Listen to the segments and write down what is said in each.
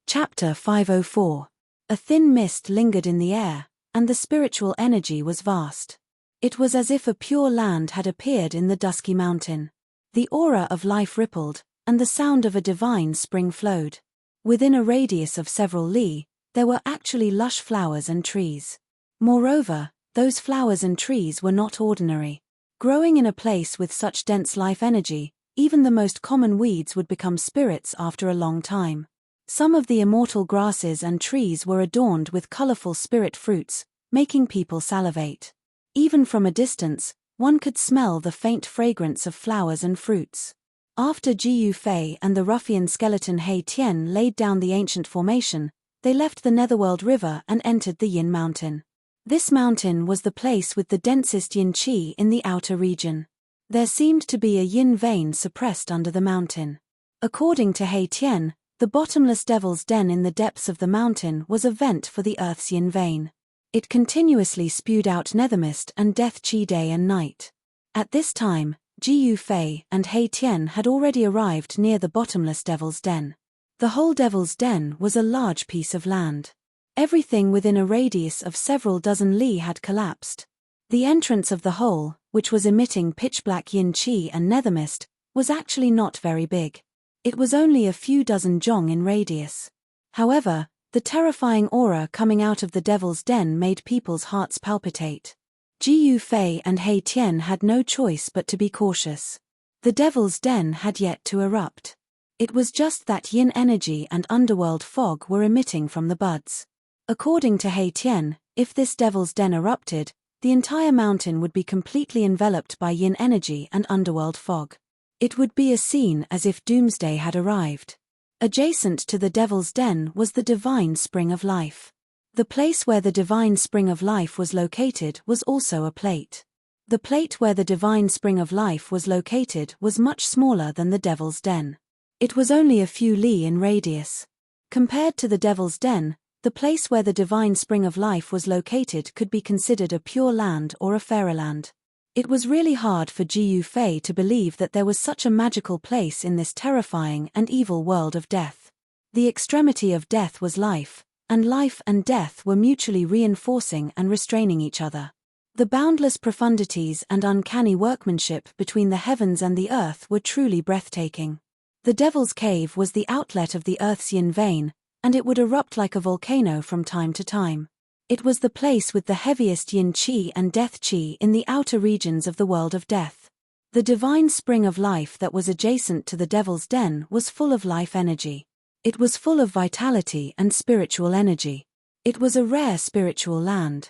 Chapter 504. A thin mist lingered in the air, and the spiritual energy was vast. It was as if a pure land had appeared in the dusky mountain. The aura of life rippled, and the sound of a divine spring flowed. Within a radius of several li, there were actually lush flowers and trees. Moreover, those flowers and trees were not ordinary. Growing in a place with such dense life energy, even the most common weeds would become spirits after a long time. Some of the immortal grasses and trees were adorned with colorful spirit fruits, making people salivate. Even from a distance, one could smell the faint fragrance of flowers and fruits. After Jiyu Fei and the ruffian skeleton He Tian laid down the ancient formation, they left the Netherworld River and entered the Yin Mountain. This mountain was the place with the densest yin qi in the outer region. There seemed to be a yin vein suppressed under the mountain. According to He Tian, the bottomless devil's den in the depths of the mountain was a vent for the earth's yin vein. It continuously spewed out nethermist and death qi day and night. At this time, Jiyu Fei and He Tian had already arrived near the bottomless devil's den. The whole devil's den was a large piece of land. Everything within a radius of several dozen li had collapsed. The entrance of the hole, which was emitting pitch-black yin qi and nethermist, was actually not very big. It was only a few dozen zhong in radius. However, the terrifying aura coming out of the devil's den made people's hearts palpitate. Jiyu Fei and He Tian had no choice but to be cautious. The devil's den had yet to erupt. It was just that yin energy and underworld fog were emitting from the buds. According to He Tian, if this devil's den erupted, the entire mountain would be completely enveloped by yin energy and underworld fog. It would be a scene as if doomsday had arrived. Adjacent to the devil's den was the divine spring of life. The place where the divine spring of life was located was also a plate. The plate where the divine spring of life was located was much smaller than the devil's den. It was only a few li in radius. Compared to the devil's den, the place where the divine spring of life was located could be considered a pure land or a fairyland. It was really hard for Jiyu Fei to believe that there was such a magical place in this terrifying and evil world of death. The extremity of death was life, and life and death were mutually reinforcing and restraining each other. The boundless profundities and uncanny workmanship between the heavens and the earth were truly breathtaking. The Devil's Cave was the outlet of the earth's yin vein, and it would erupt like a volcano from time to time. It was the place with the heaviest yin qi and death qi in the outer regions of the world of death. The divine spring of life that was adjacent to the devil's den was full of life energy. It was full of vitality and spiritual energy. It was a rare spiritual land.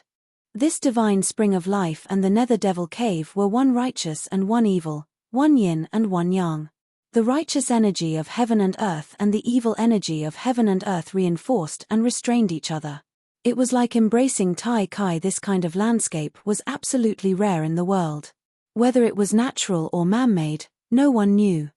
This divine spring of life and the Nether Devil Cave were one righteous and one evil, one yin and one yang. The righteous energy of heaven and earth and the evil energy of heaven and earth reinforced and restrained each other. It was like embracing Tai Kai. This kind of landscape was absolutely rare in the world. Whether it was natural or man-made, no one knew.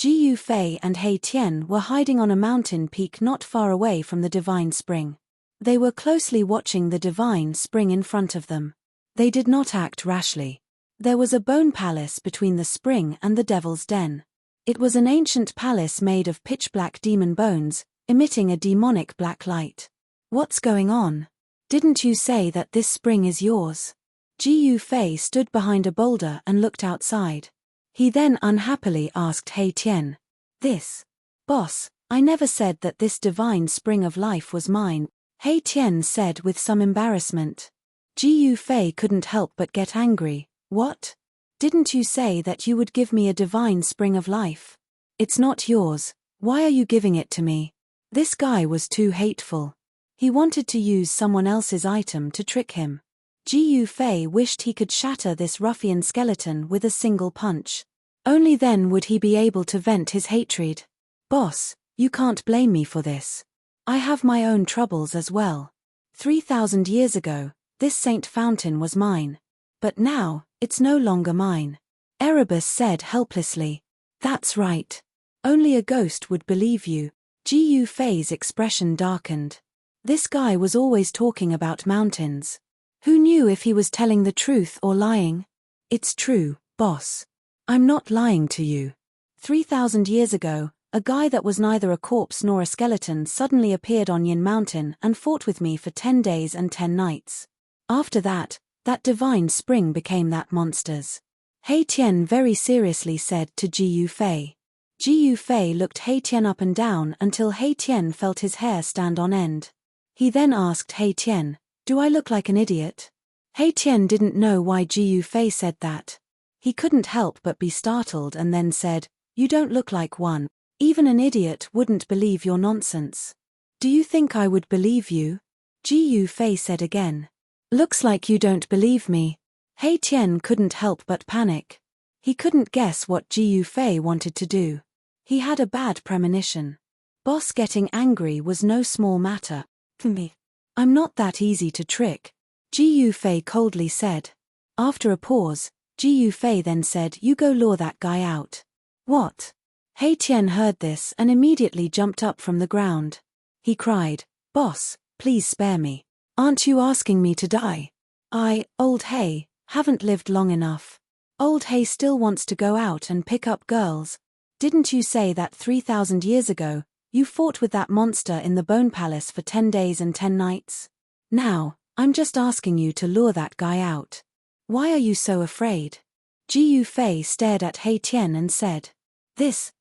Jiyu Fei and He Tian were hiding on a mountain peak not far away from the divine spring. They were closely watching the divine spring in front of them. They did not act rashly. There was a bone palace between the spring and the devil's den. It was an ancient palace made of pitch-black demon bones, emitting a demonic black light. What's going on? Didn't you say that this spring is yours? Jiyu Fei stood behind a boulder and looked outside. He then unhappily asked He Tian. This? Boss, I never said that this divine spring of life was mine, He Tian said with some embarrassment. Jiyu Fei couldn't help but get angry. What? Didn't you say that you would give me a divine spring of life? It's not yours, why are you giving it to me? This guy was too hateful. He wanted to use someone else's item to trick him. Jiyu Fei wished he could shatter this ruffian skeleton with a single punch. Only then would he be able to vent his hatred. Boss, you can't blame me for this. I have my own troubles as well. 3,000 years ago, this saint fountain was mine. But now, it's no longer mine. Erebus said helplessly. That's right. Only a ghost would believe you. Jiyu Fei's expression darkened. This guy was always talking about mountains. Who knew if he was telling the truth or lying? It's true, boss. I'm not lying to you. 3,000 years ago, A guy that was neither a corpse nor a skeleton suddenly appeared on Yin Mountain and fought with me for 10 days and 10 nights. After that, that divine spring became that monster's. He Tian very seriously said to Ji Yufei. Ji Yufei looked He Tian up and down until He Tian felt his hair stand on end. He then asked He Tian, "Do I look like an idiot?" He Tian didn't know why Ji Yufei said that. He couldn't help but be startled and then said, "You don't look like one. Even an idiot wouldn't believe your nonsense." "Do you think I would believe you?" Ji Yufei said again. "Looks like you don't believe me." He Tian couldn't help but panic. He couldn't guess what Ji Yufei wanted to do. He had a bad premonition. Boss getting angry was no small matter. "For me, I'm not that easy to trick," Ji Yufei coldly said. After a pause, Ji Yufei then said, "You go lure that guy out." "What?" He Tian heard this and immediately jumped up from the ground. He cried, "Boss, please spare me. Aren't you asking me to die? Old He, haven't lived long enough. Old He still wants to go out and pick up girls. Didn't you say that 3,000 years ago, you fought with that monster in the Bone Palace for 10 days and 10 nights? Now, I'm just asking you to lure that guy out. Why are you so afraid?" Ji Yufei stared at He Tian and said, This.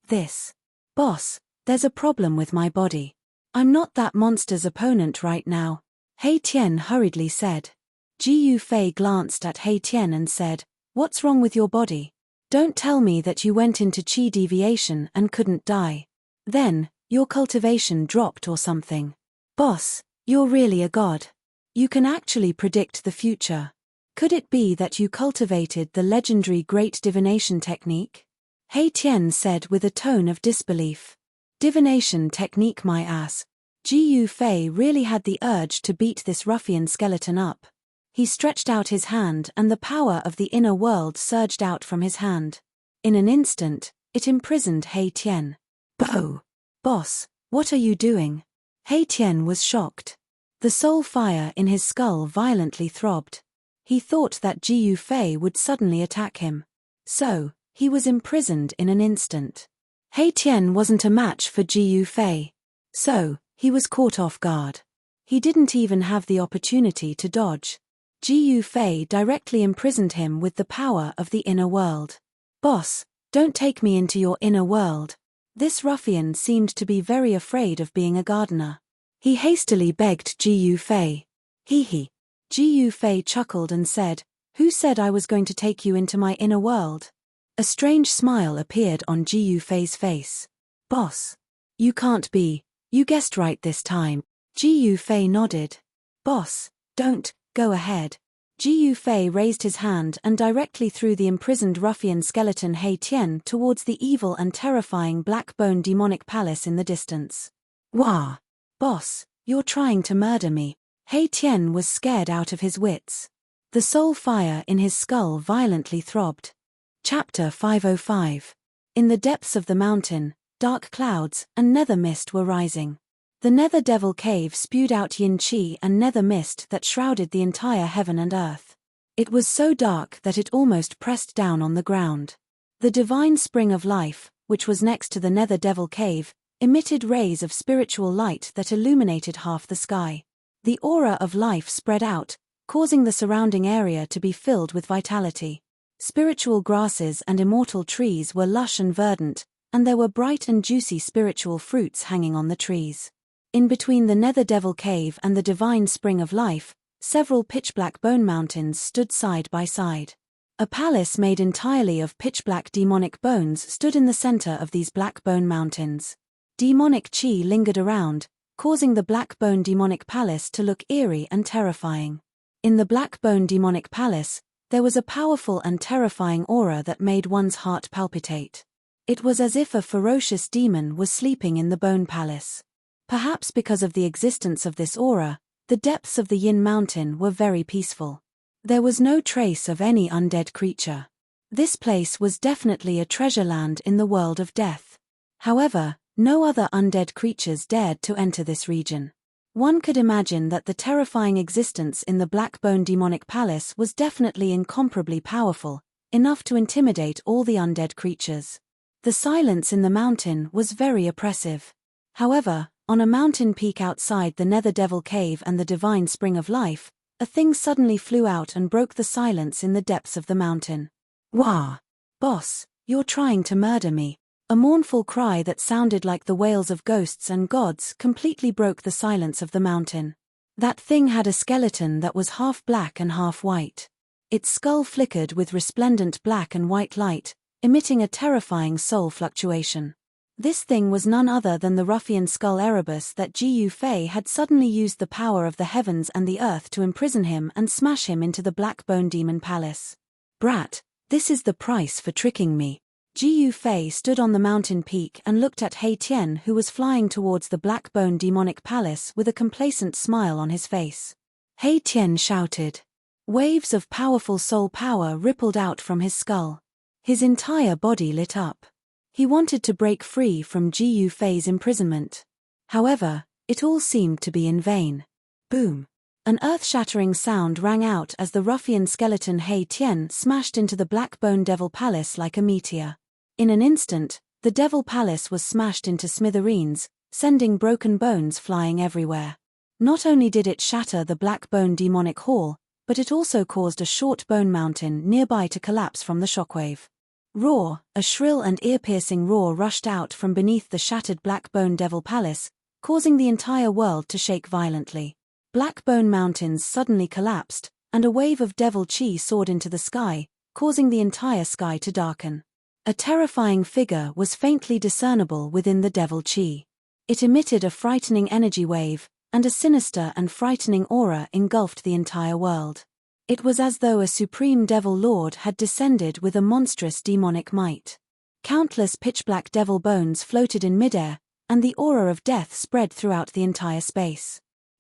Boss, there's a problem with my body. I'm not that monster's opponent right now," He Tian hurriedly said. Ji Yufei glanced at He Tian and said, "What's wrong with your body? Don't tell me that you went into qi deviation and couldn't die. Then, your cultivation dropped or something. Boss, you're really a god. You can actually predict the future. Could it be that you cultivated the legendary Great Divination technique?" He Tian said with a tone of disbelief. "Divination technique, my ass." Ji Yufei really had the urge to beat this ruffian skeleton up. He stretched out his hand and the power of the inner world surged out from his hand. In an instant, it imprisoned He Tian. "Bo! Boss, what are you doing?" He Tian was shocked. The soul fire in his skull violently throbbed. He thought that Ji Yufei would suddenly attack him. So, he was imprisoned in an instant. He Tian wasn't a match for Ji Yufei. So, he was caught off guard. He didn't even have the opportunity to dodge. Ji Yufei directly imprisoned him with the power of the inner world. "Boss, don't take me into your inner world." This ruffian seemed to be very afraid of being a gardener. He hastily begged Ji Yufei. He. Ji Yufei chuckled and said, "Who said I was going to take you into my inner world?" A strange smile appeared on Ji Yufei's face. "Boss. You can't be. You guessed right this time." Ji Yufei nodded. "Boss, don't, go ahead." Ji Yufei raised his hand and directly threw the imprisoned ruffian skeleton He Tian towards the evil and terrifying Black Bone demonic palace in the distance. "Wah! Boss, you're trying to murder me." He Tian was scared out of his wits. The soul fire in his skull violently throbbed. Chapter 505. In the depths of the mountain, dark clouds and nether mist were rising. The nether devil cave spewed out yin qi and nether mist that shrouded the entire heaven and earth. It was so dark that it almost pressed down on the ground. The divine spring of life, which was next to the nether devil cave, emitted rays of spiritual light that illuminated half the sky. The aura of life spread out, causing the surrounding area to be filled with vitality. Spiritual grasses and immortal trees were lush and verdant, and there were bright and juicy spiritual fruits hanging on the trees. In between the nether devil cave and the divine spring of life, several pitch-black bone mountains stood side by side. A palace made entirely of pitch-black demonic bones stood in the center of these black bone mountains. Demonic chi lingered around, causing the black bone demonic palace to look eerie and terrifying. In the black bone demonic palace, there was a powerful and terrifying aura that made one's heart palpitate. It was as if a ferocious demon was sleeping in the bone palace. Perhaps because of the existence of this aura, the depths of the Yin Mountain were very peaceful. There was no trace of any undead creature. This place was definitely a treasure land in the world of death. However, no other undead creatures dared to enter this region. One could imagine that the terrifying existence in the Black Bone Demonic Palace was definitely incomparably powerful, enough to intimidate all the undead creatures. The silence in the mountain was very oppressive. However, on a mountain peak outside the Nether Devil Cave and the Divine Spring of Life, a thing suddenly flew out and broke the silence in the depths of the mountain. Wah! Boss, you're trying to murder me. A mournful cry that sounded like the wails of ghosts and gods completely broke the silence of the mountain. That thing had a skeleton that was half black and half white. Its skull flickered with resplendent black and white light, emitting a terrifying soul fluctuation. This thing was none other than the ruffian skull Erebus that Gu Fei had suddenly used the power of the heavens and the earth to imprison him and smash him into the Black Bone Demon Palace. Brat, this is the price for tricking me. Gu Fei stood on the mountain peak and looked at He Tian, who was flying towards the Black Bone Demonic Palace with a complacent smile on his face. He Tian shouted. Waves of powerful soul power rippled out from his skull. His entire body lit up. He wanted to break free from Gu Fei's imprisonment. However, it all seemed to be in vain. Boom! An earth-shattering sound rang out as the ruffian skeleton He Tian smashed into the Black Bone Devil Palace like a meteor. In an instant, the Devil Palace was smashed into smithereens, sending broken bones flying everywhere. Not only did it shatter the Black Bone Demonic Hall, but it also caused a short bone mountain nearby to collapse from the shockwave. Roar! A shrill and ear-piercing roar rushed out from beneath the shattered Black Bone Devil Palace, causing the entire world to shake violently. Black Bone Mountains suddenly collapsed, and a wave of devil chi soared into the sky, causing the entire sky to darken. A terrifying figure was faintly discernible within the devil chi. It emitted a frightening energy wave, and a sinister and frightening aura engulfed the entire world. It was as though a supreme devil lord had descended with a monstrous demonic might. Countless pitch-black devil bones floated in midair, and the aura of death spread throughout the entire space.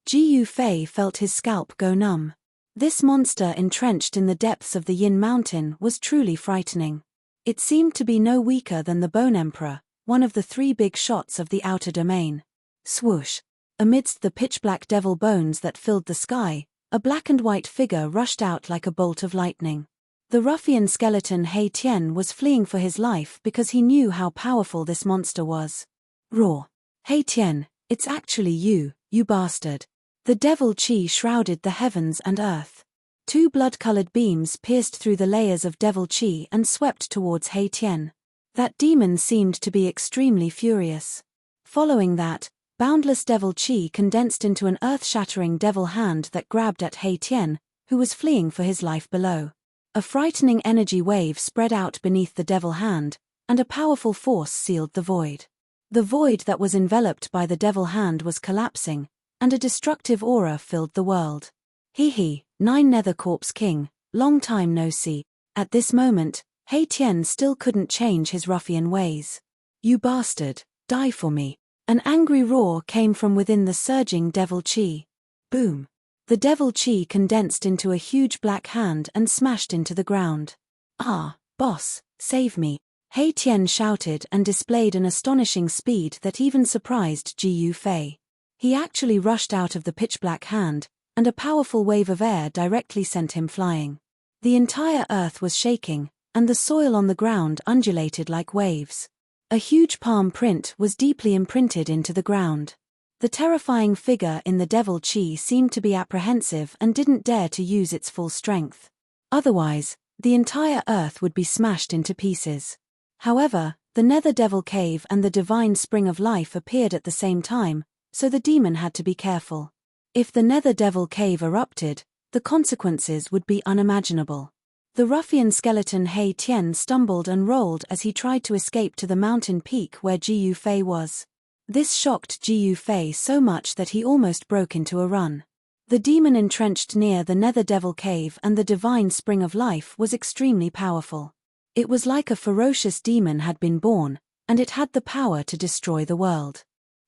Gu Fei felt his scalp go numb. This monster entrenched in the depths of the Yin Mountain was truly frightening. It seemed to be no weaker than the Bone Emperor, one of the three big shots of the outer domain. Swoosh! Amidst the pitch-black devil bones that filled the sky, a black and white figure rushed out like a bolt of lightning. The ruffian skeleton He Tian was fleeing for his life because he knew how powerful this monster was. Roar! He Tian, it's actually you, you bastard. The devil chi shrouded the heavens and earth. Two blood-colored beams pierced through the layers of devil chi and swept towards He Tian. That demon seemed to be extremely furious. Following that, boundless devil chi condensed into an earth-shattering devil hand that grabbed at He Tian, who was fleeing for his life below. A frightening energy wave spread out beneath the devil hand, and a powerful force sealed the void. The void that was enveloped by the devil hand was collapsing, and a destructive aura filled the world. Hee, 9 Nether Corpse King, long time no see. At this moment, He Tian still couldn't change his ruffian ways. You bastard, die for me. An angry roar came from within the surging devil chi. Boom! The devil chi condensed into a huge black hand and smashed into the ground. Ah, boss, save me. He Tian shouted and displayed an astonishing speed that even surprised Gu Fei. He actually rushed out of the pitch-black hand, and a powerful wave of air directly sent him flying. The entire earth was shaking, and the soil on the ground undulated like waves. A huge palm print was deeply imprinted into the ground. The terrifying figure in the devil chi seemed to be apprehensive and didn't dare to use its full strength. Otherwise, the entire earth would be smashed into pieces. However, the Nether Devil Cave and the Divine Spring of Life appeared at the same time, so the demon had to be careful. If the Nether Devil Cave erupted, the consequences would be unimaginable. The ruffian skeleton He Tian stumbled and rolled as he tried to escape to the mountain peak where Gu Fei was. This shocked Gu Fei so much that he almost broke into a run. The demon entrenched near the Nether Devil Cave and the Divine Spring of Life was extremely powerful. It was like a ferocious demon had been born, and it had the power to destroy the world.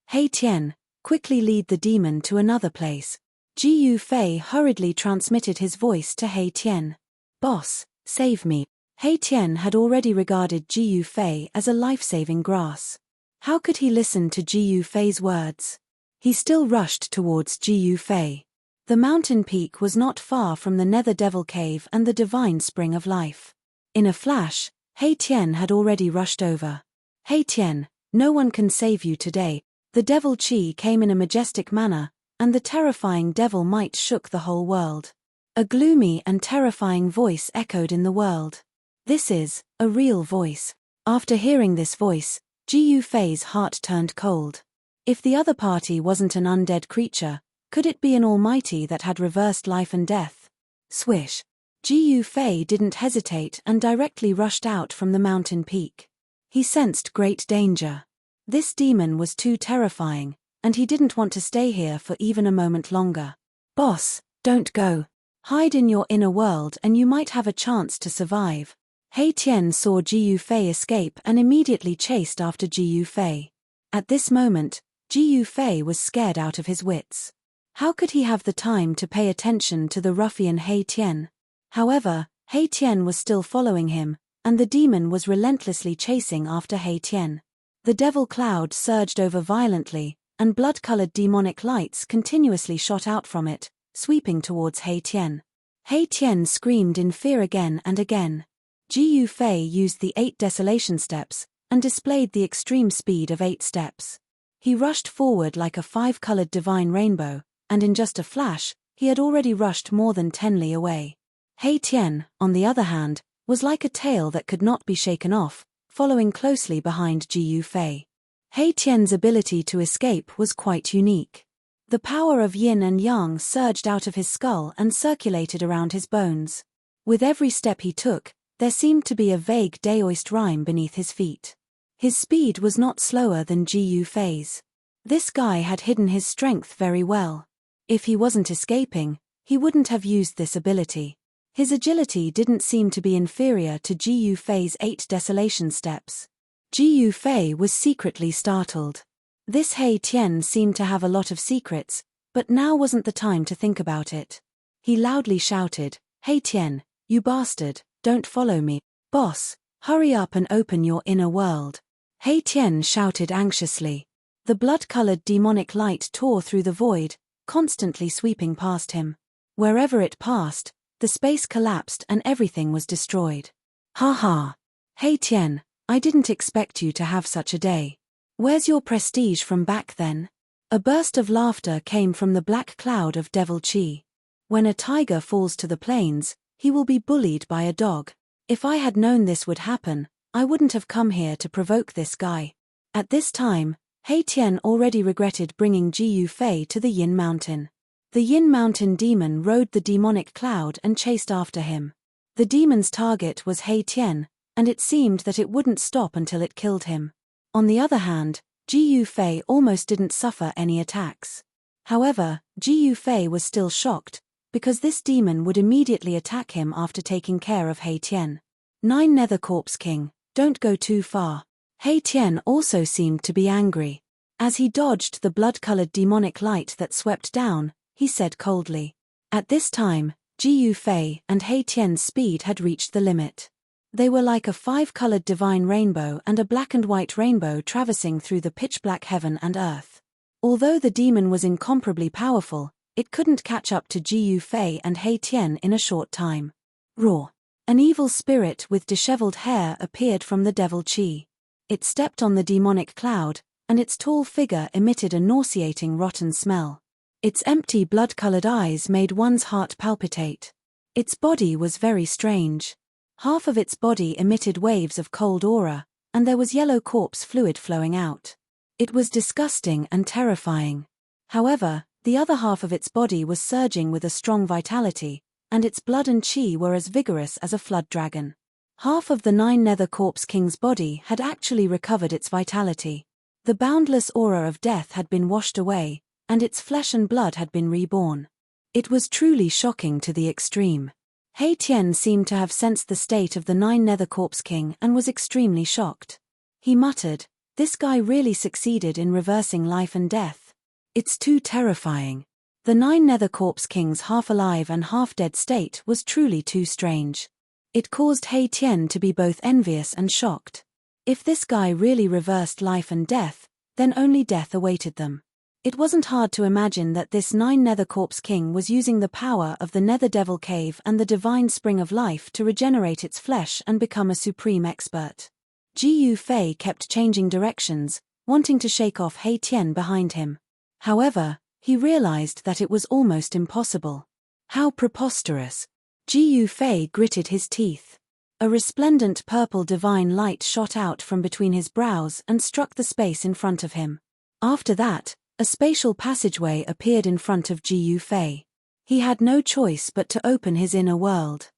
He Tian, quickly lead the demon to another place. Gu Fei hurriedly transmitted his voice to He Tian. Boss, save me. He Tian had already regarded Gu Fei as a life-saving grass. How could he listen to Gu Fei's words? He still rushed towards Gu Fei. The mountain peak was not far from the Nether Devil Cave and the Divine Spring of Life. In a flash, He Tian had already rushed over. "Hey Tien, no one can save you today." The devil Chi came in a majestic manner, and the terrifying devil might shook the whole world. A gloomy and terrifying voice echoed in the world. This is a real voice. After hearing this voice, Ji Yufei's heart turned cold. If the other party wasn't an undead creature, could it be an almighty that had reversed life and death? Swish. Ji Yufei didn't hesitate and directly rushed out from the mountain peak. He sensed great danger. This demon was too terrifying, and he didn't want to stay here for even a moment longer. "Boss, don't go. Hide in your inner world and you might have a chance to survive." He Tian saw Ji Yufei escape and immediately chased after Ji Yufei. At this moment, Ji Yufei was scared out of his wits. How could he have the time to pay attention to the ruffian He Tian? However, He Tian was still following him, and the demon was relentlessly chasing after He Tian. The devil cloud surged over violently, and blood-colored demonic lights continuously shot out from it, sweeping towards He Tian. He Tian screamed in fear again and again. Ji Yufei used the 8 desolation steps, and displayed the extreme speed of 8 steps. He rushed forward like a 5-colored divine rainbow, and in just a flash, he had already rushed more than 10 li away. He Tian, on the other hand, was like a tail that could not be shaken off, following closely behind Ji Yufei. He Tian's ability to escape was quite unique. The power of yin and yang surged out of his skull and circulated around his bones. With every step he took, there seemed to be a vague Daoist rhyme beneath his feet. His speed was not slower than Ji Yufei's. This guy had hidden his strength very well. If he wasn't escaping, he wouldn't have used this ability. His agility didn't seem to be inferior to Ji Yufei's 8 desolation steps. Ji Yufei was secretly startled. This He Tian seemed to have a lot of secrets, but now wasn't the time to think about it. He loudly shouted, "He Tian, you bastard, don't follow me. Boss, hurry up and open your inner world." He Tian shouted anxiously. The blood-colored demonic light tore through the void, constantly sweeping past him. Wherever it passed, the space collapsed and everything was destroyed. "Ha ha. He Tian, I didn't expect you to have such a day. Where's your prestige from back then?" A burst of laughter came from the black cloud of devil chi. "When a tiger falls to the plains, he will be bullied by a dog. If I had known this would happen, I wouldn't have come here to provoke this guy." At this time, He Tian already regretted bringing Ji Yufei to the Yin Mountain. The Yin Mountain demon rode the demonic cloud and chased after him. The demon's target was He Tian, and it seemed that it wouldn't stop until it killed him. On the other hand, Ji Yufei almost didn't suffer any attacks. However, Ji Yufei was still shocked, because this demon would immediately attack him after taking care of He Tian. 9 Nether Corpse King, don't go too far. He Tian also seemed to be angry. As he dodged the blood-colored demonic light that swept down, he said coldly. At this time, Ji Yufei and He Tian's speed had reached the limit. They were like a 5-colored divine rainbow and a black and white rainbow traversing through the pitch-black heaven and earth. Although the demon was incomparably powerful, it couldn't catch up to Ji Yufei and He Tian in a short time. Roar! An evil spirit with disheveled hair appeared from the devil chi. It stepped on the demonic cloud, and its tall figure emitted a nauseating rotten smell. Its empty blood-colored eyes made one's heart palpitate. Its body was very strange. Half of its body emitted waves of cold aura, and there was yellow corpse fluid flowing out. It was disgusting and terrifying. However, the other half of its body was surging with a strong vitality, and its blood and chi were as vigorous as a flood dragon. Half of the 9 Nether Corpse King's body had actually recovered its vitality. The boundless aura of death had been washed away, and its flesh and blood had been reborn. It was truly shocking to the extreme. He Tian seemed to have sensed the state of the 9 Nether Corpse King and was extremely shocked. He muttered, "This guy really succeeded in reversing life and death. It's too terrifying." The 9 Nether Corpse King's half-alive and half-dead state was truly too strange. It caused He Tian to be both envious and shocked. If this guy really reversed life and death, then only death awaited them. It wasn't hard to imagine that this 9 Nether Corpse King was using the power of the Nether Devil Cave and the divine spring of life to regenerate its flesh and become a supreme expert. Ji Yufei kept changing directions, wanting to shake off He Tian behind him. However, he realized that it was almost impossible. How preposterous! Ji Yufei gritted his teeth. A resplendent purple divine light shot out from between his brows and struck the space in front of him. After that, a spatial passageway appeared in front of Ji Yufei. He had no choice but to open his inner world.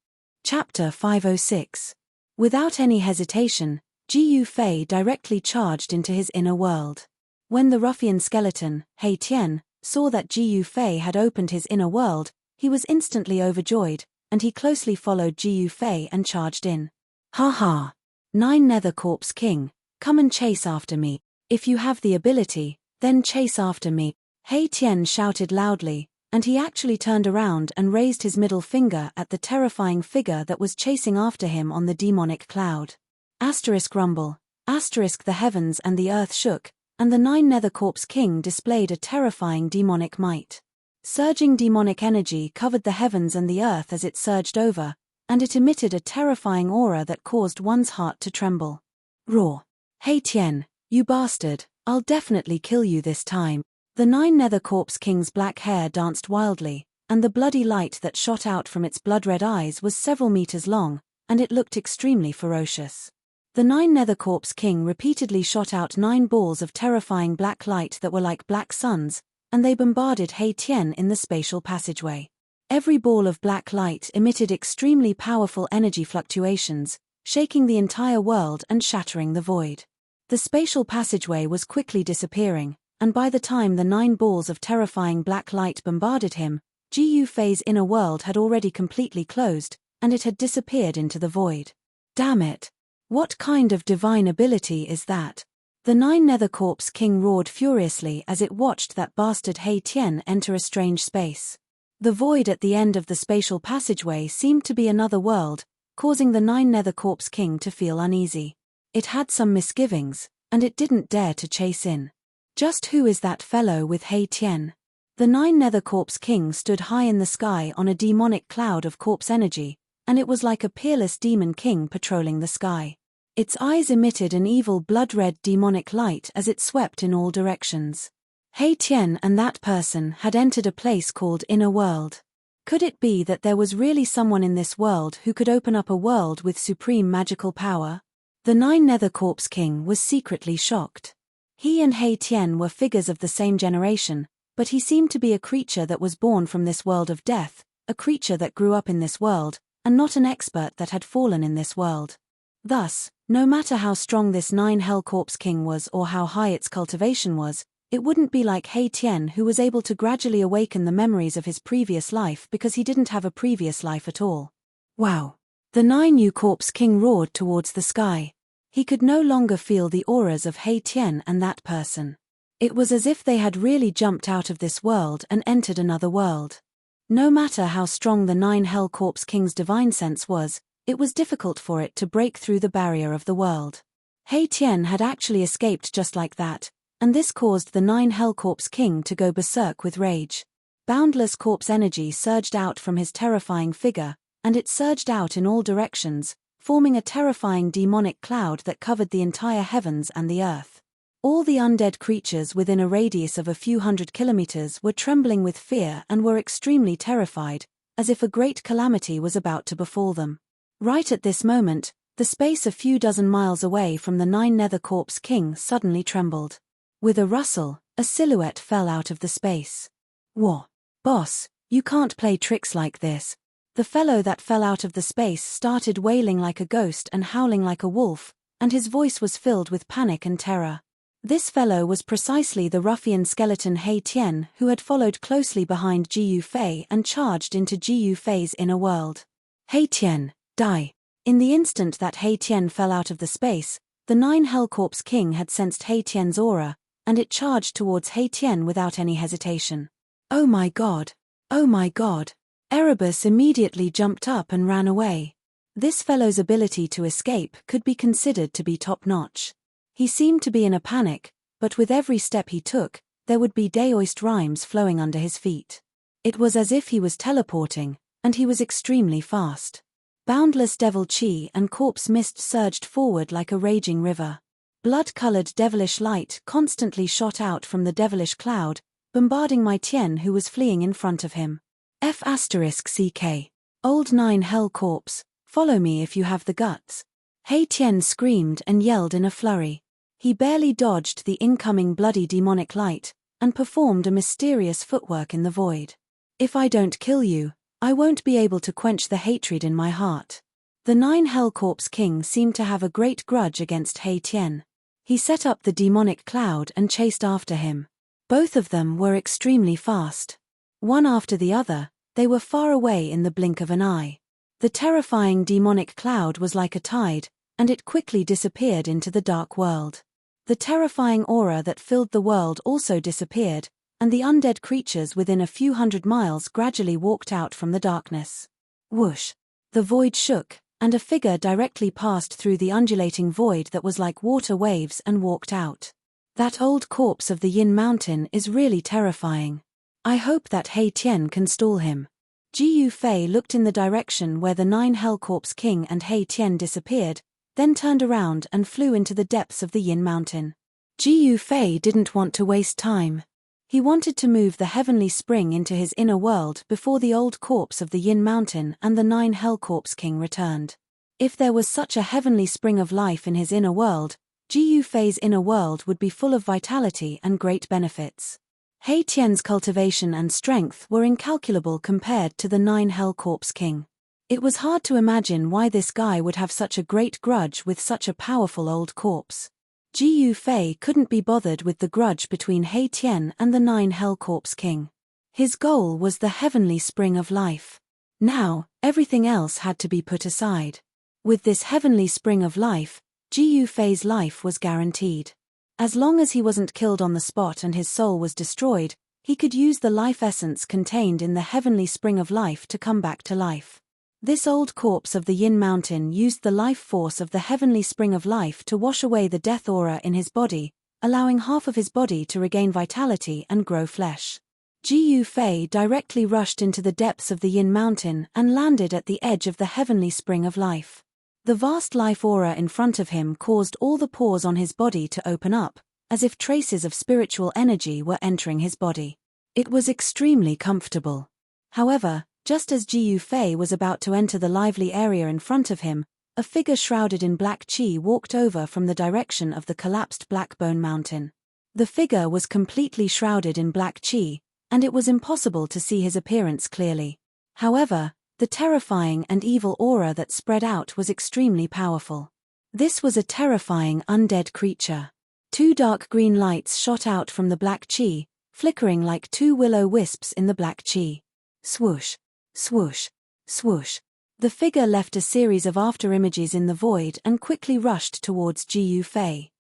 Chapter 506. Without any hesitation, Ji Yufei directly charged into his inner world. When the ruffian skeleton, He Tian, saw that Ji Yufei had opened his inner world, he was instantly overjoyed, and he closely followed Ji Yufei and charged in. Ha ha! 9 Nether Corpse King, come and chase after me. If you have the ability, then chase after me. He Tian shouted loudly, and he actually turned around and raised his middle finger at the terrifying figure that was chasing after him on the demonic cloud. Asterisk rumble, asterisk the heavens and the earth shook, and the 9 Nether Corpse King displayed a terrifying demonic might. Surging demonic energy covered the heavens and the earth as it surged over, and it emitted a terrifying aura that caused one's heart to tremble. Roar! He Tian, you bastard, I'll definitely kill you this time. The 9 Nether Corpse King's black hair danced wildly, and the bloody light that shot out from its blood-red eyes was several meters long, and it looked extremely ferocious. The 9 Nether Corpse King repeatedly shot out 9 balls of terrifying black light that were like black suns, and they bombarded He Tian in the spatial passageway. Every ball of black light emitted extremely powerful energy fluctuations, shaking the entire world and shattering the void. The spatial passageway was quickly disappearing, and by the time the 9 balls of terrifying black light bombarded him, Ji Yufei's inner world had already completely closed, and it had disappeared into the void. Damn it! What kind of divine ability is that? The 9 Nether Corpse King roared furiously as it watched that bastard He Tian enter a strange space. The void at the end of the spatial passageway seemed to be another world, causing the 9 Nether Corpse King to feel uneasy. It had some misgivings, and it didn't dare to chase in. Just who is that fellow with He Tian? The 9 Nether Corpse King stood high in the sky on a demonic cloud of corpse energy, and it was like a peerless demon king patrolling the sky. Its eyes emitted an evil blood-red demonic light as it swept in all directions. He Tian and that person had entered a place called Inner World. Could it be that there was really someone in this world who could open up a world with supreme magical power? The 9 Nether Corpse King was secretly shocked. He and He Tian were figures of the same generation, but he seemed to be a creature that was born from this world of death, a creature that grew up in this world, and not an expert that had fallen in this world. Thus, no matter how strong this 9 Hell Corpse King was or how high its cultivation was, it wouldn't be like He Tian who was able to gradually awaken the memories of his previous life because he didn't have a previous life at all. Wow! The 9 New Corpse King roared towards the sky. He could no longer feel the auras of He Tian and that person. It was as if they had really jumped out of this world and entered another world. No matter how strong the 9 Hell Corpse King's divine sense was, it was difficult for it to break through the barrier of the world. He Tian had actually escaped just like that, and this caused the 9 Hell Corpse King to go berserk with rage. Boundless corpse energy surged out from his terrifying figure, and it surged out in all directions, forming a terrifying demonic cloud that covered the entire heavens and the earth. All the undead creatures within a radius of a few hundred kilometers were trembling with fear and were extremely terrified, as if a great calamity was about to befall them. Right at this moment, the space a few dozen miles away from the 9 Nether Corpse King suddenly trembled. With a rustle, a silhouette fell out of the space. Whoa! Boss, you can't play tricks like this. The fellow that fell out of the space started wailing like a ghost and howling like a wolf, and his voice was filled with panic and terror. This fellow was precisely the ruffian skeleton He Tian who had followed closely behind Ji Yufei and charged into Ji Yufei's inner world. He Tian, die! In the instant that He Tian fell out of the space, the 9 Hell Corpse King had sensed He Tian's aura, and it charged towards He Tian without any hesitation. Oh my god! Oh my god! Erebus immediately jumped up and ran away. This fellow's ability to escape could be considered to be top-notch. He seemed to be in a panic, but with every step he took, there would be Daoist rhymes flowing under his feet. It was as if he was teleporting, and he was extremely fast. Boundless devil chi and corpse mist surged forward like a raging river. Blood-colored devilish light constantly shot out from the devilish cloud, bombarding Mai Tian who was fleeing in front of him. F***CK. Old 9 hell corpse, follow me if you have the guts. Hei Tian screamed and yelled in a flurry. He barely dodged the incoming bloody demonic light, and performed a mysterious footwork in the void. If I don't kill you, I won't be able to quench the hatred in my heart. The 9 Hell Corpse King seemed to have a great grudge against Hei Tian. He set up the demonic cloud and chased after him. Both of them were extremely fast. One after the other, they were far away in the blink of an eye. The terrifying demonic cloud was like a tide, and it quickly disappeared into the dark world. The terrifying aura that filled the world also disappeared, and the undead creatures within a few hundred miles gradually walked out from the darkness. Whoosh! The void shook, and a figure directly passed through the undulating void that was like water waves and walked out. That old corpse of the Yin Mountain is really terrifying. I hope that Hei Tian can stall him. Ji Yufei looked in the direction where the 9 Hell Corpse King and Hei Tian disappeared, then turned around and flew into the depths of the Yin Mountain. Ji Yufei didn't want to waste time. He wanted to move the heavenly spring into his inner world before the old corpse of the Yin Mountain and the 9 Hell Corpse King returned. If there was such a heavenly spring of life in his inner world, Ji Yufei's inner world would be full of vitality and great benefits. Hei Tian's cultivation and strength were incalculable compared to the 9 Hell Corpse King. It was hard to imagine why this guy would have such a great grudge with such a powerful old corpse. Ji Yufei couldn't be bothered with the grudge between Hei Tian and the 9 Hell Corpse King. His goal was the heavenly spring of life. Now, everything else had to be put aside. With this heavenly spring of life, Ji Yufei's life was guaranteed. As long as he wasn't killed on the spot and his soul was destroyed, he could use the life essence contained in the heavenly spring of life to come back to life. This old corpse of the Yin Mountain used the life force of the heavenly spring of life to wash away the death aura in his body, allowing half of his body to regain vitality and grow flesh. Ji Yufei directly rushed into the depths of the Yin Mountain and landed at the edge of the heavenly spring of life. The vast life aura in front of him caused all the pores on his body to open up, as if traces of spiritual energy were entering his body. It was extremely comfortable. However, just as Ji Yufei was about to enter the lively area in front of him, a figure shrouded in black chi walked over from the direction of the collapsed Blackbone Mountain. The figure was completely shrouded in black chi, and it was impossible to see his appearance clearly. However, the terrifying and evil aura that spread out was extremely powerful. This was a terrifying undead creature. 2 dark green lights shot out from the black chi, flickering like 2 willow wisps in the black chi. Swoosh! Swoosh! Swoosh! The figure left a series of afterimages in the void and quickly rushed towards Ji Yufei.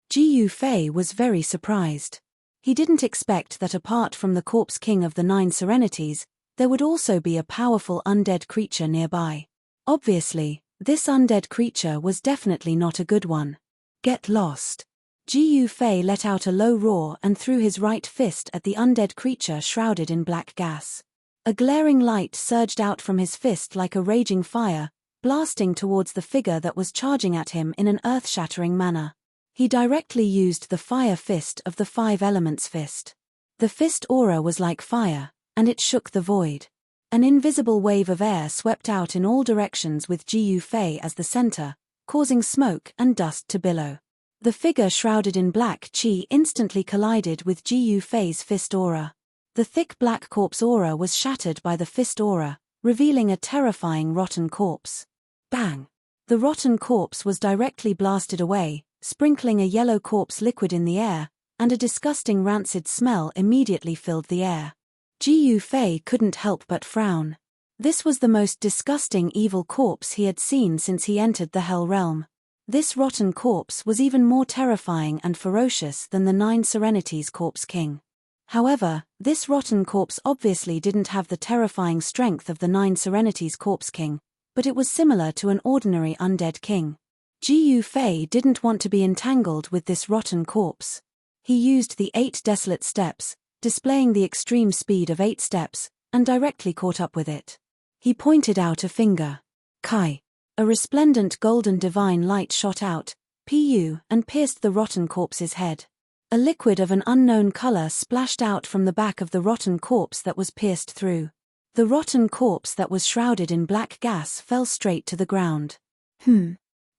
Ji Yufei was very surprised. He didn't expect that apart from the Corpse King of the 9 Serenities, there would also be a powerful undead creature nearby. Obviously, this undead creature was definitely not a good one. Get lost! Ji Yufei let out a low roar and threw his right fist at the undead creature shrouded in black gas. A glaring light surged out from his fist like a raging fire, blasting towards the figure that was charging at him in an earth-shattering manner. He directly used the fire fist of the 5 elements fist. The fist aura was like fire, and it shook the void. An invisible wave of air swept out in all directions with Ji Yufei as the center, causing smoke and dust to billow. The figure shrouded in black chi instantly collided with Ji Yufei's fist aura. The thick black corpse aura was shattered by the fist aura, revealing a terrifying rotten corpse. Bang! The rotten corpse was directly blasted away, sprinkling a yellow corpse liquid in the air, and a disgusting rancid smell immediately filled the air. Ji Yufei couldn't help but frown. This was the most disgusting evil corpse he had seen since he entered the Hell Realm. This rotten corpse was even more terrifying and ferocious than the 9 Serenities Corpse King. However, this rotten corpse obviously didn't have the terrifying strength of the 9 Serenities Corpse King, but it was similar to an ordinary undead king. Ji Yufei didn't want to be entangled with this rotten corpse. He used the 8 desolate steps, displaying the extreme speed of 8 steps, and directly caught up with it. He pointed out a finger. Kai. A resplendent golden divine light shot out, and pierced the rotten corpse's head. A liquid of an unknown color splashed out from the back of the rotten corpse that was pierced through. The rotten corpse that was shrouded in black gas fell straight to the ground.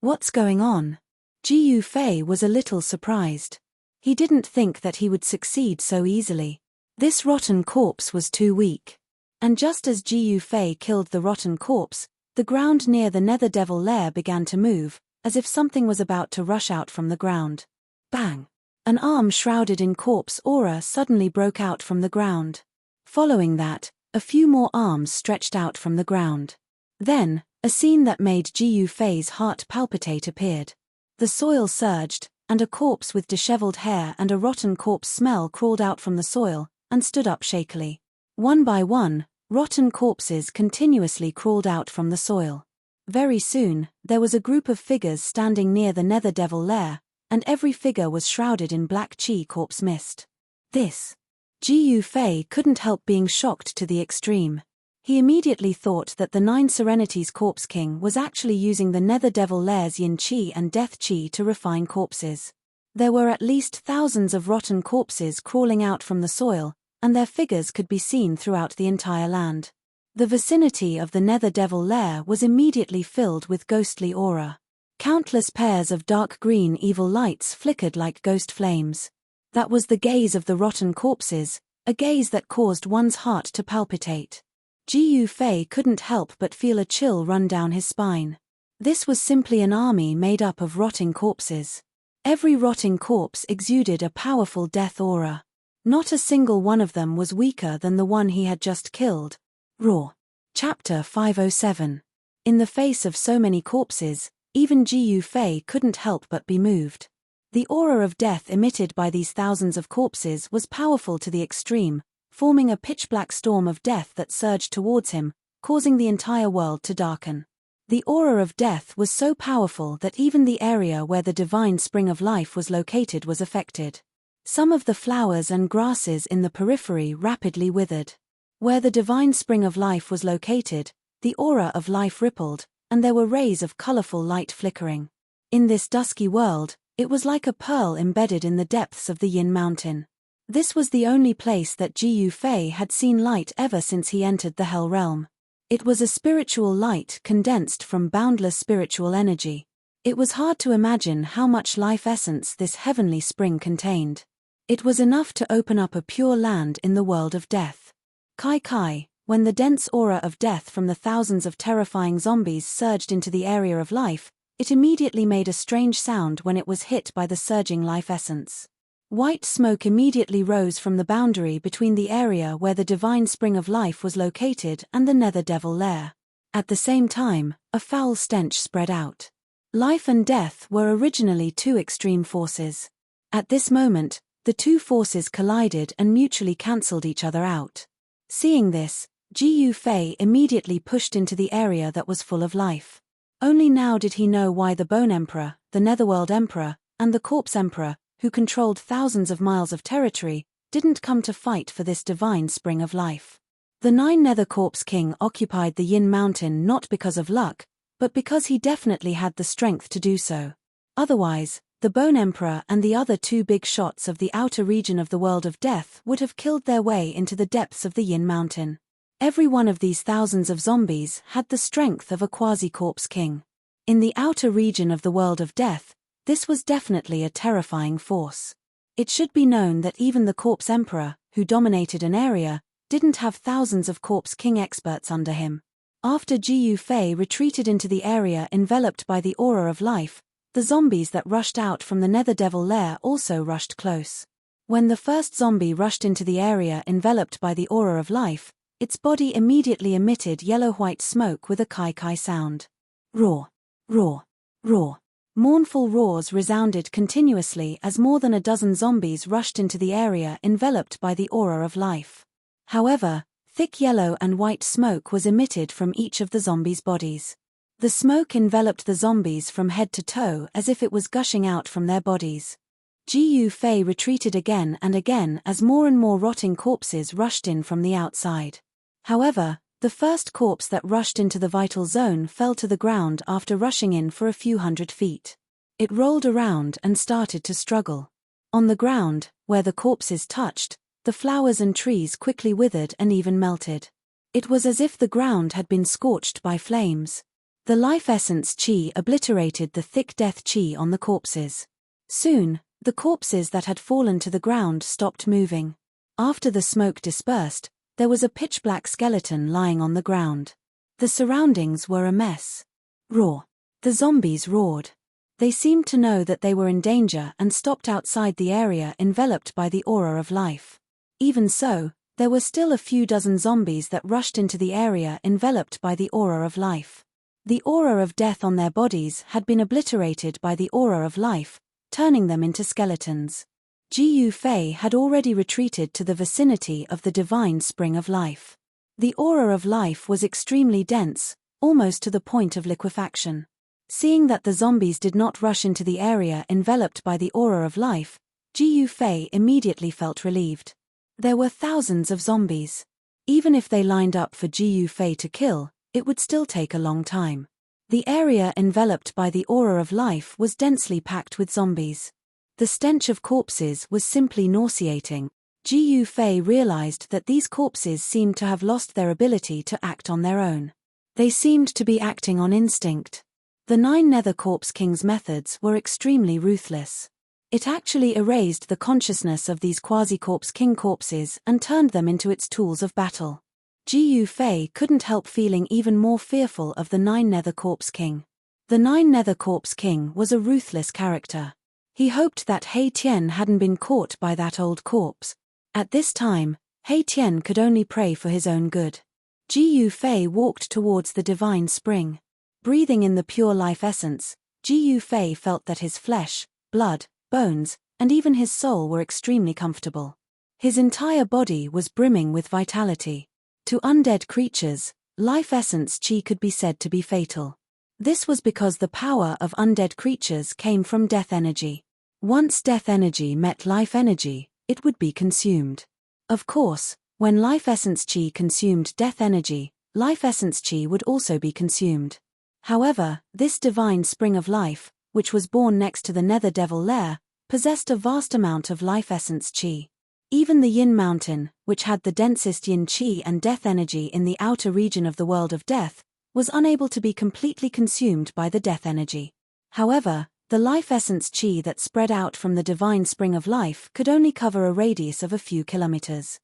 What's going on? Ji Yufei was a little surprised. He didn't think that he would succeed so easily. This rotten corpse was too weak. And just as Ji Yufei killed the rotten corpse, the ground near the Nether Devil lair began to move, as if something was about to rush out from the ground. Bang! An arm shrouded in corpse aura suddenly broke out from the ground. Following that, a few more arms stretched out from the ground. Then, a scene that made Ji Yufei's heart palpitate appeared. The soil surged, and a corpse with disheveled hair and a rotten corpse smell crawled out from the soil, and stood up shakily. One by one, rotten corpses continuously crawled out from the soil. Very soon, there was a group of figures standing near the Nether Devil lair, and every figure was shrouded in black chi corpse mist. This. Ji Yufei couldn't help being shocked to the extreme. He immediately thought that the Nine Serenities Corpse King was actually using the Nether Devil lair's yin chi and death chi to refine corpses. There were at least thousands of rotten corpses crawling out from the soil, and their figures could be seen throughout the entire land. The vicinity of the Nether Devil lair was immediately filled with ghostly aura. Countless pairs of dark green evil lights flickered like ghost flames. That was the gaze of the rotten corpses, a gaze that caused one's heart to palpitate. Ji Yufei couldn't help but feel a chill run down his spine. This was simply an army made up of rotting corpses. Every rotting corpse exuded a powerful death aura. Not a single one of them was weaker than the one he had just killed. Raw. Chapter 507. In the face of so many corpses, even Ji Yufei couldn't help but be moved. The aura of death emitted by these thousands of corpses was powerful to the extreme, forming a pitch-black storm of death that surged towards him, causing the entire world to darken. The aura of death was so powerful that even the area where the divine spring of life was located was affected. Some of the flowers and grasses in the periphery rapidly withered. Where the divine spring of life was located, the aura of life rippled, and there were rays of colorful light flickering. In this dusky world, it was like a pearl embedded in the depths of the Yin Mountain. This was the only place that Ji Yufei had seen light ever since he entered the Hell Realm. It was a spiritual light condensed from boundless spiritual energy. It was hard to imagine how much life essence this heavenly spring contained. It was enough to open up a pure land in the world of death. Kai, when the dense aura of death from the thousands of terrifying zombies surged into the area of life, it immediately made a strange sound when it was hit by the surging life essence. White smoke immediately rose from the boundary between the area where the divine spring of life was located and the Nether Devil lair. At the same time, a foul stench spread out. Life and death were originally two extreme forces. At this moment, the two forces collided and mutually cancelled each other out. Seeing this, Ji Yufei immediately pushed into the area that was full of life. Only now did he know why the Bone Emperor, the Netherworld Emperor, and the Corpse Emperor, who controlled thousands of miles of territory, didn't come to fight for this divine spring of life. The Nine Nether Corpse King occupied the Yin Mountain not because of luck, but because he definitely had the strength to do so. Otherwise, the Bone Emperor and the other two big shots of the outer region of the world of death would have killed their way into the depths of the Yin Mountain. Every one of these thousands of zombies had the strength of a quasi-corpse king. In the outer region of the world of death, this was definitely a terrifying force. It should be known that even the Corpse Emperor, who dominated an area, didn't have thousands of Corpse King experts under him. After Ji Yufei retreated into the area enveloped by the aura of life, the zombies that rushed out from the Nether Devil lair also rushed close. When the first zombie rushed into the area enveloped by the aura of life, its body immediately emitted yellow-white smoke with a kai sound. Roar, roar, roar. Mournful roars resounded continuously as more than a dozen zombies rushed into the area enveloped by the aura of life. However, thick yellow and white smoke was emitted from each of the zombies' bodies. The smoke enveloped the zombies from head to toe as if it was gushing out from their bodies. Ji Yufei retreated again and again as more and more rotting corpses rushed in from the outside. However, The first corpse that rushed into the vital zone fell to the ground after rushing in for a few 100 feet. It rolled around and started to struggle. On the ground, where the corpses touched, the flowers and trees quickly withered and even melted. It was as if the ground had been scorched by flames. The life essence chi obliterated the thick death chi on the corpses. Soon, the corpses that had fallen to the ground stopped moving. After the smoke dispersed, there was a pitch-black skeleton lying on the ground. The surroundings were a mess. Roar. The zombies roared. They seemed to know that they were in danger and stopped outside the area enveloped by the aura of life. Even so, there were still a few dozen zombies that rushed into the area enveloped by the aura of life. The aura of death on their bodies had been obliterated by the aura of life, turning them into skeletons. Ji Fei had already retreated to the vicinity of the divine spring of life. The aura of life was extremely dense, almost to the point of liquefaction. Seeing that the zombies did not rush into the area enveloped by the aura of life, Ji Fei immediately felt relieved. There were thousands of zombies. Even if they lined up for Ji Fei to kill, it would still take a long time. The area enveloped by the aura of life was densely packed with zombies. The stench of corpses was simply nauseating. Ji Fei realized that these corpses seemed to have lost their ability to act on their own. They seemed to be acting on instinct. The 9 Nether Corpse King's methods were extremely ruthless. It actually erased the consciousness of these quasi-corpse king corpses and turned them into its tools of battle. Ji Fei couldn't help feeling even more fearful of the 9 Nether Corpse King. The 9 Nether Corpse King was a ruthless character. He hoped that Hei Tian hadn't been caught by that old corpse. At this time, Hei Tian could only pray for his own good. Ji Fei walked towards the divine spring. Breathing in the pure life essence, Ji Fei felt that his flesh, blood, bones, and even his soul were extremely comfortable. His entire body was brimming with vitality. To undead creatures, life essence chi could be said to be fatal. This was because the power of undead creatures came from death energy. Once death energy met life energy, it would be consumed. Of course, when life essence chi consumed death energy, life essence chi would also be consumed. However, this divine spring of life, which was born next to the Nether Devil Lair, possessed a vast amount of life essence chi. Even the Yin Mountain, which had the densest yin chi and death energy in the outer region of the world of death, was unable to be completely consumed by the death energy. However, the life essence chi that spread out from the divine spring of life could only cover a radius of a few kilometers.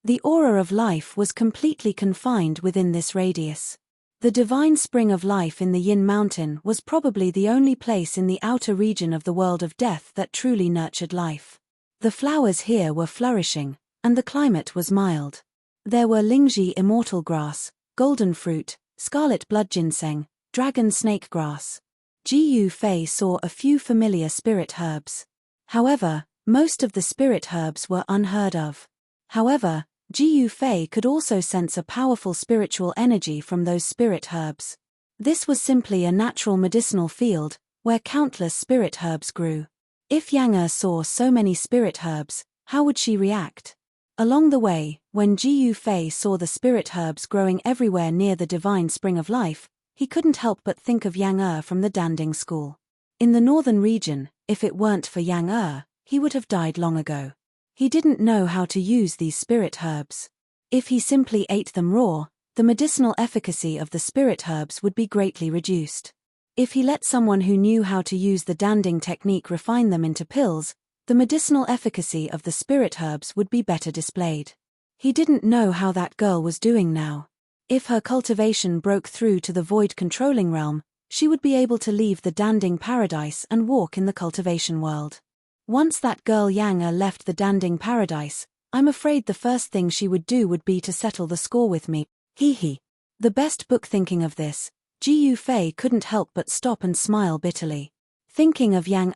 The aura of life was completely confined within this radius. The divine spring of life in the Yin Mountain was probably the only place in the outer region of the world of death that truly nurtured life. The flowers here were flourishing, and the climate was mild. There were Lingji immortal grass, golden fruit, scarlet blood ginseng, dragon snake grass. Ji Fei saw a few familiar spirit herbs. However, most of the spirit herbs were unheard of. However, Ji Fei could also sense a powerful spiritual energy from those spirit herbs. This was simply a natural medicinal field, where countless spirit herbs grew. If Yang saw so many spirit herbs, how would she react? Along the way, when Ji Fei saw the spirit herbs growing everywhere near the divine spring of life, he couldn't help but think of Yang from the Danding school. In the northern region, if it weren't for Yang, he would have died long ago. He didn't know how to use these spirit herbs. If he simply ate them raw, the medicinal efficacy of the spirit herbs would be greatly reduced. If he let someone who knew how to use the Danding technique refine them into pills, the medicinal efficacy of the spirit herbs would be better displayed. He didn't know how that girl was doing now. If her cultivation broke through to the void controlling realm, she would be able to leave the Danding paradise and walk in the cultivation world. Once that girl Yang left the Danding paradise, I'm afraid the first thing she would do would be to settle the score with me. Hee. The best book. Thinking of this, Ji Fei couldn't help but stop and smile bitterly. Thinking of Yang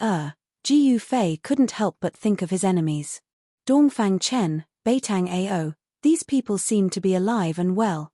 Ji Fei couldn't help but think of his enemies. Dongfang Chen, Beitang Ao, these people seem to be alive and well.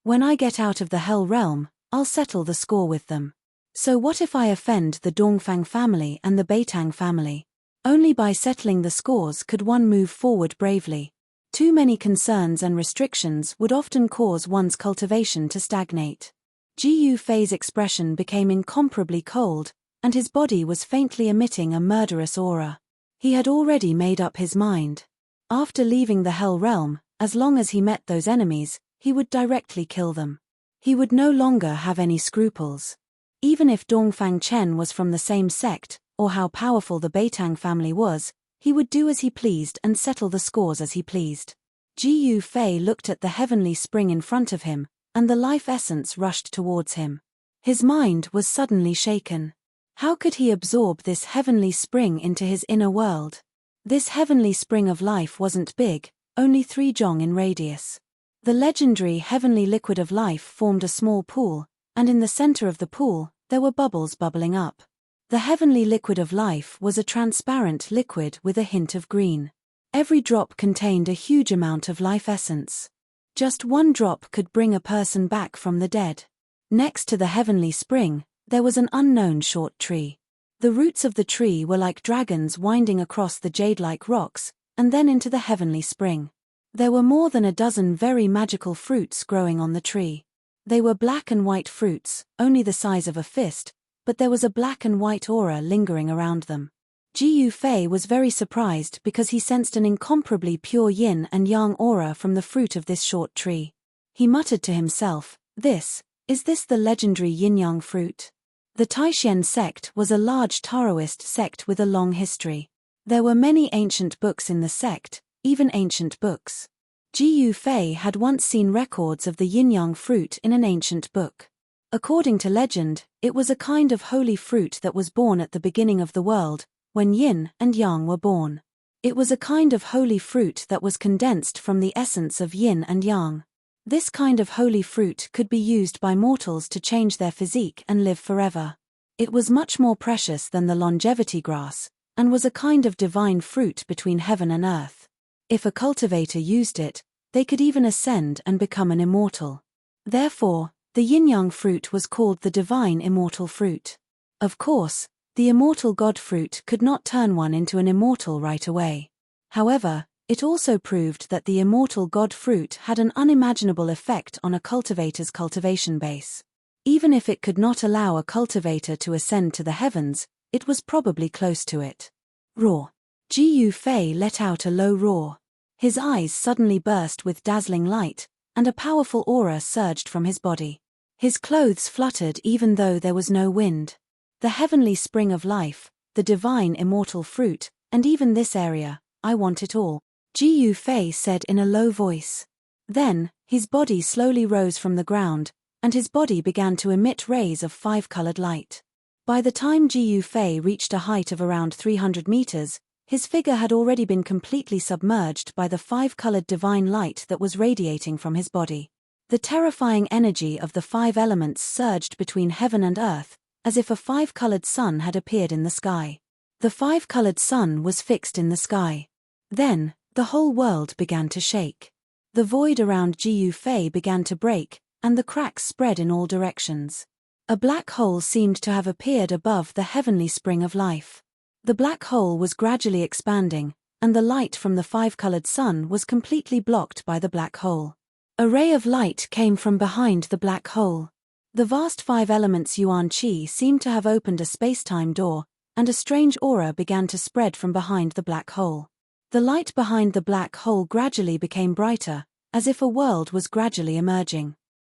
When I get out of the Hell Realm, I'll settle the score with them. So what if I offend the Dongfang family and the Beitang family? Only by settling the scores could one move forward bravely. Too many concerns and restrictions would often cause one's cultivation to stagnate. Ji Fei's expression became incomparably cold, and his body was faintly emitting a murderous aura. He had already made up his mind. After leaving the Hell Realm, as long as he met those enemies, he would directly kill them. He would no longer have any scruples. Even if Dongfang Chen was from the same sect, or how powerful the Beitang family was, he would do as he pleased and settle the scores as he pleased. Ji Fei looked at the heavenly spring in front of him, and the life essence rushed towards him. His mind was suddenly shaken. How could he absorb this heavenly spring into his inner world? This heavenly spring of life wasn't big, only 3 zhong in radius. The legendary heavenly liquid of life formed a small pool, and in the center of the pool, there were bubbles bubbling up. The heavenly liquid of life was a transparent liquid with a hint of green. Every drop contained a huge amount of life essence. Just 1 drop could bring a person back from the dead. Next to the heavenly spring, there was an unknown short tree. The roots of the tree were like dragons winding across the jade-like rocks, and then into the heavenly spring. There were more than a dozen very magical fruits growing on the tree. They were black and white fruits, only the size of a fist, but there was a black and white aura lingering around them. Ji Fei was very surprised because he sensed an incomparably pure yin and yang aura from the fruit of this short tree. He muttered to himself, Is this the legendary yin-yang fruit? The Taishan sect was a large Taoist sect with a long history. There were many ancient books in the sect, even ancient books. Ji Fei had once seen records of the yin-yang fruit in an ancient book. According to legend, it was a kind of holy fruit that was born at the beginning of the world, when yin and yang were born. It was a kind of holy fruit that was condensed from the essence of yin and yang. This kind of holy fruit could be used by mortals to change their physique and live forever. It was much more precious than the longevity grass, and was a kind of divine fruit between heaven and earth. If a cultivator used it, they could even ascend and become an immortal. Therefore, the yin-yang fruit was called the divine immortal fruit. Of course, the immortal god fruit could not turn one into an immortal right away. However, it also proved that the immortal god fruit had an unimaginable effect on a cultivator's cultivation base. Even if it could not allow a cultivator to ascend to the heavens, it was probably close to it. Roar. Ji Fei let out a low roar. His eyes suddenly burst with dazzling light, and a powerful aura surged from his body. His clothes fluttered even though there was no wind. The heavenly spring of life, the divine immortal fruit, and even this area, I want it all, Ji Fei said in a low voice. Then, his body slowly rose from the ground, and his body began to emit rays of 5-colored light. By the time Ji Fei reached a height of around 300 meters, his figure had already been completely submerged by the 5-colored divine light that was radiating from his body. The terrifying energy of the 5 elements surged between heaven and earth, as if a 5-colored sun had appeared in the sky. The 5-colored sun was fixed in the sky. Then, the whole world began to shake. The void around Ji Fei began to break, and the cracks spread in all directions. A black hole seemed to have appeared above the heavenly spring of life. The black hole was gradually expanding, and the light from the 5-colored sun was completely blocked by the black hole. A ray of light came from behind the black hole. The vast 5 elements Yuan Qi seemed to have opened a space-time door, and a strange aura began to spread from behind the black hole. The light behind the black hole gradually became brighter, as if a world was gradually emerging.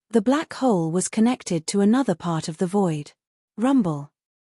The black hole was connected to another part of the void. Rumble.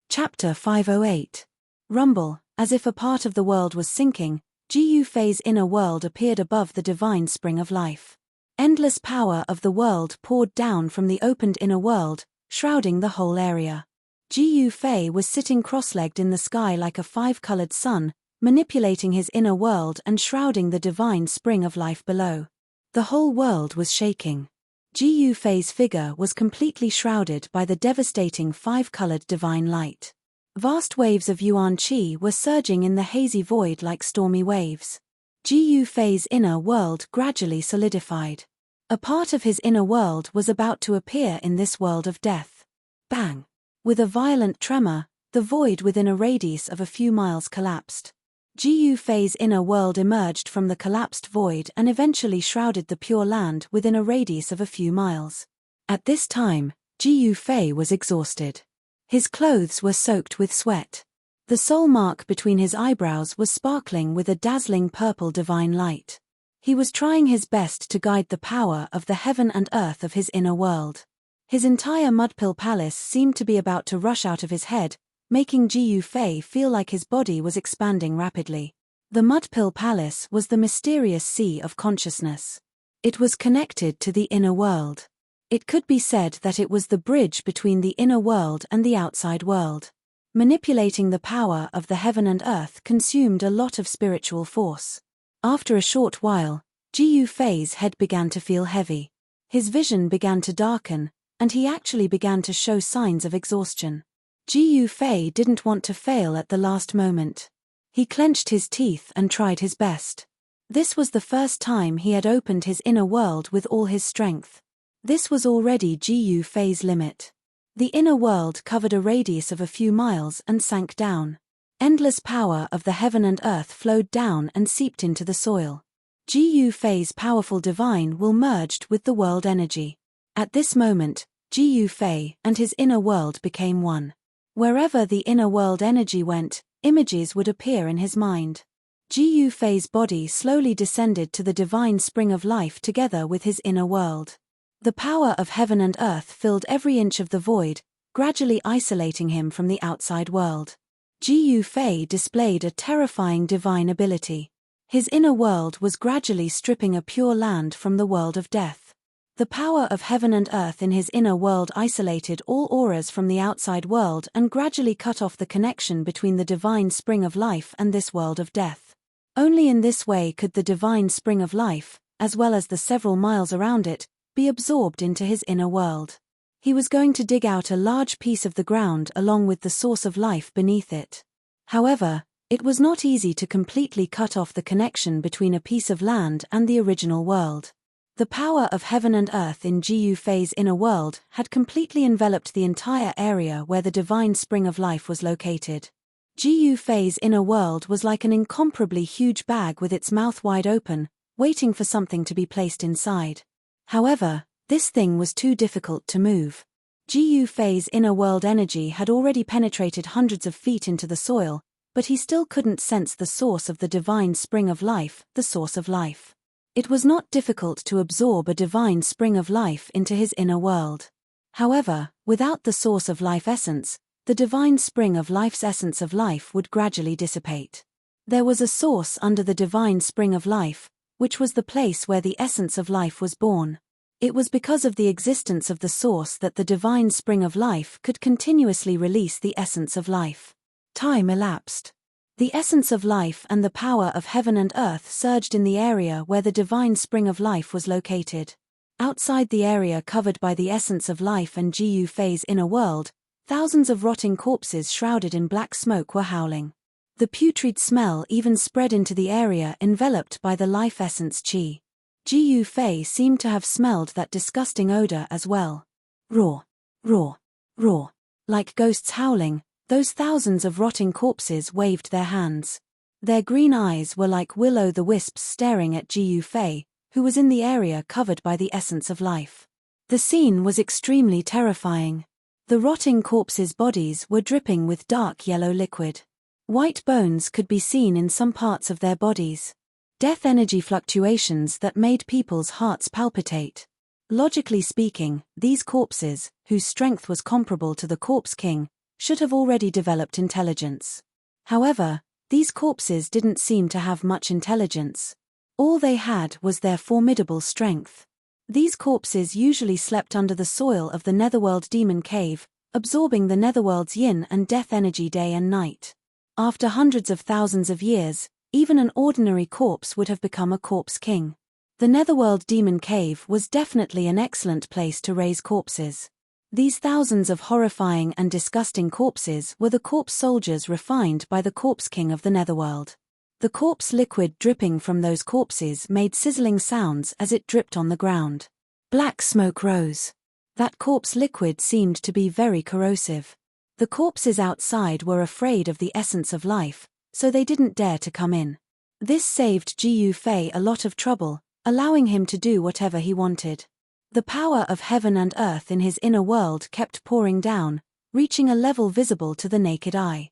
Chapter 508. Rumble. As if a part of the world was sinking, Ji Fei's inner world appeared above the divine spring of life. Endless power of the world poured down from the opened inner world, shrouding the whole area. Ji Fei was sitting cross-legged in the sky like a 5-colored sun, manipulating his inner world and shrouding the divine spring of life below. The whole world was shaking. Ji Fei's figure was completely shrouded by the devastating 5-colored divine light. Vast waves of Yuan Qi were surging in the hazy void like stormy waves. Ji Fei's inner world gradually solidified. A part of his inner world was about to appear in this world of death. Bang! With a violent tremor, the void within a radius of a few miles collapsed. Jiyu Fei's inner world emerged from the collapsed void and eventually shrouded the Pure Land within a radius of a few miles. At this time, Jiyu Fei was exhausted. His clothes were soaked with sweat. The soul mark between his eyebrows was sparkling with a dazzling purple divine light. He was trying his best to guide the power of the heaven and earth of his inner world. His entire Mudpill Palace seemed to be about to rush out of his head, making Jiyu Fei feel like his body was expanding rapidly. The Mudpill Palace was the mysterious sea of consciousness. It was connected to the inner world. It could be said that it was the bridge between the inner world and the outside world. Manipulating the power of the heaven and earth consumed a lot of spiritual force. After a short while, Jiyu Fei's head began to feel heavy. His vision began to darken, and he actually began to show signs of exhaustion. Jiyu Fei didn't want to fail at the last moment. He clenched his teeth and tried his best. This was the first time he had opened his inner world with all his strength. This was already Jiyu Fei's limit. The inner world covered a radius of a few miles and sank down. Endless power of the heaven and earth flowed down and seeped into the soil. Jiyu Fei's powerful divine will merged with the world energy. At this moment, Jiyu Fei and his inner world became one. Wherever the inner world energy went, images would appear in his mind. Jiyu Fei's body slowly descended to the divine spring of life together with his inner world. The power of heaven and earth filled every inch of the void, gradually isolating him from the outside world. Jiyu Fei displayed a terrifying divine ability. His inner world was gradually stripping a pure land from the world of death. The power of heaven and earth in his inner world isolated all auras from the outside world and gradually cut off the connection between the divine spring of life and this world of death. Only in this way could the divine spring of life, as well as the several miles around it, be absorbed into his inner world. He was going to dig out a large piece of the ground along with the source of life beneath it. However, it was not easy to completely cut off the connection between a piece of land and the original world. The power of heaven and earth in Jiyu Fei's inner world had completely enveloped the entire area where the divine spring of life was located. Jiyu Fei's inner world was like an incomparably huge bag with its mouth wide open, waiting for something to be placed inside. However, this thing was too difficult to move. Jiyu Fei's inner world energy had already penetrated hundreds of feet into the soil, but he still couldn't sense the source of the divine spring of life, the source of life. It was not difficult to absorb a divine spring of life into his inner world. However, without the source of life essence, the divine spring of life's essence of life would gradually dissipate. There was a source under the divine spring of life, which was the place where the essence of life was born. It was because of the existence of the source that the divine spring of life could continuously release the essence of life. Time elapsed. The essence of life and the power of heaven and earth surged in the area where the divine spring of life was located. Outside the area covered by the essence of life and Jiyu Fei's inner world, thousands of rotting corpses shrouded in black smoke were howling. The putrid smell even spread into the area enveloped by the life essence qi. Jiyu Fei seemed to have smelled that disgusting odor as well. Roar, roar, roar. Like ghosts howling, those thousands of rotting corpses waved their hands. Their green eyes were like will-o'-the-wisps staring at Jiyu Fei, who was in the area covered by the essence of life. The scene was extremely terrifying. The rotting corpses' bodies were dripping with dark yellow liquid. White bones could be seen in some parts of their bodies. Death energy fluctuations that made people's hearts palpitate. Logically speaking, these corpses, whose strength was comparable to the Corpse King, should have already developed intelligence. However, these corpses didn't seem to have much intelligence. All they had was their formidable strength. These corpses usually slept under the soil of the Netherworld Demon Cave, absorbing the Netherworld's yin and death energy day and night. After hundreds of thousands of years, even an ordinary corpse would have become a Corpse King. The Netherworld Demon Cave was definitely an excellent place to raise corpses. These thousands of horrifying and disgusting corpses were the corpse soldiers refined by the Corpse King of the Netherworld. The corpse liquid dripping from those corpses made sizzling sounds as it dripped on the ground. Black smoke rose. That corpse liquid seemed to be very corrosive. The corpses outside were afraid of the essence of life, so they didn't dare to come in. This saved Ji Yufei a lot of trouble, allowing him to do whatever he wanted. The power of heaven and earth in his inner world kept pouring down, reaching a level visible to the naked eye.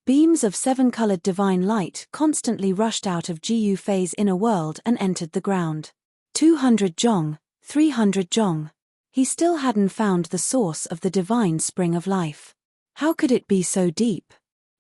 Beams of seven-colored divine light constantly rushed out of Ji Yufei's inner world and entered the ground. 200 zhong, 300 zhong. He still hadn't found the source of the divine spring of life. How could it be so deep?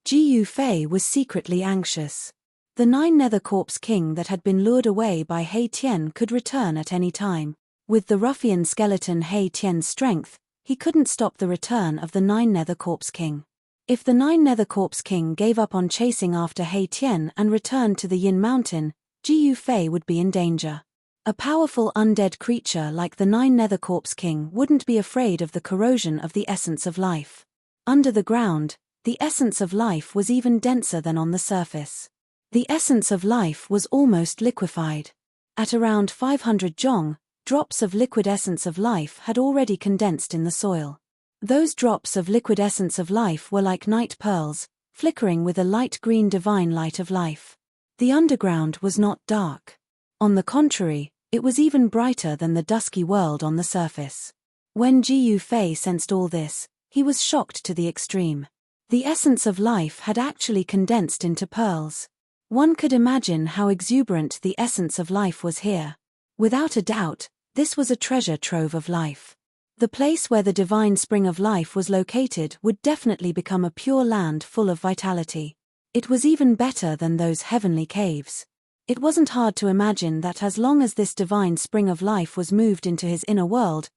Ji Yufei was secretly anxious. The 9 Nether Corpse King that had been lured away by He Tian could return at any time. With the ruffian skeleton He Tian's strength, he couldn't stop the return of the 9 Nether Corpse King. If the 9 Nether Corpse King gave up on chasing after He Tian and returned to the Yin Mountain, Ji Yufei would be in danger. A powerful undead creature like the 9 Nether Corpse King wouldn't be afraid of the corrosion of the essence of life. Under the ground, the essence of life was even denser than on the surface. The essence of life was almost liquefied. At around 500 zhong, drops of liquid essence of life had already condensed in the soil. Those drops of liquid essence of life were like night pearls, flickering with a light green divine light of life. The underground was not dark. On the contrary, it was even brighter than the dusky world on the surface. When Ji Yufei sensed all this, he was shocked to the extreme. The essence of life had actually condensed into pearls. One could imagine how exuberant the essence of life was here. Without a doubt, this was a treasure trove of life. The place where the divine spring of life was located would definitely become a pure land full of vitality. It was even better than those heavenly caves. It wasn't hard to imagine that as long as this divine spring of life was moved into his inner world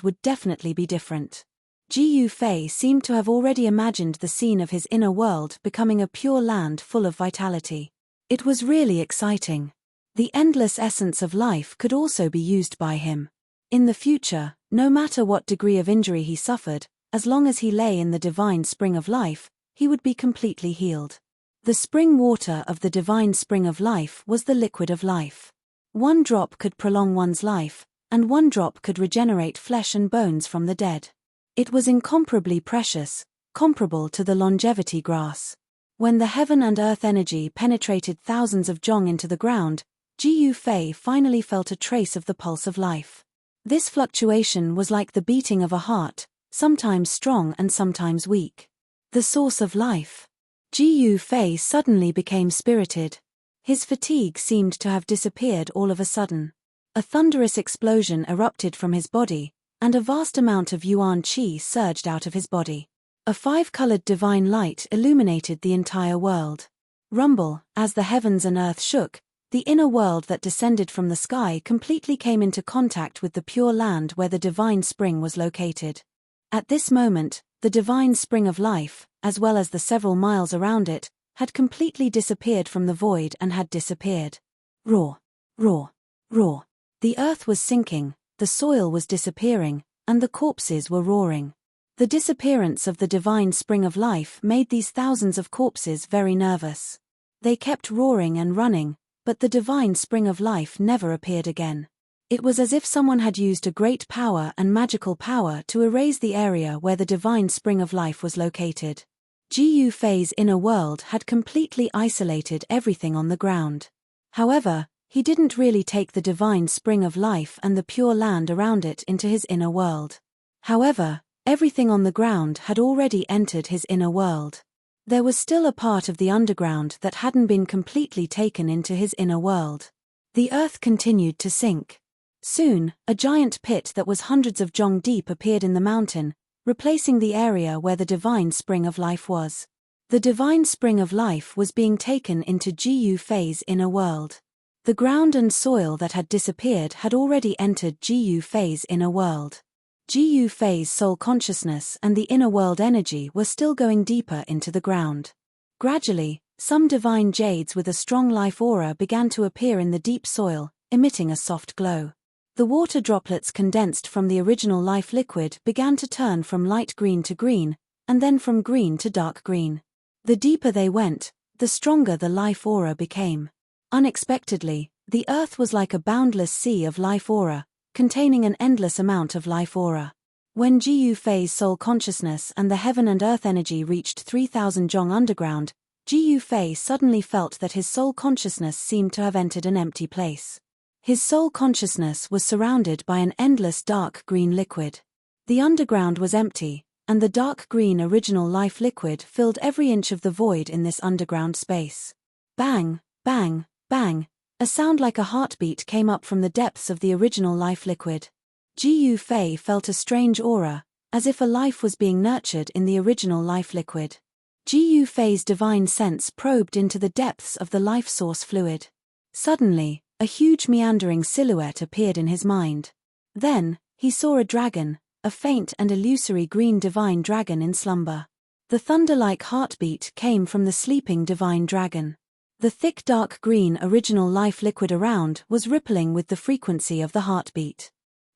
would definitely be different. Ji Yufei seemed to have already imagined the scene of his inner world becoming a pure land full of vitality. It was really exciting. The endless essence of life could also be used by him. In the future, no matter what degree of injury he suffered, as long as he lay in the divine spring of life, he would be completely healed. The spring water of the divine spring of life was the liquid of life. 1 drop could prolong one's life, and 1 drop could regenerate flesh and bones from the dead. It was incomparably precious, comparable to the longevity grass. When the heaven and earth energy penetrated thousands of zhong into the ground, Ji Yufei finally felt a trace of the pulse of life. This fluctuation was like the beating of a heart, sometimes strong and sometimes weak. The source of life. Ji Yufei suddenly became spirited. His fatigue seemed to have disappeared all of a sudden. A thunderous explosion erupted from his body, and a vast amount of yuan qi surged out of his body. A 5-colored divine light illuminated the entire world. Rumble, as the heavens and earth shook, the inner world that descended from the sky completely came into contact with the pure land where the divine spring was located. At this moment, the divine spring of life, as well as the several miles around it, had completely disappeared from the void and had disappeared. Roar, roar, roar. The earth was sinking, the soil was disappearing, and the corpses were roaring. The disappearance of the divine spring of life made these thousands of corpses very nervous. They kept roaring and running, but the divine spring of life never appeared again. It was as if someone had used a great power and magical power to erase the area where the divine spring of life was located. Ji Yufei's inner world had completely isolated everything on the ground. However, he didn't really take the divine spring of life and the pure land around it into his inner world. However, everything on the ground had already entered his inner world. There was still a part of the underground that hadn't been completely taken into his inner world. The earth continued to sink. Soon, a giant pit that was hundreds of zhong deep appeared in the mountain, replacing the area where the divine spring of life was. The divine spring of life was being taken into Ji Yufei's inner world. The ground and soil that had disappeared had already entered Ji Yufei's inner world. Ji Yufei's soul consciousness and the inner world energy were still going deeper into the ground. Gradually, some divine jades with a strong life aura began to appear in the deep soil, emitting a soft glow. The water droplets condensed from the original life liquid began to turn from light green to green, and then from green to dark green. The deeper they went, the stronger the life aura became. Unexpectedly, the earth was like a boundless sea of life aura, containing an endless amount of life aura. When Ji Yufei's soul consciousness and the heaven and earth energy reached 3,000 zhong underground, Ji Yufei suddenly felt that his soul consciousness seemed to have entered an empty place. His soul consciousness was surrounded by an endless dark green liquid. The underground was empty, and the dark green original life liquid filled every inch of the void in this underground space. Bang, bang, bang, a sound like a heartbeat came up from the depths of the original life liquid. Ji Yufei felt a strange aura, as if a life was being nurtured in the original life liquid. Ji Yufei's divine sense probed into the depths of the life source fluid. Suddenly, a huge meandering silhouette appeared in his mind. Then, he saw a dragon, a faint and illusory green divine dragon in slumber. The thunder-like heartbeat came from the sleeping divine dragon. The thick dark green original life liquid around was rippling with the frequency of the heartbeat.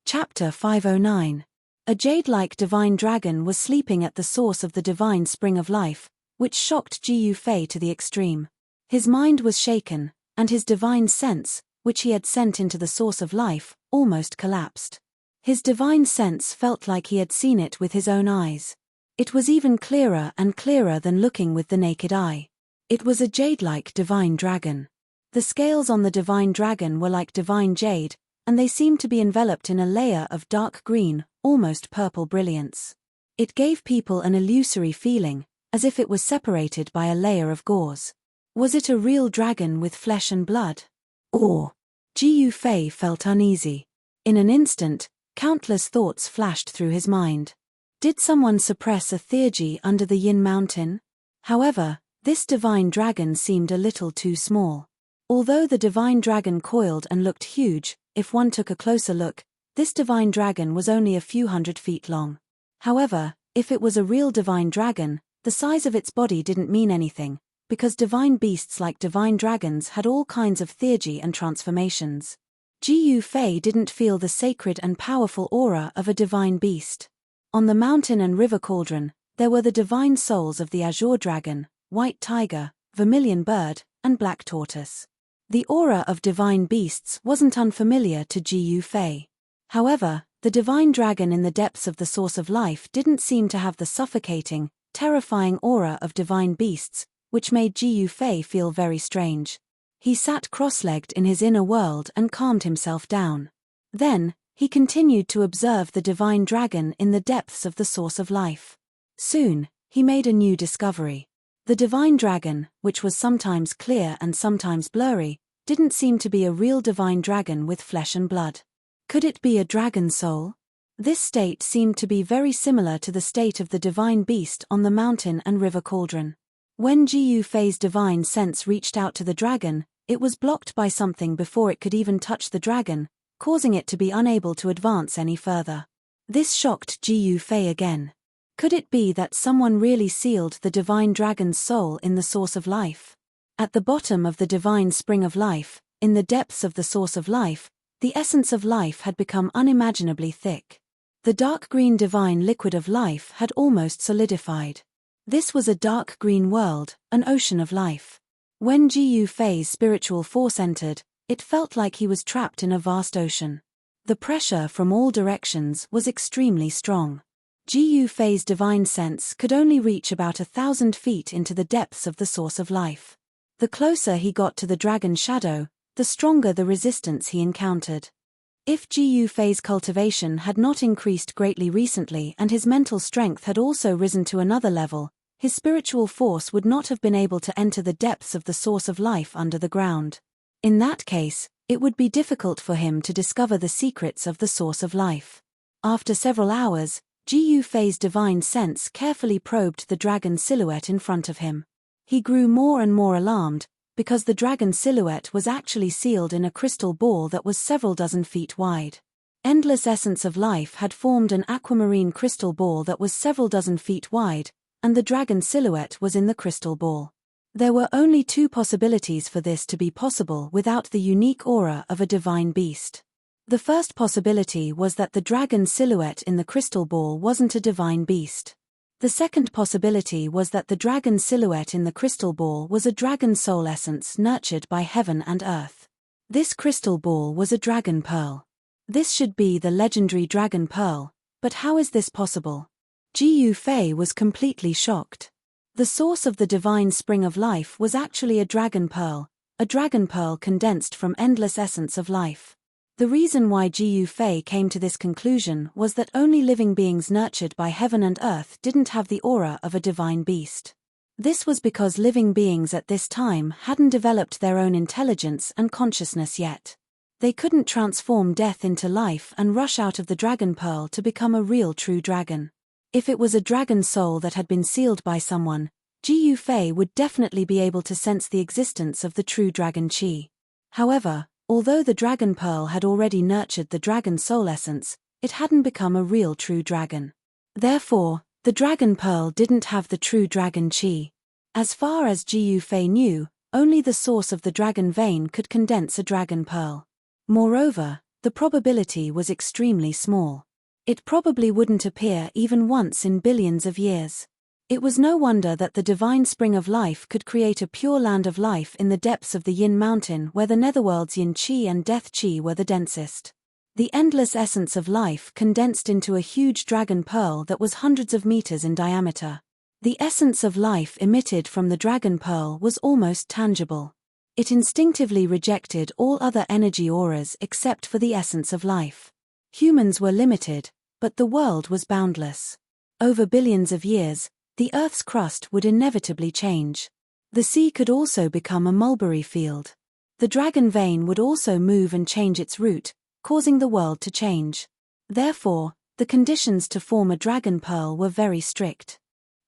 Chapter 509. A jade-like divine dragon was sleeping at the source of the divine spring of life, which shocked Ji Yufei to the extreme. His mind was shaken, and his divine sense, which he had sent into the source of life, almost collapsed. His divine sense felt like he had seen it with his own eyes. It was even clearer and clearer than looking with the naked eye. It was a jade-like divine dragon. The scales on the divine dragon were like divine jade, and they seemed to be enveloped in a layer of dark green, almost purple brilliance. It gave people an illusory feeling, as if it was separated by a layer of gauze. Was it a real dragon with flesh and blood? Or? Ji Yufei felt uneasy. In an instant, countless thoughts flashed through his mind. Did someone suppress a theurgy under the Yin Mountain? However, this divine dragon seemed a little too small. Although the divine dragon coiled and looked huge, if one took a closer look, this divine dragon was only a few 100 feet long. However, if it was a real divine dragon, the size of its body didn't mean anything, because divine beasts like divine dragons had all kinds of theurgy and transformations. Ji Yufei didn't feel the sacred and powerful aura of a divine beast. On the mountain and river cauldron, there were the divine souls of the azure dragon, white tiger, vermilion bird, and black tortoise. The aura of divine beasts wasn't unfamiliar to Ji Yufei. However, the divine dragon in the depths of the source of life didn't seem to have the suffocating, terrifying aura of divine beasts, which made Ji Yufei feel very strange. He sat cross-legged in his inner world and calmed himself down. Then, he continued to observe the divine dragon in the depths of the source of life. Soon, he made a new discovery. The divine dragon, which was sometimes clear and sometimes blurry, didn't seem to be a real divine dragon with flesh and blood. Could it be a dragon soul? This state seemed to be very similar to the state of the divine beast on the mountain and river cauldron. When Ji Yufei's divine sense reached out to the dragon, it was blocked by something before it could even touch the dragon, causing it to be unable to advance any further. This shocked Ji Yufei again. Could it be that someone really sealed the divine dragon's soul in the source of life? At the bottom of the divine spring of life, in the depths of the source of life, the essence of life had become unimaginably thick. The dark green divine liquid of life had almost solidified. This was a dark green world, an ocean of life. When Ji Yufei's spiritual force entered, it felt like he was trapped in a vast ocean. The pressure from all directions was extremely strong. Ji Yufei's divine sense could only reach about 1,000 feet into the depths of the source of life. The closer he got to the dragon's shadow, the stronger the resistance he encountered. If Ji Yufei's cultivation had not increased greatly recently and his mental strength had also risen to another level, his spiritual force would not have been able to enter the depths of the source of life under the ground. In that case, it would be difficult for him to discover the secrets of the source of life. After several hours, Ji Yufei's divine sense carefully probed the dragon's silhouette in front of him. He grew more and more alarmed, because the dragon's silhouette was actually sealed in a crystal ball that was several dozen feet wide. Endless essence of life had formed an aquamarine crystal ball that was several dozen feet wide, and the dragon's silhouette was in the crystal ball. There were only two possibilities for this to be possible without the unique aura of a divine beast. The first possibility was that the dragon's silhouette in the crystal ball wasn't a divine beast. The second possibility was that the dragon's silhouette in the crystal ball was a dragon soul essence nurtured by heaven and earth. This crystal ball was a dragon pearl. This should be the legendary dragon pearl, but how is this possible? Ji Yufei was completely shocked. The source of the divine spring of life was actually a dragon pearl condensed from endless essence of life. The reason why Gu Fei came to this conclusion was that only living beings nurtured by heaven and earth didn't have the aura of a divine beast. This was because living beings at this time hadn't developed their own intelligence and consciousness yet. They couldn't transform death into life and rush out of the dragon pearl to become a real true dragon. If it was a dragon soul that had been sealed by someone, Gu Fei would definitely be able to sense the existence of the true dragon qi. However, although the dragon pearl had already nurtured the dragon soul essence, it hadn't become a real true dragon. Therefore, the dragon pearl didn't have the true dragon qi. As far as Gu Fei knew, only the source of the dragon vein could condense a dragon pearl. Moreover, the probability was extremely small. It probably wouldn't appear even once in billions of years. It was no wonder that the divine spring of life could create a pure land of life in the depths of the Yin mountain where the netherworld's Yin qi and death qi were the densest. The endless essence of life condensed into a huge dragon pearl that was hundreds of meters in diameter. The essence of life emitted from the dragon pearl was almost tangible. It instinctively rejected all other energy auras except for the essence of life. Humans were limited, but the world was boundless. Over billions of years, the Earth's crust would inevitably change. The sea could also become a mulberry field. The dragon vein would also move and change its route, causing the world to change. Therefore, the conditions to form a dragon pearl were very strict.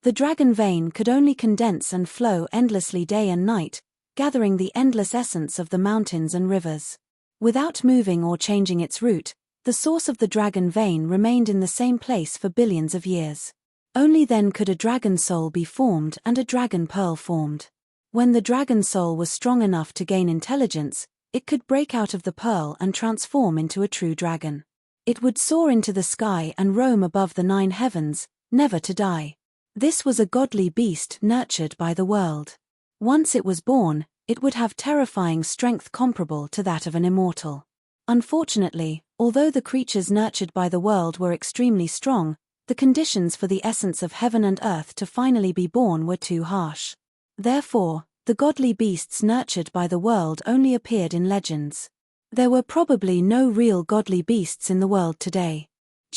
The dragon vein could only condense and flow endlessly day and night, gathering the endless essence of the mountains and rivers. Without moving or changing its route, the source of the dragon vein remained in the same place for billions of years. Only then could a dragon soul be formed and a dragon pearl formed. When the dragon soul was strong enough to gain intelligence, it could break out of the pearl and transform into a true dragon. It would soar into the sky and roam above the 9 heavens, never to die. This was a godly beast nurtured by the world. Once it was born, it would have terrifying strength comparable to that of an immortal. Unfortunately, although the creatures nurtured by the world were extremely strong, the conditions for the essence of heaven and earth to finally be born were too harsh. Therefore, the godly beasts nurtured by the world only appeared in legends. There were probably no real godly beasts in the world today.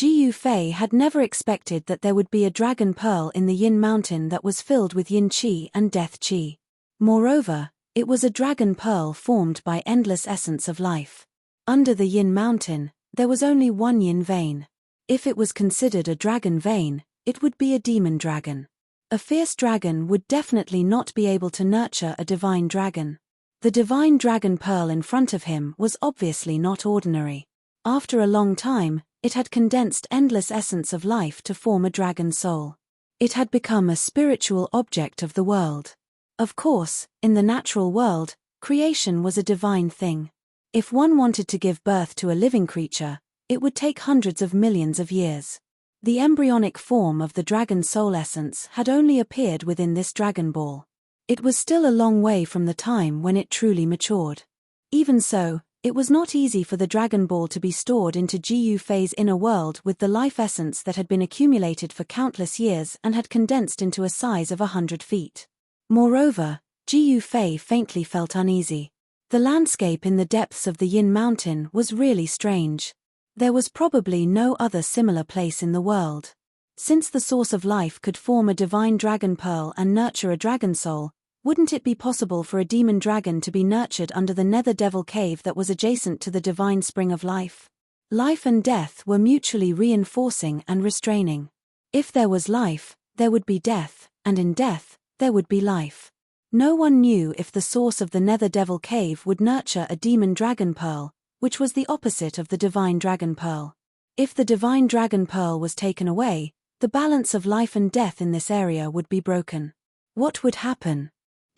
Gu Fei had never expected that there would be a dragon pearl in the Yin mountain that was filled with Yin qi and death qi. Moreover, it was a dragon pearl formed by endless essence of life. Under the Yin mountain, there was only one Yin vein. If it was considered a dragon vein, it would be a demon dragon. A fierce dragon would definitely not be able to nurture a divine dragon. The divine dragon pearl in front of him was obviously not ordinary. After a long time, it had condensed endless essence of life to form a dragon soul. It had become a spiritual object of the world. Of course, in the natural world, creation was a divine thing. If one wanted to give birth to a living creature, it would take hundreds of millions of years. The embryonic form of the dragon soul essence had only appeared within this dragon ball. It was still a long way from the time when it truly matured. Even so, it was not easy for the dragon ball to be stored into Gu Fei's inner world with the life essence that had been accumulated for countless years and had condensed into a size of 100 feet. Moreover, Gu Fei faintly felt uneasy. The landscape in the depths of the Yin mountain was really strange. There was probably no other similar place in the world. Since the source of life could form a divine dragon pearl and nurture a dragon soul, wouldn't it be possible for a demon dragon to be nurtured under the nether devil cave that was adjacent to the divine spring of life? Life and death were mutually reinforcing and restraining. If there was life, there would be death, and in death, there would be life. No one knew if the source of the nether devil cave would nurture a demon dragon pearl, which was the opposite of the divine dragon pearl. If the divine dragon pearl was taken away, the balance of life and death in this area would be broken. What would happen?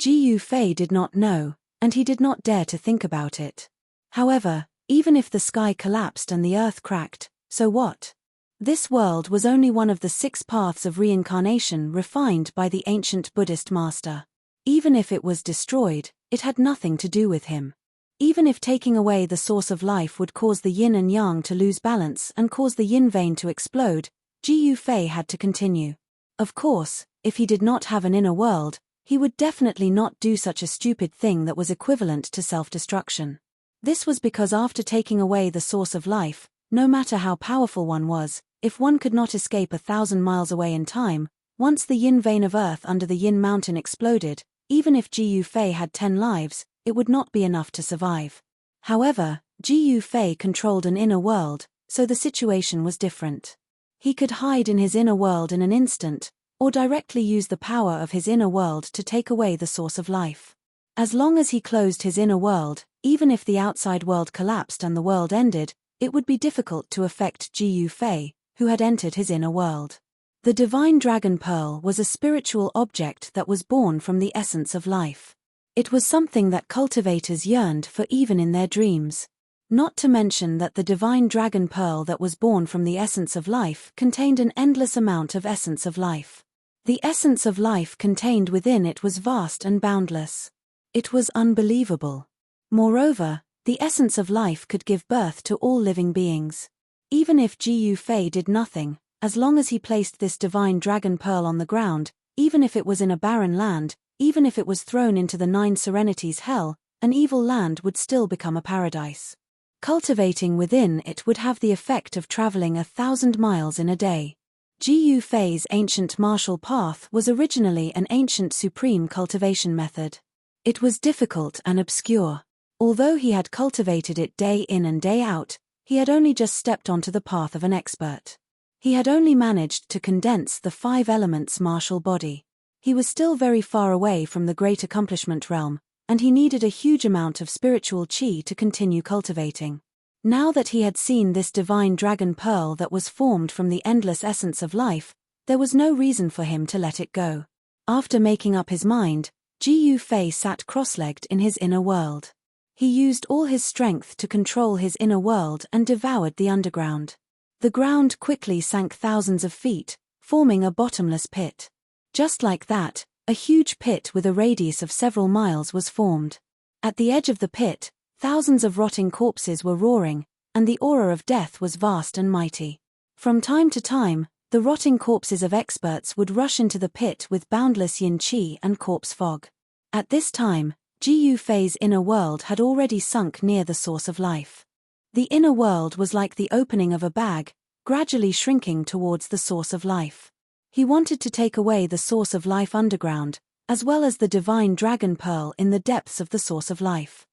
Gu Fei did not know, and he did not dare to think about it. However, even if the sky collapsed and the earth cracked, so what? This world was only one of the 6 paths of reincarnation refined by the ancient Buddhist master. Even if it was destroyed, it had nothing to do with him. Even if taking away the source of life would cause the yin and yang to lose balance and cause the yin vein to explode, Gu Fei had to continue. Of course, if he did not have an inner world, he would definitely not do such a stupid thing that was equivalent to self-destruction. This was because after taking away the source of life, no matter how powerful one was, if one could not escape 1,000 miles away in time, once the yin vein of earth under the yin mountain exploded, even if Jiu Fei had 10 lives, it would not be enough to survive. However, Jiu Fei controlled an inner world, so the situation was different. He could hide in his inner world in an instant, or directly use the power of his inner world to take away the source of life. As long as he closed his inner world, even if the outside world collapsed and the world ended, it would be difficult to affect Jiu Fei, who had entered his inner world. The divine dragon pearl was a spiritual object that was born from the essence of life. It was something that cultivators yearned for even in their dreams. Not to mention that the divine dragon pearl that was born from the essence of life contained an endless amount of essence of life. The essence of life contained within it was vast and boundless. It was unbelievable. Moreover, the essence of life could give birth to all living beings. Even if Jiu Fei did nothing, as long as he placed this divine dragon pearl on the ground, even if it was in a barren land, even if it was thrown into the 9 Serenities hell, an evil land would still become a paradise. Cultivating within it would have the effect of traveling 1,000 miles in a day. Jiu Fei's ancient martial path was originally an ancient supreme cultivation method. It was difficult and obscure. Although he had cultivated it day in and day out, he had only just stepped onto the path of an expert. He had only managed to condense the 5 elements martial body. He was still very far away from the great accomplishment realm, and he needed a huge amount of spiritual qi to continue cultivating. Now that he had seen this divine dragon pearl that was formed from the endless essence of life, there was no reason for him to let it go. After making up his mind, Jiu Fei sat cross-legged in his inner world. He used all his strength to control his inner world and devoured the underground. The ground quickly sank thousands of feet, forming a bottomless pit. Just like that, a huge pit with a radius of several miles was formed. At the edge of the pit, thousands of rotting corpses were roaring, and the aura of death was vast and mighty. From time to time, the rotting corpses of experts would rush into the pit with boundless yin qi and corpse fog. At this time, Jiu Fei's inner world had already sunk near the source of life. The inner world was like the opening of a bag, gradually shrinking towards the source of life. He wanted to take away the source of life underground, as well as the divine dragon pearl in the depths of the source of life.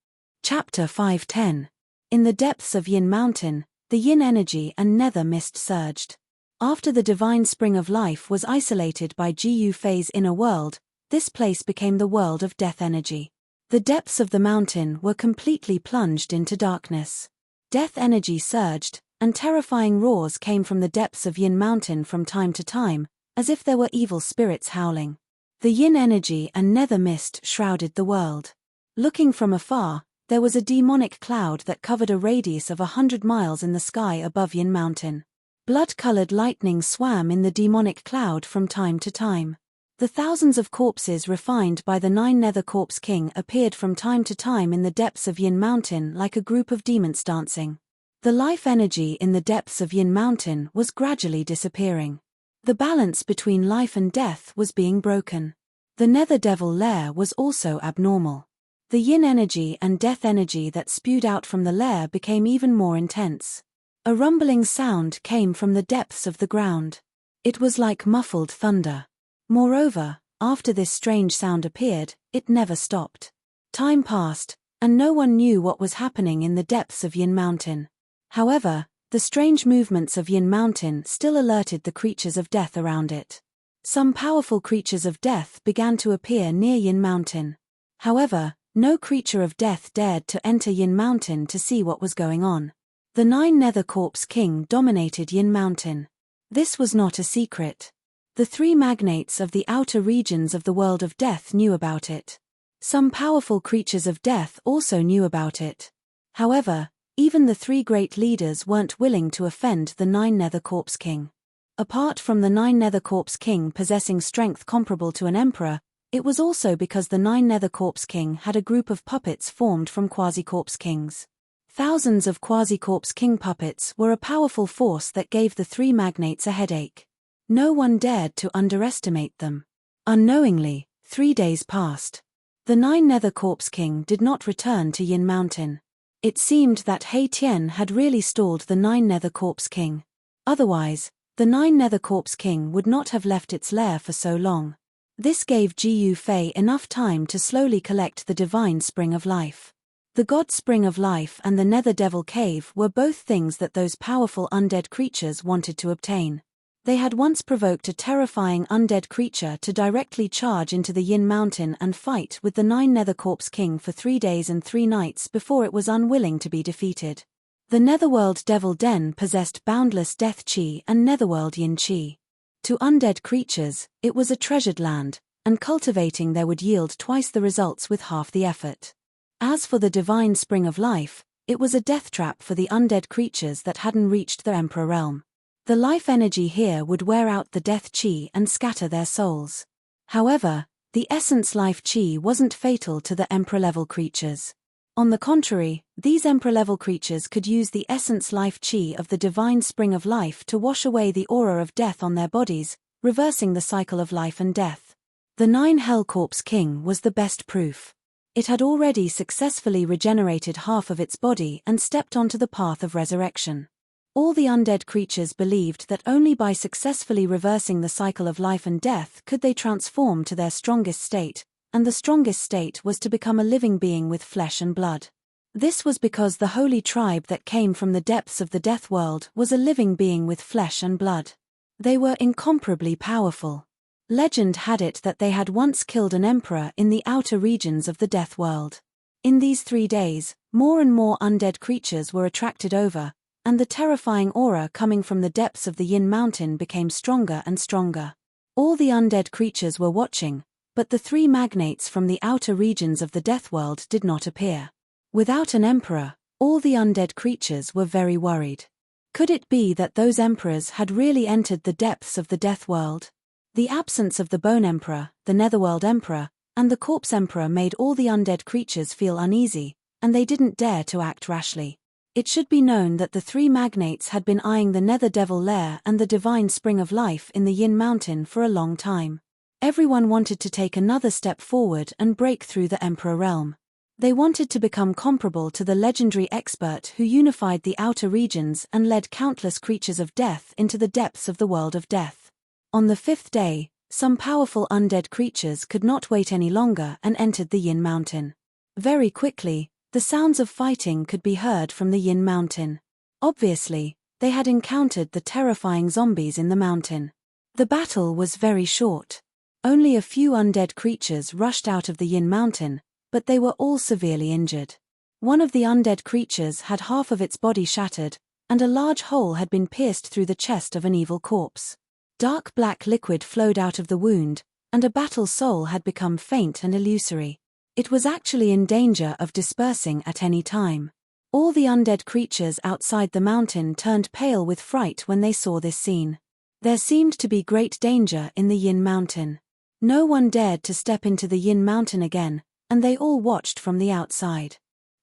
Chapter 5:10. In the depths of Yin Mountain, the yin energy and nether mist surged. After the divine spring of life was isolated by Jiu Fei's inner world, this place became the world of death energy. The depths of the mountain were completely plunged into darkness. Death energy surged, and terrifying roars came from the depths of Yin Mountain from time to time, as if there were evil spirits howling. The yin energy and nether mist shrouded the world. Looking from afar, there was a demonic cloud that covered a radius of 100 miles in the sky above Yin Mountain. Blood-colored lightning swam in the demonic cloud from time to time. The thousands of corpses refined by the 9 Nether Corpse King appeared from time to time in the depths of Yin Mountain like a group of demons dancing. The life energy in the depths of Yin Mountain was gradually disappearing. The balance between life and death was being broken. The Nether Devil lair was also abnormal. The yin energy and death energy that spewed out from the lair became even more intense. A rumbling sound came from the depths of the ground. It was like muffled thunder. Moreover, after this strange sound appeared, it never stopped. Time passed, and no one knew what was happening in the depths of Yin Mountain. However, the strange movements of Yin Mountain still alerted the creatures of death around it. Some powerful creatures of death began to appear near Yin Mountain. However, no creature of death dared to enter Yin Mountain to see what was going on. The 9 Nether Corpse King dominated Yin Mountain. This was not a secret. The 3 magnates of the outer regions of the world of death knew about it. Some powerful creatures of death also knew about it. However, even the 3 great leaders weren't willing to offend the 9 Nether Corpse King. Apart from the 9 Nether Corpse King possessing strength comparable to an emperor, it was also because the 9 Nether Corpse King had a group of puppets formed from Quasi-Corpse Kings. Thousands of Quasi-Corpse King puppets were a powerful force that gave the 3 magnates a headache. No one dared to underestimate them. Unknowingly, 3 days passed. The 9 Nether Corpse King did not return to Yin Mountain. It seemed that Hei Tian had really stalled the 9 Nether Corpse King. Otherwise, the 9 Nether Corpse King would not have left its lair for so long. This gave Ji Yu Fei enough time to slowly collect the divine spring of life. The God Spring of Life and the Nether Devil Cave were both things that those powerful undead creatures wanted to obtain. They had once provoked a terrifying undead creature to directly charge into the Yin Mountain and fight with the 9 Nether Corpse King for 3 days and 3 nights before it was unwilling to be defeated. The Netherworld Devil Den possessed boundless death chi and Netherworld yin chi. To undead creatures, it was a treasured land, and cultivating there would yield twice the results with half the effort. As for the divine spring of life, it was a death trap for the undead creatures that hadn't reached the Emperor realm. The life energy here would wear out the death chi and scatter their souls. However, the essence life chi wasn't fatal to the Emperor-level creatures. On the contrary, these Emperor-level creatures could use the essence life chi of the divine spring of life to wash away the aura of death on their bodies, reversing the cycle of life and death. The 9 Hell Corpse King was the best proof. It had already successfully regenerated half of its body and stepped onto the path of resurrection. All the undead creatures believed that only by successfully reversing the cycle of life and death could they transform to their strongest state, and the strongest state was to become a living being with flesh and blood. This was because the holy tribe that came from the depths of the death world was a living being with flesh and blood. They were incomparably powerful. Legend had it that they had once killed an emperor in the outer regions of the death world. In these 3 days, more and more undead creatures were attracted over, and the terrifying aura coming from the depths of the Yin Mountain became stronger and stronger. All the undead creatures were watching, but the 3 magnates from the outer regions of the death world did not appear. Without an emperor, all the undead creatures were very worried. Could it be that those emperors had really entered the depths of the death world? The absence of the Bone Emperor, the Netherworld Emperor, and the Corpse Emperor made all the undead creatures feel uneasy, and they didn't dare to act rashly. It should be known that the 3 magnates had been eyeing the Nether Devil Lair and the divine spring of life in the Yin Mountain for a long time. Everyone wanted to take another step forward and break through the Emperor realm. They wanted to become comparable to the legendary expert who unified the outer regions and led countless creatures of death into the depths of the world of death. On the 5th day, some powerful undead creatures could not wait any longer and entered the Yin Mountain. Very quickly, the sounds of fighting could be heard from the Yin Mountain. Obviously, they had encountered the terrifying zombies in the mountain. The battle was very short. Only a few undead creatures rushed out of the Yin Mountain, but they were all severely injured. One of the undead creatures had half of its body shattered, and a large hole had been pierced through the chest of an evil corpse. Dark black liquid flowed out of the wound, and a battle soul had become faint and illusory. It was actually in danger of dispersing at any time. All the undead creatures outside the mountain turned pale with fright when they saw this scene. There seemed to be great danger in the Yin Mountain. No one dared to step into the Yin Mountain again, and they all watched from the outside.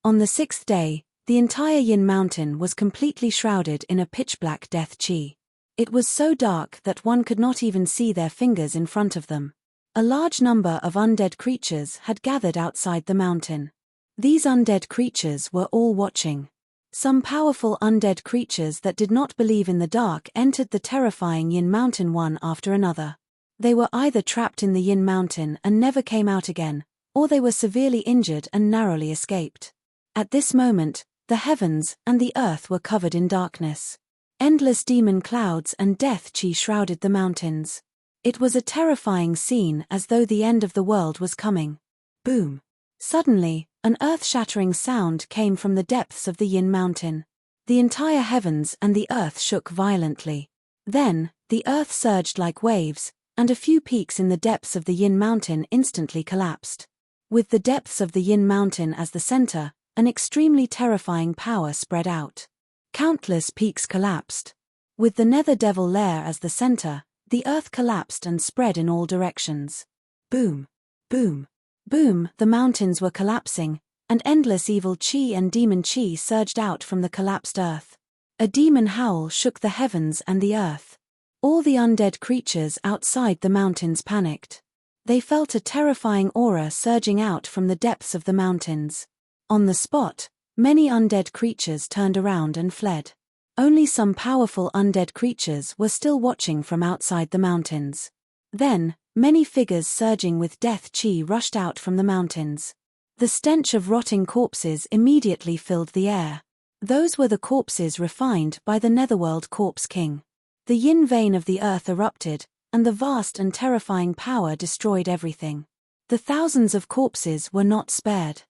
On the 6th day, the entire Yin Mountain was completely shrouded in a pitch-black death chi. It was so dark that one could not even see their fingers in front of them. A large number of undead creatures had gathered outside the mountain. These undead creatures were all watching. Some powerful undead creatures that did not believe in the dark entered the terrifying Yin Mountain one after another. They were either trapped in the Yin Mountain and never came out again, or they were severely injured and narrowly escaped. At this moment, the heavens and the earth were covered in darkness. Endless demon clouds and death chi shrouded the mountains. It was a terrifying scene, as though the end of the world was coming. Boom! Suddenly, an earth-shattering sound came from the depths of the Yin Mountain. The entire heavens and the earth shook violently. Then, the earth surged like waves, and a few peaks in the depths of the Yin Mountain instantly collapsed. With the depths of the Yin Mountain as the center, an extremely terrifying power spread out. Countless peaks collapsed. With the Nether Devil Lair as the center, the earth collapsed and spread in all directions. Boom! Boom! Boom! The mountains were collapsing, and endless evil chi and demon chi surged out from the collapsed earth. A demon howl shook the heavens and the earth. All the undead creatures outside the mountains panicked. They felt a terrifying aura surging out from the depths of the mountains. On the spot, many undead creatures turned around and fled. Only some powerful undead creatures were still watching from outside the mountains. Then, many figures surging with death chi rushed out from the mountains. The stench of rotting corpses immediately filled the air. Those were the corpses refined by the Netherworld Corpse King. The yin vein of the earth erupted, and the vast and terrifying power destroyed everything. The thousands of corpses were not spared.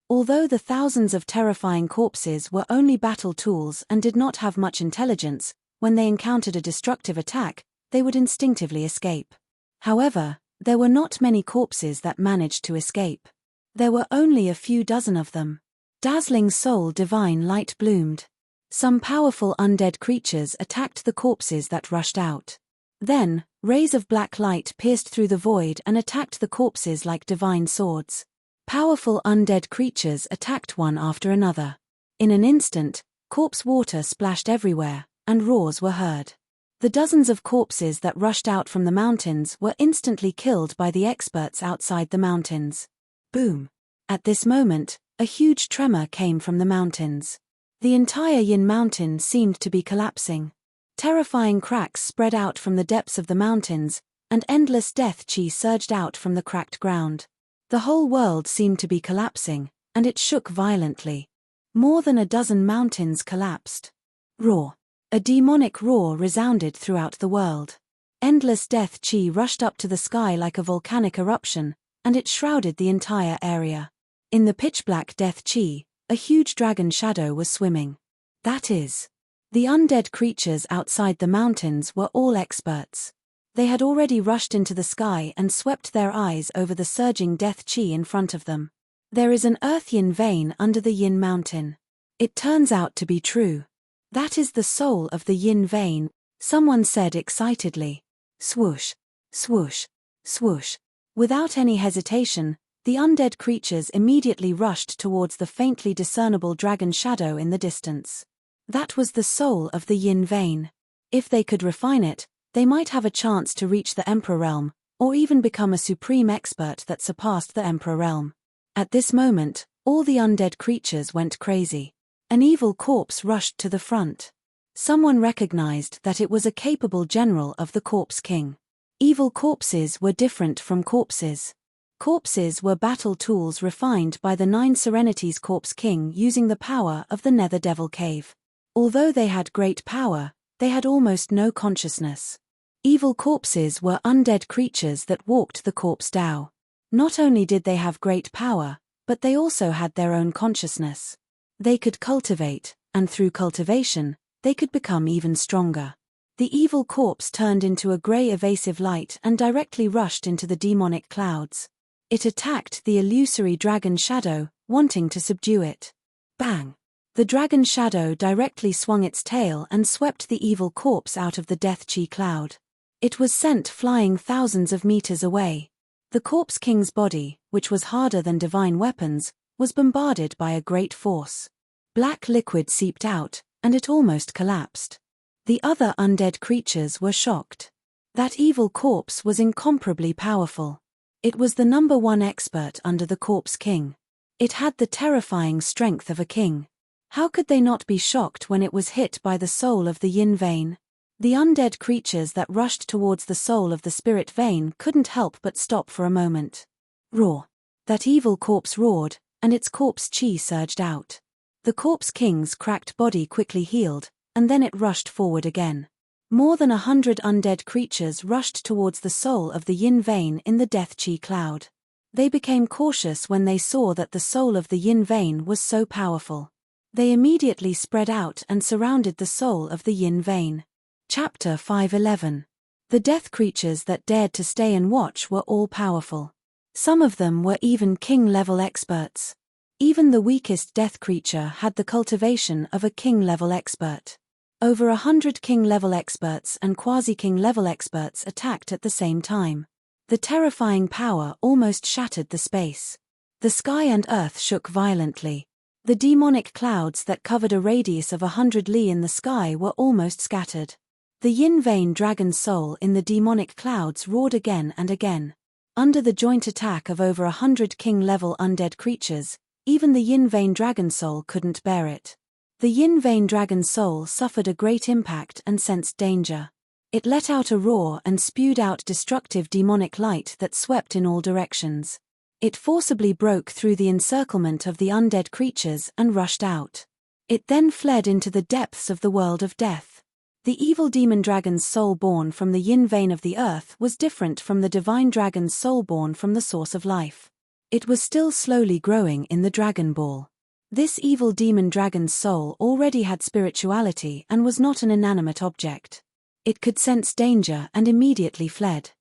Although the thousands of terrifying corpses were only battle tools and did not have much intelligence, when they encountered a destructive attack, they would instinctively escape. However, there were not many corpses that managed to escape. There were only a few dozen of them. Dazzling soul divine light bloomed. Some powerful undead creatures attacked the corpses that rushed out. Then, rays of black light pierced through the void and attacked the corpses like divine swords. Powerful undead creatures attacked one after another. In an instant, corpse water splashed everywhere, and roars were heard. The dozens of corpses that rushed out from the mountains were instantly killed by the experts outside the mountains. Boom! At this moment, a huge tremor came from the mountains. The entire Yin Mountain seemed to be collapsing. Terrifying cracks spread out from the depths of the mountains, and endless death chi surged out from the cracked ground. The whole world seemed to be collapsing, and it shook violently. More than a dozen mountains collapsed. Roar! A demonic roar resounded throughout the world. Endless death chi rushed up to the sky like a volcanic eruption, and it shrouded the entire area. In the pitch-black death chi, a huge dragon shadow was swimming. That is, the undead creatures outside the mountains were all experts. They had already rushed into the sky and swept their eyes over the surging death chi in front of them. There is an earth yin vein under the Yin Mountain. It turns out to be true. That is the soul of the yin vein, someone said excitedly. Swoosh, swoosh, swoosh. Without any hesitation, the undead creatures immediately rushed towards the faintly discernible dragon shadow in the distance. That was the soul of the yin vein. If they could refine it, they might have a chance to reach the Emperor realm, or even become a supreme expert that surpassed the Emperor realm. At this moment, all the undead creatures went crazy. An evil corpse rushed to the front. Someone recognized that it was a capable general of the Corpse King. Evil corpses were different from corpses. Corpses were battle tools refined by the Nine Serenities Corpse King using the power of the Nether Devil Cave. Although they had great power, they had almost no consciousness. Evil corpses were undead creatures that walked the corpse Tao. Not only did they have great power, but they also had their own consciousness. They could cultivate, and through cultivation, they could become even stronger. The evil corpse turned into a grey evasive light and directly rushed into the demonic clouds. It attacked the illusory dragon shadow, wanting to subdue it. Bang! The dragon shadow directly swung its tail and swept the evil corpse out of the death chi cloud. It was sent flying thousands of meters away. The Corpse King's body, which was harder than divine weapons, was bombarded by a great force. Black liquid seeped out, and it almost collapsed. The other undead creatures were shocked. That evil corpse was incomparably powerful. It was the #1 expert under the Corpse King. It had the terrifying strength of a king. How could they not be shocked when it was hit by the soul of the yin vein? The undead creatures that rushed towards the soul of the spirit vein couldn't help but stop for a moment. Roar! That evil corpse roared, and its corpse chi surged out. The Corpse King's cracked body quickly healed, and then it rushed forward again. More than 100 undead creatures rushed towards the soul of the yin vein in the death chi cloud. They became cautious when they saw that the soul of the yin vein was so powerful. They immediately spread out and surrounded the soul of the yin vein. Chapter 5:11. The death creatures that dared to stay and watch were all powerful. Some of them were even king-level experts. Even the weakest death creature had the cultivation of a king-level expert. Over 100 king-level experts and quasi-king-level experts attacked at the same time. The terrifying power almost shattered the space. The sky and earth shook violently. The demonic clouds that covered a radius of 100 li in the sky were almost scattered. The yin vein dragon soul in the demonic clouds roared again and again. Under the joint attack of over 100 king-level undead creatures, even the Yin Vein Dragon Soul couldn't bear it. The Yin Vein Dragon Soul suffered a great impact and sensed danger. It let out a roar and spewed out destructive demonic light that swept in all directions. It forcibly broke through the encirclement of the undead creatures and rushed out. It then fled into the depths of the world of death. The evil demon dragon's soul born from the yin vein of the earth was different from the divine dragon's soul born from the source of life. It was still slowly growing in the Dragon Ball. This evil demon dragon's soul already had spirituality and was not an inanimate object. It could sense danger and immediately fled.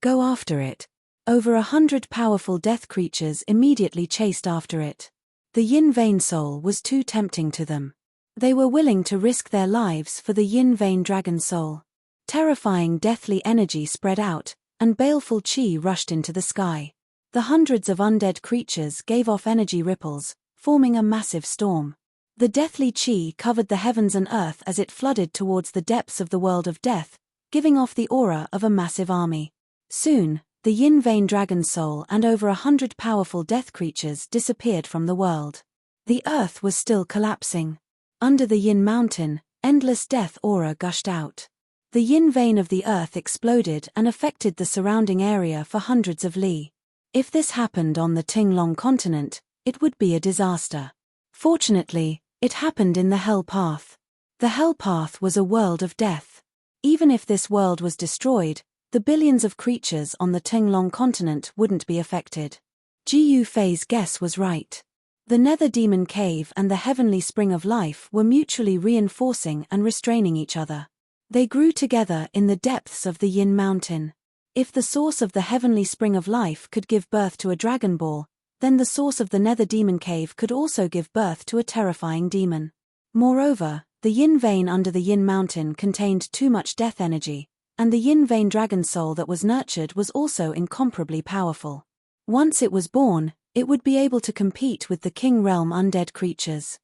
Go after it. Over 100 powerful death creatures immediately chased after it. The yin vein soul was too tempting to them. They were willing to risk their lives for the yin vein dragon soul. Terrifying deathly energy spread out, and baleful chi rushed into the sky. The hundreds of undead creatures gave off energy ripples, forming a massive storm. The deathly chi covered the heavens and earth as it flooded towards the depths of the world of death, giving off the aura of a massive army. Soon, the yin vein dragon soul and over 100 powerful death creatures disappeared from the world. The earth was still collapsing. Under the yin mountain, endless death aura gushed out. The yin vein of the earth exploded and affected the surrounding area for hundreds of li. If this happened on the Tinglong continent, it would be a disaster. Fortunately, it happened in the Hell Path. The Hell Path was a world of death. Even if this world was destroyed, the billions of creatures on the Tinglong continent wouldn't be affected. Jiu Fei's guess was right. The Nether Demon Cave and the Heavenly Spring of Life were mutually reinforcing and restraining each other. They grew together in the depths of the Yin Mountain. If the source of the Heavenly Spring of Life could give birth to a Dragon Ball, then the source of the Nether Demon Cave could also give birth to a terrifying demon. Moreover, the Yin Vein under the Yin Mountain contained too much death energy, and the Yin Vein Dragon Soul that was nurtured was also incomparably powerful. Once it was born, it would be able to compete with the King Realm undead creatures.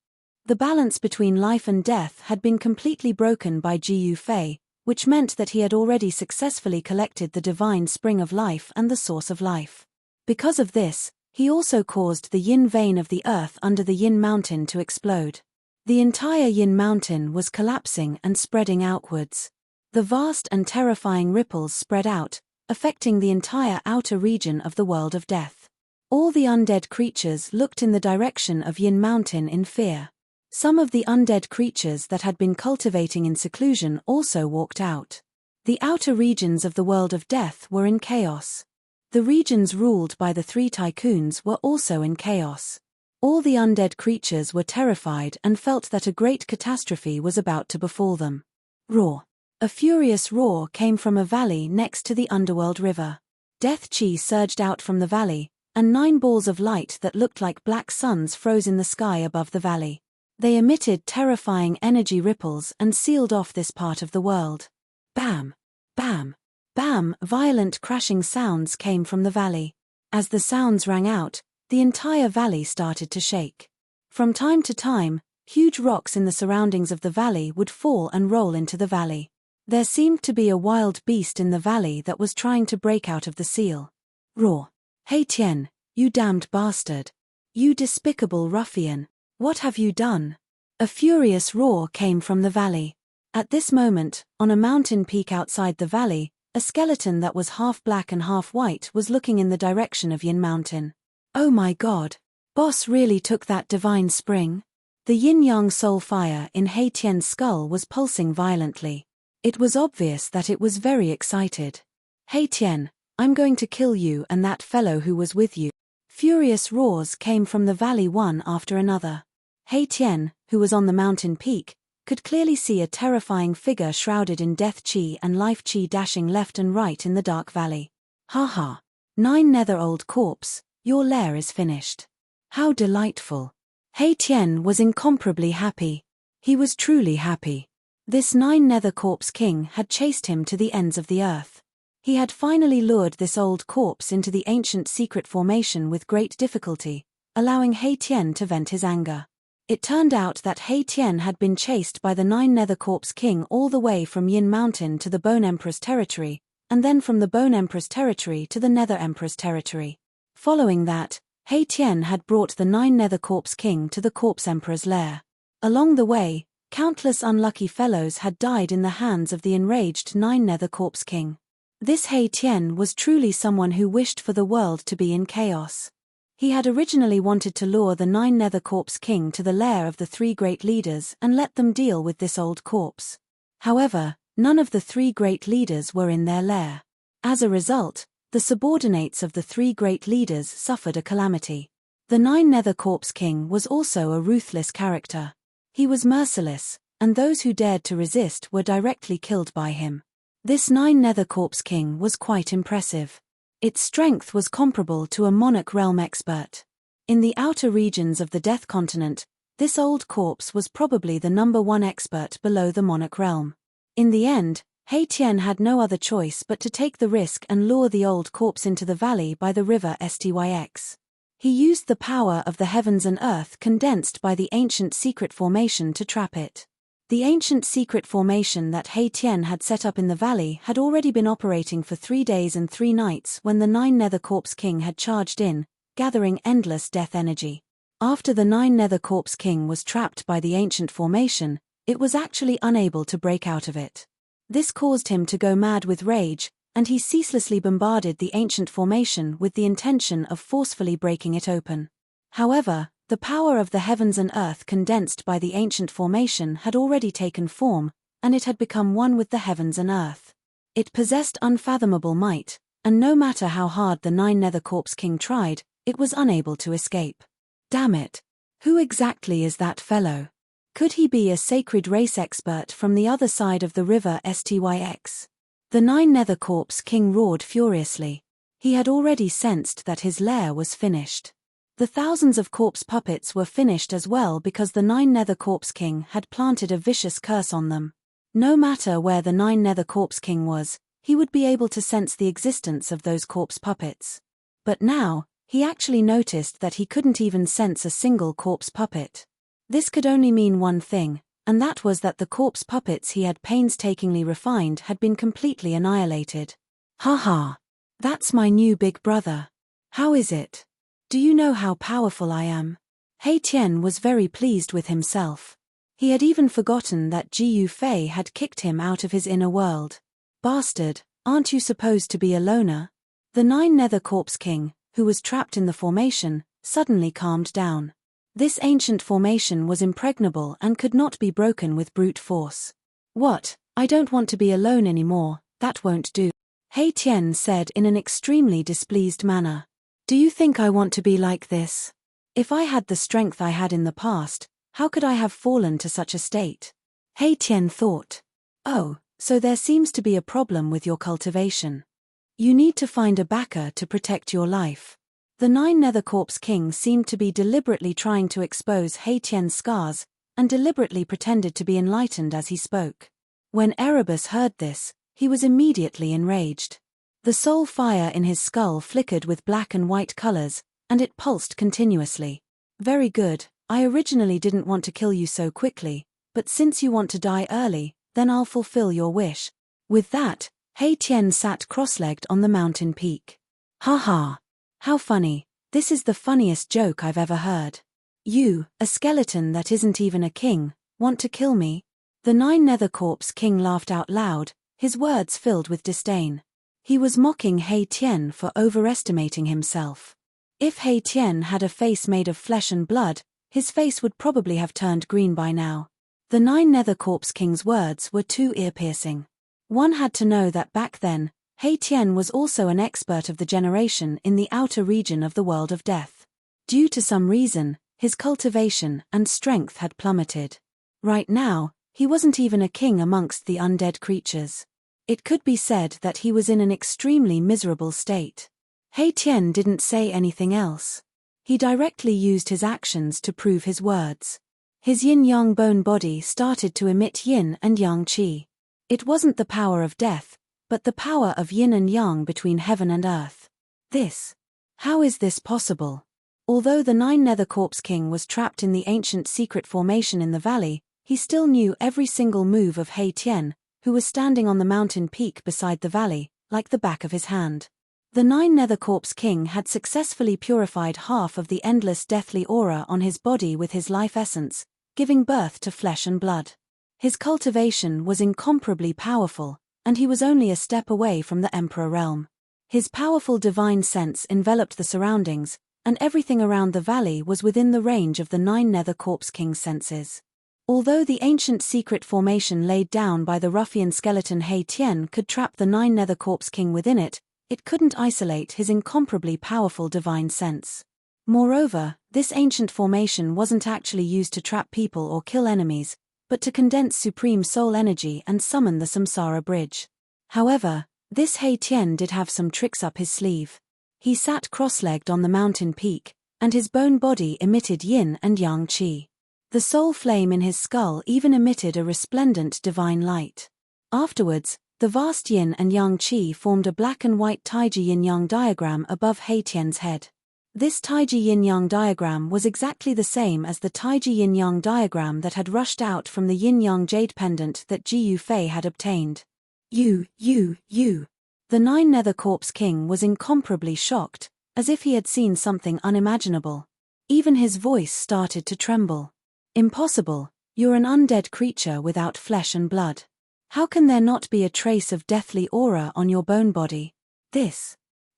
The balance between life and death had been completely broken by Jiu Fei, which meant that he had already successfully collected the divine spring of life and the source of life. Because of this, he also caused the yin vein of the earth under the yin mountain to explode. The entire yin mountain was collapsing and spreading outwards. The vast and terrifying ripples spread out, affecting the entire outer region of the world of death. All the undead creatures looked in the direction of Yin Mountain in fear. Some of the undead creatures that had been cultivating in seclusion also walked out. The outer regions of the world of death were in chaos. The regions ruled by the 3 tycoons were also in chaos. All the undead creatures were terrified and felt that a great catastrophe was about to befall them. Roar. A furious roar came from a valley next to the underworld river. Death chi surged out from the valley, and 9 balls of light that looked like black suns froze in the sky above the valley. They emitted terrifying energy ripples and sealed off this part of the world. Bam! Bam! Bam! Violent crashing sounds came from the valley. As the sounds rang out, the entire valley started to shake. From time to time, huge rocks in the surroundings of the valley would fall and roll into the valley. There seemed to be a wild beast in the valley that was trying to break out of the seal. Roar! Hey Tien, you damned bastard! You despicable ruffian! What have you done? A furious roar came from the valley. At this moment, on a mountain peak outside the valley, a skeleton that was half black and half white was looking in the direction of Yin Mountain. Oh my god! Boss really took that divine spring? The yin-yang soul fire in He Tian's skull was pulsing violently. It was obvious that it was very excited. He Tian, I'm going to kill you and that fellow who was with you. Furious roars came from the valley one after another. He Tian, who was on the mountain peak, could clearly see a terrifying figure shrouded in death chi and life chi dashing left and right in the dark valley. Ha ha! 9 nether-old corpse, your lair is finished. How delightful! He Tian was incomparably happy. He was truly happy. This 9 nether corpse king had chased him to the ends of the earth. He had finally lured this old corpse into the ancient secret formation with great difficulty, allowing He Tian to vent his anger. It turned out that He Tian had been chased by the 9 nether corpse king all the way from Yin Mountain to the Bone Emperor's territory, and then from the Bone Emperor's territory to the Nether Emperor's territory. Following that, He Tian had brought the 9 Nether Corpse King to the Corpse Emperor's lair. Along the way, countless unlucky fellows had died in the hands of the enraged 9 Nether Corpse King. This He Tian was truly someone who wished for the world to be in chaos. He had originally wanted to lure the 9 Nether Corpse King to the lair of the 3 great leaders and let them deal with this old corpse. However, none of the 3 great leaders were in their lair. As a result, the subordinates of the 3 great leaders suffered a calamity. The 9 Nether Corpse King was also a ruthless character. He was merciless, and those who dared to resist were directly killed by him. This 9 Nether Corpse King was quite impressive. Its strength was comparable to a Monarch realm expert. In the outer regions of the Death Continent, this old corpse was probably the #1 expert below the Monarch realm. In the end, He Tian had no other choice but to take the risk and lure the old corpse into the valley by the river Styx. He used the power of the heavens and earth condensed by the ancient secret formation to trap it. The ancient secret formation that He Tian had set up in the valley had already been operating for 3 days and 3 nights when the 9 Nether Corpse King had charged in, gathering endless death energy. After the 9 Nether Corpse King was trapped by the ancient formation, it was actually unable to break out of it. This caused him to go mad with rage, and he ceaselessly bombarded the ancient formation with the intention of forcefully breaking it open. However, the power of the heavens and earth condensed by the ancient formation had already taken form, and it had become one with the heavens and earth. It possessed unfathomable might, and no matter how hard the 9 Nether Corpse King tried, it was unable to escape. Damn it! Who exactly is that fellow? Could he be a sacred race expert from the other side of the river Styx? The 9 Nether Corpse King roared furiously. He had already sensed that his lair was finished. The thousands of corpse puppets were finished as well because the 9 Nether Corpse King had planted a vicious curse on them. No matter where the 9 Nether Corpse King was, he would be able to sense the existence of those corpse puppets. But now, he actually noticed that he couldn't even sense a single corpse puppet. This could only mean one thing, and that was that the corpse puppets he had painstakingly refined had been completely annihilated. Haha! That's my new big brother. How is it? Do you know how powerful I am? He Tian was very pleased with himself. He had even forgotten that Jiu Fei had kicked him out of his inner world. Bastard, aren't you supposed to be a loner? The 9 Nether Corpse King, who was trapped in the formation, suddenly calmed down. This ancient formation was impregnable and could not be broken with brute force. What? I don't want to be alone anymore, that won't do. He Tian said in an extremely displeased manner. Do you think I want to be like this? If I had the strength I had in the past, how could I have fallen to such a state? He Tian thought. Oh, so there seems to be a problem with your cultivation. You need to find a backer to protect your life. The 9 Nether Corpse King seemed to be deliberately trying to expose He Tian's scars, and deliberately pretended to be enlightened as he spoke. When Erebus heard this, he was immediately enraged. The soul fire in his skull flickered with black and white colors, and it pulsed continuously. Very good, I originally didn't want to kill you so quickly, but since you want to die early, then I'll fulfill your wish. With that, He Tian sat cross-legged on the mountain peak. Ha! How funny, this is the funniest joke I've ever heard. You, a skeleton that isn't even a king, want to kill me? The 9 Nether Corpse King laughed out loud, his words filled with disdain. He was mocking He Tian for overestimating himself. If He Tian had a face made of flesh and blood, his face would probably have turned green by now. The 9 Nether Corpse King's words were too ear-piercing. One had to know that back then, He Tian was also an expert of the generation in the outer region of the world of death. Due to some reason, his cultivation and strength had plummeted. Right now, he wasn't even a king amongst the undead creatures. It could be said that he was in an extremely miserable state. He Tian didn't say anything else. He directly used his actions to prove his words. His yin-yang bone body started to emit yin and yang qi. It wasn't the power of death, but the power of yin and yang between heaven and earth. How is this possible? Although the 9 Nether Corpse King was trapped in the ancient secret formation in the valley, he still knew every single move of He Tian, who was standing on the mountain peak beside the valley, like the back of his hand. The Nine Nether Corpse King had successfully purified half of the endless deathly aura on his body with his life essence, giving birth to flesh and blood. His cultivation was incomparably powerful, and he was only a step away from the Emperor realm. His powerful divine sense enveloped the surroundings, and everything around the valley was within the range of the Nine Nether Corpse King's senses. Although the ancient secret formation laid down by the ruffian skeleton Hei Tian could trap the Nine Nether Corpse King within it, it couldn't isolate his incomparably powerful divine sense. Moreover, this ancient formation wasn't actually used to trap people or kill enemies, but to condense supreme soul energy and summon the Samsara bridge. However, this Hei Tian did have some tricks up his sleeve. He sat cross-legged on the mountain peak, and his bone body emitted yin and yang qi. The soul flame in his skull even emitted a resplendent divine light. Afterwards, the vast yin and yang qi formed a black and white Taiji yin-yang diagram above Hei Tian's head. This Taiji yin-yang diagram was exactly the same as the Taiji yin-yang diagram that had rushed out from the yin-yang jade pendant that Ji Yufei had obtained. You. The Nine Nether Corpse King was incomparably shocked, as if he had seen something unimaginable. Even his voice started to tremble. Impossible, you're an undead creature without flesh and blood. How can there not be a trace of deathly aura on your bone body?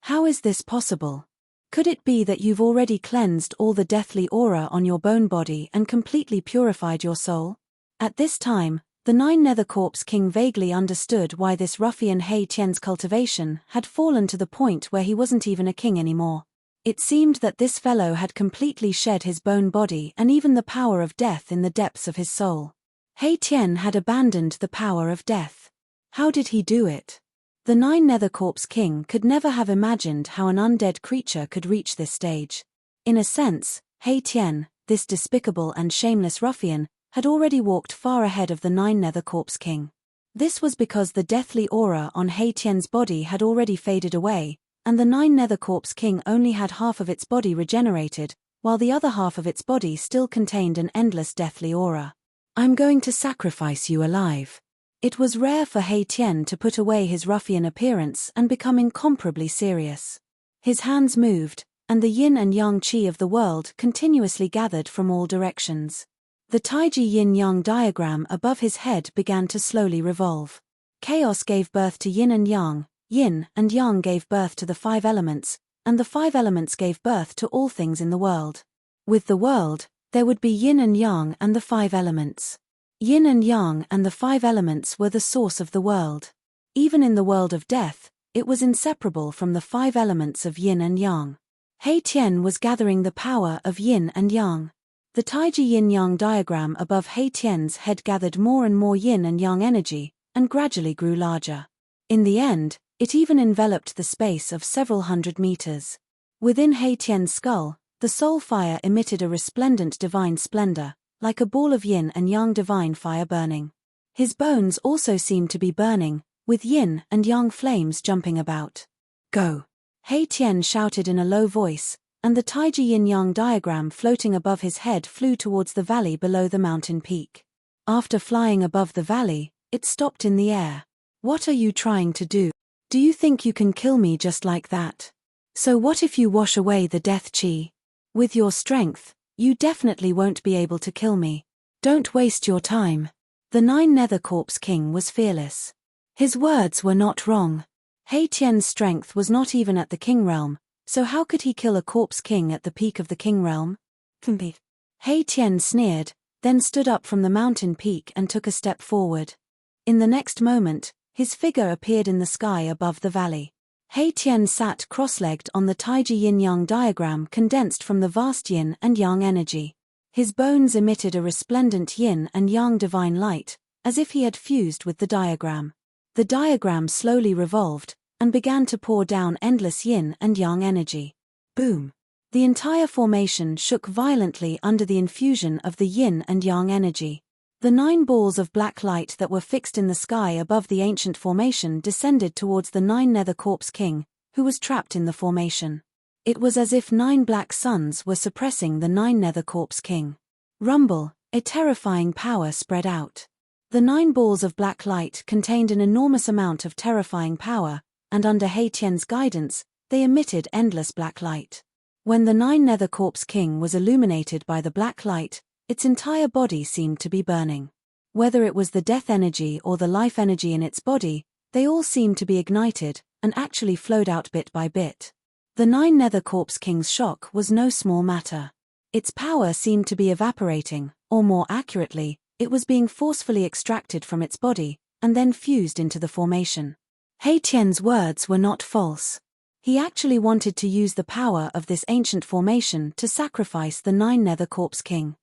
How is this possible? Could it be that you've already cleansed all the deathly aura on your bone body and completely purified your soul? At this time, the Nine Nether Corpse King vaguely understood why this ruffian Hei Tian's cultivation had fallen to the point where he wasn't even a king anymore. It seemed that this fellow had completely shed his bone body and even the power of death in the depths of his soul. Hei Tian had abandoned the power of death. How did he do it? The Nine Nether Corpse King could never have imagined how an undead creature could reach this stage. In a sense, Hei Tian, this despicable and shameless ruffian, had already walked far ahead of the Nine Nether Corpse King. This was because the deathly aura on Hei Tian's body had already faded away, and the Nine Nether Corpse King only had half of its body regenerated, while the other half of its body still contained an endless deathly aura. I'm going to sacrifice you alive. It was rare for Hei Tian to put away his ruffian appearance and become incomparably serious. His hands moved, and the yin and yang qi of the world continuously gathered from all directions. The Taiji yin-yang diagram above his head began to slowly revolve. Chaos gave birth to yin and yang gave birth to the five elements, and the five elements gave birth to all things in the world. With the world, there would be yin and yang and the five elements. Yin and yang and the five elements were the source of the world. Even in the world of death, it was inseparable from the five elements of yin and yang. Hei Tian was gathering the power of yin and yang. The Taiji yin-yang diagram above Hei Tian's head gathered more and more yin and yang energy, and gradually grew larger. In the end, it even enveloped the space of several hundred meters. Within Hei Tian's skull, the soul fire emitted a resplendent divine splendor, like a ball of yin and yang divine fire burning. His bones also seemed to be burning, with yin and yang flames jumping about. Go! Hei Tian shouted in a low voice, and the Taiji yin-yang diagram floating above his head flew towards the valley below the mountain peak. After flying above the valley, it stopped in the air. What are you trying to do? Do you think you can kill me just like that? So what if you wash away the death qi? With your strength, you definitely won't be able to kill me. Don't waste your time. The Nine Nether Corpse King was fearless. His words were not wrong. Hei Tian's strength was not even at the king realm, so how could he kill a corpse king at the peak of the king realm? Hei Tian sneered, then stood up from the mountain peak and took a step forward. In the next moment, his figure appeared in the sky above the valley. Hei Tian sat cross-legged on the Taiji yin-yang diagram condensed from the vast yin and yang energy. His bones emitted a resplendent yin and yang divine light, as if he had fused with the diagram. The diagram slowly revolved, and began to pour down endless yin and yang energy. Boom! The entire formation shook violently under the infusion of the yin and yang energy. The 9 balls of black light that were fixed in the sky above the ancient formation descended towards the 9 Nether Corpse King, who was trapped in the formation. It was as if 9 black suns were suppressing the 9 Nether Corpse King. Rumble, a terrifying power spread out. The 9 balls of black light contained an enormous amount of terrifying power, and under Haitien's guidance, they emitted endless black light. When the Nine Nether Corpse King was illuminated by the black light, its entire body seemed to be burning. Whether it was the death energy or the life energy in its body, they all seemed to be ignited, and actually flowed out bit by bit. The Nine Nether Corpse King's shock was no small matter. Its power seemed to be evaporating, or more accurately, it was being forcefully extracted from its body, and then fused into the formation. Haitien's words were not false. He actually wanted to use the power of this ancient formation to sacrifice the Nine Nether Corpse King.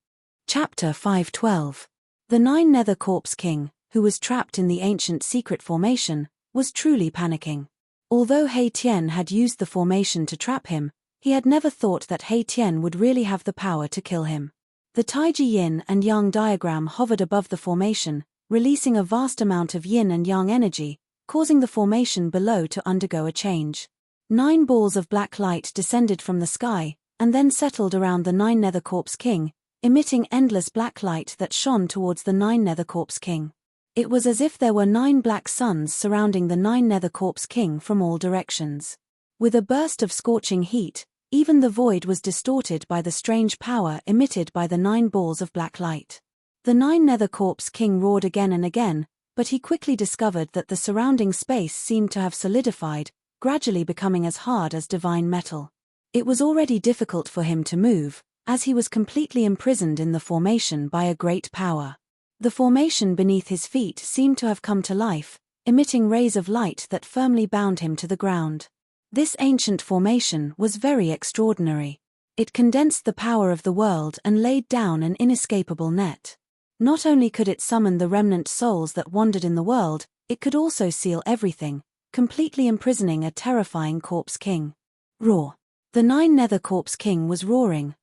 Chapter 5:12. The Nine Nether Corpse King, who was trapped in the ancient secret formation, was truly panicking. Although Haitien had used the formation to trap him, he had never thought that Haitien would really have the power to kill him. The Taiji Yin and Yang diagram hovered above the formation, releasing a vast amount of yin and yang energy, causing the formation below to undergo a change. 9 balls of black light descended from the sky, and then settled around the Nine Nether Corpse King, emitting endless black light that shone towards the Nine Nether Corpse King. It was as if there were 9 black suns surrounding the Nine Nether Corpse King from all directions. With a burst of scorching heat, even the void was distorted by the strange power emitted by the 9 balls of black light. The Nine Nether Corpse King roared again and again, but he quickly discovered that the surrounding space seemed to have solidified, gradually becoming as hard as divine metal. It was already difficult for him to move, as he was completely imprisoned in the formation by a great power. The formation beneath his feet seemed to have come to life, emitting rays of light that firmly bound him to the ground. This ancient formation was very extraordinary. It condensed the power of the world and laid down an inescapable net. Not only could it summon the remnant souls that wandered in the world, it could also seal everything, completely imprisoning a terrifying Corpse King. Roar. The Nine Nether Corpse King was roaring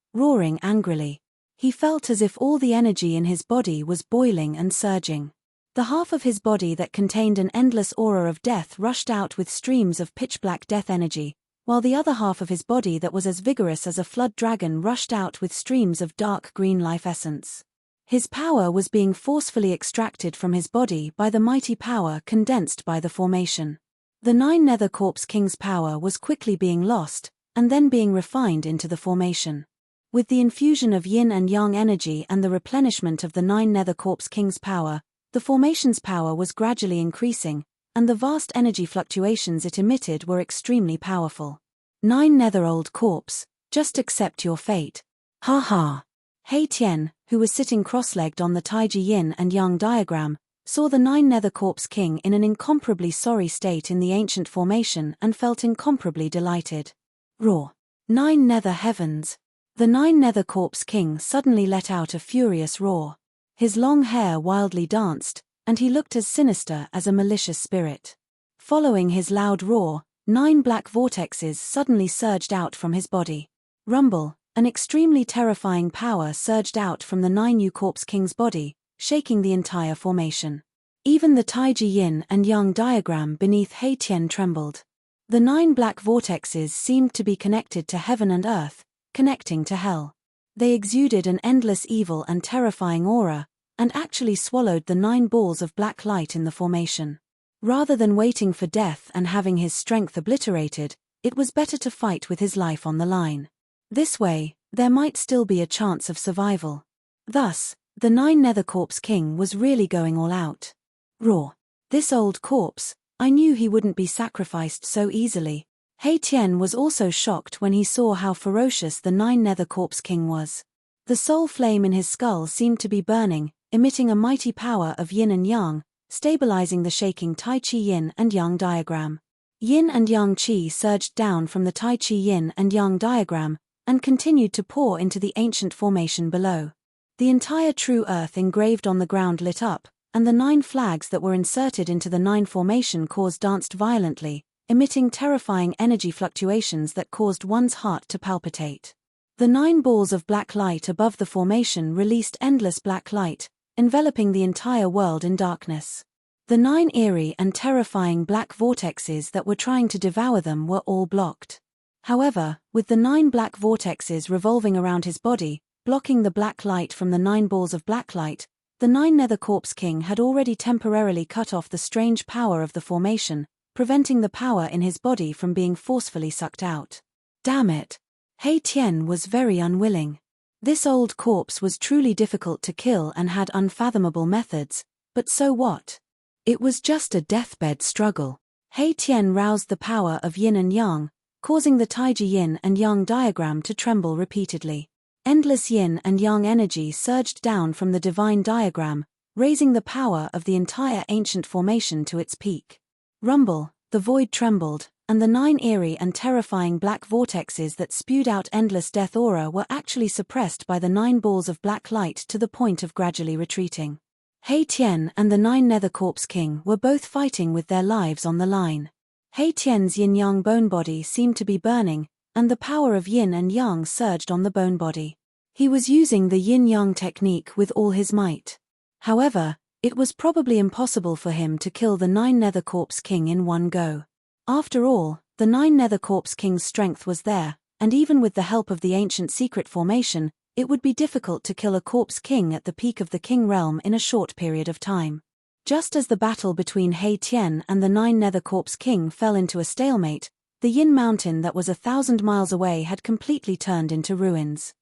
angrily. He felt as if all the energy in his body was boiling and surging. The half of his body that contained an endless aura of death rushed out with streams of pitch-black death energy, while the other half of his body that was as vigorous as a flood dragon rushed out with streams of dark green life essence. His power was being forcefully extracted from his body by the mighty power condensed by the formation. The Nine Nether Corpse King's power was quickly being lost, and then being refined into the formation. With the infusion of yin and yang energy and the replenishment of the Nine Nether Corpse King's power, the formation's power was gradually increasing, and the vast energy fluctuations it emitted were extremely powerful. Nine Nether Old Corpse, just accept your fate. Ha ha. Haitien, who was sitting cross-legged on the Taiji Yin and Yang diagram, saw the Nine Nether Corpse King in an incomparably sorry state in the ancient formation and felt incomparably delighted. Roar. 9 Nether Heavens. The Nine Nether Corpse King suddenly let out a furious roar. His long hair wildly danced, and he looked as sinister as a malicious spirit. Following his loud roar, 9 black vortexes suddenly surged out from his body. Rumble, an extremely terrifying power surged out from the Nine Corpse King's body, shaking the entire formation. Even the Taiji Yin and Yang diagram beneath Haitien trembled. The 9 black vortexes seemed to be connected to heaven and earth, connecting to hell. They exuded an endless evil and terrifying aura, and actually swallowed the 9 balls of black light in the formation. Rather than waiting for death and having his strength obliterated, it was better to fight with his life on the line. This way, there might still be a chance of survival. Thus, the Nine Nether Corpse King was really going all out. Roar. This old corpse, I knew he wouldn't be sacrificed so easily. Haitien was also shocked when he saw how ferocious the Nine Nether Corpse King was. The soul flame in his skull seemed to be burning, emitting a mighty power of yin and yang, stabilizing the shaking Tai Chi Yin and Yang diagram. Yin and Yang Qi surged down from the Tai Chi Yin and Yang diagram, and continued to pour into the ancient formation below. The entire true earth engraved on the ground lit up, and the 9 flags that were inserted into the 9 formation cores danced violently, emitting terrifying energy fluctuations that caused one's heart to palpitate. The 9 balls of black light above the formation released endless black light, enveloping the entire world in darkness. The 9 eerie and terrifying black vortexes that were trying to devour them were all blocked. However, with the 9 black vortexes revolving around his body, blocking the black light from the 9 balls of black light, the Nine Nether Corpse King had already temporarily cut off the strange power of the formation, preventing the power in his body from being forcefully sucked out. Damn it. He Tian was very unwilling. This old corpse was truly difficult to kill and had unfathomable methods, but so what? It was just a deathbed struggle. He Tian roused the power of yin and yang, causing the Taiji yin and yang diagram to tremble repeatedly. Endless yin and yang energy surged down from the divine diagram, raising the power of the entire ancient formation to its peak. Rumble, the void trembled, and the 9 eerie and terrifying black vortexes that spewed out endless death aura were actually suppressed by the 9 balls of black light to the point of gradually retreating. He Tian and the 9 Nether Corpse King were both fighting with their lives on the line. He Tian's yin-yang bone body seemed to be burning, and the power of yin and yang surged on the bone body. He was using the yin-yang technique with all his might. However, it was probably impossible for him to kill the 9 Nether Corpse King in one go. After all, the 9 Nether Corpse King's strength was there, and even with the help of the ancient secret formation, it would be difficult to kill a Corpse King at the peak of the King realm in a short period of time. Just as the battle between He Tian and the 9 Nether Corpse King fell into a stalemate, the Yin Mountain that was 1,000 miles away had completely turned into ruins.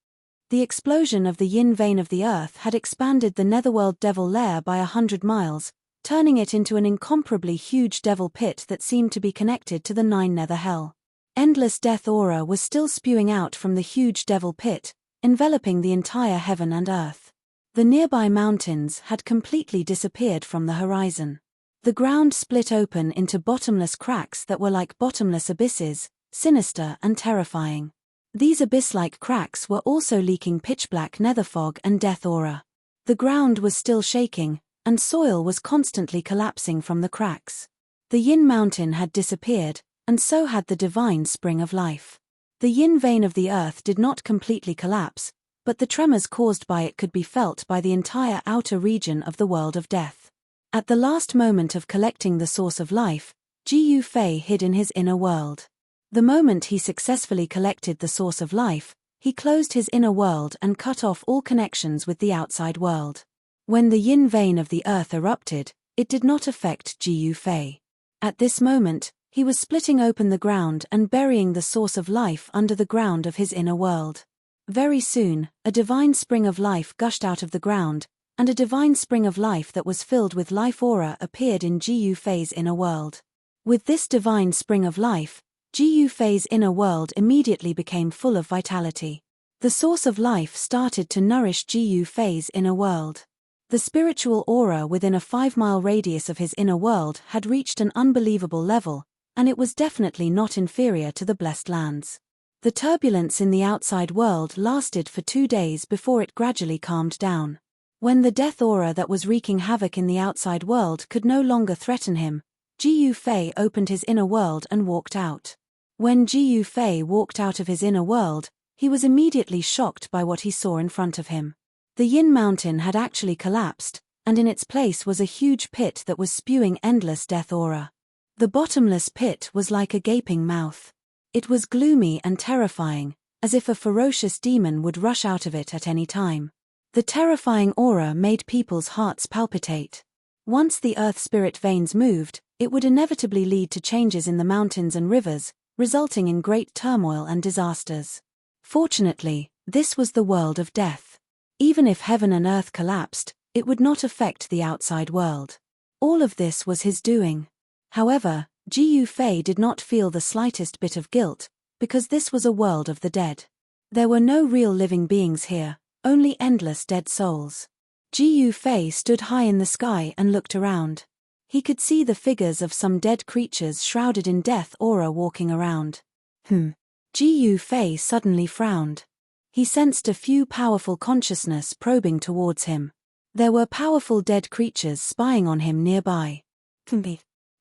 The explosion of the Yin vein of the earth had expanded the Netherworld Devil Lair by 100 miles, turning it into an incomparably huge devil pit that seemed to be connected to the 9 Nether Hell. Endless death aura was still spewing out from the huge devil pit, enveloping the entire heaven and earth. The nearby mountains had completely disappeared from the horizon. The ground split open into bottomless cracks that were like bottomless abysses, sinister and terrifying. These abyss-like cracks were also leaking pitch-black nether fog and death aura. The ground was still shaking, and soil was constantly collapsing from the cracks. The Yin Mountain had disappeared, and so had the divine spring of life. The Yin vein of the earth did not completely collapse, but the tremors caused by it could be felt by the entire outer region of the world of death. At the last moment of collecting the source of life, Ji Yufei hid in his inner world. The moment he successfully collected the source of life, he closed his inner world and cut off all connections with the outside world. When the Yin vein of the earth erupted, it did not affect Ji Yufei. At this moment, he was splitting open the ground and burying the source of life under the ground of his inner world. Very soon, a divine spring of life gushed out of the ground, and a divine spring of life that was filled with life aura appeared in Ji Yufei's inner world. With this divine spring of life, Ji Yufei's inner world immediately became full of vitality. The source of life started to nourish Ji Yufei's inner world. The spiritual aura within a 5-mile radius of his inner world had reached an unbelievable level, and it was definitely not inferior to the Blessed Lands. The turbulence in the outside world lasted for 2 days before it gradually calmed down. When the death aura that was wreaking havoc in the outside world could no longer threaten him, Ji Yufei opened his inner world and walked out. When Ji Yufei walked out of his inner world, he was immediately shocked by what he saw in front of him. The Yin Mountain had actually collapsed, and in its place was a huge pit that was spewing endless death aura. The bottomless pit was like a gaping mouth. It was gloomy and terrifying, as if a ferocious demon would rush out of it at any time. The terrifying aura made people's hearts palpitate. Once the earth spirit veins moved, it would inevitably lead to changes in the mountains and rivers, resulting in great turmoil and disasters. Fortunately, this was the world of death. Even if heaven and earth collapsed, it would not affect the outside world. All of this was his doing. However, Ji Yufei did not feel the slightest bit of guilt, because this was a world of the dead. There were no real living beings here, only endless dead souls. Ji Yufei stood high in the sky and looked around. He could see the figures of some dead creatures shrouded in death aura walking around. Ji Yufei suddenly frowned. He sensed a few powerful consciousness probing towards him. There were powerful dead creatures spying on him nearby.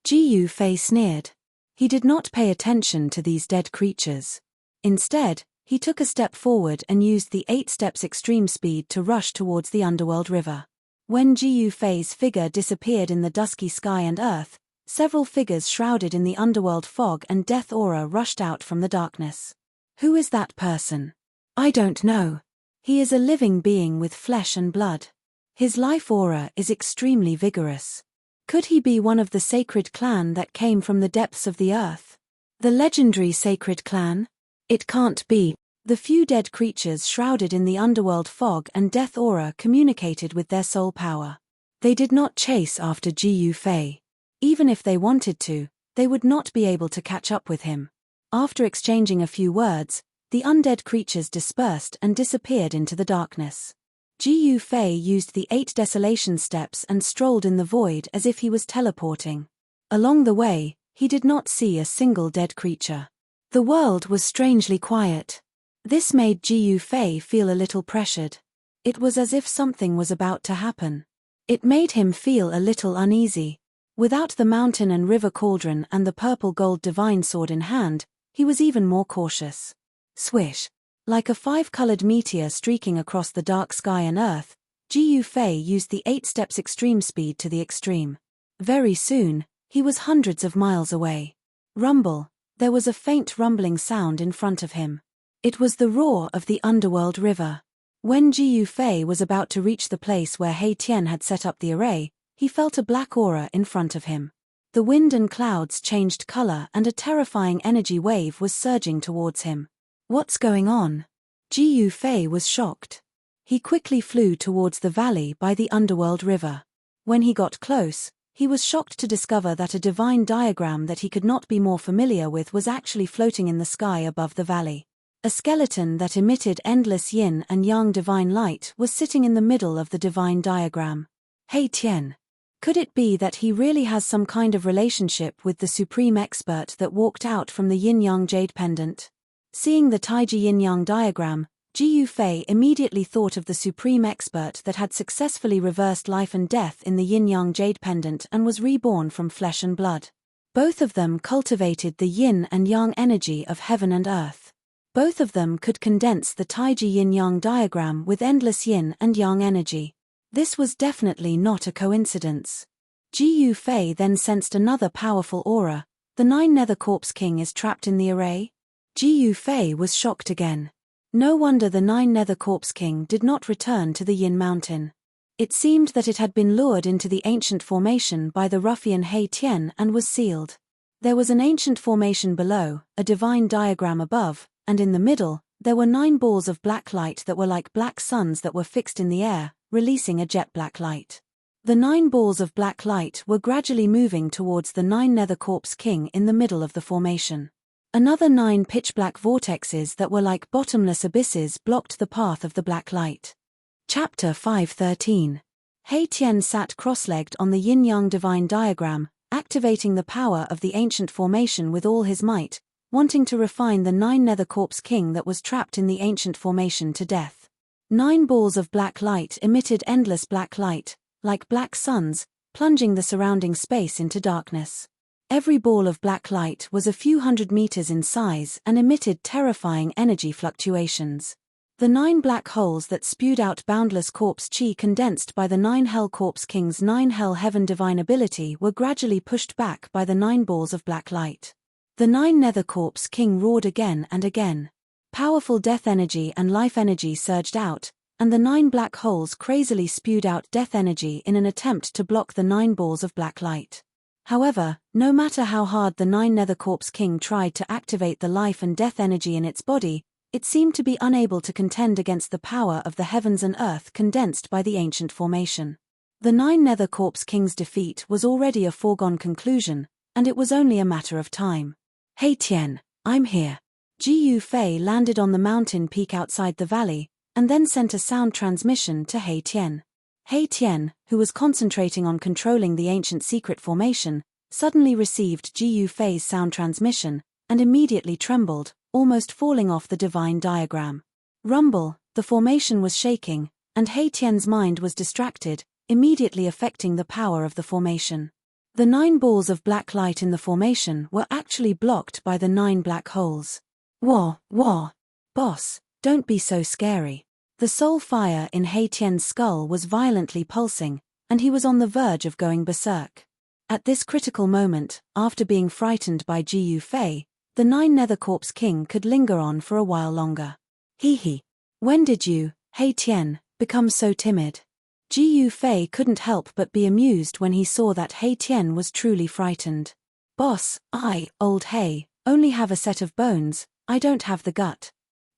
Ji Yufei sneered. He did not pay attention to these dead creatures. Instead, he took a step forward and used the 8 steps extreme speed to rush towards the underworld river. When Ji Yufei's figure disappeared in the dusky sky and earth, several figures shrouded in the underworld fog and death aura rushed out from the darkness. Who is that person? I don't know. He is a living being with flesh and blood. His life aura is extremely vigorous. Could he be one of the sacred clan that came from the depths of the earth? The legendary sacred clan? It can't be. The few dead creatures shrouded in the underworld fog and death aura communicated with their soul power. They did not chase after Jiu Fei. Even if they wanted to, they would not be able to catch up with him. After exchanging a few words, the undead creatures dispersed and disappeared into the darkness. Jiu Fei used the 8 desolation steps and strolled in the void as if he was teleporting. Along the way, he did not see a single dead creature. The world was strangely quiet. This made Jiu Fei feel a little pressured. It was as if something was about to happen. It made him feel a little uneasy. Without the mountain and river cauldron and the purple gold divine sword in hand, he was even more cautious. Swish! Like a 5-colored meteor streaking across the dark sky and earth, Jiu Fei used the 8 steps extreme speed to the extreme. Very soon, he was hundreds of miles away. Rumble! There was a faint rumbling sound in front of him. It was the roar of the underworld river. When Jiu Fei was about to reach the place where He Tian had set up the array, he felt a black aura in front of him. The wind and clouds changed color and a terrifying energy wave was surging towards him. What's going on? Jiu Fei was shocked. He quickly flew towards the valley by the underworld river. When he got close, he was shocked to discover that a divine diagram that he could not be more familiar with was actually floating in the sky above the valley. A skeleton that emitted endless yin and yang divine light was sitting in the middle of the divine diagram. He Tian. Could it be that he really has some kind of relationship with the supreme expert that walked out from the yin-yang jade pendant? Seeing the Taiji yin-yang diagram, Jiu Fei immediately thought of the supreme expert that had successfully reversed life and death in the yin-yang jade pendant and was reborn from flesh and blood. Both of them cultivated the yin and yang energy of heaven and earth. Both of them could condense the Taiji yin-yang diagram with endless yin and yang energy. This was definitely not a coincidence. Jiu Fei then sensed another powerful aura. The 9 Nether Corpse King is trapped in the array? Jiu Fei was shocked again. No wonder the 9 Nether Corpse King did not return to the Yin Mountain. It seemed that it had been lured into the ancient formation by the ruffian He Tian and was sealed. There was an ancient formation below, a divine diagram above, and in the middle, there were 9 balls of black light that were like black suns that were fixed in the air, releasing a jet black light. The 9 balls of black light were gradually moving towards the 9 Nether Corpse King in the middle of the formation. Another 9 pitch-black vortexes that were like bottomless abysses blocked the path of the black light. Chapter 5:13. He Tian sat cross-legged on the yin-yang divine diagram, activating the power of the ancient formation with all his might, wanting to refine the 9 Nether Corpse King that was trapped in the ancient formation to death. 9 balls of black light emitted endless black light, like black suns, plunging the surrounding space into darkness. Every ball of black light was a few hundred meters in size and emitted terrifying energy fluctuations. The 9 black holes that spewed out boundless corpse chi condensed by the 9 Hell Corpse King's 9 Hell Heaven divine ability were gradually pushed back by the 9 balls of black light. The 9 Nether Corpse King roared again and again. Powerful death energy and life energy surged out, and the 9 black holes crazily spewed out death energy in an attempt to block the 9 balls of black light. However, no matter how hard the 9 Nether Corpse King tried to activate the life and death energy in its body, it seemed to be unable to contend against the power of the heavens and earth condensed by the ancient formation. The 9 Nether Corpse King's defeat was already a foregone conclusion, and it was only a matter of time. He Tian, I'm here. Jiu Fei landed on the mountain peak outside the valley, and then sent a sound transmission to He Tian. He Tian, who was concentrating on controlling the ancient secret formation, suddenly received Jiu Fei's sound transmission, and immediately trembled, almost falling off the divine diagram. Rumble, the formation was shaking, and He Tian's mind was distracted, immediately affecting the power of the formation. The 9 balls of black light in the formation were actually blocked by the 9 black holes. Wah. Boss, don't be so scary. The soul fire in He Tian's skull was violently pulsing, and he was on the verge of going berserk. At this critical moment, after being frightened by Jiu Fei, the 9 Nether Corpse King could linger on for a while longer. When did you, He Tian, become so timid? Ji Fei couldn't help but be amused when he saw that He Tian was truly frightened. Boss, old He, only have a set of bones, I don't have the gut.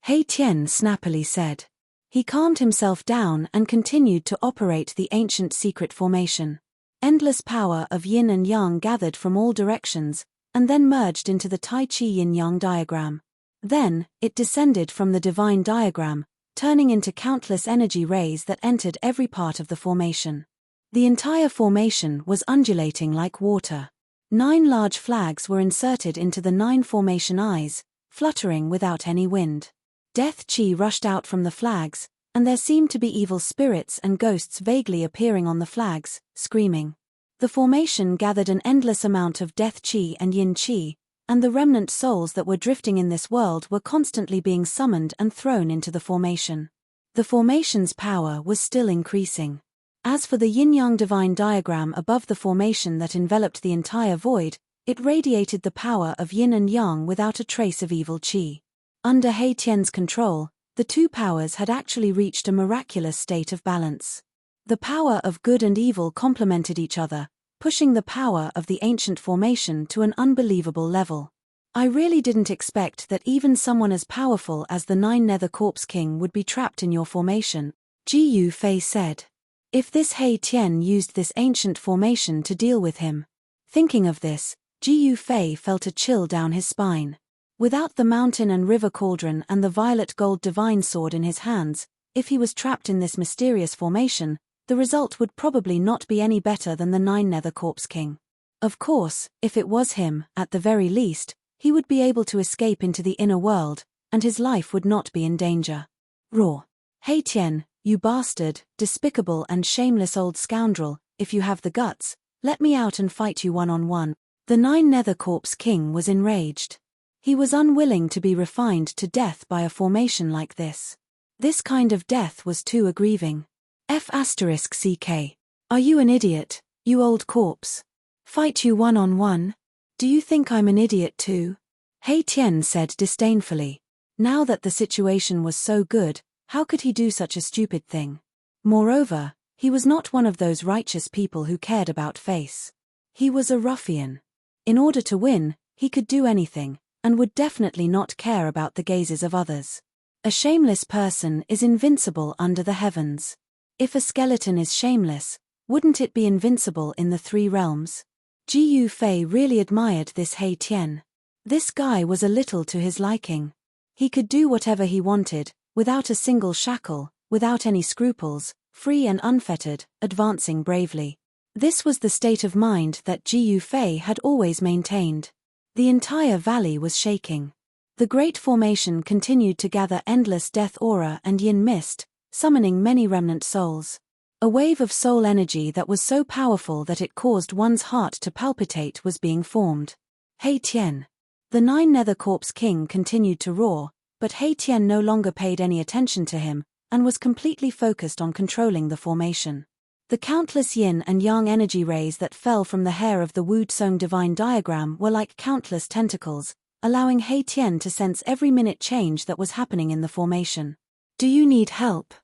He Tian snappily said. He calmed himself down and continued to operate the ancient secret formation. Endless power of yin and yang gathered from all directions, and then merged into the Tai Chi yin-yang diagram. Then, it descended from the divine diagram, turning into countless energy rays that entered every part of the formation. The entire formation was undulating like water. 9 large flags were inserted into the 9 formation eyes, fluttering without any wind. Death chi rushed out from the flags, and there seemed to be evil spirits and ghosts vaguely appearing on the flags, screaming. The formation gathered an endless amount of death chi and yin chi, and the remnant souls that were drifting in this world were constantly being summoned and thrown into the formation. The formation's power was still increasing. As for the yin-yang divine diagram above the formation that enveloped the entire void, it radiated the power of yin and yang without a trace of evil chi. Under He Tian's control, the 2 powers had actually reached a miraculous state of balance. The power of good and evil complemented each other, pushing the power of the ancient formation to an unbelievable level. I really didn't expect that even someone as powerful as the 9 Nether Corpse King would be trapped in your formation, Ji Fei said. If this He Tian used this ancient formation to deal with him. Thinking of this, Ji Fei felt a chill down his spine. Without the mountain and river cauldron and the violet gold divine sword in his hands, if he was trapped in this mysterious formation, the result would probably not be any better than the 9 Nether Corpse King. Of course, if it was him, at the very least, he would be able to escape into the inner world, and his life would not be in danger. Roar. He Tian, you bastard, despicable and shameless old scoundrel, if you have the guts, let me out and fight you one-on-one. The 9 Nether Corpse King was enraged. He was unwilling to be refined to death by a formation like this. This kind of death was too aggrieving. F***CK. Are you an idiot, you old corpse? Fight you one-on-one? Do you think I'm an idiot too? He Tian said disdainfully. Now that the situation was so good, how could he do such a stupid thing? Moreover, he was not one of those righteous people who cared about face. He was a ruffian. In order to win, he could do anything, and would definitely not care about the gazes of others. A shameless person is invincible under the heavens. If a skeleton is shameless, wouldn't it be invincible in the 3 realms? Ji Fei really admired this He Tian. This guy was a little to his liking. He could do whatever he wanted, without a single shackle, without any scruples, free and unfettered, advancing bravely. This was the state of mind that Ji Fei had always maintained. The entire valley was shaking. The great formation continued to gather endless death aura and yin mist, summoning many remnant souls. A wave of soul energy that was so powerful that it caused one's heart to palpitate was being formed. He Tian. The 9 Nether Corpse King continued to roar, but He Tian no longer paid any attention to him, and was completely focused on controlling the formation. The countless yin and yang energy rays that fell from the hair of the Wu Tsong divine diagram were like countless tentacles, allowing He Tian to sense every minute change that was happening in the formation. Do you need help?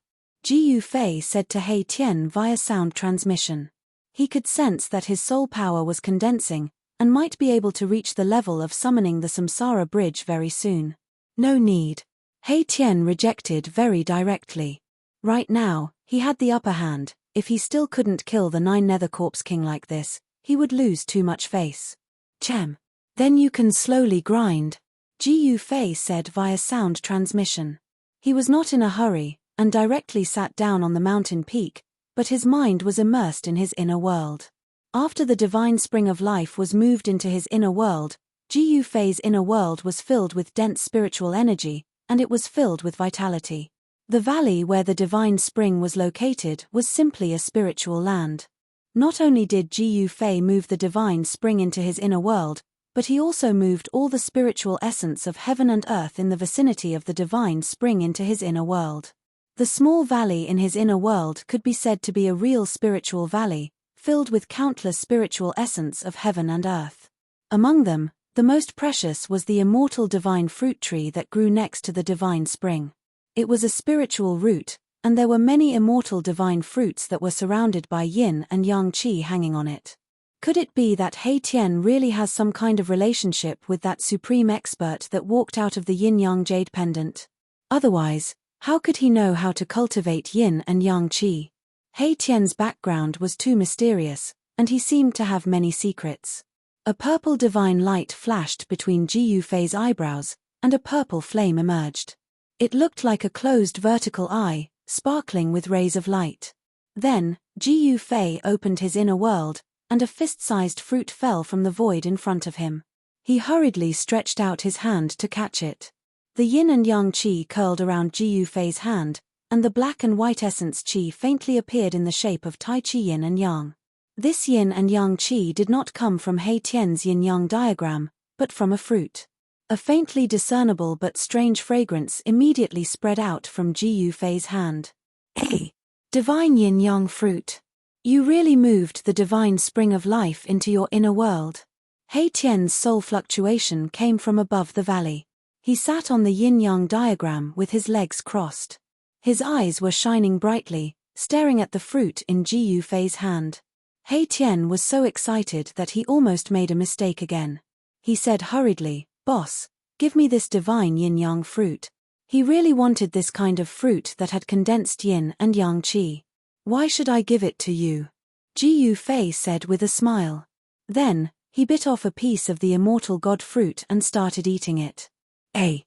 Ji Fei said to He Tian via sound transmission. He could sense that his soul power was condensing, and might be able to reach the level of summoning the Samsara bridge very soon. No need. He Tian rejected very directly. Right now, he had the upper hand. If he still couldn't kill the 9 Nether Corpse King like this, he would lose too much face. Chem. Then you can slowly grind. Ji Fei said via sound transmission. He was not in a hurry, and directly sat down on the mountain peak, but his mind was immersed in his inner world. After the divine spring of life was moved into his inner world, Ji Fei's inner world was filled with dense spiritual energy, and it was filled with vitality. The valley where the divine spring was located was simply a spiritual land. Not only did Ji Fei move the divine spring into his inner world, but he also moved all the spiritual essence of heaven and earth in the vicinity of the divine spring into his inner world. The small valley in his inner world could be said to be a real spiritual valley, filled with countless spiritual essence of heaven and earth. Among them, the most precious was the immortal divine fruit tree that grew next to the divine spring. It was a spiritual root, and there were many immortal divine fruits that were surrounded by yin and yang qi hanging on it. Could it be that He Tian really has some kind of relationship with that supreme expert that walked out of the yin-yang jade pendant? Otherwise, how could he know how to cultivate yin and yang qi? He Tian's background was too mysterious, and he seemed to have many secrets. A purple divine light flashed between Ji Yufei's eyebrows, and a purple flame emerged. It looked like a closed vertical eye, sparkling with rays of light. Then, Ji Yufei opened his inner world, and a fist-sized fruit fell from the void in front of him. He hurriedly stretched out his hand to catch it. The yin and yang qi curled around Ji Yufei's hand, and the black and white essence qi faintly appeared in the shape of Tai Chi yin and yang. This yin and yang qi did not come from He Tian's yin-yang diagram, but from a fruit. A faintly discernible but strange fragrance immediately spread out from Ji Yufei's hand. Hey! Divine yin-yang fruit! You really moved the divine spring of life into your inner world. He Tian's soul fluctuation came from above the valley. He sat on the yin-yang diagram with his legs crossed. His eyes were shining brightly, staring at the fruit in Ji Yufei's hand. He Tian was so excited that he almost made a mistake again. He said hurriedly, "Boss, give me this divine yin-yang fruit." He really wanted this kind of fruit that had condensed yin and yang qi. "Why should I give it to you?" Ji Yufei said with a smile. Then, he bit off a piece of the immortal god fruit and started eating it. Ji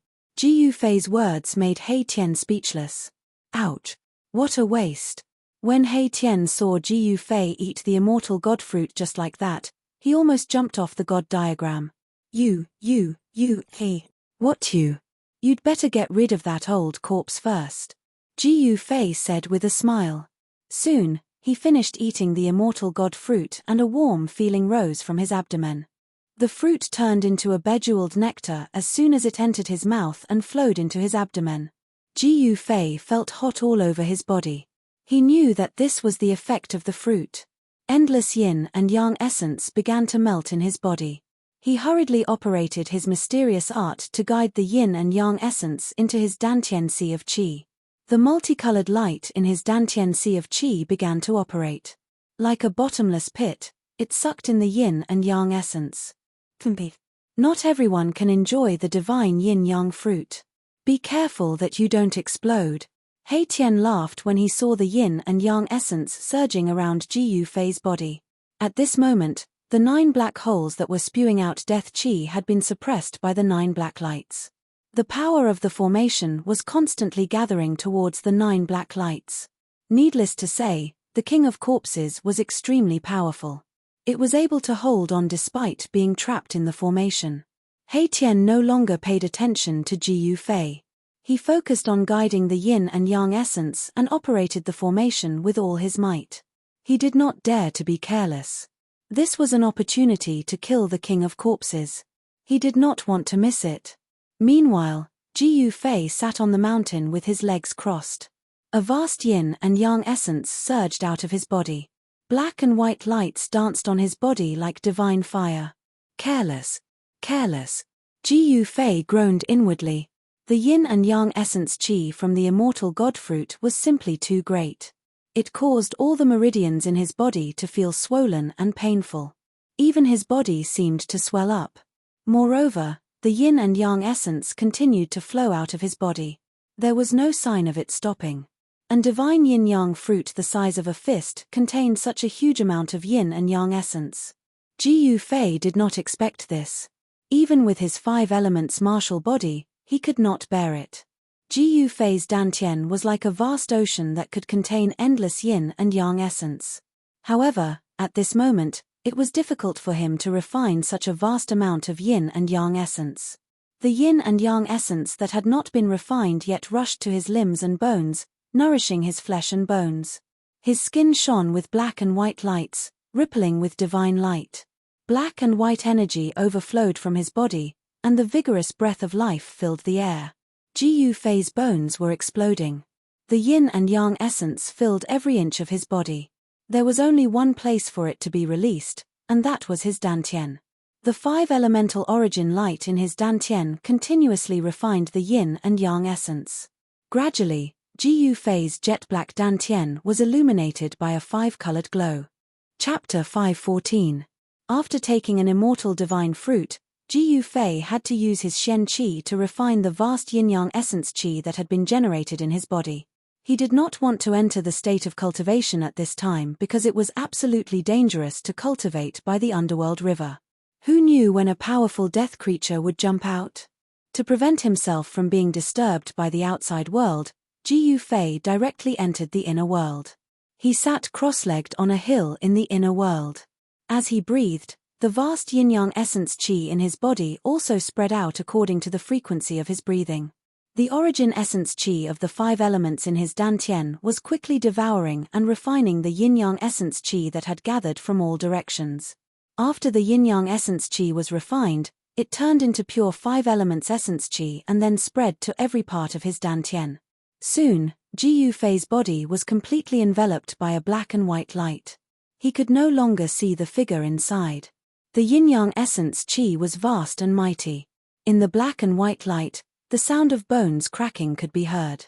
Yufei's words made He Tian speechless. Ouch! What a waste! When He Tian saw Ji Yufei eat the immortal god fruit just like that, he almost jumped off the god diagram. What you? You'd better get rid of that old corpse first. Ji Yufei said with a smile. Soon, he finished eating the immortal god fruit and a warm feeling rose from his abdomen. The fruit turned into a bejeweled nectar as soon as it entered his mouth and flowed into his abdomen. Ji Yufei felt hot all over his body. He knew that this was the effect of the fruit. Endless yin and yang essence began to melt in his body. He hurriedly operated his mysterious art to guide the yin and yang essence into his Dantian Sea of Qi. The multicolored light in his Dantian Sea of Qi began to operate. Like a bottomless pit, it sucked in the yin and yang essence. Not everyone can enjoy the divine yin-yang fruit. Be careful that you don't explode. He Tian laughed when he saw the yin and yang essence surging around Ji Yufei's body. At this moment, the 9 black holes that were spewing out death qi had been suppressed by the 9 black lights. The power of the formation was constantly gathering towards the 9 black lights. Needless to say, the King of Corpses was extremely powerful. It was able to hold on despite being trapped in the formation. He Tian no longer paid attention to Ji Yufei. He focused on guiding the yin and yang essence and operated the formation with all his might. He did not dare to be careless. This was an opportunity to kill the King of Corpses. He did not want to miss it. Meanwhile, Ji Yufei sat on the mountain with his legs crossed. A vast yin and yang essence surged out of his body. Black and white lights danced on his body like divine fire. Careless. Ji Yufei groaned inwardly. The yin and yang essence qi from the immortal god fruit was simply too great. It caused all the meridians in his body to feel swollen and painful. Even his body seemed to swell up. Moreover, the yin and yang essence continued to flow out of his body. There was no sign of it stopping. And divine yin-yang fruit the size of a fist contained such a huge amount of yin and yang essence. Ji Yufei did not expect this. Even with his 5 elements martial body, he could not bear it. Ji Yufei's Dantian was like a vast ocean that could contain endless yin and yang essence. However, at this moment, it was difficult for him to refine such a vast amount of yin and yang essence. The yin and yang essence that had not been refined yet rushed to his limbs and bones, nourishing his flesh and bones. His skin shone with black and white lights, rippling with divine light. Black and white energy overflowed from his body, and the vigorous breath of life filled the air. Ji Yufei's bones were exploding. The yin and yang essence filled every inch of his body. There was only one place for it to be released, and that was his Dantian. The 5 elemental origin light in his Dantian continuously refined the yin and yang essence. Gradually, Ji Yufei's jet-black dantian was illuminated by a five-colored glow. Chapter 5:14. After taking an immortal divine fruit, Ji Yufei had to use his Shen Qi to refine the vast yin-yang essence Qi that had been generated in his body. He did not want to enter the state of cultivation at this time because it was absolutely dangerous to cultivate by the underworld river. Who knew when a powerful death creature would jump out? To prevent himself from being disturbed by the outside world, Ji Yufei directly entered the inner world. He sat cross-legged on a hill in the inner world. As he breathed, the vast yin-yang essence Qi in his body also spread out according to the frequency of his breathing. The origin essence Qi of the five elements in his dantian was quickly devouring and refining the yin-yang essence Qi that had gathered from all directions. After the yin-yang essence Qi was refined, it turned into pure five elements essence Qi and then spread to every part of his dantian. Soon, Ji Yufei's body was completely enveloped by a black and white light. He could no longer see the figure inside. The yin-yang essence Qi was vast and mighty. In the black and white light, the sound of bones cracking could be heard.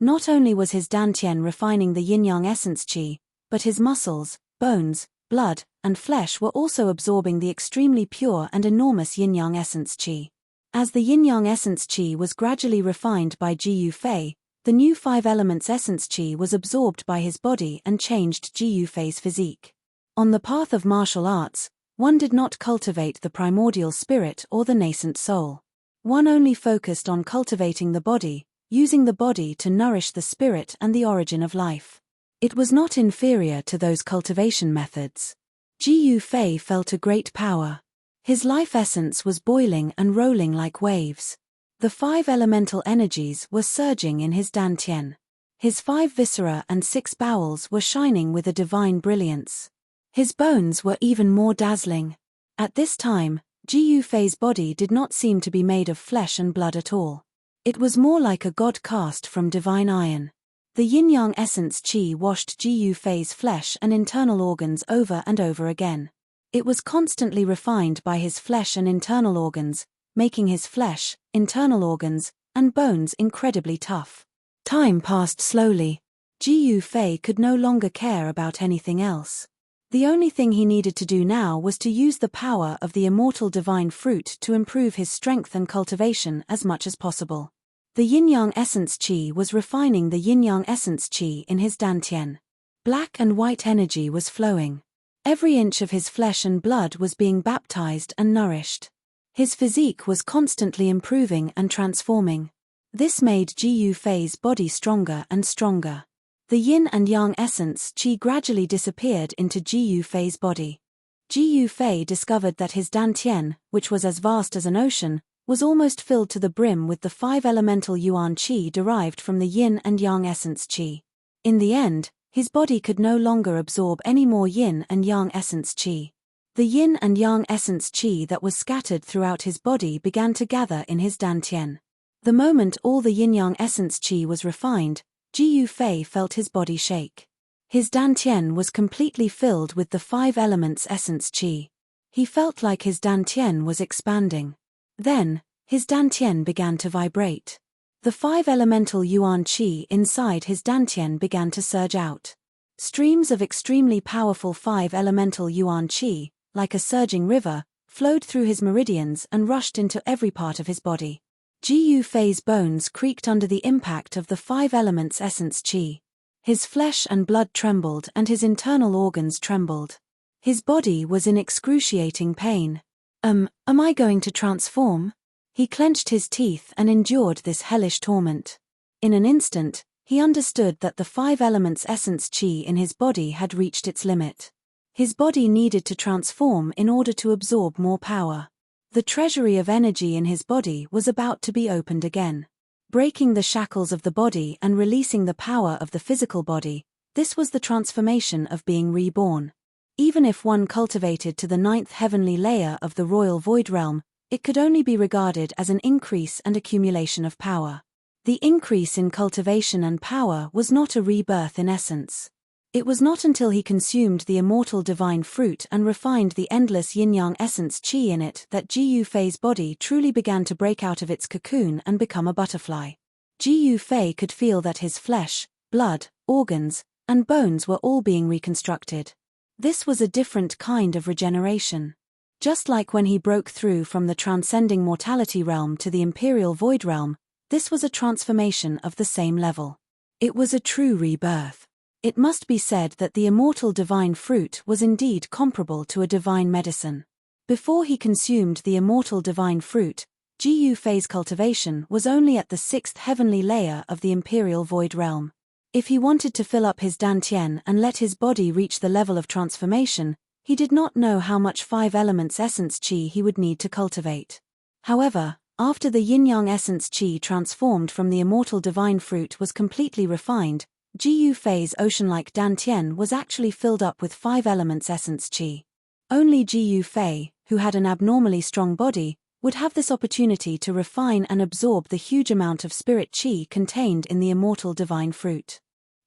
Not only was his dantian refining the yin-yang essence Qi, but his muscles, bones, blood, and flesh were also absorbing the extremely pure and enormous yin-yang essence Qi. As the yin-yang essence Qi was gradually refined by Ji Yufei, the new five elements essence Qi was absorbed by his body and changed Ji Yufei's physique. On the path of martial arts, one did not cultivate the primordial spirit or the nascent soul. One only focused on cultivating the body, using the body to nourish the spirit and the origin of life. It was not inferior to those cultivation methods. Ji Yufei felt a great power. His life essence was boiling and rolling like waves. The five elemental energies were surging in his dantian. His five viscera and six bowels were shining with a divine brilliance. His bones were even more dazzling. At this time, Ji Yufei's body did not seem to be made of flesh and blood at all. It was more like a god cast from divine iron. The yin-yang essence Qi washed Ji Yufei's flesh and internal organs over and over again. It was constantly refined by his flesh and internal organs, making his flesh, internal organs, and bones incredibly tough. Time passed slowly. Ji Yufei could no longer care about anything else. The only thing he needed to do now was to use the power of the immortal divine fruit to improve his strength and cultivation as much as possible. The yin-yang essence Qi was refining the yin-yang essence Qi in his dantian. Black and white energy was flowing. Every inch of his flesh and blood was being baptized and nourished. His physique was constantly improving and transforming. This made Ji Yufei's body stronger and stronger. The yin and yang essence Qi gradually disappeared into Ji Yufei's body. Ji Yufei discovered that his dantian, which was as vast as an ocean, was almost filled to the brim with the five elemental yuan Qi derived from the yin and yang essence Qi. In the end, his body could no longer absorb any more yin and yang essence Qi. The yin and yang essence Qi that was scattered throughout his body began to gather in his dantian. The moment all the yin-yang essence Qi was refined, Ji Yufei felt his body shake. His dantian was completely filled with the five elements essence Qi. He felt like his dantian was expanding. Then, his dantian began to vibrate. The five elemental yuan Qi inside his dantian began to surge out. Streams of extremely powerful five elemental yuan Qi, like a surging river, flowed through his meridians and rushed into every part of his body. Ji Yufei's bones creaked under the impact of the five elements essence Qi. His flesh and blood trembled and his internal organs trembled. His body was in excruciating pain. Am I going to transform? He clenched his teeth and endured this hellish torment. In an instant, he understood that the five elements essence Qi in his body had reached its limit. His body needed to transform in order to absorb more power. The treasury of energy in his body was about to be opened again. Breaking the shackles of the body and releasing the power of the physical body, this was the transformation of being reborn. Even if one cultivated to the ninth heavenly layer of the royal void realm, it could only be regarded as an increase and accumulation of power. The increase in cultivation and power was not a rebirth in essence. It was not until he consumed the immortal divine fruit and refined the endless yin-yang essence Qi in it that Ji Yufei's body truly began to break out of its cocoon and become a butterfly. Ji Yufei could feel that his flesh, blood, organs, and bones were all being reconstructed. This was a different kind of regeneration. Just like when he broke through from the transcending mortality realm to the imperial void realm, this was a transformation of the same level. It was a true rebirth. It must be said that the immortal divine fruit was indeed comparable to a divine medicine. Before he consumed the immortal divine fruit, Ji Yufei's cultivation was only at the 6th heavenly layer of the imperial void realm. If he wanted to fill up his dantian and let his body reach the level of transformation, he did not know how much 5 elements essence qi he would need to cultivate. However, after the yin-yang essence qi transformed from the immortal divine fruit was completely refined, Ji Yufei's ocean-like dantian was actually filled up with 5 elements essence qi. Only Ji Yufei, who had an abnormally strong body, would have this opportunity to refine and absorb the huge amount of spirit qi contained in the immortal divine fruit.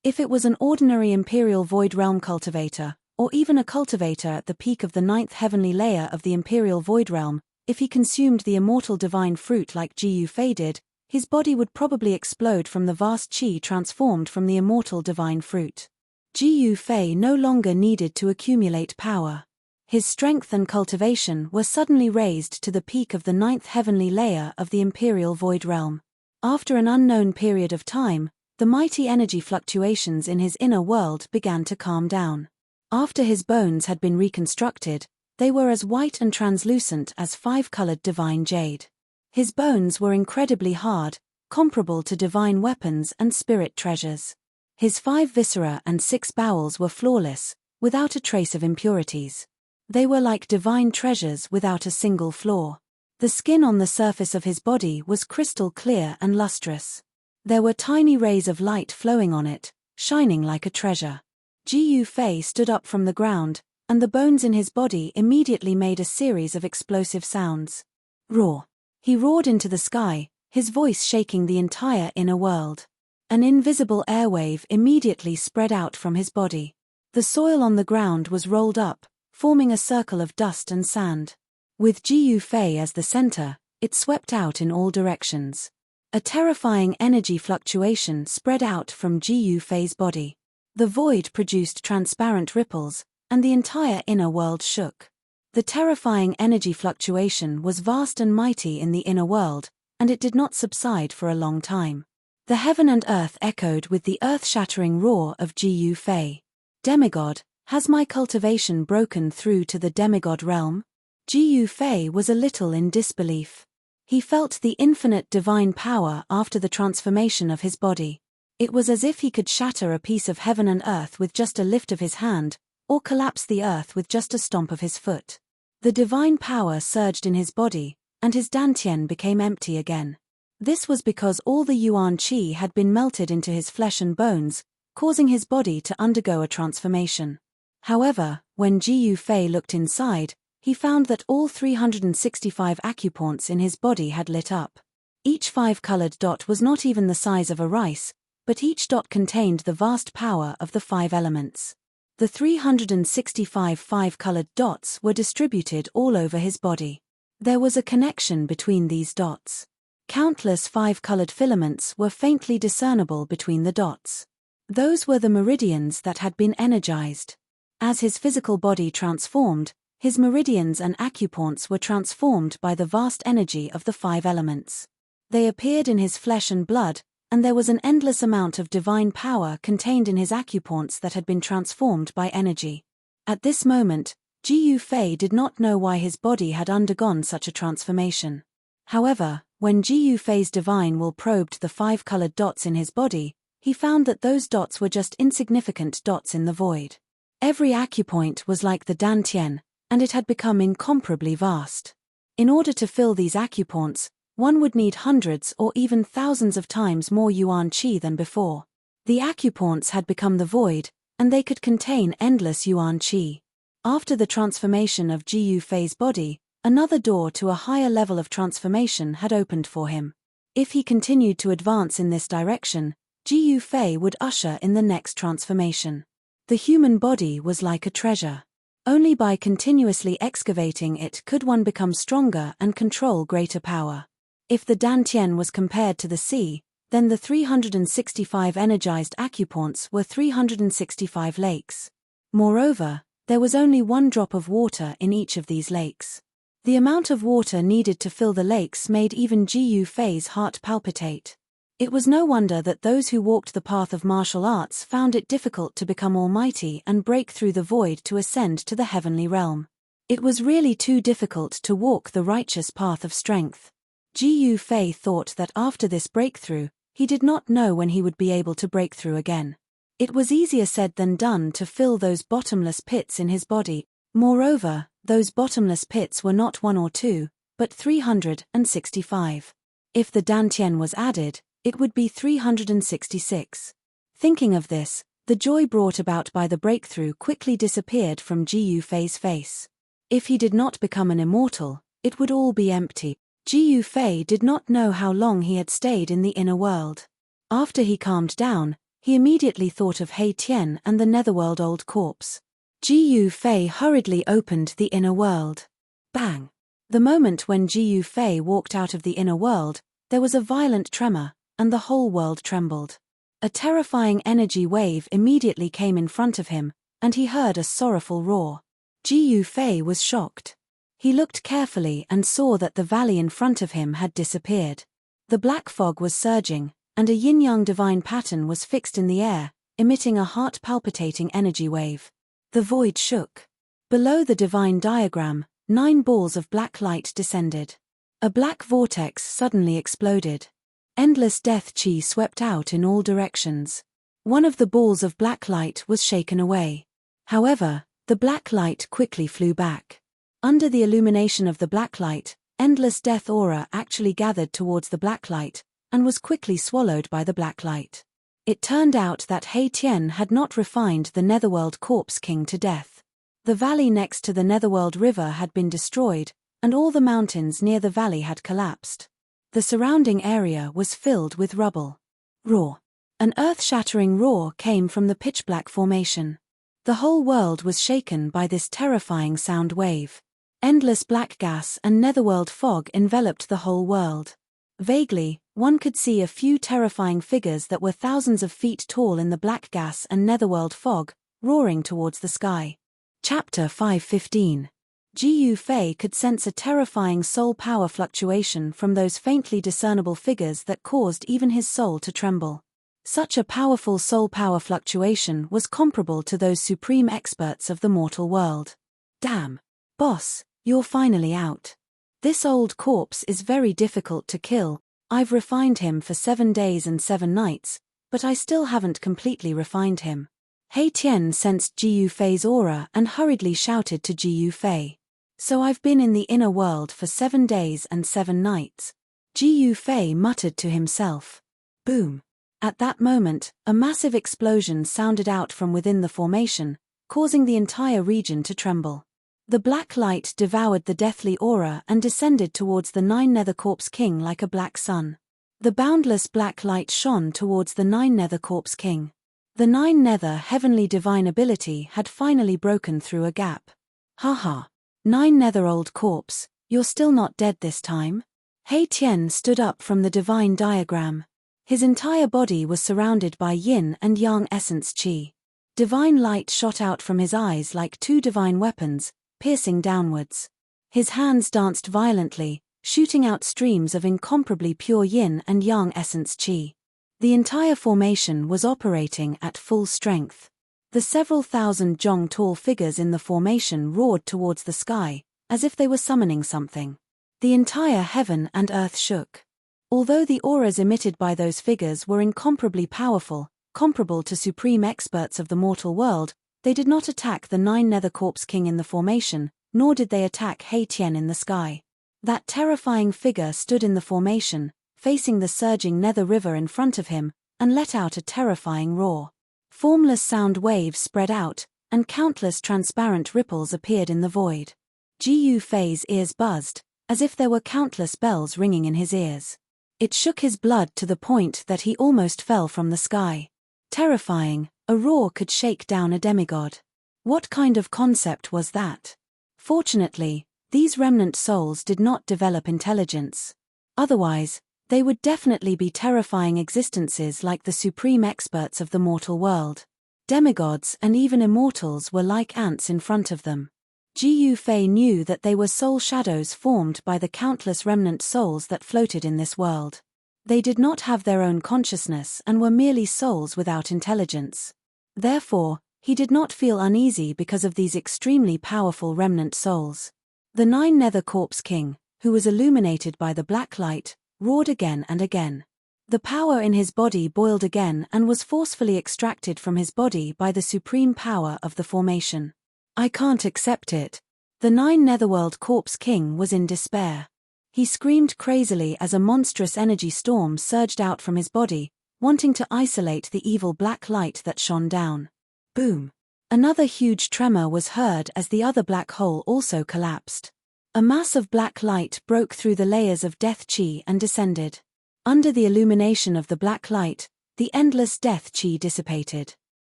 If it was an ordinary imperial void realm cultivator, or even a cultivator at the peak of the 9th heavenly layer of the imperial void realm, if he consumed the immortal divine fruit like Ji Yufei did, his body would probably explode from the vast qi transformed from the immortal divine fruit. Ji Yufei no longer needed to accumulate power. His strength and cultivation were suddenly raised to the peak of the 9th heavenly layer of the imperial void realm. After an unknown period of time, the mighty energy fluctuations in his inner world began to calm down. After his bones had been reconstructed, they were as white and translucent as 5-colored divine jade. His bones were incredibly hard, comparable to divine weapons and spirit treasures. His 5 viscera and 6 bowels were flawless, without a trace of impurities. They were like divine treasures without a single flaw. The skin on the surface of his body was crystal clear and lustrous. There were tiny rays of light flowing on it, shining like a treasure. Ji Yufei stood up from the ground, and the bones in his body immediately made a series of explosive sounds. Roar! He roared into the sky, his voice shaking the entire inner world. An invisible airwave immediately spread out from his body. The soil on the ground was rolled up, forming a circle of dust and sand. With Ji Yufei as the center, it swept out in all directions. A terrifying energy fluctuation spread out from Ji Yufei's body. The void produced transparent ripples, and the entire inner world shook. The terrifying energy fluctuation was vast and mighty in the inner world, and it did not subside for a long time. The heaven and earth echoed with the earth-shattering roar of Ji Yufei. Demigod, has my cultivation broken through to the demigod realm? Ji Yufei was a little in disbelief. He felt the infinite divine power after the transformation of his body. It was as if he could shatter a piece of heaven and earth with just a lift of his hand, or collapse the earth with just a stomp of his foot. The divine power surged in his body, and his dantian became empty again. This was because all the yuan qi had been melted into his flesh and bones, causing his body to undergo a transformation. However, when Ji Yufei looked inside, he found that all 365 acupoints in his body had lit up. Each 5-colored dot was not even the size of a rice, but each dot contained the vast power of the 5 elements. The 365 5-colored dots were distributed all over his body. There was a connection between these dots. Countless 5-colored filaments were faintly discernible between the dots. Those were the meridians that had been energized. As his physical body transformed, his meridians and acupoints were transformed by the vast energy of the 5 elements. They appeared in his flesh and blood, and there was an endless amount of divine power contained in his acupoints that had been transformed by energy. At this moment, Ji Yufei did not know why his body had undergone such a transformation. However, when Ji Yufei's divine will probed the 5-colored dots in his body, he found that those dots were just insignificant dots in the void. Every acupoint was like the dantian, and it had become incomparably vast. In order to fill these acupoints, one would need hundreds or even thousands of times more yuan qi than before. The acupoints had become the void, and they could contain endless yuan qi. After the transformation of Ji Yufei's body, another door to a higher level of transformation had opened for him. If he continued to advance in this direction, Ji Yufei would usher in the next transformation. The human body was like a treasure. Only by continuously excavating it could one become stronger and control greater power. If the dantian was compared to the sea, Then the 365 energized acupoints were 365 lakes. Moreover, there was only one drop of water in each of these lakes. The amount of water needed to fill the lakes made even Jiyu Fei's heart palpitate. It was no wonder that those who walked the path of martial arts found it difficult to become almighty and break through the void to ascend to the heavenly realm. It was really too difficult to walk the righteous path of strength. Jiyu Fei thought that after this breakthrough, he did not know when he would be able to break through again. It was easier said than done to fill those bottomless pits in his body. Moreover, those bottomless pits were not 1 or 2, but 365. If the dantian was added, it would be 366. Thinking of this, the joy brought about by the breakthrough quickly disappeared from Jiyu Fei's face. If he did not become an immortal, it would all be empty. Jiyu Fei did not know how long he had stayed in the inner world. After he calmed down, he immediately thought of He Tian and the netherworld old corpse. Jiyu Fei hurriedly opened the inner world. Bang! The moment when Jiyu Fei walked out of the inner world, there was a violent tremor, and the whole world trembled. A terrifying energy wave immediately came in front of him, and he heard a sorrowful roar. Jiyu Fei was shocked. He looked carefully and saw that the valley in front of him had disappeared. The black fog was surging, and a yin-yang divine pattern was fixed in the air, emitting a heart-palpitating energy wave. The void shook. Below the divine diagram, 9 balls of black light descended. A black vortex suddenly exploded. Endless death chi swept out in all directions. One of the balls of black light was shaken away. However, the black light quickly flew back. Under the illumination of the black light, endless death aura actually gathered towards the black light, and was quickly swallowed by the black light. It turned out that He Tian had not refined the Netherworld Corpse King to death. The valley next to the Netherworld River had been destroyed, and all the mountains near the valley had collapsed. The surrounding area was filled with rubble. Roar! An earth-shattering roar came from the pitch-black formation. The whole world was shaken by this terrifying sound wave. Endless black gas and netherworld fog enveloped the whole world. Vaguely, one could see a few terrifying figures that were thousands of feet tall in the black gas and netherworld fog, roaring towards the sky. Chapter 5:15. Jiyu Fei could sense a terrifying soul power fluctuation from those faintly discernible figures that caused even his soul to tremble. Such a powerful soul power fluctuation was comparable to those supreme experts of the mortal world. Damn. Boss, you're finally out. This old corpse is very difficult to kill. I've refined him for 7 days and 7 nights, but I still haven't completely refined him. He Tian sensed Jiyu Fei's aura and hurriedly shouted to Jiyu Fei. So I've been in the inner world for 7 days and 7 nights. Jiyu Fei muttered to himself. Boom. At that moment, a massive explosion sounded out from within the formation, causing the entire region to tremble. The black light devoured the deathly aura and descended towards the 9 Nether Corpse King like a black sun. The boundless black light shone towards the 9 Nether Corpse King. The 9 Nether heavenly divine ability had finally broken through a gap. Haha. 9 Nether old corpse, you're still not dead this time? He Tian stood up from the divine diagram. His entire body was surrounded by yin and yang essence chi. Divine light shot out from his eyes like 2 divine weapons, piercing downwards. His hands danced violently, shooting out streams of incomparably pure yin and yang essence chi. The entire formation was operating at full strength. The several thousand jong tall figures in the formation roared towards the sky, as if they were summoning something. The entire heaven and earth shook. Although the auras emitted by those figures were incomparably powerful, comparable to supreme experts of the mortal world, they did not attack the 9 Nether Corpse King in the formation, nor did they attack He Tian in the sky. That terrifying figure stood in the formation, facing the surging Nether River in front of him, and let out a terrifying roar. Formless sound waves spread out, and countless transparent ripples appeared in the void. Jiyu Fei's ears buzzed, as if there were countless bells ringing in his ears. It shook his blood to the point that he almost fell from the sky. Terrifying, a roar could shake down a demigod. What kind of concept was that? Fortunately, these remnant souls did not develop intelligence. Otherwise, They would definitely be terrifying existences like the supreme experts of the mortal world. Demigods and even immortals were like ants in front of them. Ji Yufei knew that they were soul shadows formed by the countless remnant souls that floated in this world. They did not have their own consciousness and were merely souls without intelligence. Therefore, he did not feel uneasy because of these extremely powerful remnant souls. The Nine Nether Corpse King, who was illuminated by the black light, roared again and again. The power in his body boiled again and was forcefully extracted from his body by the supreme power of the formation. I can't accept it. The Nine Netherworld Corpse King was in despair. He screamed crazily as a monstrous energy storm surged out from his body, wanting to isolate the evil black light that shone down. Boom! Another huge tremor was heard as the other black hole also collapsed. A mass of black light broke through the layers of death chi and descended. Under the illumination of the black light, the endless death chi dissipated.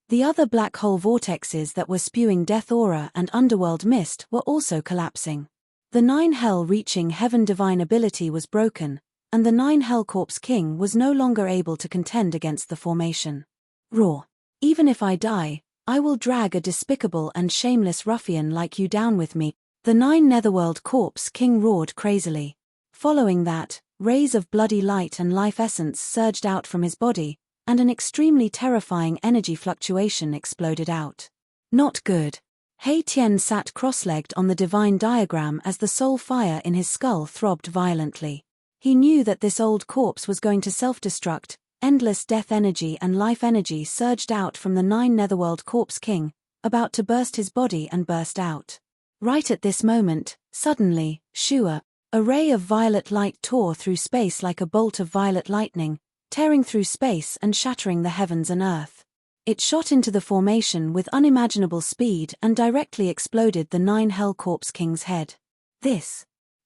The other black hole vortexes that were spewing death aura and underworld mist were also collapsing. The Nine Hell-reaching heaven divine ability was broken, and the Nine Hell Corpse King was no longer able to contend against the formation. Roar! Even if I die, I will drag a despicable and shameless ruffian like you down with me, the Nine Netherworld Corpse King roared crazily. Following that, rays of bloody light and life essence surged out from his body, and an extremely terrifying energy fluctuation exploded out. Not good. Hei Tian sat cross-legged on the divine diagram as the soul fire in his skull throbbed violently. He knew that this old corpse was going to self-destruct. Endless death energy and life energy surged out from the Nine Netherworld Corpse King, about to burst his body and burst out. Right at this moment, suddenly, shua, a ray of violet light tore through space like a bolt of violet lightning, tearing through space and shattering the heavens and earth. It shot into the formation with unimaginable speed and directly exploded the Nine Hell Corpse King's head.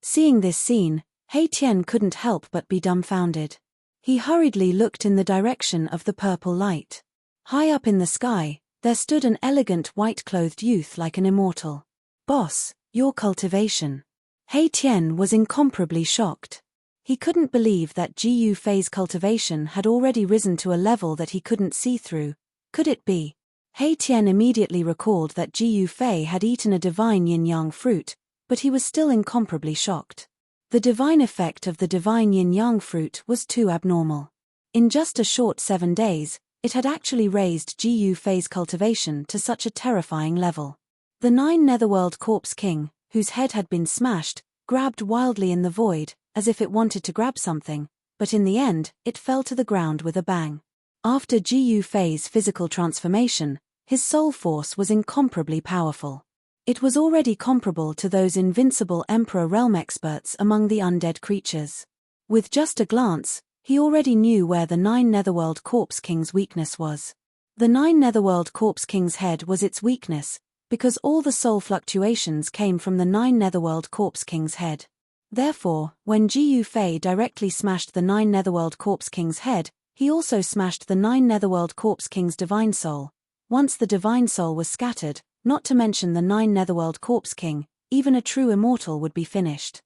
Seeing this scene, Hei Tian couldn't help but be dumbfounded. He hurriedly looked in the direction of the purple light. High up in the sky, there stood an elegant white-clothed youth like an immortal. "Boss, your cultivation." Hei Tian was incomparably shocked. He couldn't believe that Ji Yufei's cultivation had already risen to a level that he couldn't see through. Could it be? Hei Tian immediately recalled that Ji Yufei had eaten a divine yin-yang fruit, but he was still incomparably shocked. The divine effect of the divine yin-yang fruit was too abnormal. In just a short 7 days, it had actually raised Ji Yufei's cultivation to such a terrifying level. The Nine Netherworld Corpse King, whose head had been smashed, grabbed wildly in the void, as if it wanted to grab something, but in the end, it fell to the ground with a bang. After Ji Yufei's physical transformation, his soul force was incomparably powerful. It was already comparable to those invincible Emperor Realm experts among the undead creatures. With just a glance, he already knew where the Nine Netherworld Corpse King's weakness was. The Nine Netherworld Corpse King's head was its weakness, because all the soul fluctuations came from the Nine Netherworld Corpse King's head. Therefore, when Ji Yufei directly smashed the Nine Netherworld Corpse King's head, he also smashed the Nine Netherworld Corpse King's divine soul. Once the divine soul was scattered, not to mention the Nine Netherworld Corpse King, even a true immortal would be finished.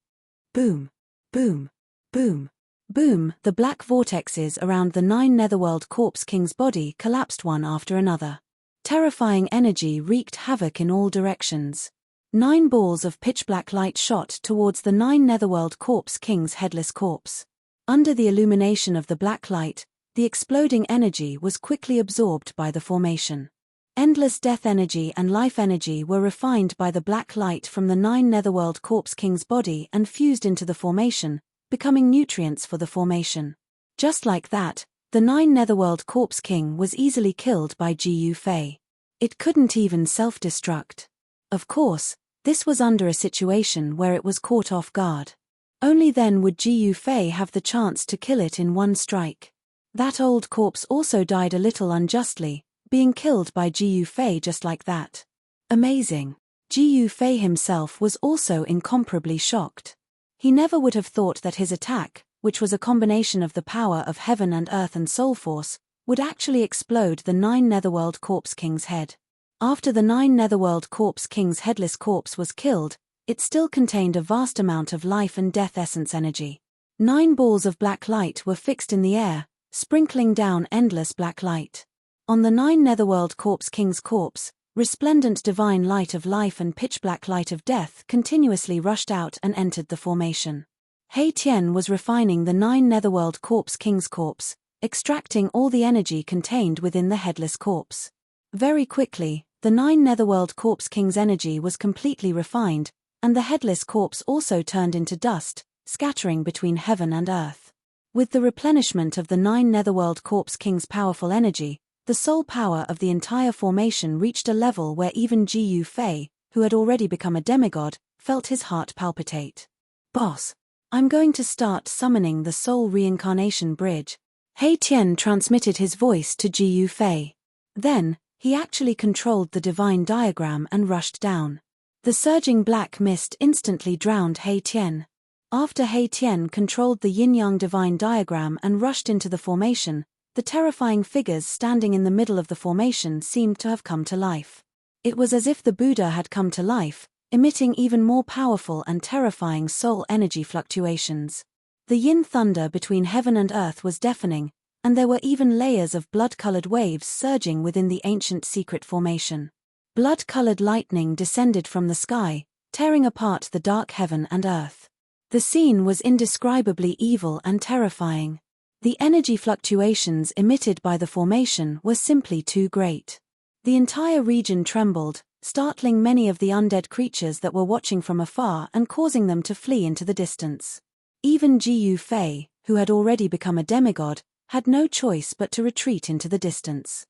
Boom! Boom! Boom! Boom! The black vortexes around the Nine Netherworld Corpse King's body collapsed one after another. Terrifying energy wreaked havoc in all directions. 9 balls of pitch-black light shot towards the Nine Netherworld Corpse King's headless corpse. Under the illumination of the black light, the exploding energy was quickly absorbed by the formation. Endless death energy and life energy were refined by the black light from the Nine Netherworld Corpse King's body and fused into the formation, becoming nutrients for the formation. Just like that, the Nine Netherworld Corpse King was easily killed by Ji Yufei. It couldn't even self-destruct. Of course, this was under a situation where it was caught off guard. Only then would Ji Yufei have the chance to kill it in one strike. That old corpse also died a little unjustly, being killed by Ji Yufei just like that. Amazing. Ji Yufei himself was also incomparably shocked. He never would have thought that his attack, which was a combination of the power of heaven and earth and soul force, would actually explode the Nine Netherworld Corpse King's head. After the Nine Netherworld Corpse King's headless corpse was killed, it still contained a vast amount of life and death essence energy. 9 balls of black light were fixed in the air, sprinkling down endless black light. On the 9 Netherworld King's corpse, resplendent divine light of life and pitch-black light of death continuously rushed out and entered the formation. He Tian was refining the 9 Netherworld King's corpse, extracting all the energy contained within the headless corpse. Very quickly, the 9 Netherworld King's energy was completely refined, and the headless corpse also turned into dust, scattering between heaven and earth. With the replenishment of the 9 Netherworld King's powerful energy, the soul power of the entire formation reached a level where even Gu Fei, who had already become a demigod, felt his heart palpitate. "Boss, I'm going to start summoning the soul reincarnation bridge." He Tian transmitted his voice to Gu Fei. Then, he actually controlled the divine diagram and rushed down. The surging black mist instantly drowned He Tian. After He Tian controlled the yin-yang divine diagram and rushed into the formation, the terrifying figures standing in the middle of the formation seemed to have come to life. It was as if the Buddha had come to life, emitting even more powerful and terrifying soul energy fluctuations. The yin thunder between heaven and earth was deafening, and there were even layers of blood-colored waves surging within the ancient secret formation. Blood-colored lightning descended from the sky, tearing apart the dark heaven and earth. The scene was indescribably evil and terrifying. The energy fluctuations emitted by the formation were simply too great. The entire region trembled, startling many of the undead creatures that were watching from afar and causing them to flee into the distance. Even Gu Fei, who had already become a demigod, had no choice but to retreat into the distance.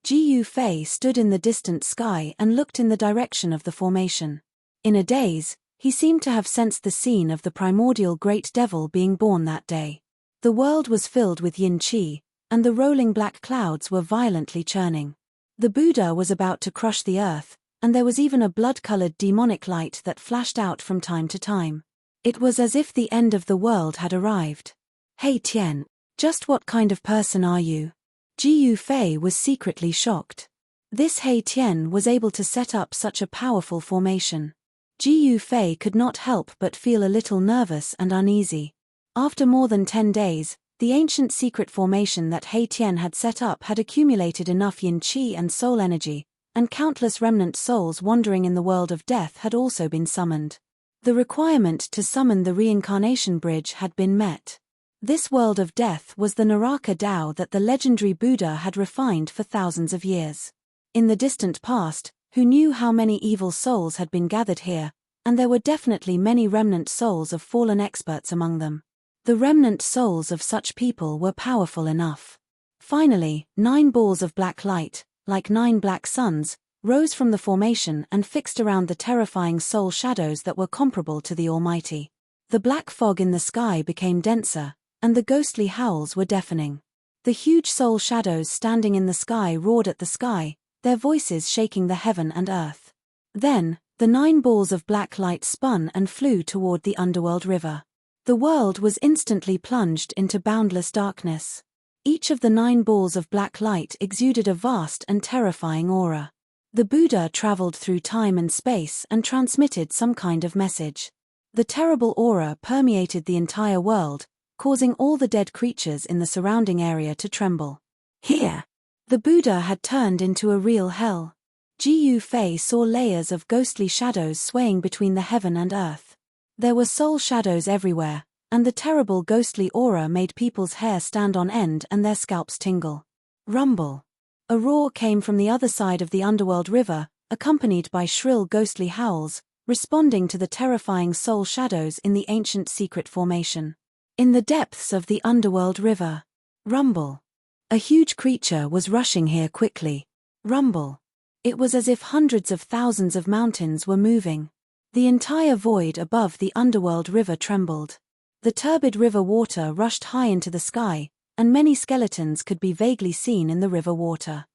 Gu Fei stood in the distant sky and looked in the direction of the formation. In a daze, he seemed to have sensed the scene of the primordial great devil being born that day. The world was filled with yin qi, and the rolling black clouds were violently churning. The Buddha was about to crush the earth, and there was even a blood-colored demonic light that flashed out from time to time. It was as if the end of the world had arrived. "He Tian, just what kind of person are you?" Gu Fei was secretly shocked. This He Tian was able to set up such a powerful formation. Gu Fei could not help but feel a little nervous and uneasy. After more than 10 days, the ancient secret formation that He Tian had set up had accumulated enough yin qi and soul energy, and countless remnant souls wandering in the world of death had also been summoned. The requirement to summon the reincarnation bridge had been met. This world of death was the Naraka Tao that the legendary Buddha had refined for thousands of years. In the distant past, who knew how many evil souls had been gathered here, and there were definitely many remnant souls of fallen experts among them. The remnant souls of such people were powerful enough. Finally, 9 balls of black light, like 9 black suns, rose from the formation and fixed around the terrifying soul shadows that were comparable to the Almighty. The black fog in the sky became denser, and the ghostly howls were deafening. The huge soul shadows standing in the sky roared at the sky, their voices shaking the heaven and earth. Then, the 9 balls of black light spun and flew toward the underworld river. The world was instantly plunged into boundless darkness. Each of the 9 balls of black light exuded a vast and terrifying aura. The Buddha traveled through time and space and transmitted some kind of message. The terrible aura permeated the entire world, causing all the dead creatures in the surrounding area to tremble. Here, the Buddha had turned into a real hell. Gu Fei saw layers of ghostly shadows swaying between the heaven and earth. There were soul shadows everywhere, and the terrible ghostly aura made people's hair stand on end and their scalps tingle. Rumble. A roar came from the other side of the underworld river, accompanied by shrill ghostly howls, responding to the terrifying soul shadows in the ancient secret formation. In the depths of the underworld river. Rumble. A huge creature was rushing here quickly. Rumble. It was as if hundreds of thousands of mountains were moving. The entire void above the underworld river trembled. The turbid river water rushed high into the sky, and many skeletons could be vaguely seen in the river water.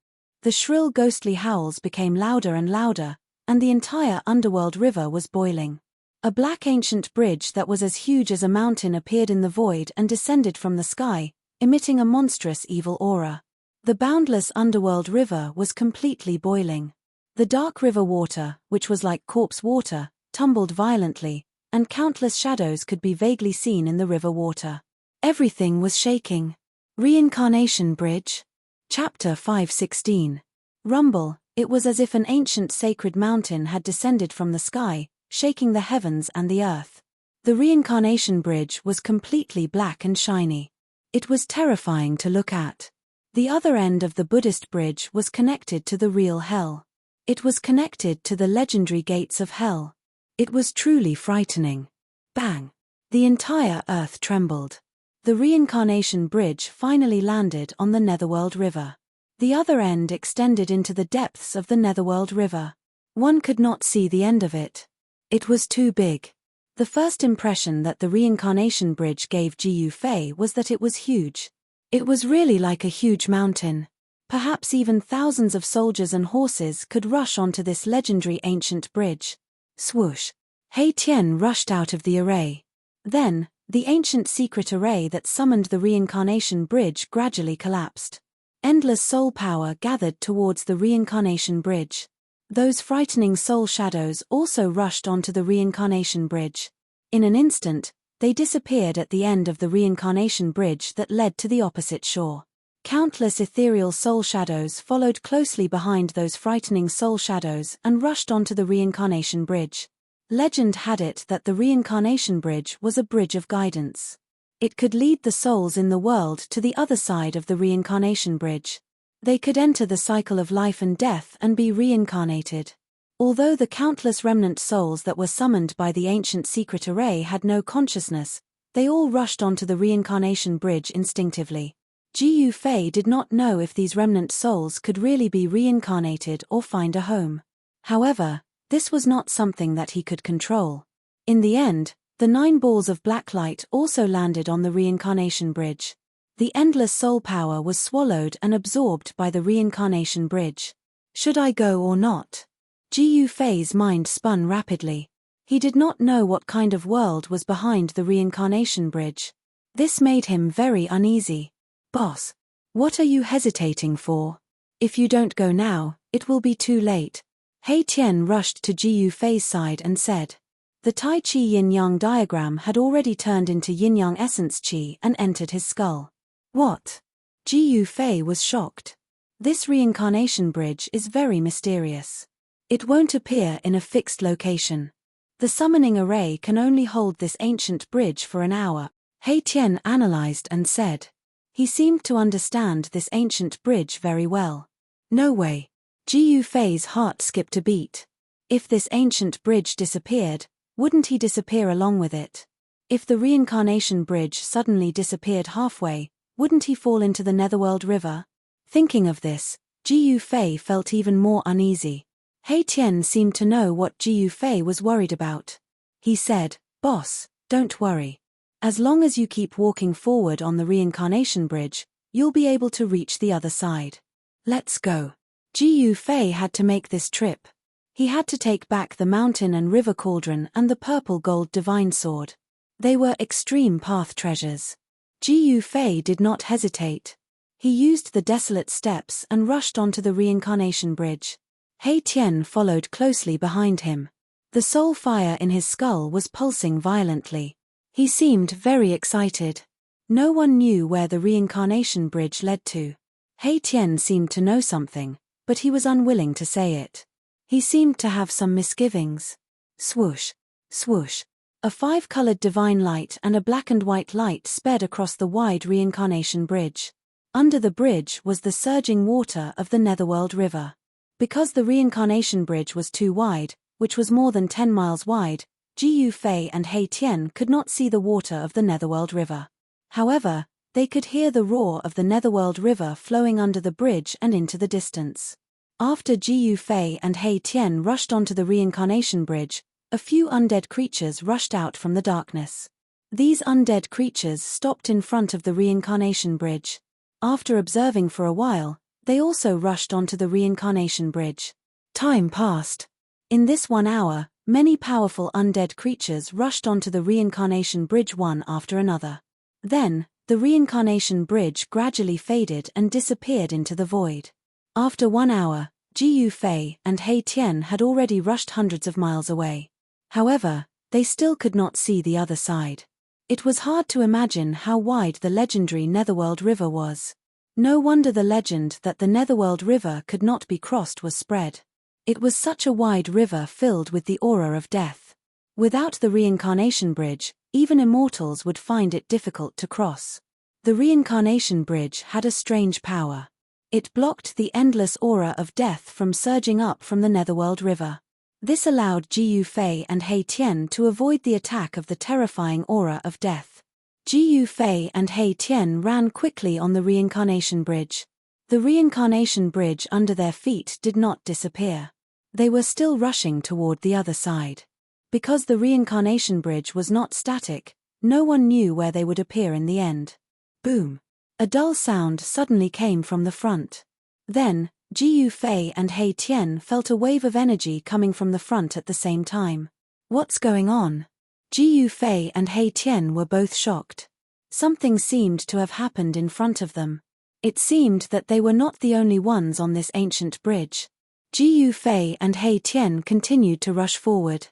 The shrill ghostly howls became louder and louder, and the entire underworld river was boiling. A black ancient bridge that was as huge as a mountain appeared in the void and descended from the sky, emitting a monstrous evil aura. The boundless underworld river was completely boiling. The dark river water, which was like corpse water, tumbled violently, and countless shadows could be vaguely seen in the river water. Everything was shaking. Reincarnation Bridge. Chapter 5:16. Rumble. It was as if an ancient sacred mountain had descended from the sky, shaking the heavens and the earth. The Reincarnation Bridge was completely black and shiny. It was terrifying to look at. The other end of the Buddhist bridge was connected to the real hell. It was connected to the legendary gates of hell. It was truly frightening. Bang! The entire earth trembled. The Reincarnation Bridge finally landed on the Netherworld River. The other end extended into the depths of the Netherworld River. One could not see the end of it. It was too big. The first impression that the Reincarnation Bridge gave Ji Yufei was that it was huge. It was really like a huge mountain. Perhaps even thousands of soldiers and horses could rush onto this legendary ancient bridge. Swoosh! Hei Tian rushed out of the array. Then, the ancient secret array that summoned the Reincarnation Bridge gradually collapsed. Endless soul power gathered towards the Reincarnation Bridge. Those frightening soul shadows also rushed onto the Reincarnation Bridge. In an instant, they disappeared at the end of the Reincarnation Bridge that led to the opposite shore. Countless ethereal soul shadows followed closely behind those frightening soul shadows and rushed onto the Reincarnation Bridge. Legend had it that the Reincarnation Bridge was a bridge of guidance. It could lead the souls in the world to the other side of the Reincarnation Bridge. They could enter the cycle of life and death and be reincarnated. Although the countless remnant souls that were summoned by the ancient secret array had no consciousness, they all rushed onto the Reincarnation Bridge instinctively. Ji Yufei did not know if these remnant souls could really be reincarnated or find a home. However, this was not something that he could control. In the end, the 9 balls of black light also landed on the Reincarnation Bridge. The endless soul power was swallowed and absorbed by the Reincarnation Bridge. Should I go or not? Ji Yufei's mind spun rapidly. He did not know what kind of world was behind the Reincarnation Bridge. This made him very uneasy. Boss, what are you hesitating for? If you don't go now, it will be too late. Hei Tian rushed to Ji Yufei's side and said. The Tai Chi yin-yang diagram had already turned into yin-yang essence chi and entered his skull. What? Ji Yufei was shocked. This Reincarnation Bridge is very mysterious. It won't appear in a fixed location. The summoning array can only hold this ancient bridge for an hour, Hei Tian analyzed and said. He seemed to understand this ancient bridge very well. No way. Ji Yufei's heart skipped a beat. If this ancient bridge disappeared, wouldn't he disappear along with it? If the Reincarnation Bridge suddenly disappeared halfway, wouldn't he fall into the Netherworld River? Thinking of this, Ji Yufei felt even more uneasy. Hei Tian seemed to know what Ji Yufei was worried about. He said, Boss, don't worry. As long as you keep walking forward on the Reincarnation Bridge, you'll be able to reach the other side. Let's go. Ji Yufei had to make this trip. He had to take back the mountain and river cauldron and the purple gold divine sword. They were extreme path treasures. Ji Yufei did not hesitate. He used the desolate steps and rushed onto the Reincarnation Bridge. Hei Tian followed closely behind him. The soul fire in his skull was pulsing violently. He seemed very excited. No one knew where the Reincarnation Bridge led to. Hei Tian seemed to know something, but he was unwilling to say it. He seemed to have some misgivings. Swoosh, swoosh. A 5-colored divine light and a black and white light sped across the wide Reincarnation Bridge. Under the bridge was the surging water of the Netherworld River. Because the Reincarnation Bridge was too wide, which was more than 10 miles wide, Ji Yufei and Hei Tian could not see the water of the Netherworld River. However, they could hear the roar of the Netherworld River flowing under the bridge and into the distance. After Ji Yufei and Hei Tian rushed onto the Reincarnation Bridge, a few undead creatures rushed out from the darkness. These undead creatures stopped in front of the Reincarnation Bridge. After observing for a while, they also rushed onto the Reincarnation Bridge. Time passed. In this 1 hour, many powerful undead creatures rushed onto the Reincarnation Bridge one after another. Then, the Reincarnation Bridge gradually faded and disappeared into the void. After 1 hour, Ji Yufei and Hei Tian had already rushed hundreds of miles away. However, they still could not see the other side. It was hard to imagine how wide the legendary Netherworld River was. No wonder the legend that the Netherworld River could not be crossed was spread. It was such a wide river filled with the aura of death. Without the reincarnation bridge, even immortals would find it difficult to cross. The reincarnation bridge had a strange power. It blocked the endless aura of death from surging up from the Netherworld River. This allowed Jiu Fei and He Tian to avoid the attack of the terrifying aura of death. Jiu Fei and He Tian ran quickly on the reincarnation bridge. The reincarnation bridge under their feet did not disappear. They were still rushing toward the other side. Because the reincarnation bridge was not static, no one knew where they would appear in the end. Boom! A dull sound suddenly came from the front. Then, Jiu Fei and He Tian felt a wave of energy coming from the front at the same time. What's going on? Jiu Fei and He Tian were both shocked. Something seemed to have happened in front of them. It seemed that they were not the only ones on this ancient bridge. Jiu Fei and He Tian continued to rush forward.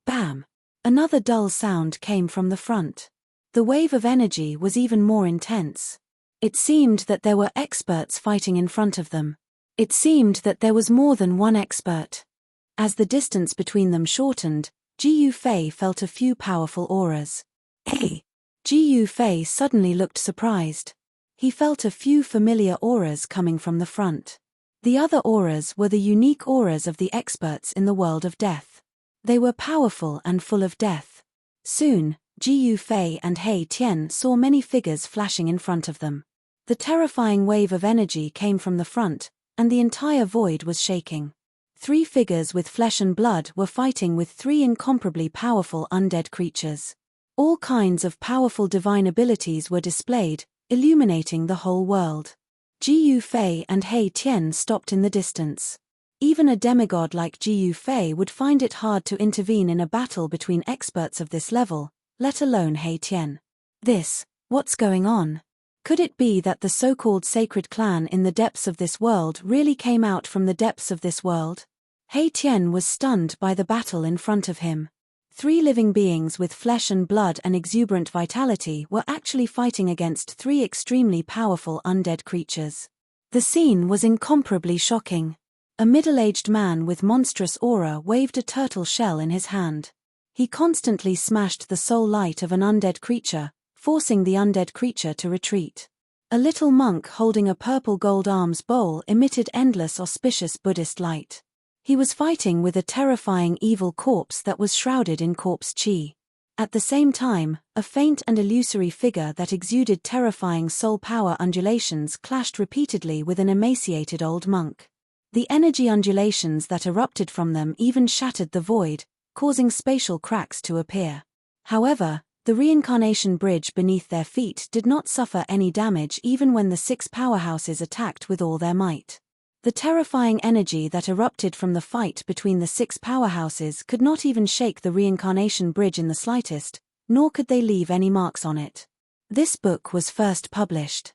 Bam! Another dull sound came from the front. The wave of energy was even more intense. It seemed that there were experts fighting in front of them. It seemed that there was more than one expert. As the distance between them shortened, Jiu Fei felt a few powerful auras. Hey! Jiu Fei suddenly looked surprised. He felt a few familiar auras coming from the front. The other auras were the unique auras of the experts in the world of death. They were powerful and full of death. Soon, Jiu Fei and He Tian saw many figures flashing in front of them. The terrifying wave of energy came from the front, and the entire void was shaking. 3 figures with flesh and blood were fighting with 3 incomparably powerful undead creatures. All kinds of powerful divine abilities were displayed, illuminating the whole world. Jiu Fei and He Tian stopped in the distance. Even a demigod like Jiu Fei would find it hard to intervene in a battle between experts of this level, let alone He Tian. What's going on? Could it be that the so-called sacred clan in the depths of this world really came out from the depths of this world? He Tian was stunned by the battle in front of him. 3 living beings with flesh and blood and exuberant vitality were actually fighting against 3 extremely powerful undead creatures. The scene was incomparably shocking. A middle-aged man with monstrous aura waved a turtle shell in his hand. He constantly smashed the soul light of an undead creature, forcing the undead creature to retreat. A little monk holding a purple gold alms bowl emitted endless auspicious Buddhist light. He was fighting with a terrifying evil corpse that was shrouded in corpse chi. At the same time, a faint and illusory figure that exuded terrifying soul power undulations clashed repeatedly with an emaciated old monk. The energy undulations that erupted from them even shattered the void, causing spatial cracks to appear. However, the reincarnation bridge beneath their feet did not suffer any damage even when the 6 powerhouses attacked with all their might. The terrifying energy that erupted from the fight between the 6 powerhouses could not even shake the reincarnation bridge in the slightest, nor could they leave any marks on it. This book was first published.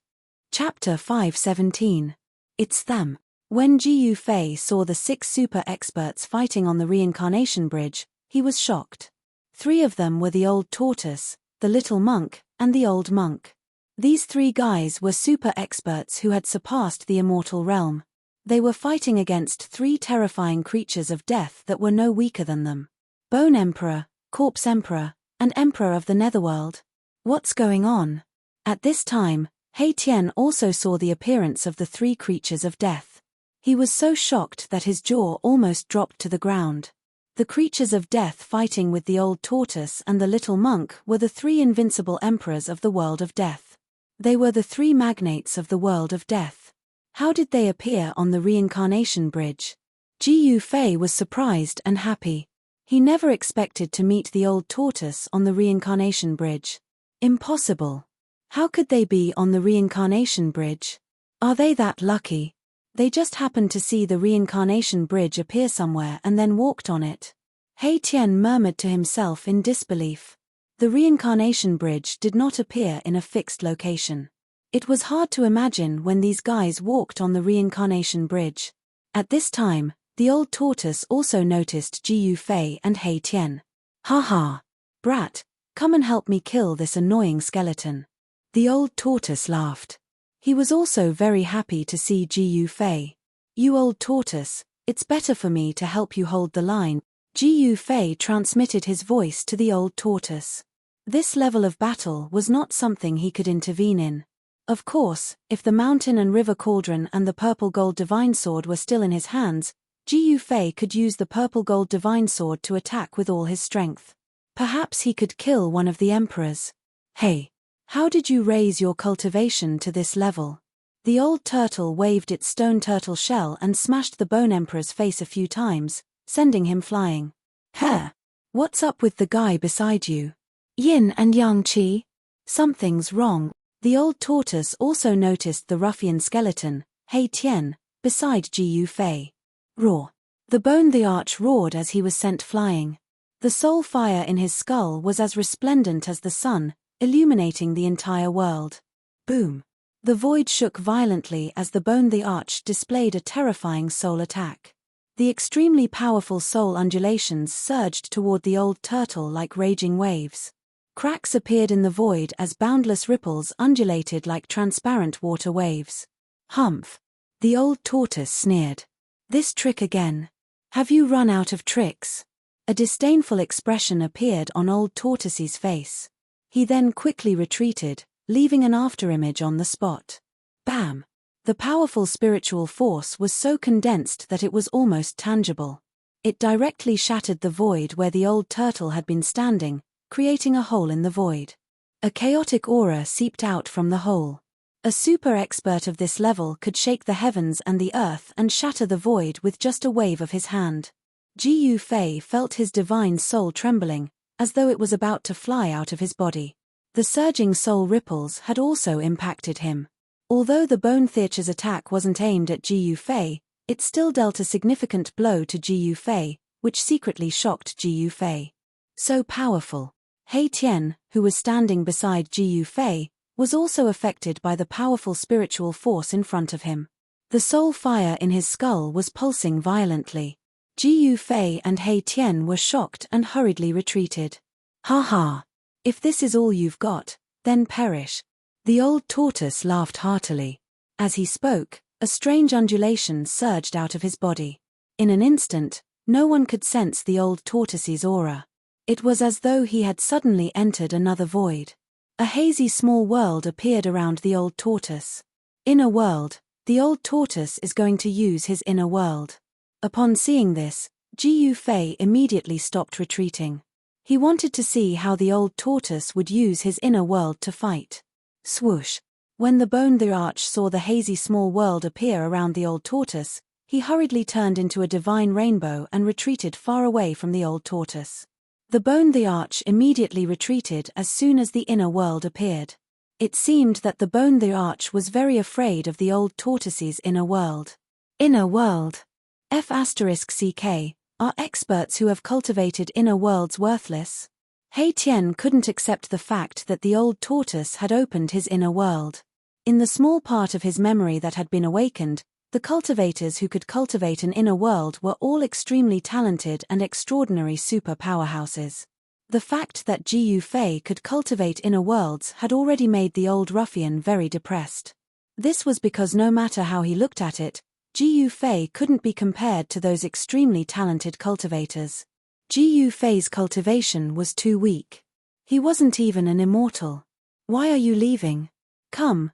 Chapter 517. It's them. When Jiu Fei saw the 6 super experts fighting on the reincarnation bridge, he was shocked. 3 of them were the old tortoise, the little monk, and the old monk. These 3 guys were super experts who had surpassed the immortal realm. They were fighting against 3 terrifying creatures of death that were no weaker than them. Bone Emperor, Corpse Emperor, and Emperor of the Netherworld. What's going on? At this time, He Tian also saw the appearance of the 3 creatures of death. He was so shocked that his jaw almost dropped to the ground. The creatures of death fighting with the old tortoise and the little monk were the 3 invincible emperors of the world of death. They were the 3 magnates of the world of death. How did they appear on the reincarnation bridge? Jiu Fei was surprised and happy. He never expected to meet the old tortoise on the reincarnation bridge. Impossible. How could they be on the reincarnation bridge? Are they that lucky? They just happened to see the reincarnation bridge appear somewhere and then walked on it. He Tian murmured to himself in disbelief. The reincarnation bridge did not appear in a fixed location. It was hard to imagine when these guys walked on the reincarnation bridge. At this time, the old tortoise also noticed Jiu Fei and He Tian. Ha ha! Brat, come and help me kill this annoying skeleton. The old tortoise laughed. He was also very happy to see Gu Fei. You old tortoise, it's better for me to help you hold the line. Gu Fei transmitted his voice to the old tortoise. This level of battle was not something he could intervene in. Of course, if the mountain and river cauldron and the purple gold divine sword were still in his hands, Gu Fei could use the purple gold divine sword to attack with all his strength. Perhaps he could kill one of the emperors. Hey! How did you raise your cultivation to this level? The old turtle waved its stone turtle shell and smashed the bone emperor's face a few times, sending him flying. Heh! What's up with the guy beside you? Yin and Yang Qi? Something's wrong. The old tortoise also noticed the ruffian skeleton, Hei Tian, beside Gu Fei. Roar! The bone the arch roared as he was sent flying. The soul fire in his skull was as resplendent as the sun, illuminating the entire world. Boom! The void shook violently as the bone the arch displayed a terrifying soul attack. The extremely powerful soul undulations surged toward the old turtle like raging waves. Cracks appeared in the void as boundless ripples undulated like transparent water waves. Humph! The old tortoise sneered. This trick again. Have you run out of tricks? A disdainful expression appeared on old tortoise's face. He then quickly retreated, leaving an afterimage on the spot. Bam! The powerful spiritual force was so condensed that it was almost tangible. It directly shattered the void where the old turtle had been standing, creating a hole in the void. A chaotic aura seeped out from the hole. A super expert of this level could shake the heavens and the earth and shatter the void with just a wave of his hand. Gu Fei felt his divine soul trembling, as though it was about to fly out of his body. The surging soul ripples had also impacted him. Although the Bone Theater's attack wasn't aimed at Gu Fei, it still dealt a significant blow to Gu Fei, which secretly shocked Gu Fei. So powerful. Hei Tian, who was standing beside Gu Fei, was also affected by the powerful spiritual force in front of him. The soul fire in his skull was pulsing violently. Gu Fei and Hei Tian were shocked and hurriedly retreated. Ha ha! If this is all you've got, then perish. The old tortoise laughed heartily. As he spoke, a strange undulation surged out of his body. In an instant, no one could sense the old tortoise's aura. It was as though he had suddenly entered another void. A hazy small world appeared around the old tortoise. Inner world. The old tortoise is going to use his inner world. Upon seeing this, Gu Fei immediately stopped retreating. He wanted to see how the old tortoise would use his inner world to fight. Swoosh! When the Bone the Arch saw the hazy small world appear around the old tortoise, he hurriedly turned into a divine rainbow and retreated far away from the old tortoise. The Bone the Arch immediately retreated as soon as the inner world appeared. It seemed that the Bone the Arch was very afraid of the old tortoise's inner world. Inner world. F***ck, are experts who have cultivated inner worlds worthless? Hei Tian couldn't accept the fact that the old tortoise had opened his inner world. In the small part of his memory that had been awakened, the cultivators who could cultivate an inner world were all extremely talented and extraordinary super powerhouses. The fact that Gu Fei could cultivate inner worlds had already made the old ruffian very depressed. This was because no matter how he looked at it, Gu Fei couldn't be compared to those extremely talented cultivators. Gu Fei's cultivation was too weak. He wasn't even an immortal. Why are you leaving? Come,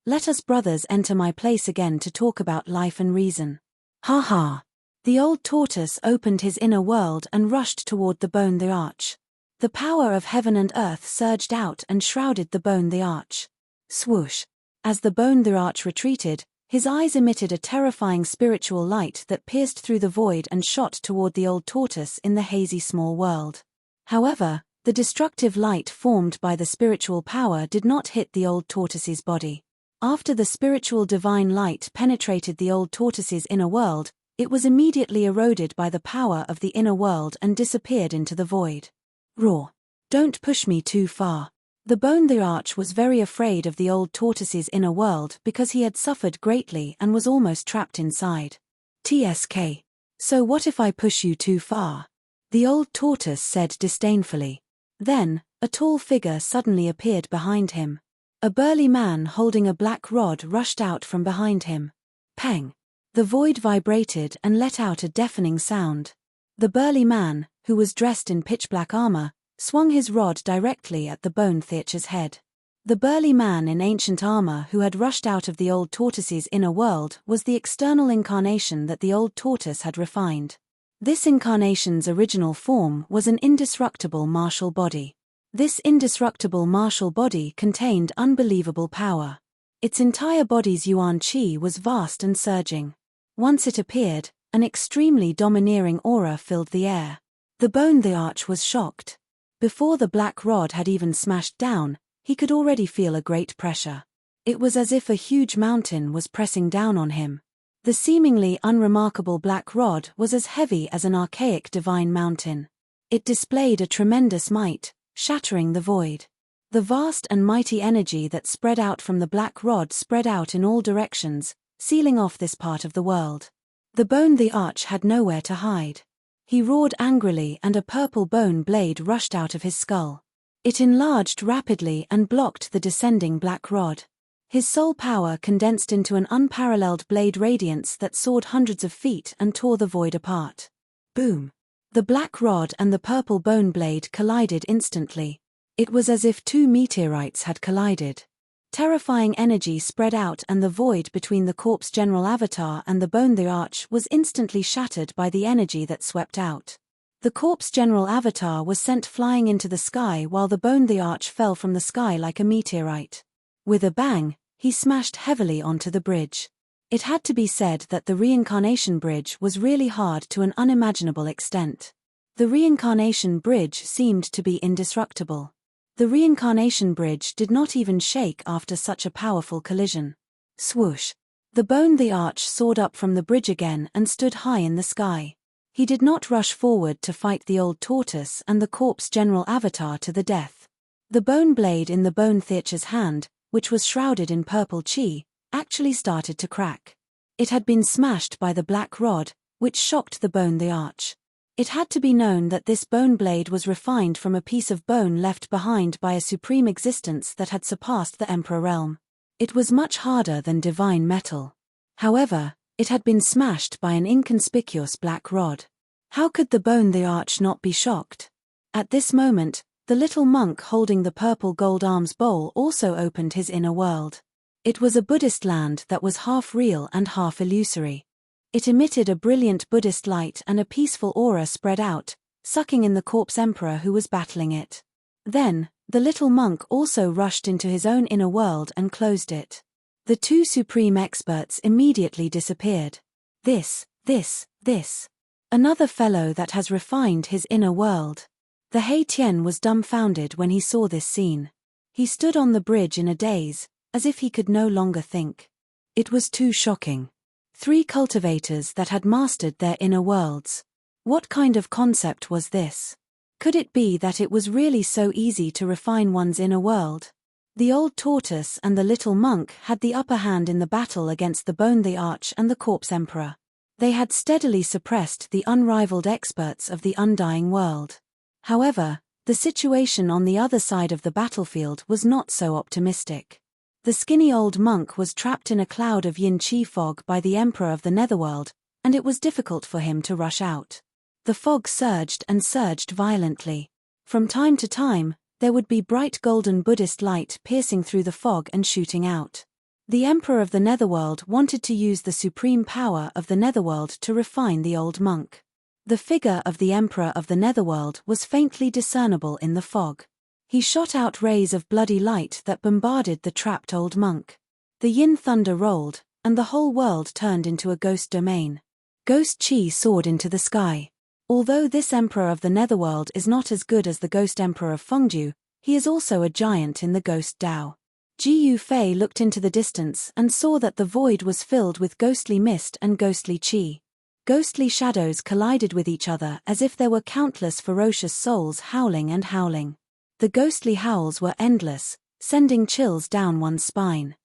let us brothers enter my place again to talk about life and reason. Ha ha! The old tortoise opened his inner world and rushed toward the Bone the Arch. The power of heaven and earth surged out and shrouded the Bone the Arch. Swoosh! As the Bone the Arch retreated, his eyes emitted a terrifying spiritual light that pierced through the void and shot toward the old tortoise in the hazy small world. However, the destructive light formed by the spiritual power did not hit the old tortoise's body. After the spiritual divine light penetrated the old tortoise's inner world, it was immediately eroded by the power of the inner world and disappeared into the void. Roar! Don't push me too far. The Bone the Arch was very afraid of the old tortoise's inner world because he had suffered greatly and was almost trapped inside. TSK. So what if I push you too far? The old tortoise said disdainfully. Then, a tall figure suddenly appeared behind him. A burly man holding a black rod rushed out from behind him. Peng! The void vibrated and let out a deafening sound. The burly man, who was dressed in pitch-black armor, swung his rod directly at the bone theater's head. The burly man in ancient armor who had rushed out of the old tortoise's inner world was the external incarnation that the old tortoise had refined. This incarnation's original form was an indestructible martial body. This indestructible martial body contained unbelievable power. Its entire body's yuan qi was vast and surging. Once it appeared, an extremely domineering aura filled the air. The bone the arch was shocked. Before the black rod had even smashed down, he could already feel a great pressure. It was as if a huge mountain was pressing down on him. The seemingly unremarkable black rod was as heavy as an archaic divine mountain. It displayed a tremendous might, shattering the void. The vast and mighty energy that spread out from the black rod spread out in all directions, sealing off this part of the world. The bone the arch had nowhere to hide. He roared angrily and a purple bone blade rushed out of his skull. It enlarged rapidly and blocked the descending black rod. His soul power condensed into an unparalleled blade radiance that soared hundreds of feet and tore the void apart. Boom! The black rod and the purple bone blade collided instantly. It was as if two meteorites had collided. Terrifying energy spread out and the void between the corpse general avatar and the bone the arch was instantly shattered by the energy that swept out. The corpse general avatar was sent flying into the sky while the bone the arch fell from the sky like a meteorite. With a bang, he smashed heavily onto the bridge. It had to be said that the reincarnation bridge was really hard to an unimaginable extent. The reincarnation bridge seemed to be indestructible. The reincarnation bridge did not even shake after such a powerful collision. Swoosh! The bone the arch soared up from the bridge again and stood high in the sky. He did not rush forward to fight the old tortoise and the corpse general avatar to the death. The bone blade in the bone theater's hand, which was shrouded in purple chi, actually started to crack. It had been smashed by the black rod, which shocked the bone the arch. It had to be known that this bone blade was refined from a piece of bone left behind by a supreme existence that had surpassed the Emperor realm. It was much harder than divine metal. However, it had been smashed by an inconspicuous black rod. How could the bone the arch not be shocked? At this moment, the little monk holding the purple gold arms bowl also opened his inner world. It was a Buddhist land that was half real and half illusory. It emitted a brilliant Buddhist light and a peaceful aura spread out, sucking in the corpse emperor who was battling it. Then, the little monk also rushed into his own inner world and closed it. The two supreme experts immediately disappeared. This. Another fellow that has refined his inner world. The Hei Tian was dumbfounded when he saw this scene. He stood on the bridge in a daze, as if he could no longer think. It was too shocking. 3 cultivators that had mastered their inner worlds. What kind of concept was this? Could it be that it was really so easy to refine one's inner world? The old tortoise and the little monk had the upper hand in the battle against the bone the arch and the corpse emperor. They had steadily suppressed the unrivaled experts of the undying world. However, the situation on the other side of the battlefield was not so optimistic. The skinny old monk was trapped in a cloud of yin-chi fog by the emperor of the netherworld, and it was difficult for him to rush out. The fog surged and surged violently. From time to time, there would be bright golden Buddhist light piercing through the fog and shooting out. The emperor of the netherworld wanted to use the supreme power of the netherworld to refine the old monk. The figure of the emperor of the netherworld was faintly discernible in the fog. He shot out rays of bloody light that bombarded the trapped old monk. The yin thunder rolled, and the whole world turned into a ghost domain. Ghost chi soared into the sky. Although this emperor of the netherworld is not as good as the ghost emperor of Fengju, he is also a giant in the ghost Dao. Ji Yufei looked into the distance and saw that the void was filled with ghostly mist and ghostly chi. Ghostly shadows collided with each other as if there were countless ferocious souls howling and howling. The ghostly howls were endless, sending chills down one's spine.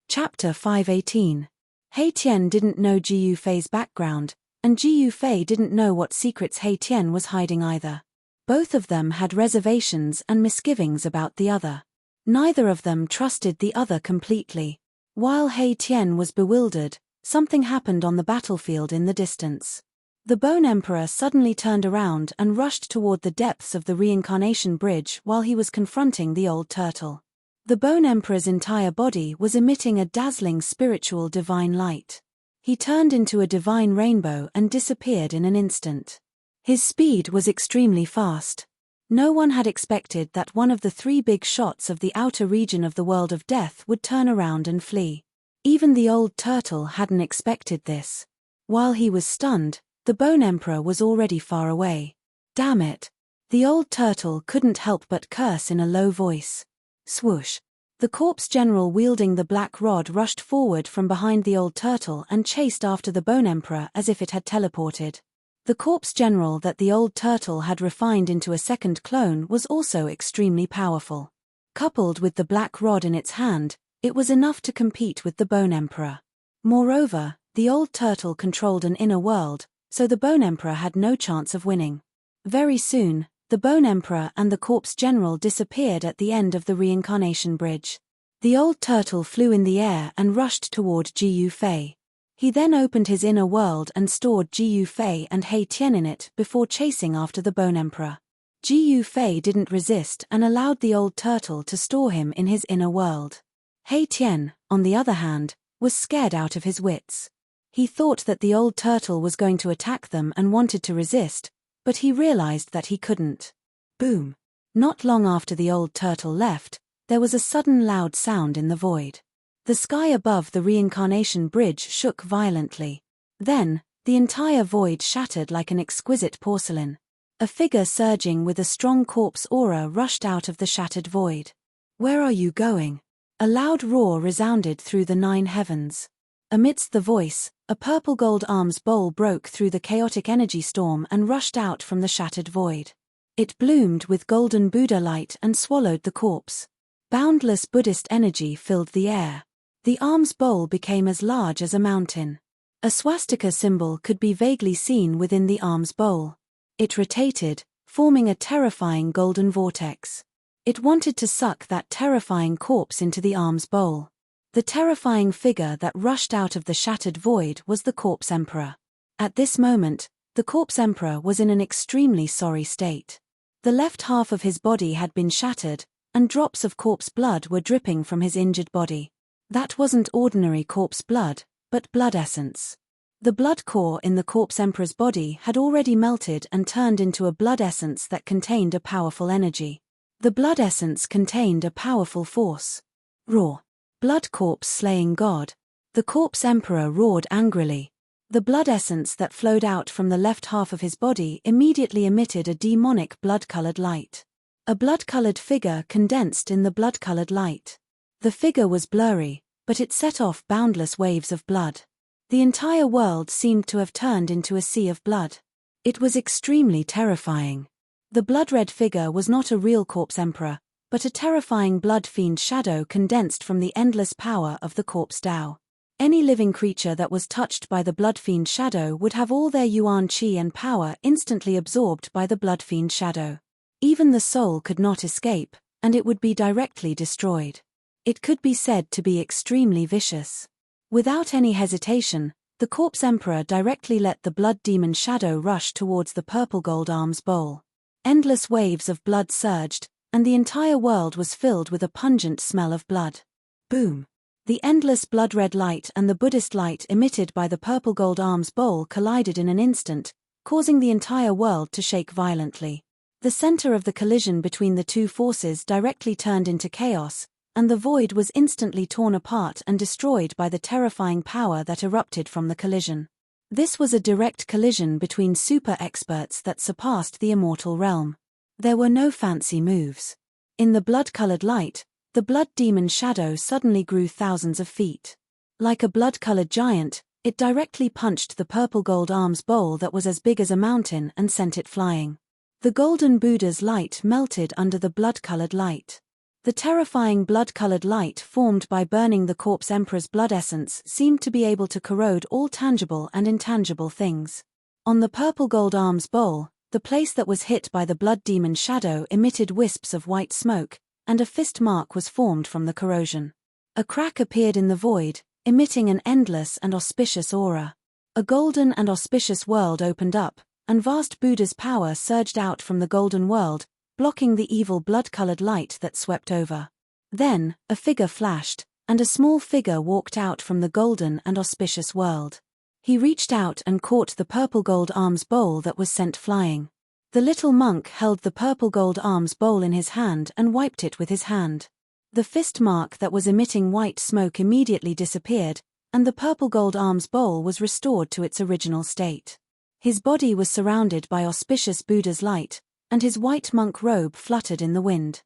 Chapter 518. Hei Tian didn't know Ji Yufei's background, and Ji Yufei didn't know what secrets Hei Tian was hiding either. Both of them had reservations and misgivings about the other. Neither of them trusted the other completely. While He Tian was bewildered, something happened on the battlefield in the distance. The Bone Emperor suddenly turned around and rushed toward the depths of the reincarnation bridge while he was confronting the old turtle. The Bone Emperor's entire body was emitting a dazzling spiritual divine light. He turned into a divine rainbow and disappeared in an instant. His speed was extremely fast. No one had expected that one of the three big shots of the outer region of the world of death would turn around and flee. Even the old turtle hadn't expected this. While he was stunned, the Bone Emperor was already far away. Damn it! The old turtle couldn't help but curse in a low voice. Swoosh! The corpse general wielding the black rod rushed forward from behind the old turtle and chased after the Bone Emperor as if it had teleported. The corpse general that the old turtle had refined into a second clone was also extremely powerful. Coupled with the black rod in its hand, it was enough to compete with the Bone Emperor. Moreover, the old turtle controlled an inner world, so the Bone Emperor had no chance of winning. Very soon, the Bone Emperor and the corpse general disappeared at the end of the reincarnation bridge. The old turtle flew in the air and rushed toward Ji Yufei. He then opened his inner world and stored Ji Yufei and He Tian in it before chasing after the Bone Emperor. Ji Yufei didn't resist and allowed the old turtle to store him in his inner world. He Tian, on the other hand, was scared out of his wits. He thought that the old turtle was going to attack them and wanted to resist, but he realized that he couldn't. Boom! Not long after the old turtle left, there was a sudden loud sound in the void. The sky above the reincarnation bridge shook violently. Then, the entire void shattered like an exquisite porcelain. A figure surging with a strong corpse aura rushed out of the shattered void. "Where are you going?" A loud roar resounded through the 9 heavens. Amidst the voice, a purple gold arms bowl broke through the chaotic energy storm and rushed out from the shattered void. It bloomed with golden Buddha light and swallowed the corpse. Boundless Buddhist energy filled the air. The arms bowl became as large as a mountain. A swastika symbol could be vaguely seen within the arms bowl. It rotated, forming a terrifying golden vortex. It wanted to suck that terrifying corpse into the arms bowl. The terrifying figure that rushed out of the shattered void was the Corpse Emperor. At this moment, the Corpse Emperor was in an extremely sorry state. The left half of his body had been shattered, and drops of corpse blood were dripping from his injured body. That wasn't ordinary corpse blood, but blood essence. The blood core in the Corpse Emperor's body had already melted and turned into a blood essence that contained a powerful energy. The blood essence contained a powerful force. Roar! Blood corpse slaying God. The Corpse Emperor roared angrily. The blood essence that flowed out from the left half of his body immediately emitted a demonic blood-colored light. A blood-colored figure condensed in the blood-colored light. The figure was blurry, but it set off boundless waves of blood. The entire world seemed to have turned into a sea of blood. It was extremely terrifying. The blood-red figure was not a real Corpse Emperor, but a terrifying blood fiend shadow condensed from the endless power of the Corpse Tao. Any living creature that was touched by the blood fiend shadow would have all their yuan qi and power instantly absorbed by the blood fiend shadow. Even the soul could not escape, and it would be directly destroyed. It could be said to be extremely vicious. Without any hesitation, the Corpse Emperor directly let the blood demon shadow rush towards the purple gold arms bowl. Endless waves of blood surged, and the entire world was filled with a pungent smell of blood. Boom! The endless blood-red light and the Buddhist light emitted by the purple gold arms bowl collided in an instant, causing the entire world to shake violently. The center of the collision between the two forces directly turned into chaos, and the void was instantly torn apart and destroyed by the terrifying power that erupted from the collision. This was a direct collision between super experts that surpassed the immortal realm. There were no fancy moves. In the blood-colored light, the blood demon shadow suddenly grew thousands of feet. Like a blood-colored giant, it directly punched the purple gold arms bowl that was as big as a mountain and sent it flying. The golden Buddha's light melted under the blood-colored light. The terrifying blood-colored light formed by burning the Corpse Emperor's blood essence seemed to be able to corrode all tangible and intangible things. On the purple gold arms bowl, The place that was hit by the blood demon shadow emitted wisps of white smoke, and a fist mark was formed from the corrosion. A crack appeared in the void, emitting an endless and auspicious aura. A golden and auspicious world opened up, and vast Buddha's power surged out from the golden world, blocking the evil blood-colored light that swept over. Then, a figure flashed, and a small figure walked out from the golden and auspicious world. He reached out and caught the purple gold arms bowl that was sent flying. The little monk held the purple gold arms bowl in his hand and wiped it with his hand. The fist mark that was emitting white smoke immediately disappeared, and the purple gold arms bowl was restored to its original state. His body was surrounded by auspicious Buddha's light, and his white monk robe fluttered in the wind.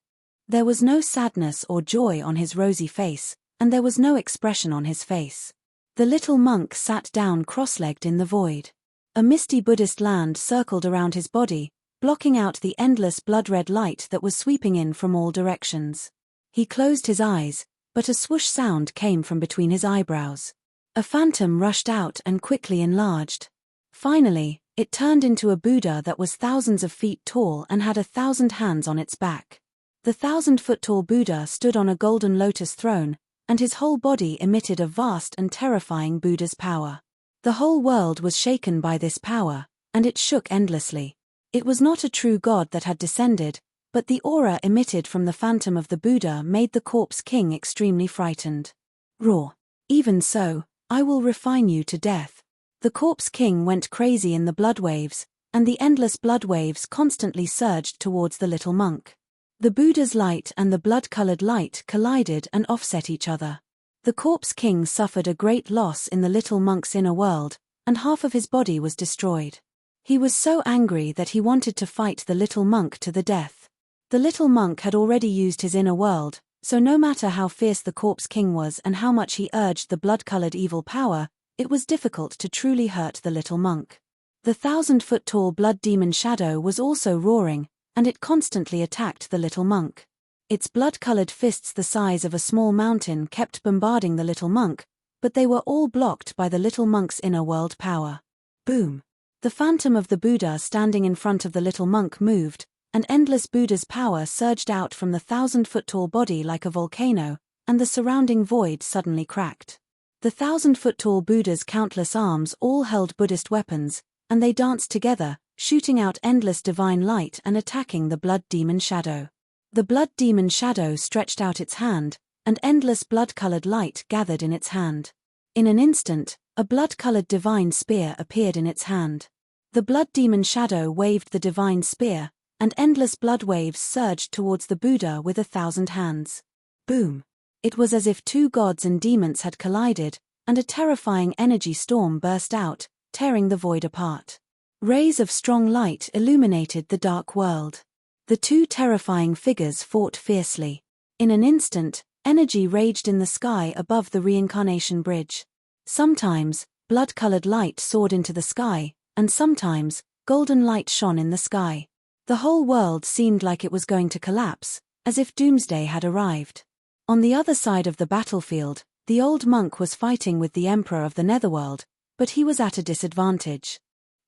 There was no sadness or joy on his rosy face, and there was no expression on his face. The little monk sat down cross-legged in the void. A misty Buddhist land circled around his body, blocking out the endless blood-red light that was sweeping in from all directions. He closed his eyes, but a swoosh sound came from between his eyebrows. A phantom rushed out and quickly enlarged. Finally, it turned into a Buddha that was thousands of feet tall and had 1,000 hands on its back. The 1,000-foot-tall Buddha stood on a golden lotus throne, and his whole body emitted a vast and terrifying Buddha's power. The whole world was shaken by this power, and it shook endlessly. It was not a true god that had descended, but the aura emitted from the phantom of the Buddha made the corpse king extremely frightened. Roar. Even so, I will refine you to death. The corpse king went crazy in the blood waves, and the endless blood waves constantly surged towards the little monk. The Buddha's light and the blood-colored light collided and offset each other. The corpse king suffered a great loss in the little monk's inner world, and half of his body was destroyed. He was so angry that he wanted to fight the little monk to the death. The little monk had already used his inner world, so no matter how fierce the corpse king was and how much he urged the blood-colored evil power, it was difficult to truly hurt the little monk. The 1,000-foot-tall blood demon shadow was also roaring, and it constantly attacked the little monk. Its blood-colored fists the size of a small mountain kept bombarding the little monk, but they were all blocked by the little monk's inner world power. Boom! The phantom of the Buddha standing in front of the little monk moved, and endless Buddha's power surged out from the 1,000-foot-tall body like a volcano, and the surrounding void suddenly cracked. The 1,000-foot-tall Buddha's countless arms all held Buddhist weapons, and they danced together, shooting out endless divine light and attacking the blood demon shadow. The blood demon shadow stretched out its hand, and endless blood-colored light gathered in its hand. In an instant, a blood-colored divine spear appeared in its hand. The blood demon shadow waved the divine spear, and endless blood waves surged towards the Buddha with 1,000 hands. Boom! It was as if two gods and demons had collided, and a terrifying energy storm burst out, tearing the void apart. Rays of strong light illuminated the dark world. The two terrifying figures fought fiercely. In an instant, energy raged in the sky above the reincarnation bridge. Sometimes, blood-colored light soared into the sky, and sometimes, golden light shone in the sky. The whole world seemed like it was going to collapse, as if doomsday had arrived. On the other side of the battlefield, the old monk was fighting with the emperor of the netherworld, but he was at a disadvantage.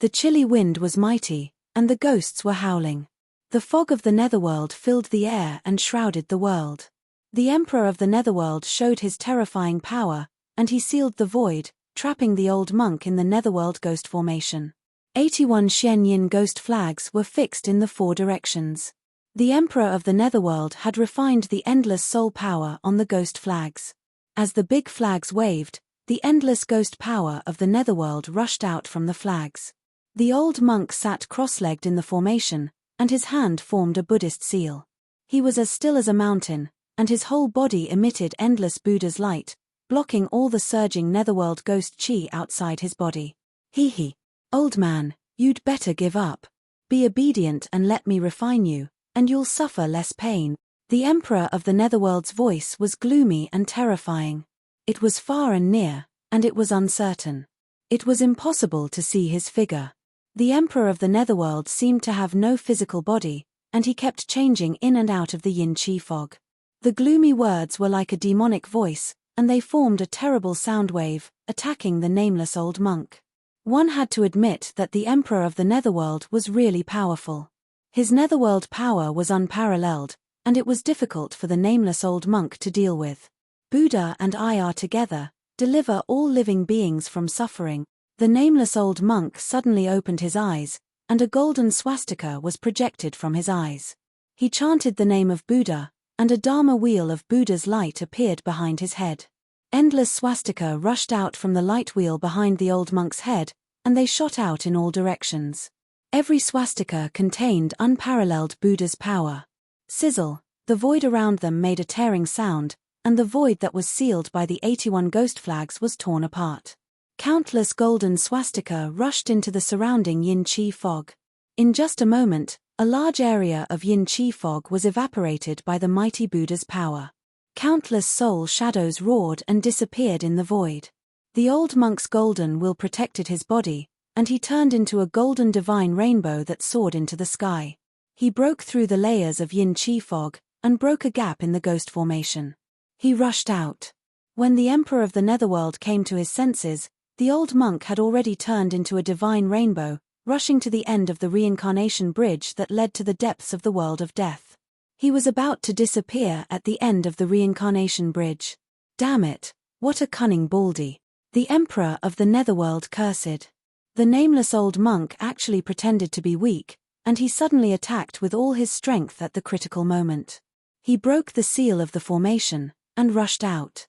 The chilly wind was mighty, and the ghosts were howling. The fog of the netherworld filled the air and shrouded the world. The emperor of the netherworld showed his terrifying power, and he sealed the void, trapping the old monk in the netherworld ghost formation. 81 Xianyin ghost flags were fixed in the 4 directions. The emperor of the netherworld had refined the endless soul power on the ghost flags. As the big flags waved, the endless ghost power of the netherworld rushed out from the flags. The old monk sat cross-legged in the formation, and his hand formed a Buddhist seal. He was as still as a mountain, and his whole body emitted endless Buddha's light, blocking all the surging netherworld ghost chi outside his body. Hee. Old man, you'd better give up. Be obedient and let me refine you, and you'll suffer less pain. The emperor of the netherworld's voice was gloomy and terrifying. It was far and near, and it was uncertain. It was impossible to see his figure. The emperor of the netherworld seemed to have no physical body, and he kept changing in and out of the yin-chi fog. The gloomy words were like a demonic voice, and they formed a terrible sound wave, attacking the nameless old monk. One had to admit that the Emperor of the Netherworld was really powerful. His Netherworld power was unparalleled, and it was difficult for the nameless old monk to deal with. Buddha and I are together, deliver all living beings from suffering. The nameless old monk suddenly opened his eyes, and a golden swastika was projected from his eyes. He chanted the name of Buddha, and a Dharma wheel of Buddha's light appeared behind his head. Endless swastika rushed out from the light wheel behind the old monk's head, and they shot out in all directions. Every swastika contained unparalleled Buddha's power. Sizzle, the void around them made a tearing sound, and the void that was sealed by the 81 ghost flags was torn apart. Countless golden swastika rushed into the surrounding yin-chi fog. In just a moment, a large area of yin-chi fog was evaporated by the mighty Buddha's power. Countless soul shadows roared and disappeared in the void. The old monk's golden will protected his body, and he turned into a golden divine rainbow that soared into the sky. He broke through the layers of yin-chi fog, and broke a gap in the ghost formation. He rushed out. When the Emperor of the Netherworld came to his senses, the old monk had already turned into a divine rainbow, rushing to the end of the reincarnation bridge that led to the depths of the world of death. He was about to disappear at the end of the reincarnation bridge. Damn it, what a cunning baldy. The Emperor of the Netherworld cursed. The nameless old monk actually pretended to be weak, and he suddenly attacked with all his strength at the critical moment. He broke the seal of the formation, and rushed out.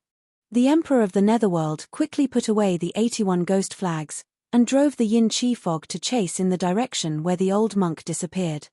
The Emperor of the Netherworld quickly put away the 81 ghost flags, and drove the yin-chi fog to chase in the direction where the old monk disappeared.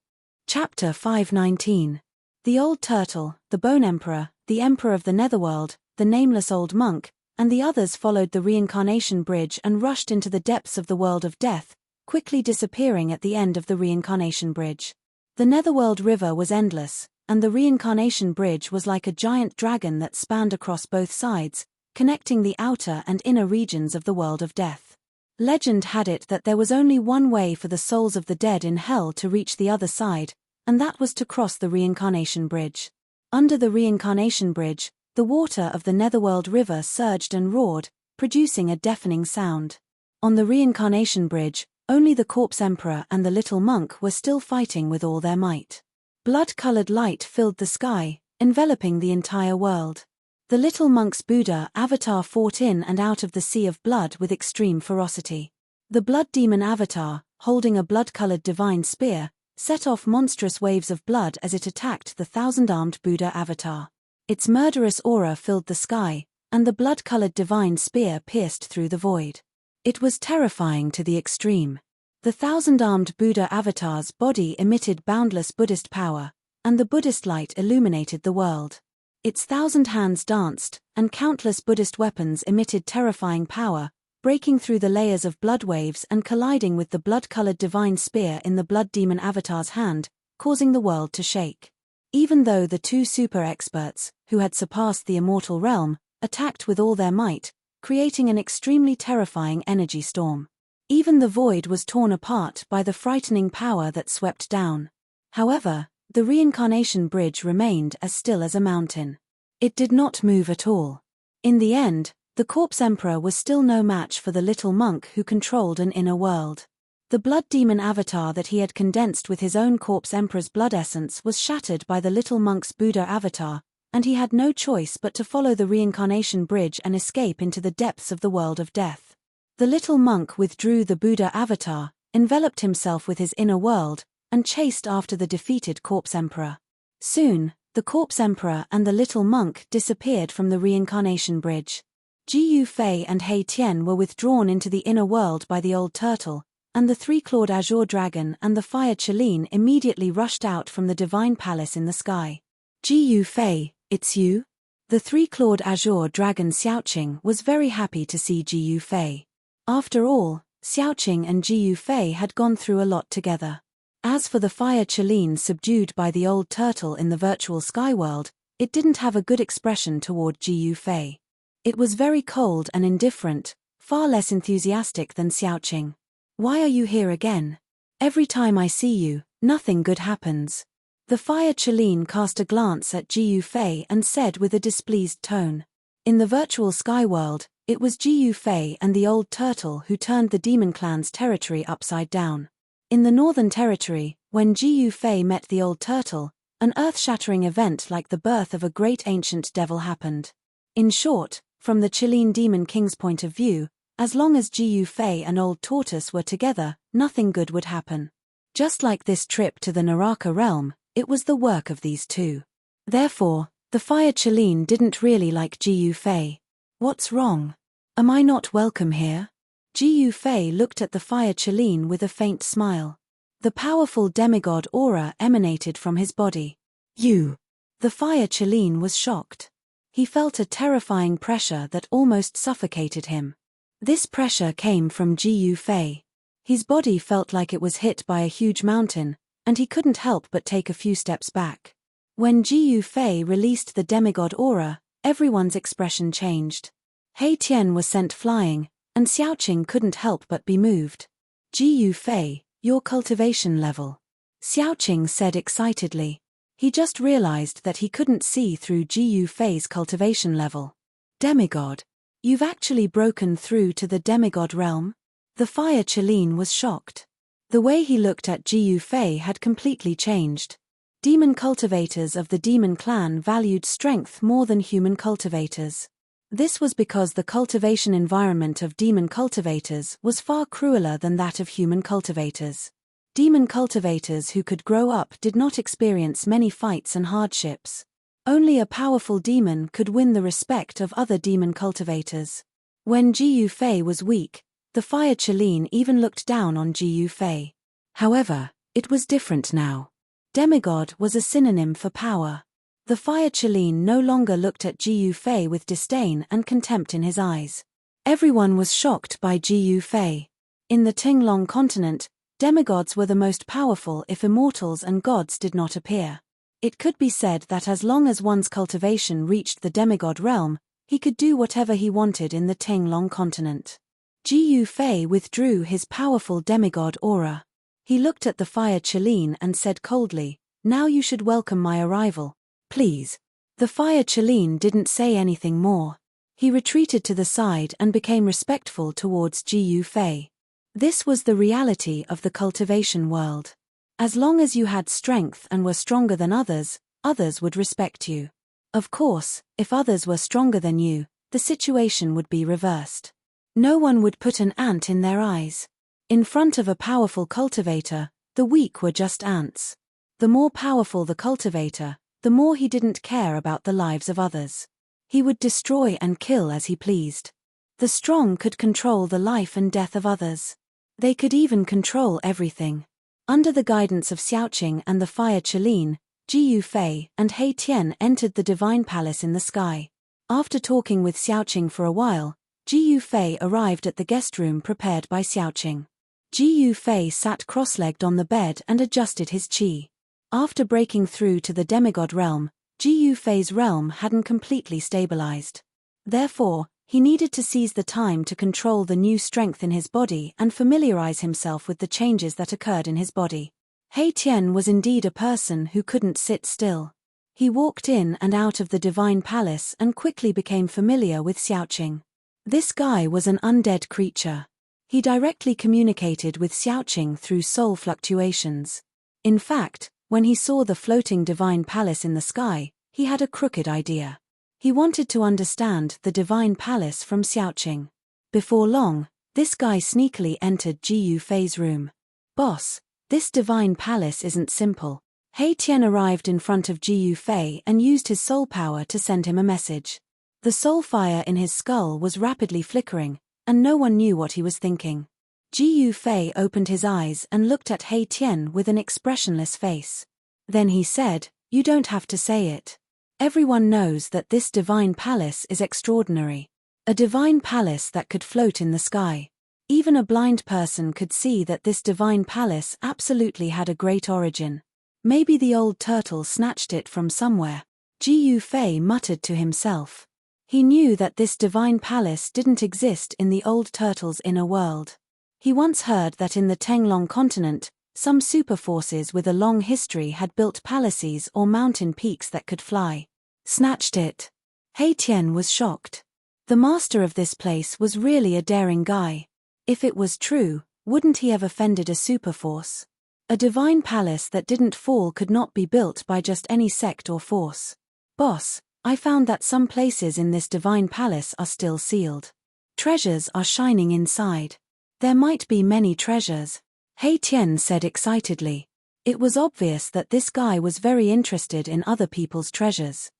Chapter 519. The Old Turtle, the Bone Emperor, the Emperor of the Netherworld, the nameless old monk, and the others followed the reincarnation bridge and rushed into the depths of the world of death, quickly disappearing at the end of the reincarnation bridge. The Netherworld river was endless, and the reincarnation bridge was like a giant dragon that spanned across both sides, connecting the outer and inner regions of the world of death. Legend had it that there was only one way for the souls of the dead in hell to reach the other side, and that was to cross the reincarnation bridge. Under the reincarnation bridge, the water of the Netherworld river surged and roared, producing a deafening sound. On the reincarnation bridge, only the corpse emperor and the little monk were still fighting with all their might. Blood-colored light filled the sky, enveloping the entire world. The little monk's Buddha avatar fought in and out of the sea of blood with extreme ferocity. The blood demon avatar, holding a blood-colored divine spear, set off monstrous waves of blood as it attacked the thousand-armed Buddha avatar. Its murderous aura filled the sky, and the blood-colored divine spear pierced through the void. It was terrifying to the extreme. The thousand-armed Buddha avatar's body emitted boundless Buddhist power, and the Buddhist light illuminated the world. Its thousand hands danced, and countless Buddhist weapons emitted terrifying power, breaking through the layers of blood waves and colliding with the blood-colored divine spear in the blood demon avatar's hand, causing the world to shake. Even though the two super-experts, who had surpassed the immortal realm, attacked with all their might, creating an extremely terrifying energy storm. Even the void was torn apart by the frightening power that swept down. However, the reincarnation bridge remained as still as a mountain. It did not move at all. In the end, the corpse emperor was still no match for the little monk who controlled an inner world. The blood demon avatar that he had condensed with his own corpse emperor's blood essence was shattered by the little monk's Buddha avatar, and he had no choice but to follow the reincarnation bridge and escape into the depths of the world of death. The little monk withdrew the Buddha avatar, enveloped himself with his inner world, and chased after the defeated corpse emperor. Soon, the corpse emperor and the little monk disappeared from the reincarnation bridge. Ji Fei and Hei Tian were withdrawn into the inner world by the old turtle, and the three-clawed azure dragon and the fire Chelene immediately rushed out from the divine palace in the sky. Ji Fei, it's you? The three-clawed azure dragon Xiaoqing was very happy to see Ji Fei. After all, Xiaoqing and Ji Fei had gone through a lot together. As for the fire Chelene subdued by the old turtle in the virtual sky world, it didn't have a good expression toward Ji Fei. It was very cold and indifferent, far less enthusiastic than Xiaoqing. Why are you here again? Every time I see you, nothing good happens. The fire Chelene cast a glance at Ji Fei and said with a displeased tone. In the virtual sky world, It was Ji Yufei and the old turtle who turned the demon clan's territory upside down. In the Northern Territory, when Ji Yufei met the old turtle, an earth-shattering event like the birth of a great ancient devil happened. In short, from the Chilean Demon King's point of view, as long as Ji Yufei and Old Tortoise were together, nothing good would happen. Just like this trip to the Naraka realm, it was the work of these two. Therefore, the Fire Chilean didn't really like Ji Yufei. What's wrong? Am I not welcome here? Ji Yufei looked at the Fire Chilean with a faint smile. The powerful demigod aura emanated from his body. You! The Fire Chilean was shocked. He felt a terrifying pressure that almost suffocated him. This pressure came from Ji Yufei. His body felt like it was hit by a huge mountain, and he couldn't help but take a few steps back. When Ji Yufei released the demigod aura, everyone's expression changed. Hei Tian was sent flying, and Xiaoqing couldn't help but be moved. Ji Yufei, your cultivation level. Xiaoqing said excitedly. He just realized that he couldn't see through Ji Yufei's cultivation level. Demigod. You've actually broken through to the demigod realm? The Fire Chilean was shocked. The way he looked at Ji Yufei had completely changed. Demon cultivators of the demon clan valued strength more than human cultivators. This was because the cultivation environment of demon cultivators was far crueler than that of human cultivators. Demon cultivators who could grow up did not experience many fights and hardships. Only a powerful demon could win the respect of other demon cultivators. When Ji Yufei was weak, the Fire Chilean even looked down on Ji Yufei. However, it was different now. Demigod was a synonym for power. The Fire Chilean no longer looked at Ji Yufei with disdain and contempt in his eyes. Everyone was shocked by Ji Yufei. In the Tinglong continent, demigods were the most powerful if immortals and gods did not appear. It could be said that as long as one's cultivation reached the demigod realm, he could do whatever he wanted in the Tinglong continent. Ji Yufei withdrew his powerful demigod aura. He looked at the Fire Chilean and said coldly, "Now you should welcome my arrival, please." The Fire Chilean didn't say anything more. He retreated to the side and became respectful towards Ji Yufei. This was the reality of the cultivation world. As long as you had strength and were stronger than others, others would respect you. Of course, if others were stronger than you, the situation would be reversed. No one would put an ant in their eyes. In front of a powerful cultivator, the weak were just ants. The more powerful the cultivator, the more he didn't care about the lives of others. He would destroy and kill as he pleased. The strong could control the life and death of others. They could even control everything. Under the guidance of Xiaoqing and the Fire Chilean, Ji Yufei and Hei Tian entered the divine palace in the sky. After talking with Xiaoqing for a while, Ji Yufei arrived at the guest room prepared by Xiaoqing. Ji Yufei sat cross-legged on the bed and adjusted his qi. After breaking through to the demigod realm, Ji Yufei's realm hadn't completely stabilized. Therefore, he needed to seize the time to control the new strength in his body and familiarize himself with the changes that occurred in his body. Hei Tian was indeed a person who couldn't sit still. He walked in and out of the divine palace and quickly became familiar with Xiaoqing. This guy was an undead creature. He directly communicated with Xiaoqing through soul fluctuations. In fact, when he saw the floating divine palace in the sky, he had a crooked idea. He wanted to understand the divine palace from Xiaoqing. Before long, this guy sneakily entered Ji Yufei's room. "Boss, this divine palace isn't simple." Hei Tian arrived in front of Ji Yufei and used his soul power to send him a message. The soul fire in his skull was rapidly flickering, and no one knew what he was thinking. Ji Yufei opened his eyes and looked at Hei Tian with an expressionless face. Then he said, "You don't have to say it. Everyone knows that this divine palace is extraordinary. A divine palace that could float in the sky. Even a blind person could see that this divine palace absolutely had a great origin. Maybe the old turtle snatched it from somewhere." Ji Yufei muttered to himself. He knew that this divine palace didn't exist in the old turtle's inner world. He once heard that in the Tinglong continent, some super forces with a long history had built palaces or mountain peaks that could fly. Snatched it. Hei Tian was shocked. The master of this place was really a daring guy. If it was true, wouldn't he have offended a superforce? A divine palace that didn't fall could not be built by just any sect or force. Boss, I found that some places in this divine palace are still sealed. Treasures are shining inside. There might be many treasures, He Tian said excitedly. It was obvious that this guy was very interested in other people's treasures.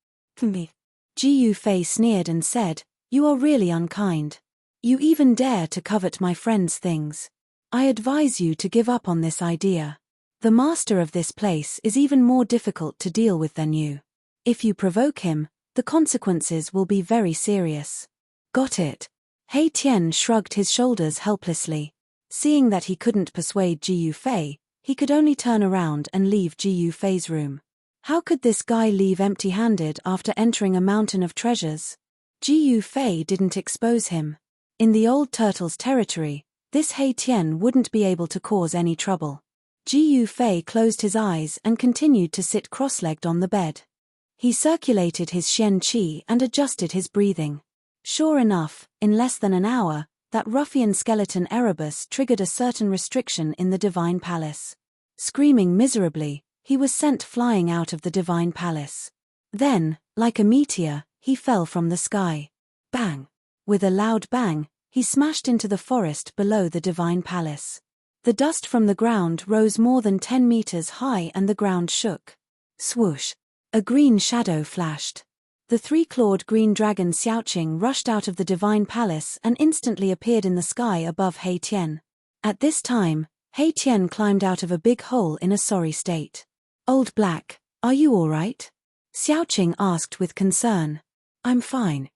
Me. Ji Yufei sneered and said, "You are really unkind. You even dare to covet my friend's things. I advise you to give up on this idea. The master of this place is even more difficult to deal with than you. If you provoke him, the consequences will be very serious." Got it. He Tian shrugged his shoulders helplessly. Seeing that he couldn't persuade Ji Yufei, he could only turn around and leave Ji Yufei's room. How could this guy leave empty-handed after entering a mountain of treasures? Ji Yufei didn't expose him. In the old turtle's territory, this He Tian wouldn't be able to cause any trouble. Ji Yufei closed his eyes and continued to sit cross-legged on the bed. He circulated his Xian Qi and adjusted his breathing. Sure enough, in less than an hour, that ruffian skeleton Erebus triggered a certain restriction in the divine palace. Screaming miserably, he was sent flying out of the divine palace. Then, like a meteor, he fell from the sky. Bang! With a loud bang, he smashed into the forest below the divine palace. The dust from the ground rose more than 10 meters high and the ground shook. Swoosh! A green shadow flashed. The three-clawed green dragon Xiaoqing rushed out of the divine palace and instantly appeared in the sky above He Tian. At this time, He Tian climbed out of a big hole in a sorry state. "Old Black, are you all right?" Xiaoqing asked with concern. I'm fine.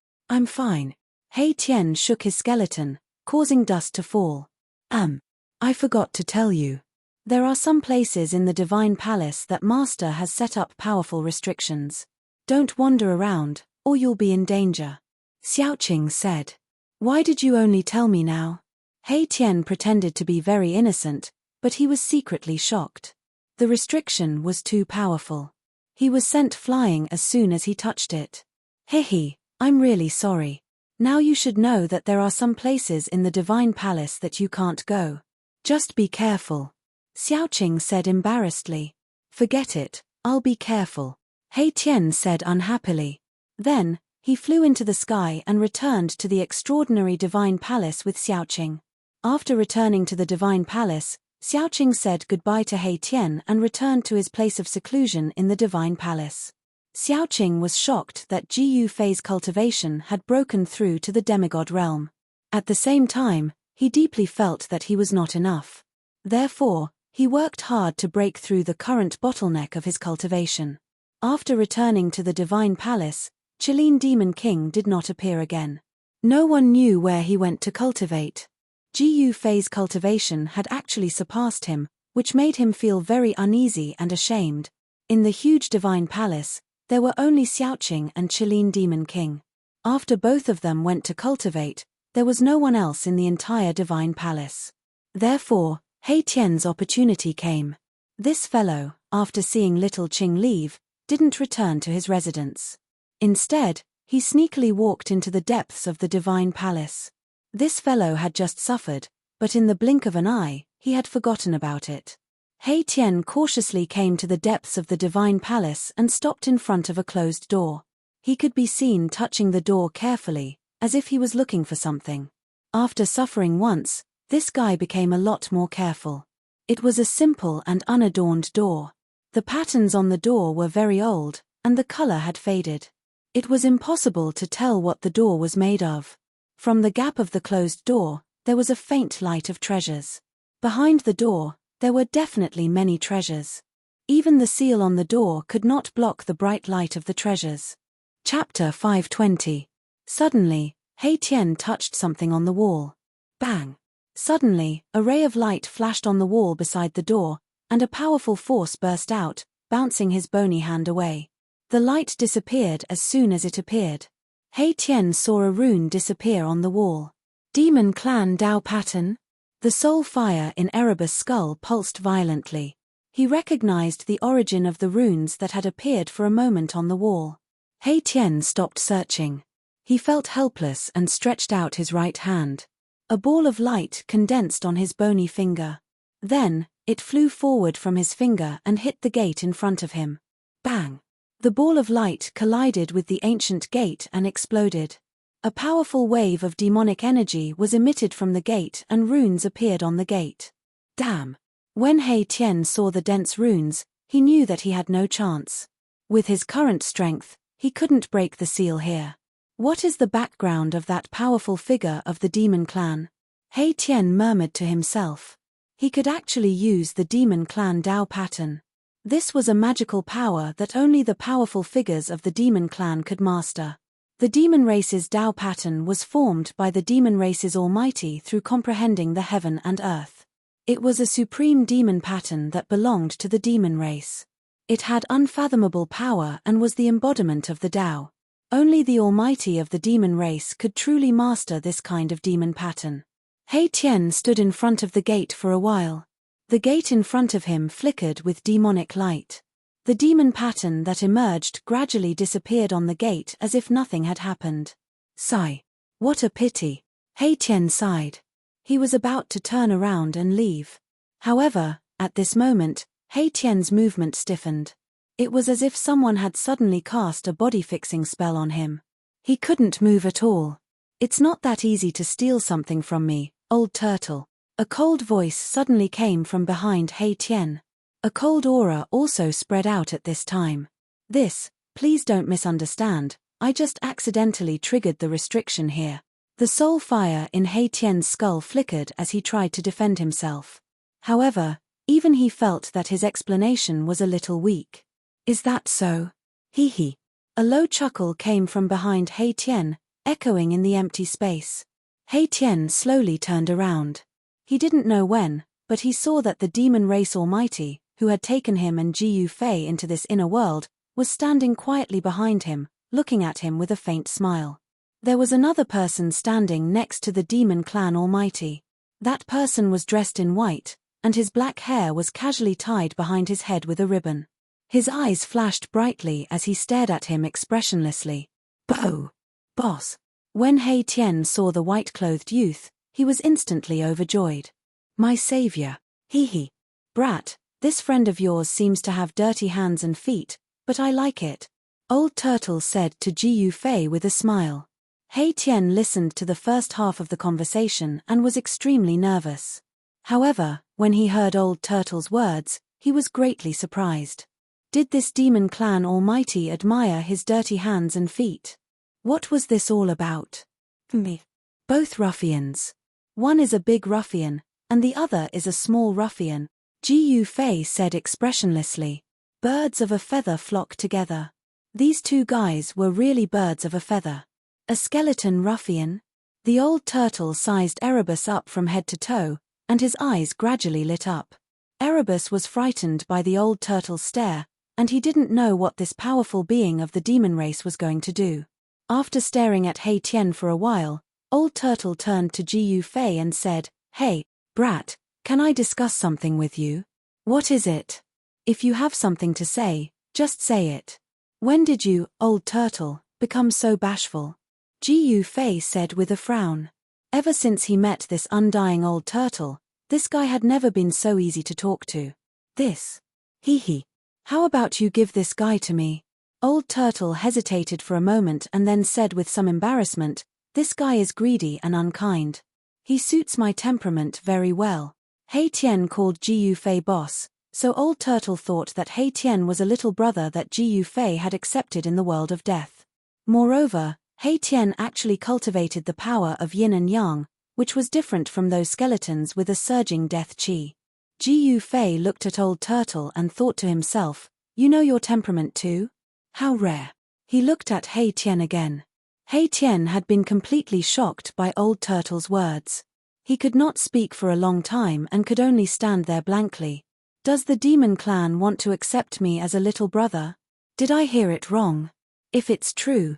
He Tian shook his skeleton, causing dust to fall. I forgot to tell you. There are some places in the divine palace that Master has set up powerful restrictions. Don't wander around, or you'll be in danger. Xiaoqing said. Why did you only tell me now? He Tian pretended to be very innocent, but he was secretly shocked. The restriction was too powerful. He was sent flying as soon as he touched it. Hehe, I'm really sorry. Now you should know that there are some places in the divine palace that you can't go. Just be careful. Xiaoqing said embarrassedly. Forget it, I'll be careful. He Tian said unhappily. Then, he flew into the sky and returned to the extraordinary divine palace with Xiaoqing. After returning to the divine palace, Xiaoqing said goodbye to He Tian and returned to his place of seclusion in the divine palace. Xiaoqing was shocked that Ji Yufei's cultivation had broken through to the demigod realm. At the same time, he deeply felt that he was not enough. Therefore, he worked hard to break through the current bottleneck of his cultivation. After returning to the divine palace, Qilin Demon King did not appear again. No one knew where he went to cultivate. Ji Yufei's cultivation had actually surpassed him, which made him feel very uneasy and ashamed. In the huge divine palace, there were only Xiaoqing and Qilin Demon King. After both of them went to cultivate, there was no one else in the entire divine palace. Therefore, He Tian's opportunity came. This fellow, after seeing little Qing leave, didn't return to his residence. Instead, he sneakily walked into the depths of the divine palace. This fellow had just suffered, but in the blink of an eye, he had forgotten about it. He Tian cautiously came to the depths of the divine palace and stopped in front of a closed door. He could be seen touching the door carefully, as if he was looking for something. After suffering once, this guy became a lot more careful. It was a simple and unadorned door. The patterns on the door were very old, and the color had faded. It was impossible to tell what the door was made of. From the gap of the closed door, there was a faint light of treasures. Behind the door, there were definitely many treasures. Even the seal on the door could not block the bright light of the treasures. Chapter 520. Suddenly, He Tian touched something on the wall. Bang! Suddenly, a ray of light flashed on the wall beside the door, and a powerful force burst out, bouncing his bony hand away. The light disappeared as soon as it appeared. He Tian saw a rune disappear on the wall. Demon Clan Dao pattern? The soul fire in Erebus' skull pulsed violently. He recognized the origin of the runes that had appeared for a moment on the wall. He Tian stopped searching. He felt helpless and stretched out his right hand. A ball of light condensed on his bony finger. Then, it flew forward from his finger and hit the gate in front of him. Bang! The ball of light collided with the ancient gate and exploded. A powerful wave of demonic energy was emitted from the gate and runes appeared on the gate. Damn! When He Tian saw the dense runes, he knew that he had no chance. With his current strength, he couldn't break the seal here. What is the background of that powerful figure of the demon clan? He Tian murmured to himself. He could actually use the demon clan Dao pattern. This was a magical power that only the powerful figures of the demon clan could master. The demon race's Dao pattern was formed by the demon race's almighty through comprehending the heaven and earth. It was a supreme demon pattern that belonged to the demon race. It had unfathomable power and was the embodiment of the Dao. Only the almighty of the demon race could truly master this kind of demon pattern. He Tian stood in front of the gate for a while. The gate in front of him flickered with demonic light. The demon pattern that emerged gradually disappeared on the gate as if nothing had happened. Sigh. What a pity. He Tian sighed. He was about to turn around and leave. However, at this moment, He Tian's movement stiffened. It was as if someone had suddenly cast a body-fixing spell on him. He couldn't move at all. It's not that easy to steal something from me, old turtle. A cold voice suddenly came from behind He Tian. A cold aura also spread out at this time. Please don't misunderstand, I just accidentally triggered the restriction here. The soul fire in He Tian's skull flickered as he tried to defend himself. However, even he felt that his explanation was a little weak. Is that so? Hee hee. A low chuckle came from behind He Tian, echoing in the empty space. He Tian slowly turned around. He didn't know when, but he saw that the demon race almighty, who had taken him and Ji Yufei into this inner world, was standing quietly behind him, looking at him with a faint smile. There was another person standing next to the demon clan almighty. That person was dressed in white, and his black hair was casually tied behind his head with a ribbon. His eyes flashed brightly as he stared at him expressionlessly. Bo! Boss! When He Tian saw the white-clothed youth, he was instantly overjoyed. My savior! Hee hee! Brat, this friend of yours seems to have dirty hands and feet, but I like it. Old Turtle said to Ji Yufei with a smile. He Tian listened to the first half of the conversation and was extremely nervous. However, when he heard Old Turtle's words, he was greatly surprised. Did this demon clan almighty admire his dirty hands and feet? What was this all about? Me. Both ruffians. One is a big ruffian, and the other is a small ruffian, Ji Yufei said expressionlessly. Birds of a feather flock together. These two guys were really birds of a feather. A skeleton ruffian? The old turtle sized Erebus up from head to toe, and his eyes gradually lit up. Erebus was frightened by the old turtle's stare, and he didn't know what this powerful being of the demon race was going to do. After staring at He Tian for a while, Old Turtle turned to Ji Yufei and said, Hey, brat, can I discuss something with you? What is it? If you have something to say, just say it. When did you, Old Turtle, become so bashful? Ji Yufei said with a frown. Ever since he met this undying old turtle, this guy had never been so easy to talk to. Hee hee. How about you give this guy to me? Old Turtle hesitated for a moment and then said with some embarrassment, This guy is greedy and unkind. He suits my temperament very well. He Tian called Ji Yufei boss, so Old Turtle thought that He Tian was a little brother that Ji Yufei had accepted in the world of death. Moreover, He Tian actually cultivated the power of yin and yang, which was different from those skeletons with a surging death chi. Ji Yufei looked at Old Turtle and thought to himself, You know your temperament too? How rare. He looked at He Tian again. He Tian had been completely shocked by Old Turtle's words. He could not speak for a long time and could only stand there blankly. Does the demon clan want to accept me as a little brother? Did I hear it wrong? If it's true,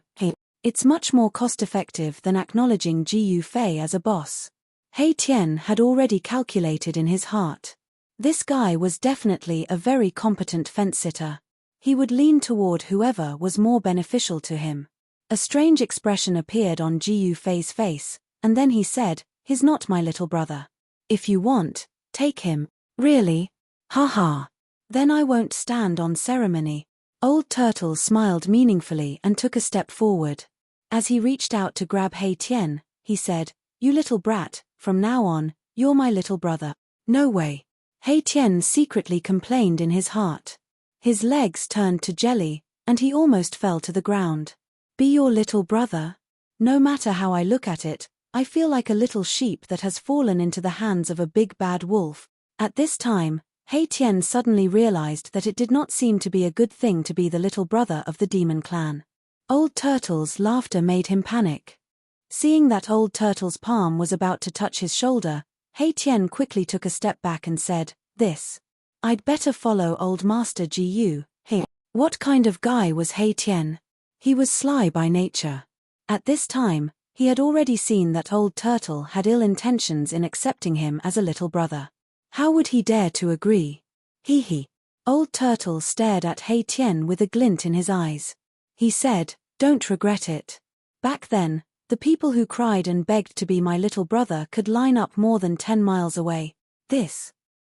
it's much more cost-effective than acknowledging Ji Yufei as a boss. He Tian had already calculated in his heart. This guy was definitely a very competent fence-sitter. He would lean toward whoever was more beneficial to him. A strange expression appeared on Ji Yufei's face, and then he said, "He's not my little brother. If you want, take him." "Really? Ha ha. Then I won't stand on ceremony." Old Turtle smiled meaningfully and took a step forward. As he reached out to grab Hei Tian, he said, "You little brat, from now on, you're my little brother." "No way." Hei Tian secretly complained in his heart. His legs turned to jelly, and he almost fell to the ground. "Be your little brother? No matter how I look at it, I feel like a little sheep that has fallen into the hands of a big bad wolf." At this time, Hei Tian suddenly realized that it did not seem to be a good thing to be the little brother of the demon clan. Old Turtle's laughter made him panic. Seeing that Old Turtle's palm was about to touch his shoulder, Hei Tian quickly took a step back and said, I'd better follow Old Master Gu. Hey, what kind of guy was Hei Tian? He was sly by nature. At this time, he had already seen that Old Turtle had ill intentions in accepting him as a little brother. How would he dare to agree? Hee. Old Turtle stared at Hei Tian with a glint in his eyes. He said, "Don't regret it. Back then, the people who cried and begged to be my little brother could line up more than 10 miles away.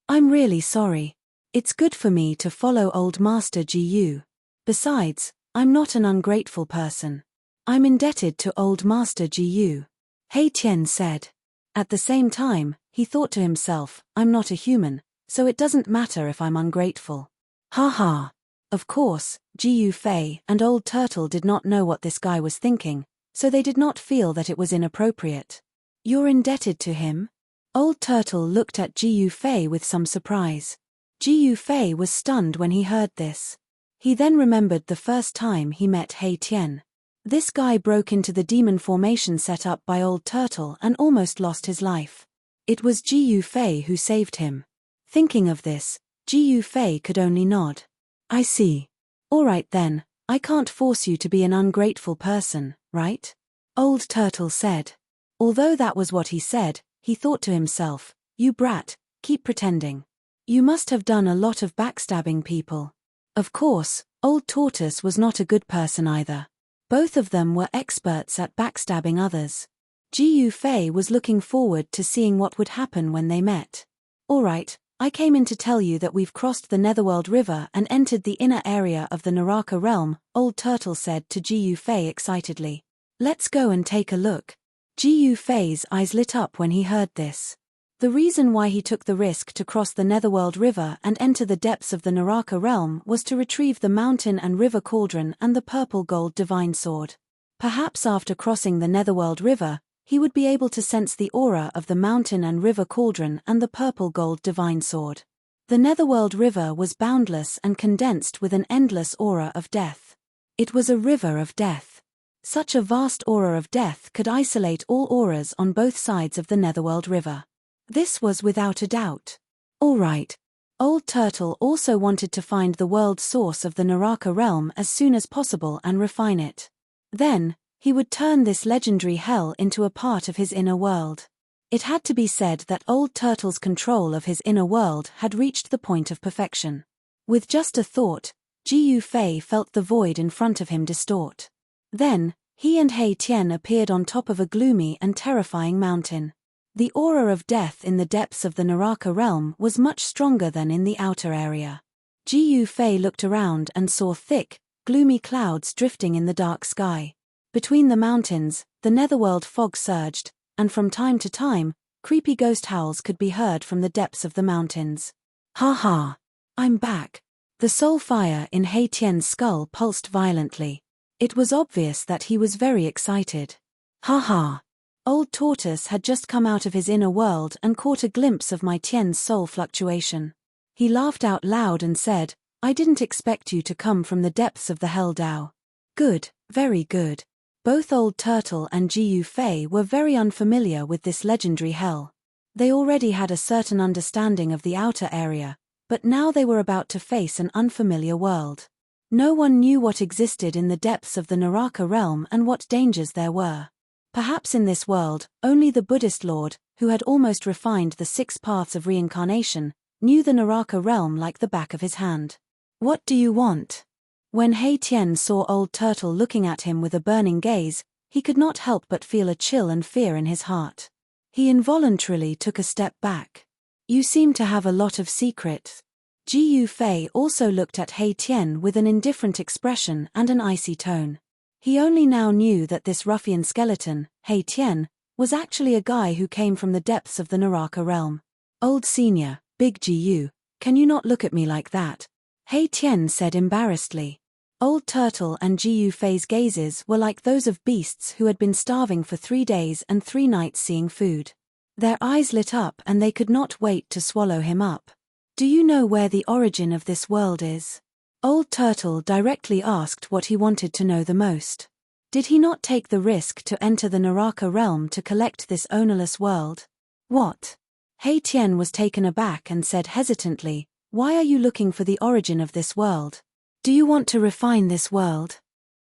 I'm really sorry. It's good for me to follow Old Master Gu. Besides, I'm not an ungrateful person. I'm indebted to Old Master Gu," Hei Tian said. At the same time, he thought to himself, "I'm not a human, so it doesn't matter if I'm ungrateful." Ha ha. Of course, Ji Yufei and Old Turtle did not know what this guy was thinking, so they did not feel that it was inappropriate. "You're indebted to him?" Old Turtle looked at Ji Yufei with some surprise. Ji Yufei was stunned when he heard this. He then remembered the first time he met Hei Tian. This guy broke into the demon formation set up by Old Turtle and almost lost his life. It was Ji Yufei who saved him. Thinking of this, Ji Yufei could only nod. "I see. All right then, I can't force you to be an ungrateful person, right?" Old Turtle said. Although that was what he said, he thought to himself, "You brat, keep pretending. You must have done a lot of backstabbing people." Of course, Old Tortoise was not a good person either. Both of them were experts at backstabbing others. Ji Yufei was looking forward to seeing what would happen when they met. "All right, I came in to tell you that we've crossed the Netherworld River and entered the inner area of the Naraka realm," Old Turtle said to Ji Yufei excitedly. "Let's go and take a look." Ji Yufei's eyes lit up when he heard this. The reason why he took the risk to cross the Netherworld River and enter the depths of the Naraka realm was to retrieve the mountain and river cauldron and the purple gold divine sword. Perhaps after crossing the Netherworld River, he would be able to sense the aura of the mountain and river cauldron and the purple gold divine sword. The Netherworld River was boundless and condensed with an endless aura of death. It was a river of death. Such a vast aura of death could isolate all auras on both sides of the Netherworld River. This was without a doubt. All right. Old Turtle also wanted to find the world source of the Naraka realm as soon as possible and refine it. Then, he would turn this legendary hell into a part of his inner world. It had to be said that Old Turtle's control of his inner world had reached the point of perfection. With just a thought, Ji Yufei felt the void in front of him distort. Then, he and Hei Tian appeared on top of a gloomy and terrifying mountain. The aura of death in the depths of the Naraka realm was much stronger than in the outer area. Ji Yufei looked around and saw thick, gloomy clouds drifting in the dark sky. Between the mountains, the netherworld fog surged, and from time to time, creepy ghost howls could be heard from the depths of the mountains. "Ha ha! I'm back." The soul fire in Hei Tian's skull pulsed violently. It was obvious that he was very excited. "Ha ha! Old Tortoise had just come out of his inner world and caught a glimpse of my Tian's soul fluctuation. He laughed out loud and said, "I didn't expect you to come from the depths of the Hell Dao." Good, very good. Both Old Turtle and Ji Yufei were very unfamiliar with this legendary hell. They already had a certain understanding of the outer area, but now they were about to face an unfamiliar world. No one knew what existed in the depths of the Naraka realm and what dangers there were. Perhaps in this world, only the Buddhist Lord, who had almost refined the 6 paths of reincarnation, knew the Naraka realm like the back of his hand. "What do you want?" When Hei Tian saw Old Turtle looking at him with a burning gaze, he could not help but feel a chill and fear in his heart. He involuntarily took a step back. You seem to have a lot of secrets. Ji Yufei also looked at Hei Tian with an indifferent expression and an icy tone. He only now knew that this ruffian skeleton, Hei Tian, was actually a guy who came from the depths of the Naraka realm. Old senior, Big Ji Yu, can you not look at me like that? Hei Tian said embarrassedly. Old Turtle and Ji Yufei's gazes were like those of beasts who had been starving for 3 days and 3 nights seeing food. Their eyes lit up and they could not wait to swallow him up. Do you know where the origin of this world is? Old Turtle directly asked what he wanted to know the most. Did he not take the risk to enter the Naraka realm to collect this ownerless world? What? Hei Tian was taken aback and said hesitantly, why are you looking for the origin of this world? Do you want to refine this world?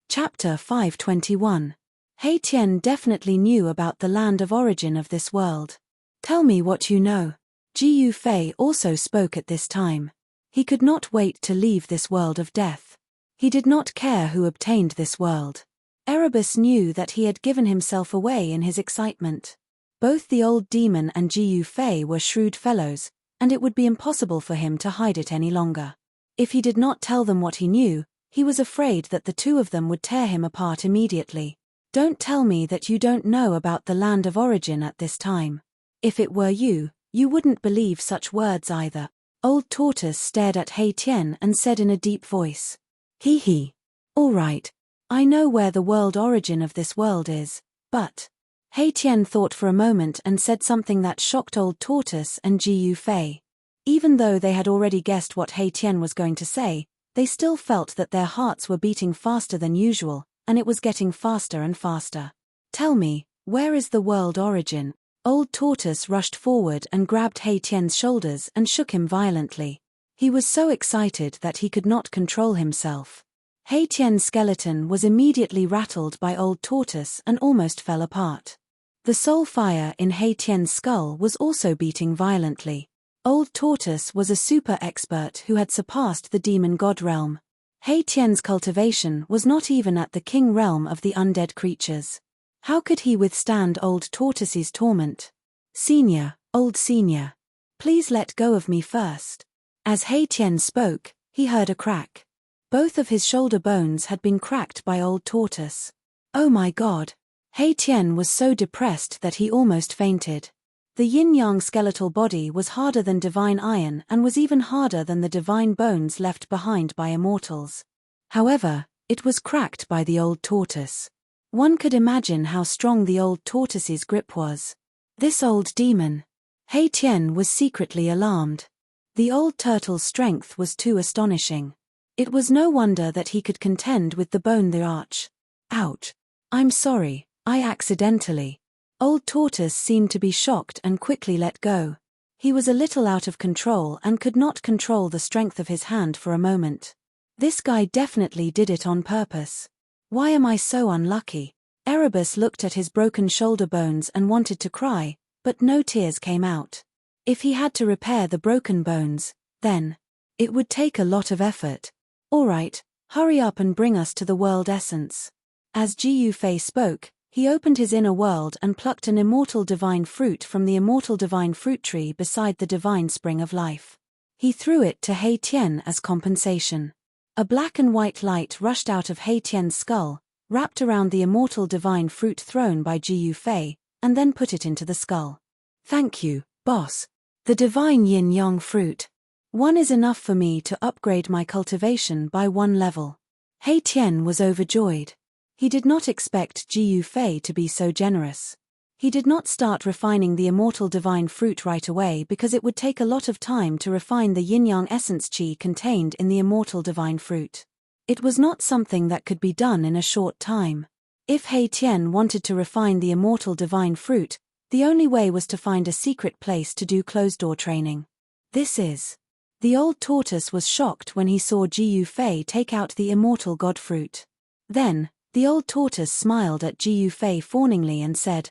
Chapter 521. Hei Tian definitely knew about the land of origin of this world. Tell me what you know. Ji Yufei also spoke at this time. He could not wait to leave this world of death. He did not care who obtained this world. Erebus knew that he had given himself away in his excitement. Both the old demon and Ji Yufei were shrewd fellows, and it would be impossible for him to hide it any longer. If he did not tell them what he knew, he was afraid that the two of them would tear him apart immediately. Don't tell me that you don't know about the land of origin at this time. If it were you, you wouldn't believe such words either. Old Tortoise stared at Hei Tian and said in a deep voice. Hee hee. All right. I know where the world origin of this world is, but... Hei Tian thought for a moment and said something that shocked Old Tortoise and Ji Yufei. Even though they had already guessed what Hei Tian was going to say, they still felt that their hearts were beating faster than usual, and it was getting faster and faster. Tell me, where is the world origin? Old Tortoise rushed forward and grabbed Hei Tian's shoulders and shook him violently. He was so excited that he could not control himself. Hei Tian's skeleton was immediately rattled by Old Tortoise and almost fell apart. The soul fire in Hei Tian's skull was also beating violently. Old Tortoise was a super expert who had surpassed the demon god realm. Hei Tian's cultivation was not even at the king realm of the undead creatures. How could he withstand Old Tortoise's torment? Senior, old senior. Please let go of me first. As Hei Tian spoke, he heard a crack. Both of his shoulder bones had been cracked by Old Tortoise. Oh my god. Hei Tian was so depressed that he almost fainted. The yin-yang skeletal body was harder than divine iron and was even harder than the divine bones left behind by immortals. However, it was cracked by the Old Tortoise. One could imagine how strong the Old Tortoise's grip was. This old demon. Hei Tian was secretly alarmed. The Old Turtle's strength was too astonishing. It was no wonder that he could contend with the bone the arch. Ouch. I'm sorry, I accidentally. Old Tortoise seemed to be shocked and quickly let go. He was a little out of control and could not control the strength of his hand for a moment. This guy definitely did it on purpose. Why am I so unlucky? Erebus looked at his broken shoulder bones and wanted to cry, but no tears came out. If he had to repair the broken bones, then it would take a lot of effort. All right, hurry up and bring us to the world essence. As Ji Yufei spoke, he opened his inner world and plucked an immortal divine fruit from the immortal divine fruit tree beside the divine spring of life. He threw it to Hei Tian as compensation. A black and white light rushed out of Hei Tian's skull, wrapped around the immortal divine fruit thrown by Ji Yufei, and then put it into the skull. Thank you, boss. The divine yin-yang fruit. One is enough for me to upgrade my cultivation by 1 level. Hei Tian was overjoyed. He did not expect Ji Yufei to be so generous. He did not start refining the immortal divine fruit right away because it would take a lot of time to refine the yin-yang essence qi contained in the immortal divine fruit. It was not something that could be done in a short time. If Hei Tian wanted to refine the immortal divine fruit, the only way was to find a secret place to do closed-door training. This is... The Old Tortoise was shocked when he saw Ji Yufei take out the immortal god fruit. Then, the Old Tortoise smiled at Ji Yufei fawningly and said,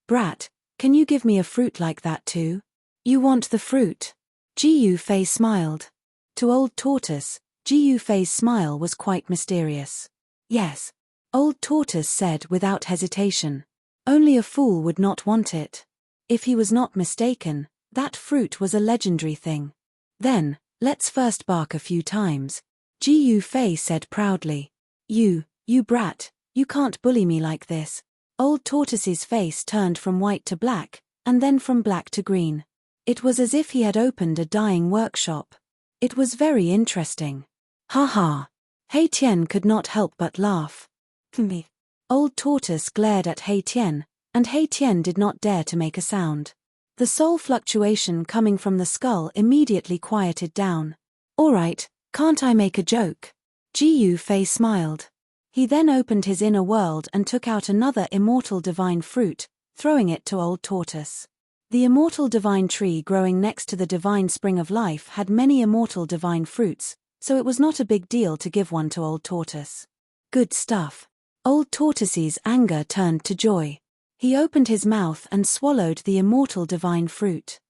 Brat, can you give me a fruit like that too? You want the fruit? Ji Yufei smiled. To Old Tortoise, Ji Yufei's smile was quite mysterious. Yes. Old Tortoise said without hesitation. Only a fool would not want it. If he was not mistaken, that fruit was a legendary thing. Then, let's first bark a few times, Ji Yufei said proudly. You brat, you can't bully me like this. Old Tortoise's face turned from white to black, and then from black to green. It was as if he had opened a dyeing workshop. It was very interesting. Ha ha. Hei Tian could not help but laugh. Me. Old Tortoise glared at Hei Tian, and Hei Tian did not dare to make a sound. The soul fluctuation coming from the skull immediately quieted down. All right, can't I make a joke? Ji Yufei smiled. He then opened his inner world and took out another immortal divine fruit, throwing it to Old Tortoise. The immortal divine tree growing next to the divine spring of life had many immortal divine fruits, so it was not a big deal to give one to Old Tortoise. Good stuff. Old Tortoise's anger turned to joy. He opened his mouth and swallowed the immortal divine fruit.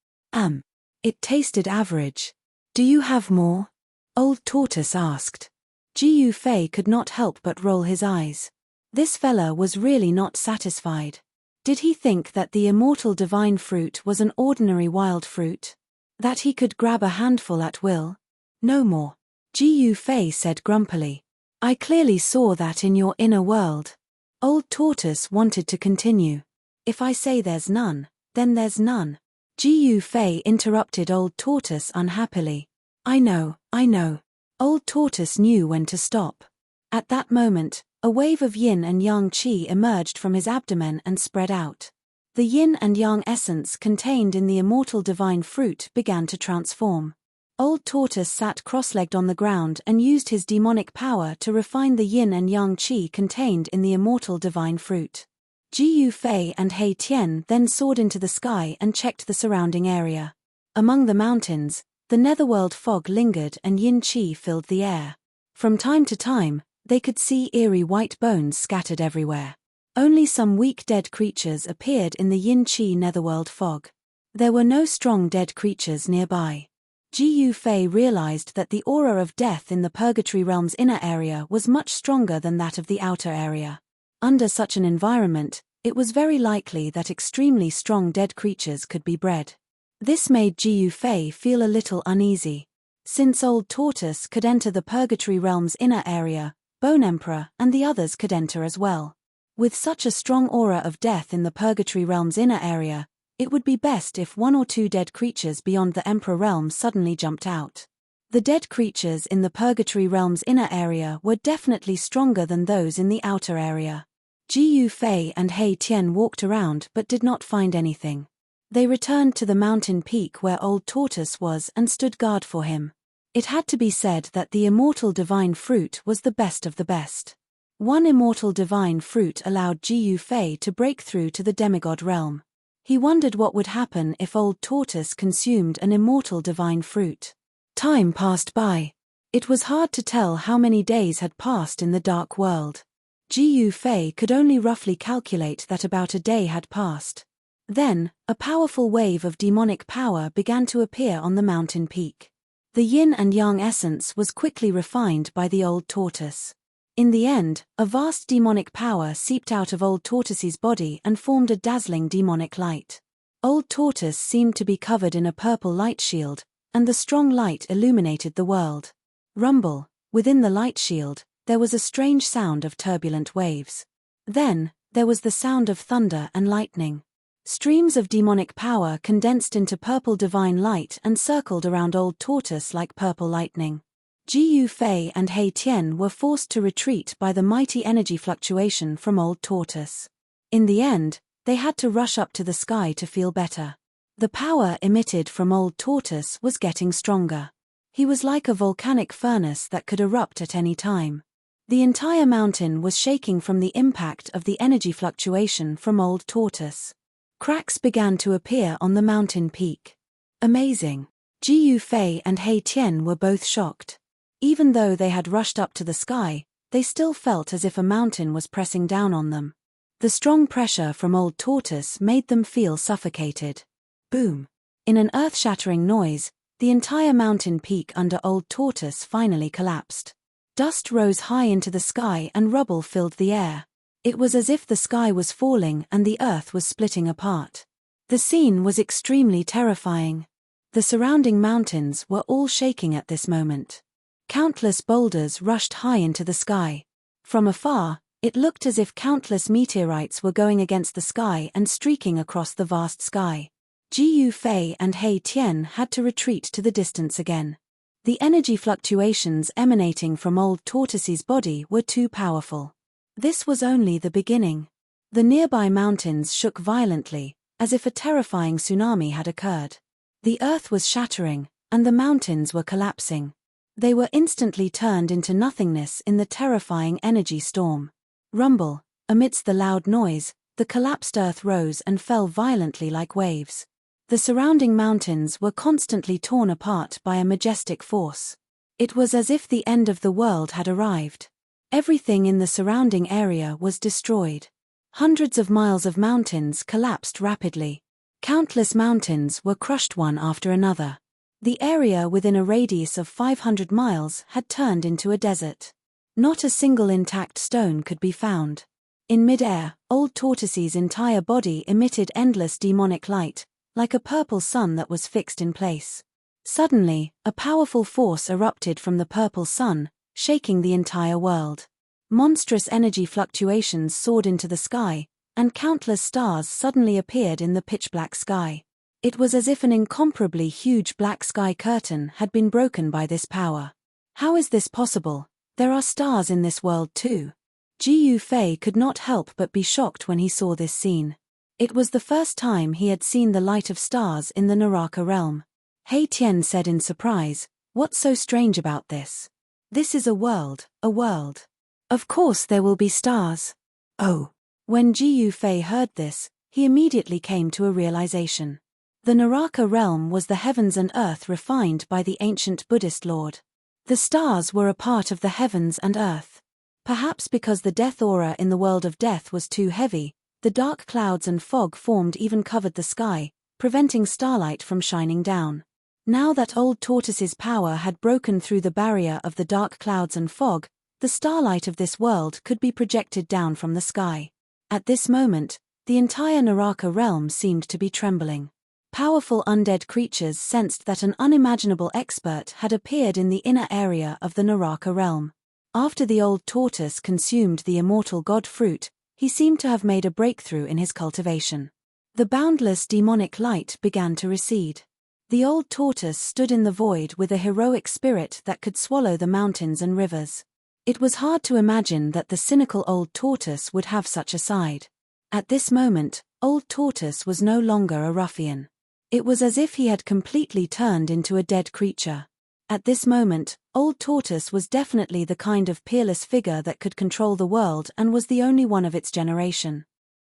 It tasted average. Do you have more? Old Tortoise asked. Ji Yufei could not help but roll his eyes. This fella was really not satisfied. Did he think that the immortal divine fruit was an ordinary wild fruit? That he could grab a handful at will? No more. Ji Yufei said grumpily. I clearly saw that in your inner world. Old Tortoise wanted to continue. If I say there's none, then there's none. Ji Yufei interrupted Old Tortoise unhappily. I know. Old Tortoise knew when to stop. At that moment, a wave of yin and yang qi emerged from his abdomen and spread out. The yin and yang essence contained in the immortal divine fruit began to transform. Old Tortoise sat cross-legged on the ground and used his demonic power to refine the yin and yang qi contained in the immortal divine fruit. Ji Yufei and Hei Tian then soared into the sky and checked the surrounding area. Among the mountains, the netherworld fog lingered and yin qi filled the air. From time to time, they could see eerie white bones scattered everywhere. Only some weak dead creatures appeared in the yin qi netherworld fog. There were no strong dead creatures nearby. Ji Yufei realized that the aura of death in the Purgatory Realm's inner area was much stronger than that of the outer area. Under such an environment, it was very likely that extremely strong dead creatures could be bred. This made Ji Yufei feel a little uneasy. Since Old Tortoise could enter the Purgatory Realm's inner area, Bone Emperor and the others could enter as well. With such a strong aura of death in the Purgatory Realm's inner area, it would be best if one or two dead creatures beyond the Emperor Realm suddenly jumped out. The dead creatures in the Purgatory Realm's inner area were definitely stronger than those in the outer area. Ji Yufei and Hei Tian walked around but did not find anything. They returned to the mountain peak where Old Tortoise was and stood guard for him. It had to be said that the immortal divine fruit was the best of the best. One immortal divine fruit allowed Ji Yufei to break through to the demigod realm. He wondered what would happen if Old Tortoise consumed an immortal divine fruit. Time passed by. It was hard to tell how many days had passed in the dark world. Ji Yufei could only roughly calculate that about a day had passed. Then, a powerful wave of demonic power began to appear on the mountain peak. The yin and yang essence was quickly refined by the Old Tortoise. In the end, a vast demonic power seeped out of Old Tortoise's body and formed a dazzling demonic light. Old Tortoise seemed to be covered in a purple light shield, and the strong light illuminated the world. Rumble, within the light shield, there was a strange sound of turbulent waves. Then, there was the sound of thunder and lightning. Streams of demonic power condensed into purple divine light and circled around Old Tortoise like purple lightning. Ji Yufei and Hei Tian were forced to retreat by the mighty energy fluctuation from Old Tortoise. In the end, they had to rush up to the sky to feel better. The power emitted from Old Tortoise was getting stronger. He was like a volcanic furnace that could erupt at any time. The entire mountain was shaking from the impact of the energy fluctuation from Old Tortoise. Cracks began to appear on the mountain peak. Amazing. Ji Yufei and Hei Tian were both shocked. Even though they had rushed up to the sky, they still felt as if a mountain was pressing down on them. The strong pressure from Old Tortoise made them feel suffocated. Boom. In an earth-shattering noise, the entire mountain peak under Old Tortoise finally collapsed. Dust rose high into the sky and rubble filled the air. It was as if the sky was falling and the earth was splitting apart. The scene was extremely terrifying. The surrounding mountains were all shaking at this moment. Countless boulders rushed high into the sky. From afar, it looked as if countless meteorites were going against the sky and streaking across the vast sky. Jiyu Fei and He Tian had to retreat to the distance again. The energy fluctuations emanating from Old Tortoise's body were too powerful. This was only the beginning. The nearby mountains shook violently, as if a terrifying tsunami had occurred. The earth was shattering, and the mountains were collapsing. They were instantly turned into nothingness in the terrifying energy storm. Rumble, amidst the loud noise, the collapsed earth rose and fell violently like waves. The surrounding mountains were constantly torn apart by a majestic force. It was as if the end of the world had arrived. Everything in the surrounding area was destroyed. Hundreds of miles of mountains collapsed rapidly. Countless mountains were crushed one after another. The area within a radius of 500 miles had turned into a desert. Not a single intact stone could be found. In mid-air, Old Tortoise's entire body emitted endless demonic light, like a purple sun that was fixed in place. Suddenly, a powerful force erupted from the purple sun, shaking the entire world. Monstrous energy fluctuations soared into the sky, and countless stars suddenly appeared in the pitch-black sky. It was as if an incomparably huge black sky curtain had been broken by this power. How is this possible? There are stars in this world too. Jiyu Fei could not help but be shocked when he saw this scene. It was the first time he had seen the light of stars in the Naraka realm. He Tian said in surprise, "What's so strange about this? This is a world, a world. Of course there will be stars." Oh. When Jiyu Fei heard this, he immediately came to a realization. The Naraka realm was the heavens and earth refined by the ancient Buddhist Lord. The stars were a part of the heavens and earth. Perhaps because the death aura in the world of death was too heavy, the dark clouds and fog formed even covered the sky, preventing starlight from shining down. Now that Old Tortoise's power had broken through the barrier of the dark clouds and fog, the starlight of this world could be projected down from the sky. At this moment, the entire Naraka realm seemed to be trembling. Powerful undead creatures sensed that an unimaginable expert had appeared in the inner area of the Naraka realm. After the Old Tortoise consumed the immortal god fruit, he seemed to have made a breakthrough in his cultivation. The boundless demonic light began to recede. The Old Tortoise stood in the void with a heroic spirit that could swallow the mountains and rivers. It was hard to imagine that the cynical Old Tortoise would have such a side. At this moment, Old Tortoise was no longer a ruffian. It was as if he had completely turned into a dead creature. At this moment, Old Tortoise was definitely the kind of peerless figure that could control the world and was the only one of its generation.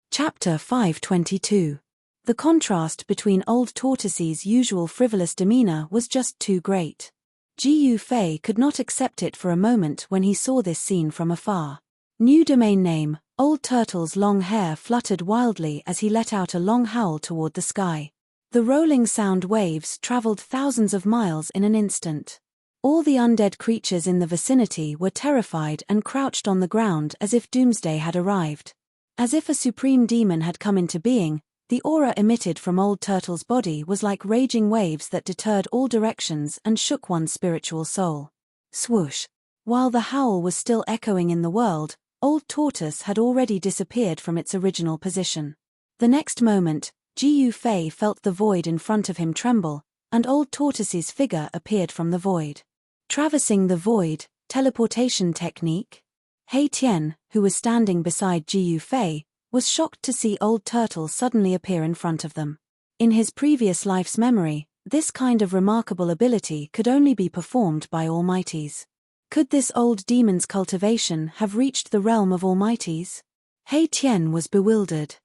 Chapter 522. The contrast between Old Tortoise's usual frivolous demeanor was just too great. Jiyu Fei could not accept it for a moment when he saw this scene from afar. New domain name, Old Turtle's long hair fluttered wildly as he let out a long howl toward the sky. The rolling sound waves traveled thousands of miles in an instant. All the undead creatures in the vicinity were terrified and crouched on the ground as if doomsday had arrived. As if a supreme demon had come into being, the aura emitted from Old Turtle's body was like raging waves that deterred all directions and shook one's spiritual soul. Swoosh! While the howl was still echoing in the world, Old Tortoise had already disappeared from its original position. The next moment, Jiyu Fei felt the void in front of him tremble, and Old Tortoise's figure appeared from the void. Traversing the void, teleportation technique? He Tian, who was standing beside Jiyu Fei, was shocked to see Old Turtle suddenly appear in front of them. In his previous life's memory, this kind of remarkable ability could only be performed by Almighties. Could this old demon's cultivation have reached the realm of Almighties? He Tian was bewildered.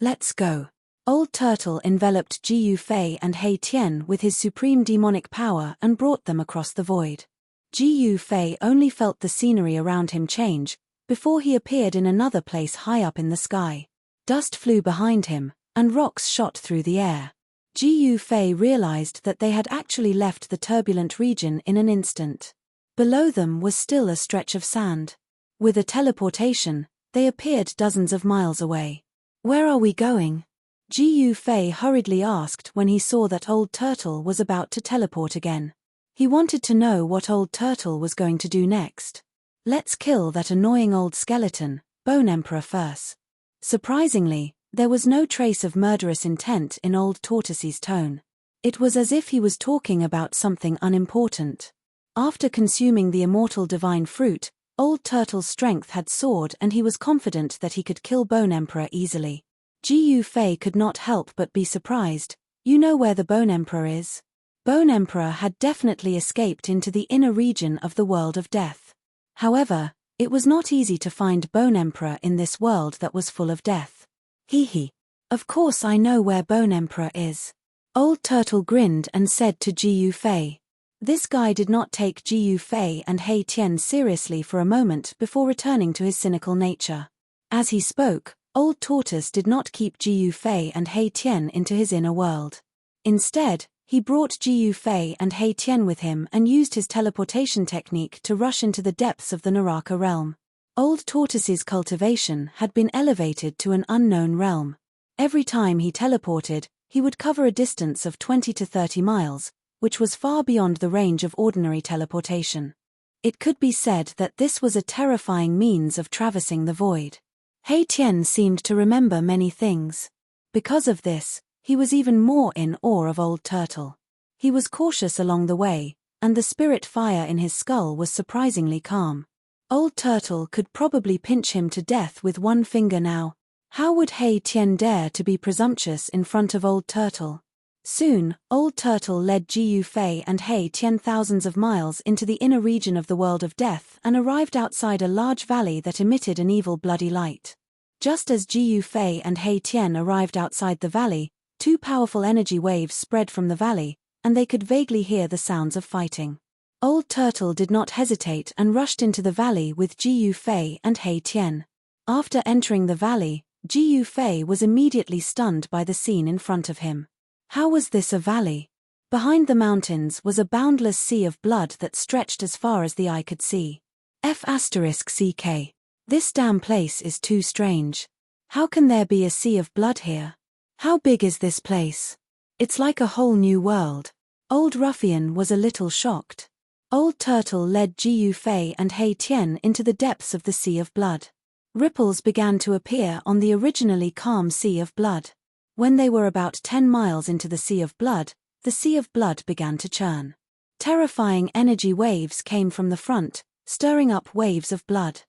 Let's go. Old Turtle enveloped Jiyu Fei and He Tian with his supreme demonic power and brought them across the void. Jiyu Fei only felt the scenery around him change, before he appeared in another place high up in the sky. Dust flew behind him, and rocks shot through the air. Ji Fei realized that they had actually left the turbulent region in an instant. Below them was still a stretch of sand. With a teleportation, they appeared dozens of miles away. Where are we going? Ji Fei hurriedly asked when he saw that Old Turtle was about to teleport again. He wanted to know what Old Turtle was going to do next. Let's kill that annoying old skeleton, Bone Emperor first. Surprisingly, there was no trace of murderous intent in Old Tortoise's tone. It was as if he was talking about something unimportant. After consuming the immortal divine fruit, Old Turtle's strength had soared and he was confident that he could kill Bone Emperor easily. Ji Fei could not help but be surprised. You know where the Bone Emperor is? Bone Emperor had definitely escaped into the inner region of the world of death. However, it was not easy to find Bone Emperor in this world that was full of death. Hee. Of course I know where Bone Emperor is. Old Turtle grinned and said to Ji Fei. This guy did not take Ji Fei and Hei Tian seriously for a moment before returning to his cynical nature. As he spoke, Old Tortoise did not keep Ji Fei and Hei Tian into his inner world. Instead, he brought Ji Fei and Hei Tian with him and used his teleportation technique to rush into the depths of the Naraka realm. Old Tortoise's cultivation had been elevated to an unknown realm. Every time he teleported, he would cover a distance of 20 to 30 miles, which was far beyond the range of ordinary teleportation. It could be said that this was a terrifying means of traversing the void. Hei Tian seemed to remember many things. Because of this, he was even more in awe of Old Turtle. He was cautious along the way, and the spirit fire in his skull was surprisingly calm. Old Turtle could probably pinch him to death with one finger now. How would Hei Tian dare to be presumptuous in front of Old Turtle? Soon, Old Turtle led Ji Fei and Hei Tian thousands of miles into the inner region of the world of death and arrived outside a large valley that emitted an evil bloody light. Just as Ji Fei and Hei Tian arrived outside the valley, two powerful energy waves spread from the valley, and they could vaguely hear the sounds of fighting. Old Turtle did not hesitate and rushed into the valley with Ji Fei and Hei Tian. After entering the valley, Ji Fei was immediately stunned by the scene in front of him. How was this a valley? Behind the mountains was a boundless sea of blood that stretched as far as the eye could see. F***CK. This damn place is too strange. How can there be a sea of blood here? How big is this place? It's like a whole new world. Old Ruffian was a little shocked. Old Turtle led Ji Fei and Hei Tian into the depths of the sea of blood. Ripples began to appear on the originally calm sea of blood. When they were about 10 miles into the sea of blood, the sea of blood began to churn. Terrifying energy waves came from the front, stirring up waves of blood.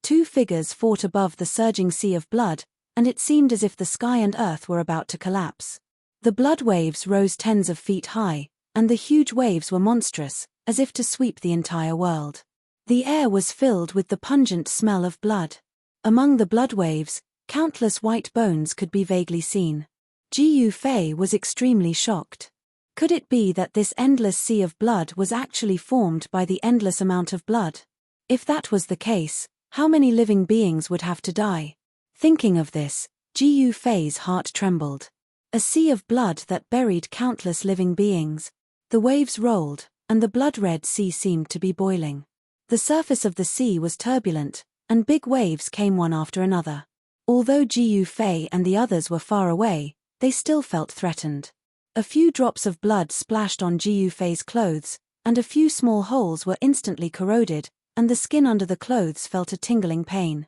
Two figures fought above the surging sea of blood, and it seemed as if the sky and earth were about to collapse. The blood waves rose tens of feet high, and the huge waves were monstrous, as if to sweep the entire world. The air was filled with the pungent smell of blood. Among the blood waves, countless white bones could be vaguely seen. Ji Fei was extremely shocked. Could it be that this endless sea of blood was actually formed by the endless amount of blood? If that was the case, how many living beings would have to die? Thinking of this, Ji Fei's heart trembled. A sea of blood that buried countless living beings. The waves rolled, and the blood-red sea seemed to be boiling. The surface of the sea was turbulent, and big waves came one after another. Although Ji Fei and the others were far away, they still felt threatened. A few drops of blood splashed on Ji Fei's clothes, and a few small holes were instantly corroded, and the skin under the clothes felt a tingling pain.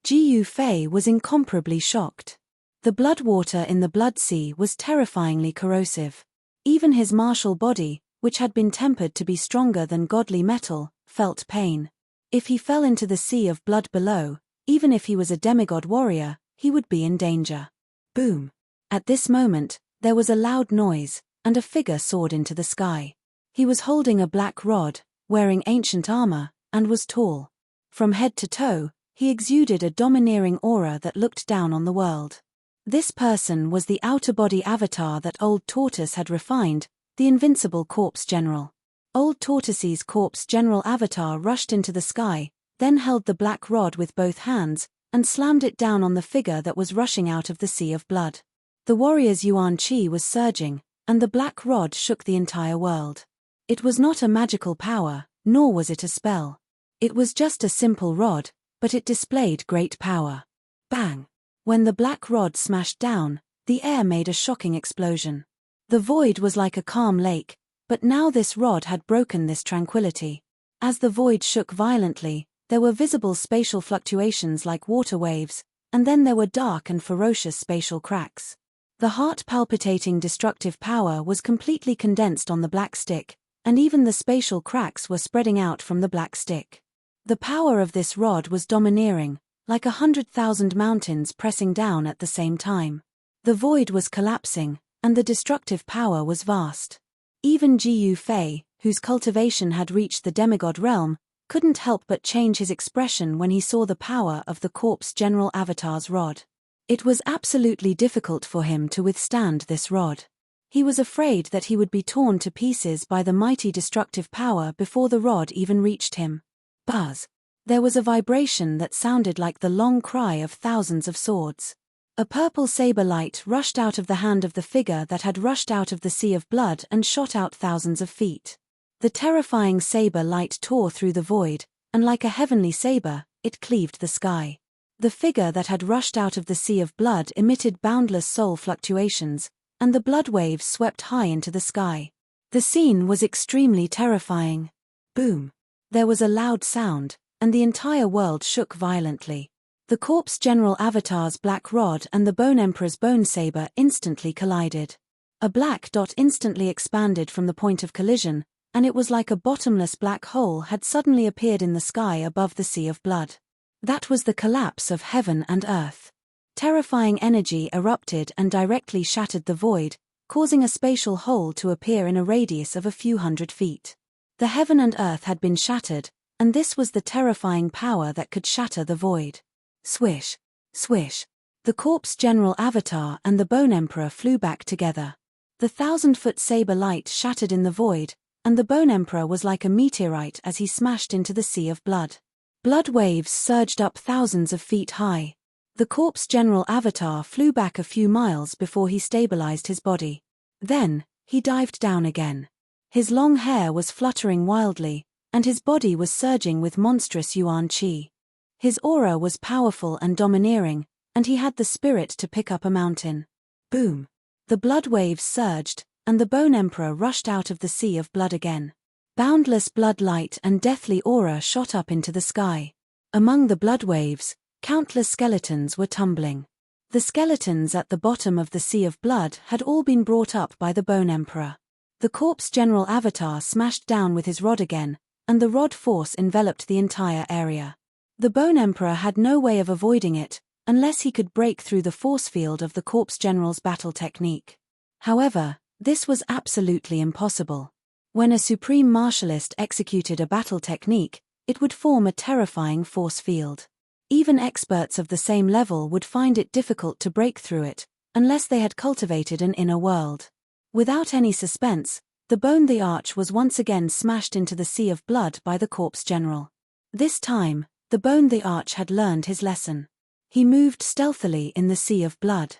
Ji Fei was incomparably shocked. The blood water in the blood sea was terrifyingly corrosive. Even his martial body, which had been tempered to be stronger than godly metal, felt pain. If he fell into the sea of blood below, even if he was a demigod warrior, he would be in danger. Boom! At this moment, there was a loud noise, and a figure soared into the sky. He was holding a black rod, wearing ancient armor, and was tall. From head to toe, he exuded a domineering aura that looked down on the world. This person was the outer-body avatar that Old Tortoise had refined, the invincible Corpse General. Old Tortoise's Corpse General avatar rushed into the sky, then held the black rod with both hands, and slammed it down on the figure that was rushing out of the sea of blood. The warrior's yuan qi was surging, and the black rod shook the entire world. It was not a magical power, nor was it a spell. It was just a simple rod, but it displayed great power. Bang! When the black rod smashed down, the air made a shocking explosion. The void was like a calm lake, but now this rod had broken this tranquility. As the void shook violently, there were visible spatial fluctuations like water waves, and then there were dark and ferocious spatial cracks. The heart-palpitating destructive power was completely condensed on the black stick, and even the spatial cracks were spreading out from the black stick. The power of this rod was domineering, like 100,000 mountains pressing down at the same time. The void was collapsing, and the destructive power was vast. Even Jiyu Fei, whose cultivation had reached the demigod realm, couldn't help but change his expression when he saw the power of the Corpse General Avatar's rod. It was absolutely difficult for him to withstand this rod. He was afraid that he would be torn to pieces by the mighty destructive power before the rod even reached him. Buzz! There was a vibration that sounded like the long cry of thousands of swords. A purple saber light rushed out of the hand of the figure that had rushed out of the sea of blood and shot out thousands of feet. The terrifying saber light tore through the void, and like a heavenly saber, it cleaved the sky. The figure that had rushed out of the sea of blood emitted boundless soul fluctuations, and the blood waves swept high into the sky. The scene was extremely terrifying. Boom! There was a loud sound, and the entire world shook violently. The Corpse General Avatar's black rod and the Bone Emperor's bone saber instantly collided. A black dot instantly expanded from the point of collision, and it was like a bottomless black hole had suddenly appeared in the sky above the sea of blood. That was the collapse of heaven and earth. Terrifying energy erupted and directly shattered the void, causing a spatial hole to appear in a radius of a few hundred feet. The heaven and earth had been shattered, and this was the terrifying power that could shatter the void. Swish! Swish! The Corpse General Avatar and the Bone Emperor flew back together. The 1,000-foot saber light shattered in the void, and the Bone Emperor was like a meteorite as he smashed into the sea of blood. Blood waves surged up thousands of feet high. The Corpse General Avatar flew back a few miles before he stabilized his body. Then, he dived down again. His long hair was fluttering wildly, and his body was surging with monstrous yuan qi. His aura was powerful and domineering, and he had the spirit to pick up a mountain. Boom! The blood waves surged, and the Bone Emperor rushed out of the sea of blood again. Boundless blood light and deathly aura shot up into the sky. Among the blood waves, countless skeletons were tumbling. The skeletons at the bottom of the sea of blood had all been brought up by the Bone Emperor. The Corpse General Avatar smashed down with his rod again, and the rod force enveloped the entire area. The Bone Emperor had no way of avoiding it, unless he could break through the force field of the Corpse General's battle technique. However, this was absolutely impossible. When a supreme martialist executed a battle technique, it would form a terrifying force field. Even experts of the same level would find it difficult to break through it, unless they had cultivated an inner world. Without any suspense, the Bone the Arch was once again smashed into the sea of blood by the Corpse General. This time, the Bone the Arch had learned his lesson. He moved stealthily in the sea of blood.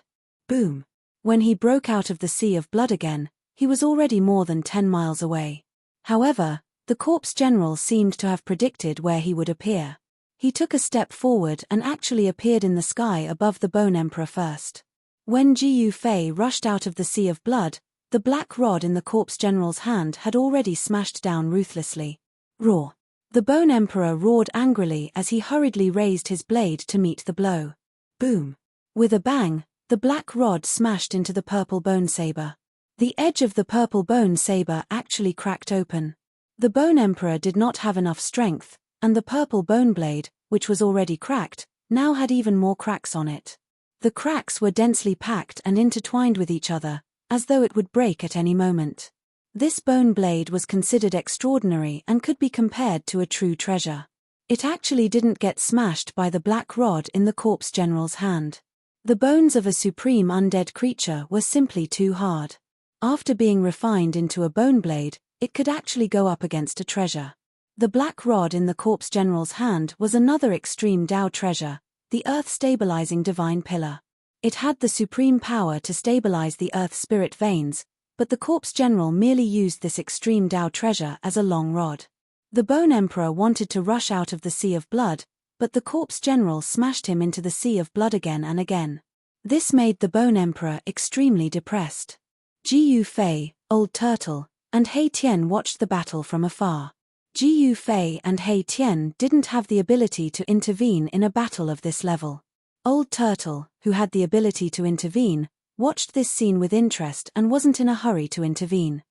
Boom! When he broke out of the sea of blood again, he was already more than 10 miles away. However, the Corpse General seemed to have predicted where he would appear. He took a step forward and actually appeared in the sky above the Bone Emperor first. When Jiyu Fei rushed out of the sea of blood, the black rod in the Corpse General's hand had already smashed down ruthlessly. Roar! The Bone Emperor roared angrily as he hurriedly raised his blade to meet the blow. Boom! With a bang, the black rod smashed into the purple bone saber. The edge of the purple bone saber actually cracked open. The Bone Emperor did not have enough strength, and the purple bone blade, which was already cracked, now had even more cracks on it. The cracks were densely packed and intertwined with each other, as though it would break at any moment. This bone blade was considered extraordinary and could be compared to a true treasure. It actually didn't get smashed by the black rod in the Corpse General's hand. The bones of a supreme undead creature were simply too hard. After being refined into a bone blade, it could actually go up against a treasure. The black rod in the Corpse General's hand was another extreme Dao treasure, the earth-stabilizing divine pillar. It had the supreme power to stabilize the Earth's spirit veins, but the Corpse General merely used this extreme Tao treasure as a long rod. The Bone Emperor wanted to rush out of the Sea of Blood, but the Corpse General smashed him into the Sea of Blood again and again. This made the Bone Emperor extremely depressed. Ji Fei, Old Turtle, and Hei Tian watched the battle from afar. Ji Fei and Hei Tian didn't have the ability to intervene in a battle of this level. Old Turtle, who had the ability to intervene, watched this scene with interest and wasn't in a hurry to intervene.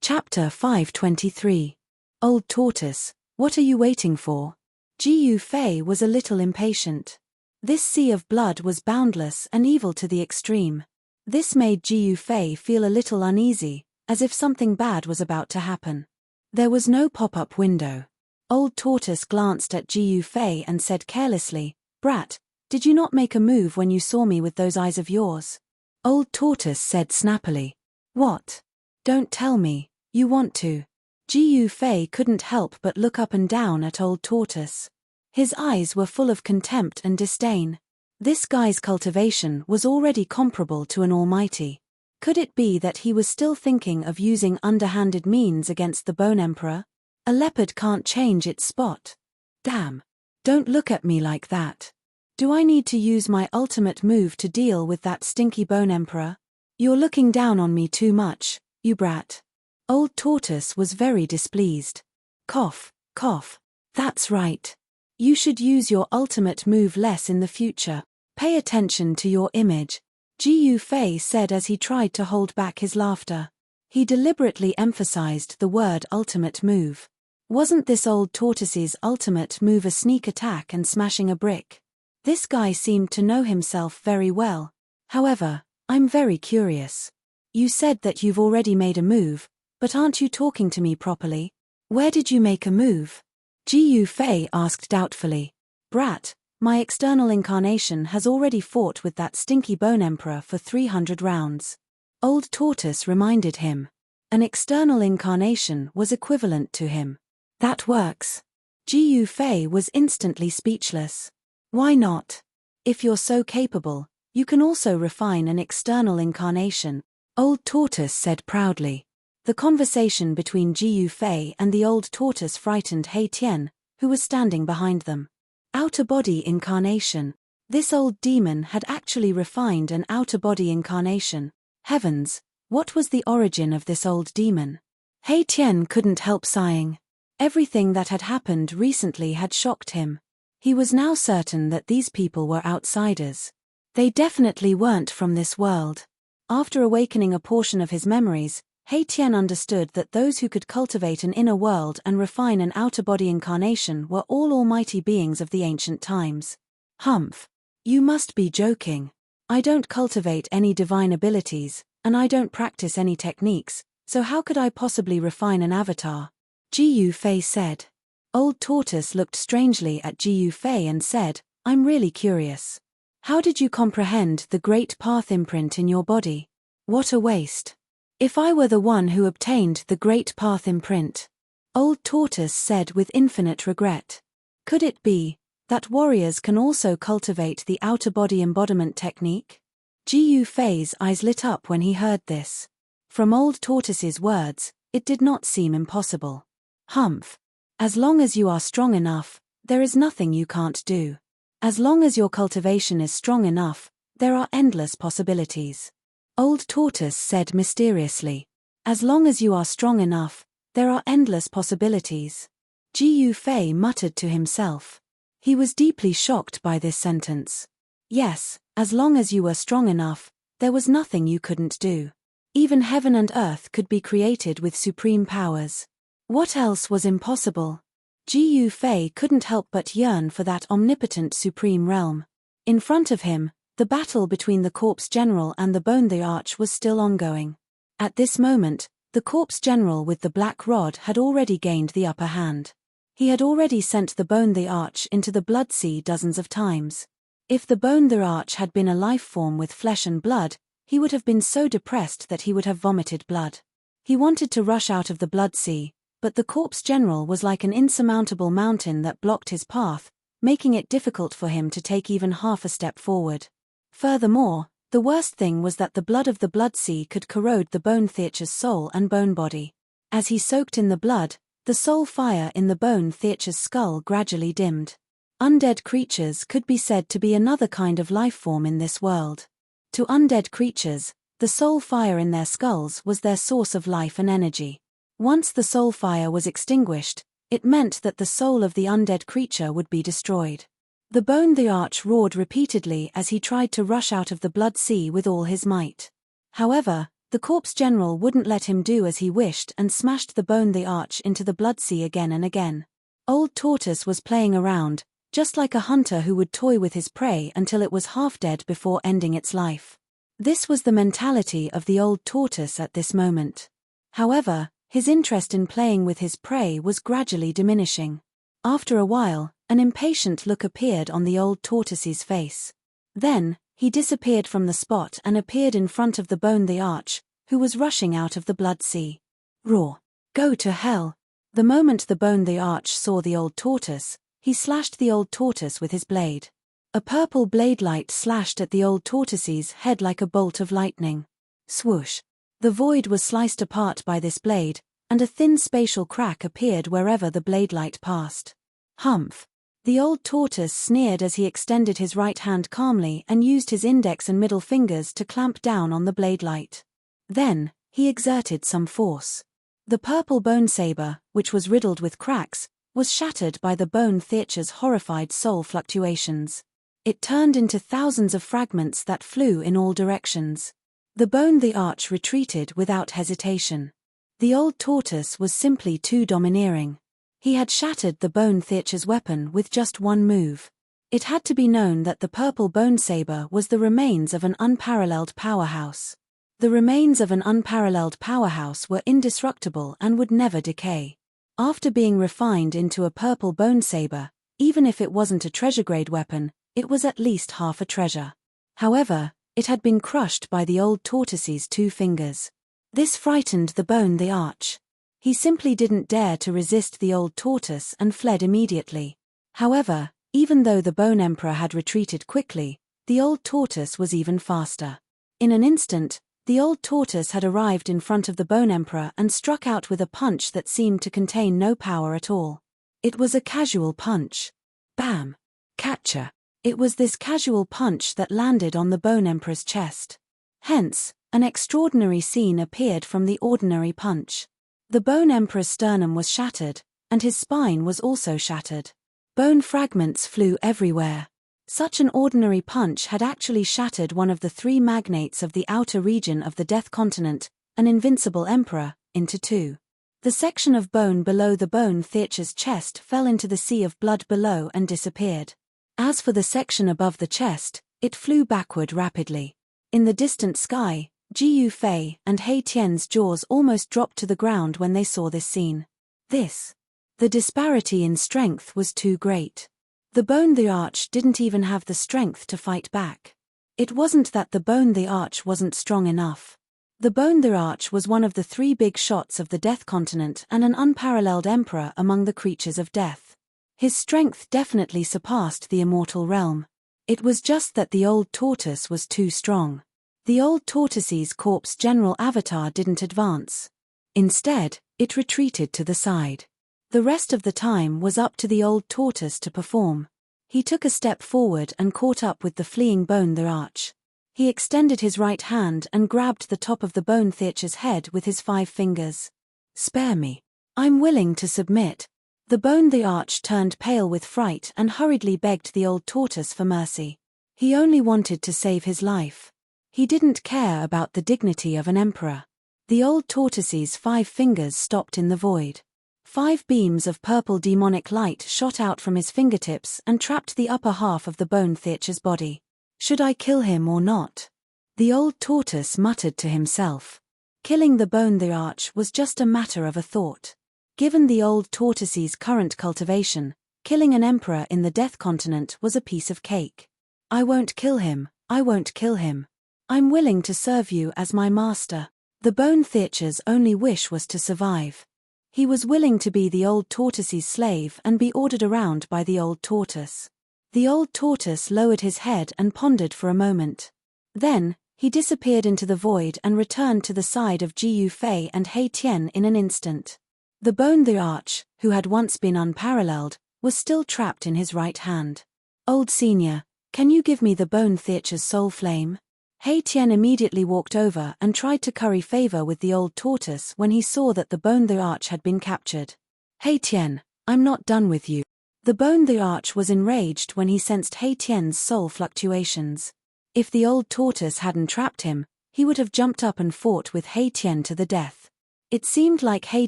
Chapter 523. Old Tortoise, what are you waiting for? Ji Fei was a little impatient. This Sea of Blood was boundless and evil to the extreme. This made Ji Fei feel a little uneasy, as if something bad was about to happen. There was no pop-up window. Old Tortoise glanced at Ji Fei and said carelessly, "Brat, did you not make a move when you saw me with those eyes of yours?" Old Tortoise said snappily, "What? Don't tell me, you want to." Ji Fei couldn't help but look up and down at Old Tortoise. His eyes were full of contempt and disdain. This guy's cultivation was already comparable to an almighty. Could it be that he was still thinking of using underhanded means against the Bone Emperor? A leopard can't change its spot. Damn. Don't look at me like that. Do I need to use my ultimate move to deal with that stinky Bone Emperor? You're looking down on me too much, you brat. Old Tortoise was very displeased. Cough, cough. That's right. You should use your ultimate move less in the future. Pay attention to your image, Ji Fei said as he tried to hold back his laughter. He deliberately emphasized the word ultimate move. Wasn't this Old Tortoise's ultimate move a sneak attack and smashing a brick? This guy seemed to know himself very well. However, I'm very curious. You said that you've already made a move, but aren't you talking to me properly? Where did you make a move? Ji Fei asked doubtfully. Brat, my external incarnation has already fought with that stinky Bone Emperor for 300 rounds. Old Tortoise reminded him. An external incarnation was equivalent to him. That works. Ji Fei was instantly speechless. Why not? If you're so capable, you can also refine an external incarnation, Old Tortoise said proudly. The conversation between Ji Fei and the Old Tortoise frightened Hei Tian, who was standing behind them. Outer body incarnation. This old demon had actually refined an outer body incarnation. Heavens, what was the origin of this old demon? Hei Tian couldn't help sighing. Everything that had happened recently had shocked him. He was now certain that these people were outsiders. They definitely weren't from this world. After awakening a portion of his memories, Hei Tian understood that those who could cultivate an inner world and refine an outer body incarnation were all almighty beings of the ancient times. Humph. You must be joking. I don't cultivate any divine abilities, and I don't practice any techniques, so how could I possibly refine an avatar? Ji Fei said. Old Tortoise looked strangely at Ji Fei and said, I'm really curious. How did you comprehend the great path imprint in your body? What a waste. If I were the one who obtained the great path imprint, Old Tortoise said with infinite regret. Could it be that warriors can also cultivate the outer body embodiment technique? Ji Fei's eyes lit up when he heard this. From Old Tortoise's words, it did not seem impossible. Humph. As long as you are strong enough, there is nothing you can't do. As long as your cultivation is strong enough, there are endless possibilities. Old Tortoise said mysteriously. As long as you are strong enough, there are endless possibilities. Ji Fei muttered to himself. He was deeply shocked by this sentence. Yes, as long as you were strong enough, there was nothing you couldn't do. Even heaven and earth could be created with supreme powers. What else was impossible? Ji Fei couldn't help but yearn for that omnipotent supreme realm. In front of him, the battle between the Corpse General and the Bone the Arch was still ongoing. At this moment, the Corpse General with the black rod had already gained the upper hand. He had already sent the Bone the Arch into the Blood Sea dozens of times. If the Bone the Arch had been a life form with flesh and blood, he would have been so depressed that he would have vomited blood. He wanted to rush out of the Blood Sea, but the Corpse General was like an insurmountable mountain that blocked his path, making it difficult for him to take even half a step forward. Furthermore, the worst thing was that the blood of the blood sea could corrode the bone theater's soul and bone body. As he soaked in the blood, the soul fire in the bone theater's skull gradually dimmed. Undead creatures could be said to be another kind of life form in this world. To undead creatures, the soul fire in their skulls was their source of life and energy. Once the soul fire was extinguished, it meant that the soul of the undead creature would be destroyed. The bone the arch roared repeatedly as he tried to rush out of the blood sea with all his might. However, the corpse general wouldn't let him do as he wished and smashed the bone the arch into the blood sea again and again. Old Tortoise was playing around, just like a hunter who would toy with his prey until it was half dead before ending its life. This was the mentality of the old tortoise at this moment. However, his interest in playing with his prey was gradually diminishing. After a while, an impatient look appeared on the old tortoise's face. Then, he disappeared from the spot and appeared in front of the bone the arch, who was rushing out of the blood sea. Roar! Go to hell! The moment the bone the arch saw the old tortoise, he slashed the old tortoise with his blade. A purple blade light slashed at the old tortoise's head like a bolt of lightning. Swoosh! The void was sliced apart by this blade, and a thin spatial crack appeared wherever the blade light passed. Humph! The old tortoise sneered as he extended his right hand calmly and used his index and middle fingers to clamp down on the blade light. Then, he exerted some force. The purple bone saber, which was riddled with cracks, was shattered by the bone theater's horrified soul fluctuations. It turned into thousands of fragments that flew in all directions. The bone the arch retreated without hesitation. The old tortoise was simply too domineering. He had shattered the bone theater's weapon with just one move. It had to be known that the purple bone saber was the remains of an unparalleled powerhouse. The remains of an unparalleled powerhouse were indestructible and would never decay. After being refined into a purple bone saber, even if it wasn't a treasure-grade weapon, it was at least half a treasure. However, it had been crushed by the old tortoise's 2 fingers. This frightened the bone the arch. He simply didn't dare to resist the old tortoise and fled immediately. However, even though the bone emperor had retreated quickly, the old tortoise was even faster. In an instant, the old tortoise had arrived in front of the bone emperor and struck out with a punch that seemed to contain no power at all. It was a casual punch. Bam! Catcher! It was this casual punch that landed on the bone emperor's chest. Hence, an extraordinary scene appeared from the ordinary punch. The bone emperor's sternum was shattered, and his spine was also shattered. Bone fragments flew everywhere. Such an ordinary punch had actually shattered one of the 3 magnates of the outer region of the Death Continent, an invincible emperor, into 2. The section of bone below the bone theater's chest fell into the sea of blood below and disappeared. As for the section above the chest, it flew backward rapidly. In the distant sky, Jiu Fei and Hei Tian's jaws almost dropped to the ground when they saw this scene. The disparity in strength was too great. The bone the arch didn't even have the strength to fight back. It wasn't that the bone the arch wasn't strong enough. The bone the arch was one of the 3 big shots of the Death Continent and an unparalleled emperor among the creatures of death. His strength definitely surpassed the immortal realm. It was just that the old tortoise was too strong. The old tortoise's corpse general avatar didn't advance. Instead, it retreated to the side. The rest of the time was up to the old tortoise to perform. He took a step forward and caught up with the fleeing bone the arch. He extended his right hand and grabbed the top of the bone theater's head with his 5 fingers. Spare me. I'm willing to submit. The bone the arch turned pale with fright and hurriedly begged the old tortoise for mercy. He only wanted to save his life. He didn't care about the dignity of an emperor. The old tortoise's 5 fingers stopped in the void. 5 beams of purple demonic light shot out from his fingertips and trapped the upper half of the bone theater's body. Should I kill him or not? The old tortoise muttered to himself. Killing the bone the arch was just a matter of a thought. Given the old tortoise's current cultivation, killing an emperor in the Death Continent was a piece of cake. I won't kill him, I won't kill him. I'm willing to serve you as my master. The bone theater's only wish was to survive. He was willing to be the old tortoise's slave and be ordered around by the old tortoise. The old tortoise lowered his head and pondered for a moment. Then, he disappeared into the void and returned to the side of Jiu Fei and He Tian in an instant. The bone the arch, who had once been unparalleled, was still trapped in his right hand. Old senior, can you give me the bone theater's soul flame? He Tian immediately walked over and tried to curry favor with the old tortoise when he saw that the bone the arch had been captured. He Tian, I'm not done with you. The bone the arch was enraged when he sensed He Tian's soul fluctuations. If the old tortoise hadn't trapped him, he would have jumped up and fought with He Tian to the death. It seemed like He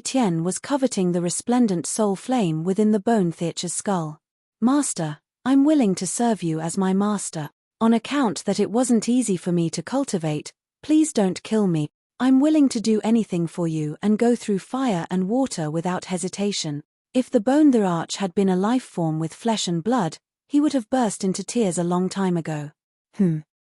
Tian was coveting the resplendent soul flame within the bone theater's skull. Master, I'm willing to serve you as my master. On account that it wasn't easy for me to cultivate, please don't kill me. I'm willing to do anything for you and go through fire and water without hesitation. If the bone the arch had been a life form with flesh and blood, he would have burst into tears a long time ago.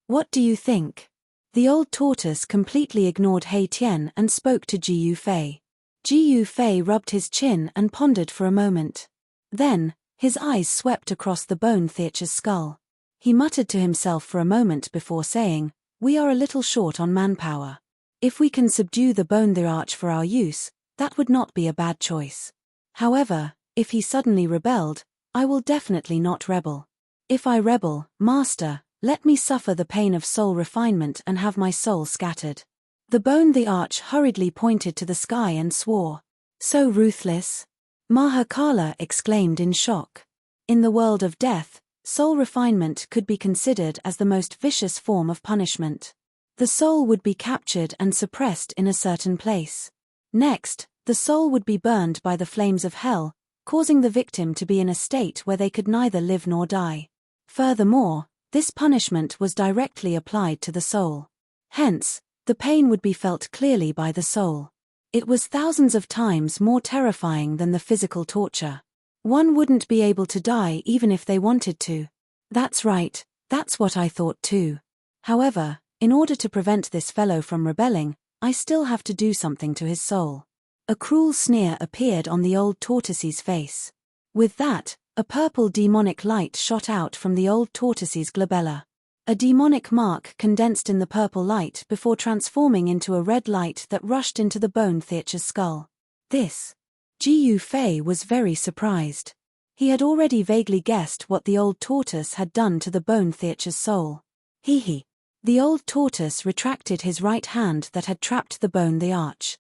What do you think? The old tortoise completely ignored He Tian and spoke to Jiu Fei. Jiu Fei rubbed his chin and pondered for a moment. Then, his eyes swept across the bone theater's skull. He muttered to himself for a moment before saying, "We are a little short on manpower. If we can subdue the bone the arch for our use, that would not be a bad choice. However, if he suddenly rebelled, I will definitely not rebel. If I rebel, master, let me suffer the pain of soul refinement and have my soul scattered." The bone the arch hurriedly pointed to the sky and swore. "So ruthless?" Mahakala exclaimed in shock. In the world of death, soul refinement could be considered as the most vicious form of punishment. The soul would be captured and suppressed in a certain place. Next, the soul would be burned by the flames of hell, causing the victim to be in a state where they could neither live nor die. Furthermore, this punishment was directly applied to the soul. Hence, the pain would be felt clearly by the soul. It was thousands of times more terrifying than the physical torture. One wouldn't be able to die even if they wanted to. That's right, that's what I thought too. However, in order to prevent this fellow from rebelling, I still have to do something to his soul. A cruel sneer appeared on the old tortoise's face. With that, a purple demonic light shot out from the old tortoise's glabella. A demonic mark condensed in the purple light before transforming into a red light that rushed into the bone theater's skull. This. Jiu Fei was very surprised. He had already vaguely guessed what the old tortoise had done to the bone theater's soul. He. The old tortoise retracted his right hand that had trapped the bone the arch.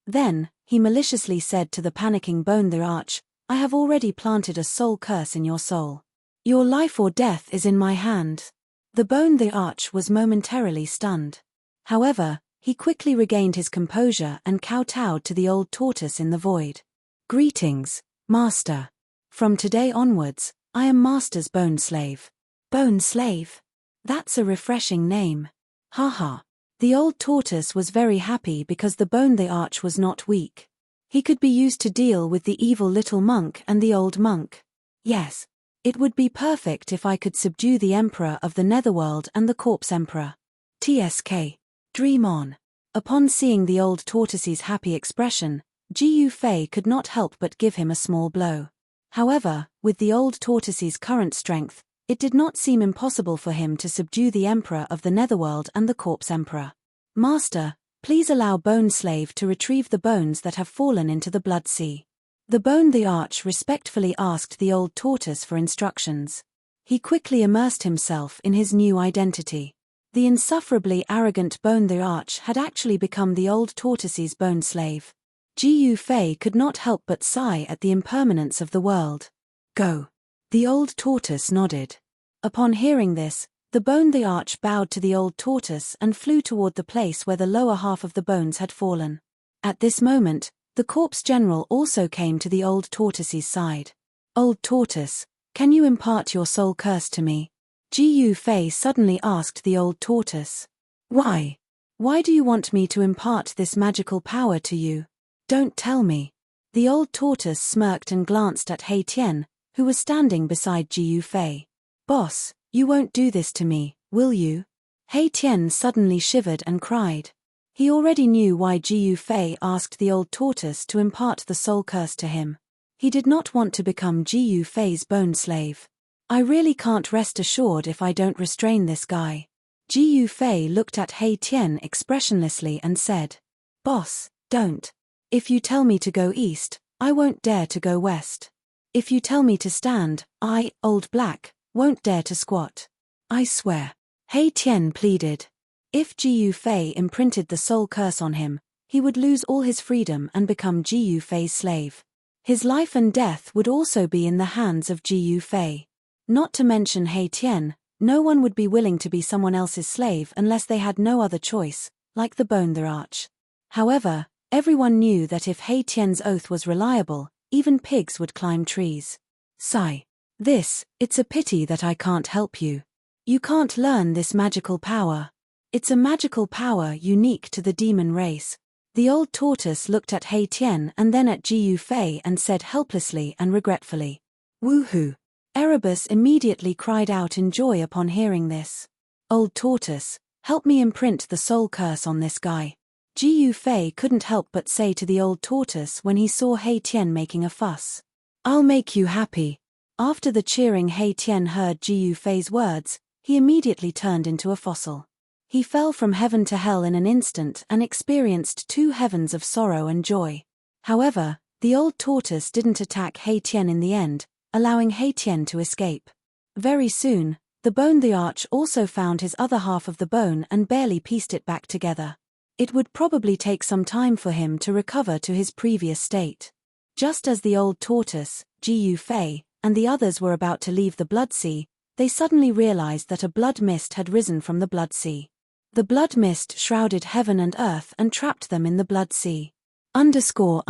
Then, he maliciously said to the panicking bone the arch, "I have already planted a soul curse in your soul. Your life or death is in my hand." The bone the arch was momentarily stunned. However, he quickly regained his composure and kowtowed to the old tortoise in the void. "Greetings, Master. From today onwards, I am Master's bone slave." Bone slave? That's a refreshing name. Haha. The old tortoise was very happy because the bone the arch was not weak. He could be used to deal with the evil little monk and the old monk. Yes. It would be perfect if I could subdue the Emperor of the Netherworld and the Corpse Emperor. TSK. Dream on. Upon seeing the old tortoise's happy expression, Jiu Fei could not help but give him a small blow. However, with the old tortoise's current strength, it did not seem impossible for him to subdue the Emperor of the Netherworld and the Corpse Emperor. "Master, please allow Bone Slave to retrieve the bones that have fallen into the Blood Sea." The bone the arch respectfully asked the old tortoise for instructions. He quickly immersed himself in his new identity. The insufferably arrogant bone the arch had actually become the old tortoise's bone slave. Jiu Fei could not help but sigh at the impermanence of the world. "Go." The old tortoise nodded. Upon hearing this, the bone the arch bowed to the old tortoise and flew toward the place where the lower half of the bones had fallen. At this moment, the corpse general also came to the old tortoise's side. "Old tortoise, can you impart your soul curse to me?" Jiu Fei suddenly asked the old tortoise. "Why? Why do you want me to impart this magical power to you? Don't tell me." The old tortoise smirked and glanced at He Tian, who was standing beside Jiu Fei. "Boss, you won't do this to me, will you?" He Tian suddenly shivered and cried. He already knew why Jiu Fei asked the old tortoise to impart the soul curse to him. He did not want to become Jiu Fei's bone slave. I really can't rest assured if I don't restrain this guy. Ji Yufei looked at He Tian expressionlessly and said, Boss, don't. If you tell me to go east, I won't dare to go west. If you tell me to stand, I, Old Black, won't dare to squat. I swear. He Tian pleaded. If Ji Yufei imprinted the soul curse on him, he would lose all his freedom and become Ji Yufei's slave. His life and death would also be in the hands of Ji Yufei. Not to mention He Tian, no one would be willing to be someone else's slave unless they had no other choice, like the Monarch. However, everyone knew that if He Tian's oath was reliable, even pigs would climb trees. Sigh. It's a pity that I can't help you. You can't learn this magical power. It's a magical power unique to the demon race. The old tortoise looked at He Tian and then at Ji Yufei and said helplessly and regretfully, Woohoo! Erebus immediately cried out in joy upon hearing this. Old tortoise, help me imprint the soul curse on this guy. Ji Yufei couldn't help but say to the old tortoise when he saw He Tian making a fuss. I'll make you happy. After the cheering He Tian heard Ji Yufei's words, he immediately turned into a fossil. He fell from heaven to hell in an instant and experienced 2 heavens of sorrow and joy. However, the old tortoise didn't attack He Tian in the end, allowing He Tian to escape. Very soon, the Monarch also found his other half of the bone and barely pieced it back together. It would probably take some time for him to recover to his previous state. Just as the old tortoise, Ji Yufei, and the others were about to leave the Blood Sea, they suddenly realized that a blood mist had risen from the Blood Sea. The blood mist shrouded heaven and earth and trapped them in the Blood Sea. Chapter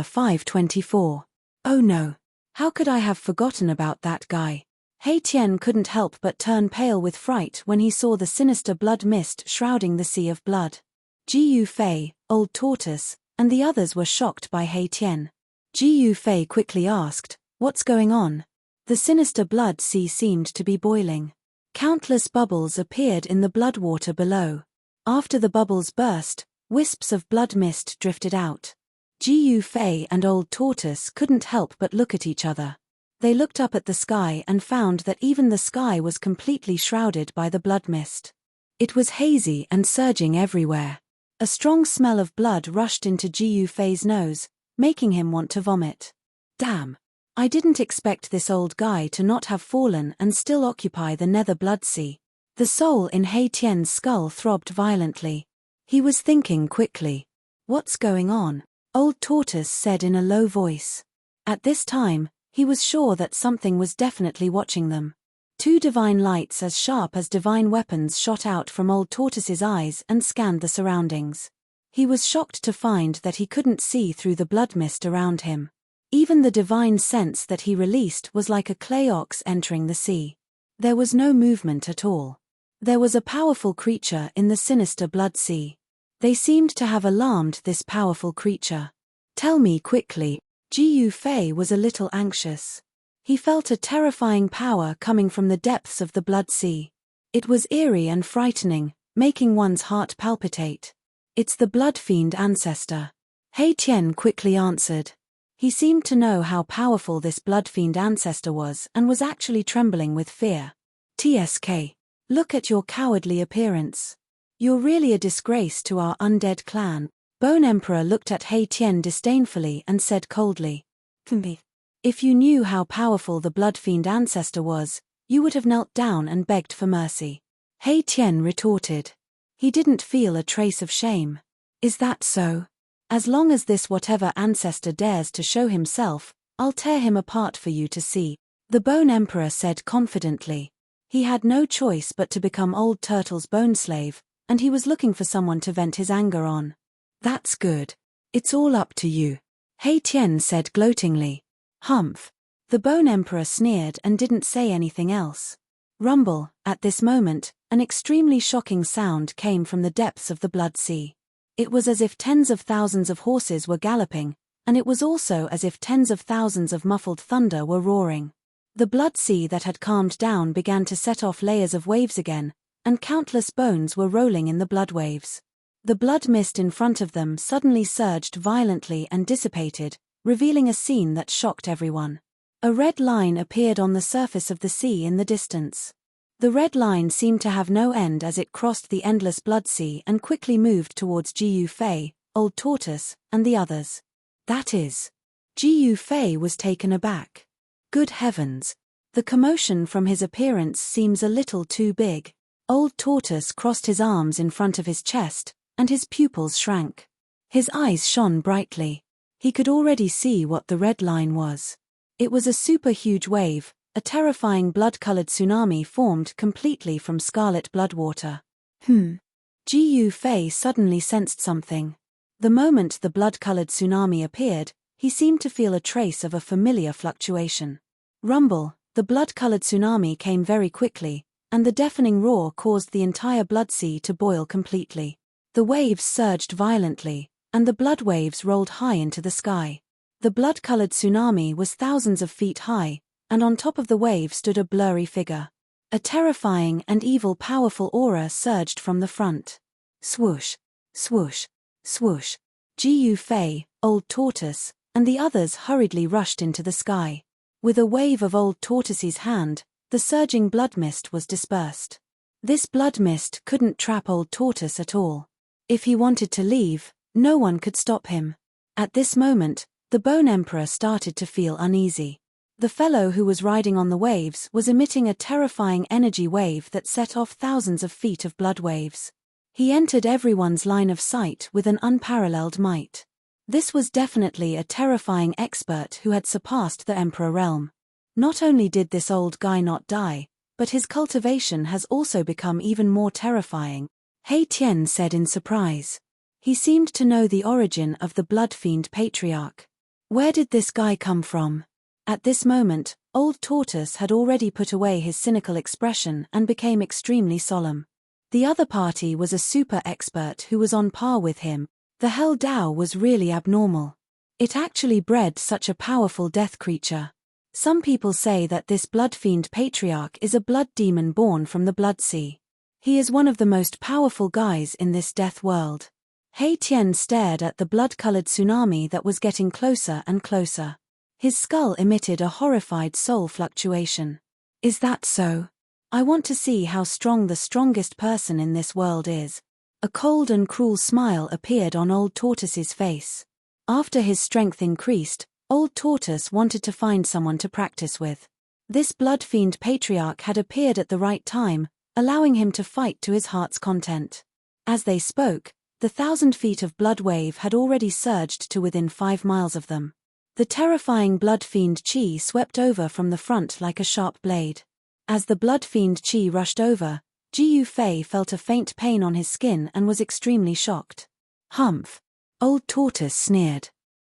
524. Oh no. How could I have forgotten about that guy? He Tian couldn't help but turn pale with fright when he saw the sinister blood mist shrouding the sea of blood. Ji Yufei, Old Tortoise, and the others were shocked by He Tian. Ji Yufei quickly asked, What's going on? The sinister blood sea seemed to be boiling. Countless bubbles appeared in the blood water below. After the bubbles burst, wisps of blood mist drifted out. Ji Yufei and Old Tortoise couldn't help but look at each other. They looked up at the sky and found that even the sky was completely shrouded by the blood mist. It was hazy and surging everywhere. A strong smell of blood rushed into Ji Yufei's nose, making him want to vomit. Damn. I didn't expect this old guy to not have fallen and still occupy the nether blood sea. The soul in He Tian's skull throbbed violently. He was thinking quickly. What's going on? Old Tortoise said in a low voice. At this time, he was sure that something was definitely watching them. 2 divine lights as sharp as divine weapons shot out from Old Tortoise's eyes and scanned the surroundings. He was shocked to find that he couldn't see through the blood mist around him. Even the divine sense that he released was like a clay ox entering the sea. There was no movement at all. There was a powerful creature in the sinister blood sea. They seemed to have alarmed this powerful creature. Tell me quickly. Ji Yufei was a little anxious. He felt a terrifying power coming from the depths of the blood sea. It was eerie and frightening, making one's heart palpitate. It's the blood fiend ancestor. He Tian quickly answered. He seemed to know how powerful this blood fiend ancestor was and was actually trembling with fear. TSK. Look at your cowardly appearance. You're really a disgrace to our undead clan. Bone Emperor looked at He Tian disdainfully and said coldly. If you knew how powerful the blood fiend ancestor was, you would have knelt down and begged for mercy. He Tian retorted. He didn't feel a trace of shame. Is that so? As long as this whatever ancestor dares to show himself, I'll tear him apart for you to see, the Bone Emperor said confidently. He had no choice but to become Old Turtle's bone slave, and he was looking for someone to vent his anger on. That's good. It's all up to you. He Tian said gloatingly. Humph. The Bone Emperor sneered and didn't say anything else. Rumble. At this moment, an extremely shocking sound came from the depths of the blood sea. It was as if tens of thousands of horses were galloping, and it was also as if tens of thousands of muffled thunder were roaring. The blood sea that had calmed down began to set off layers of waves again, and countless bones were rolling in the blood waves. The blood mist in front of them suddenly surged violently and dissipated, revealing a scene that shocked everyone. A red line appeared on the surface of the sea in the distance. The red line seemed to have no end as it crossed the endless blood sea and quickly moved towards Jiu Fei, Old Tortoise, and the others. That is. Jiu Fei was taken aback. Good heavens. The commotion from his appearance seems a little too big. Old Tortoise crossed his arms in front of his chest, and his pupils shrank. His eyes shone brightly. He could already see what the red line was. It was a super huge wave, a terrifying blood-colored tsunami formed completely from scarlet bloodwater. Jiu Fei suddenly sensed something. The moment the blood-colored tsunami appeared, he seemed to feel a trace of a familiar fluctuation. Rumble, the blood-colored tsunami came very quickly, and the deafening roar caused the entire blood sea to boil completely. The waves surged violently, and the blood waves rolled high into the sky. The blood-colored tsunami was thousands of feet high, and on top of the wave stood a blurry figure. A terrifying and evil powerful aura surged from the front. Swoosh, swoosh, swoosh. Jiu Fei, Old Tortoise, and the others hurriedly rushed into the sky. With a wave of Old Tortoise's hand, the surging blood mist was dispersed. This blood mist couldn't trap Old Tortoise at all. If he wanted to leave, no one could stop him. At this moment, the Bone Emperor started to feel uneasy. The fellow who was riding on the waves was emitting a terrifying energy wave that set off thousands of feet of blood waves. He entered everyone's line of sight with an unparalleled might. This was definitely a terrifying expert who had surpassed the Emperor realm. Not only did this old guy not die, but his cultivation has also become even more terrifying, He Tian said in surprise. He seemed to know the origin of the Blood Fiend Patriarch. Where did this guy come from? At this moment, Old Tortoise had already put away his cynical expression and became extremely solemn. The other party was a super expert who was on par with him. The Hell Dao was really abnormal. It actually bred such a powerful death creature. Some people say that this Blood Fiend Patriarch is a blood demon born from the Blood Sea. He is one of the most powerful guys in this death world. He Tian stared at the blood-colored tsunami that was getting closer and closer. His skull emitted a horrified soul fluctuation. Is that so? I want to see how strong the strongest person in this world is. A cold and cruel smile appeared on Old Tortoise's face. After his strength increased, Old Tortoise wanted to find someone to practice with. This Blood Fiend Patriarch had appeared at the right time, allowing him to fight to his heart's content. As they spoke, the 1,000 feet of blood wave had already surged to within 5 miles of them. The terrifying Blood Fiend Chi swept over from the front like a sharp blade. As the Blood Fiend Chi rushed over, Jiu Fei felt a faint pain on his skin and was extremely shocked. Humph! Old Tortoise sneered.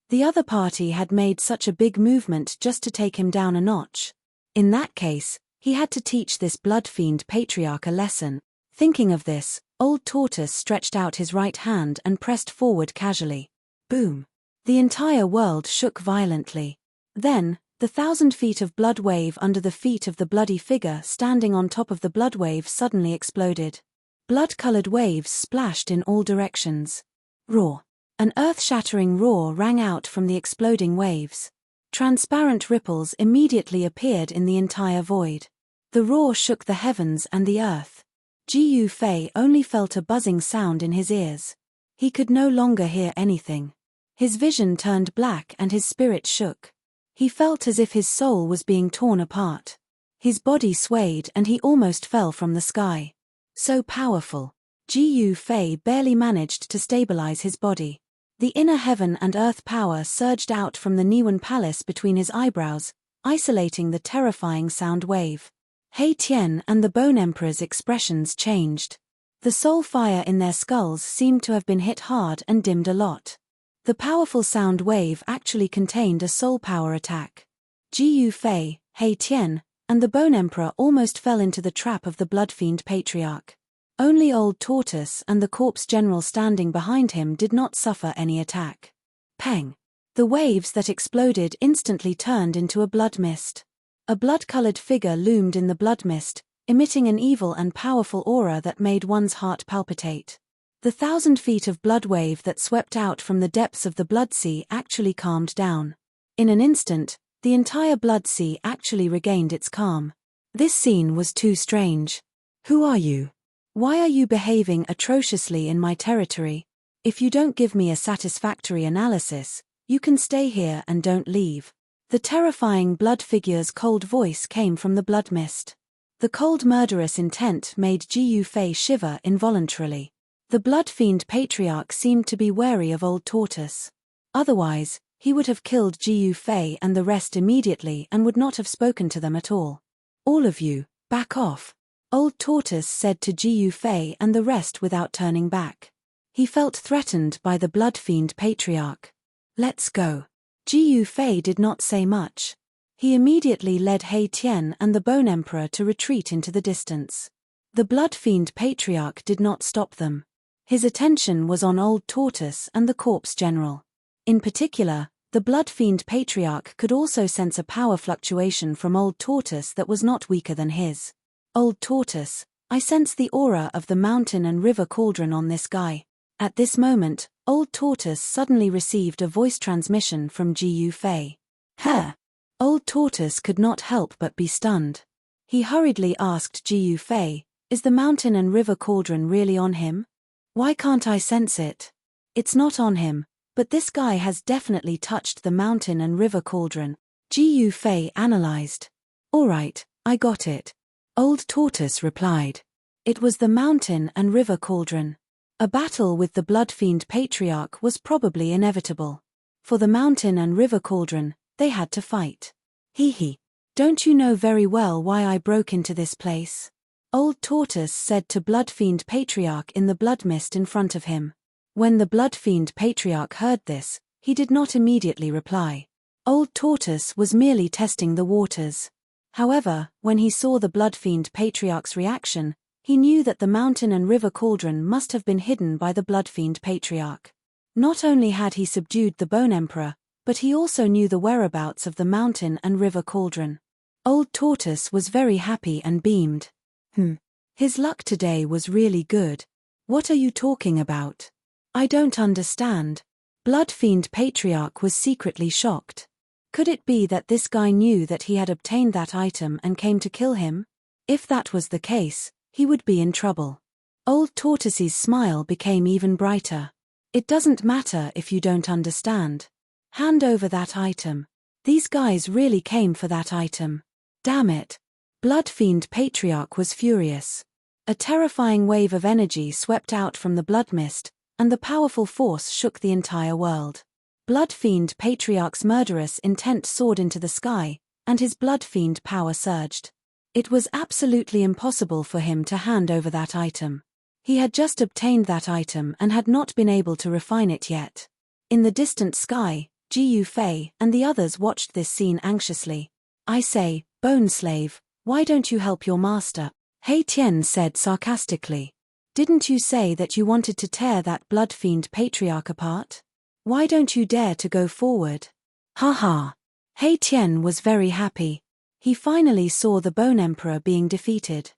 The other party had made such a big movement just to take him down a notch. In that case, he had to teach this Blood Fiend Patriarch a lesson. Thinking of this, Old Tortoise stretched out his right hand and pressed forward casually. Boom! The entire world shook violently. Then, the 1,000 feet of blood wave under the feet of the bloody figure standing on top of the blood wave suddenly exploded. Blood-colored waves splashed in all directions. Roar! An earth-shattering roar rang out from the exploding waves. Transparent ripples immediately appeared in the entire void. The roar shook the heavens and the earth. Jiu Fei only felt a buzzing sound in his ears. He could no longer hear anything. His vision turned black and his spirit shook. He felt as if his soul was being torn apart. His body swayed and he almost fell from the sky. So powerful. Jiu Fei barely managed to stabilize his body. The inner heaven and earth power surged out from the Niwen Palace between his eyebrows, isolating the terrifying sound wave. He Tian and the Bone Emperor's expressions changed. The soul fire in their skulls seemed to have been hit hard and dimmed a lot. The powerful sound wave actually contained a soul power attack. Jiu Fei, He Tian, and the Bone Emperor almost fell into the trap of the Blood Fiend Patriarch. Only Old Tortoise and the corpse general standing behind him did not suffer any attack. Peng! The waves that exploded instantly turned into a blood mist. A blood-colored figure loomed in the blood mist, emitting an evil and powerful aura that made one's heart palpitate. The 1,000 feet of blood wave that swept out from the depths of the blood sea actually calmed down. In an instant, The entire Blood Sea actually regained its calm. This scene was too strange. Who are you? Why are you behaving atrociously in my territory? If you don't give me a satisfactory analysis, you can stay here and don't leave. The terrifying blood figure's cold voice came from the blood mist. The cold murderous intent made Ji Fei shiver involuntarily. The blood fiend patriarch seemed to be wary of Old Tortoise. Otherwise, he would have killed Ji Fei and the rest immediately and would not have spoken to them at all. All of you, back off, Old Tortoise said to Ji Fei and the rest without turning back. He felt threatened by the blood fiend patriarch. Let's go. Ji Fei did not say much. He immediately led He Tian and the Bone Emperor to retreat into the distance. The blood fiend patriarch did not stop them. His attention was on Old Tortoise and the corpse general. In particular, the blood fiend patriarch could also sense a power fluctuation from Old Tortoise that was not weaker than his. Old Tortoise, I sense the aura of the mountain and river cauldron on this guy. At this moment, Old Tortoise suddenly received a voice transmission from Ji Fei. Huh? Old Tortoise could not help but be stunned. He hurriedly asked Ji Fei, is the mountain and river cauldron really on him? Why can't I sense it? It's not on him, but this guy has definitely touched the mountain and river cauldron. Ji Fei analyzed. All right, I got it. Old Tortoise replied. It was the mountain and river cauldron. A battle with the blood fiend patriarch was probably inevitable. For the mountain and river cauldron, they had to fight. Hee. Don't you know very well why I broke into this place? Old Tortoise said to blood fiend patriarch in the blood mist in front of him. When the blood fiend patriarch heard this, he did not immediately reply. Old Tortoise was merely testing the waters. However, when he saw the blood fiend patriarch's reaction, he knew that the mountain and river cauldron must have been hidden by the blood fiend patriarch. Not only had he subdued the Bone Emperor, but he also knew the whereabouts of the mountain and river cauldron. Old Tortoise was very happy and beamed. His luck today was really good. What are you talking about? I don't understand. Blood fiend patriarch was secretly shocked. Could it be that this guy knew that he had obtained that item and came to kill him? If that was the case, he would be in trouble. Old Tortoise's smile became even brighter. It doesn't matter if you don't understand. Hand over that item. These guys really came for that item. Damn it. Blood fiend patriarch was furious. A terrifying wave of energy swept out from the blood mist, and the powerful force shook the entire world. Blood fiend patriarch's murderous intent soared into the sky, and his blood fiend power surged. It was absolutely impossible for him to hand over that item. He had just obtained that item and had not been able to refine it yet. In the distant sky, Ji Fei and the others watched this scene anxiously. I say, Bone Slave, why don't you help your master? He Tian said sarcastically. Didn't you say that you wanted to tear that blood fiend patriarch apart? Why don't you dare to go forward? Ha. He Tian was very happy. He finally saw the Bone Emperor being defeated.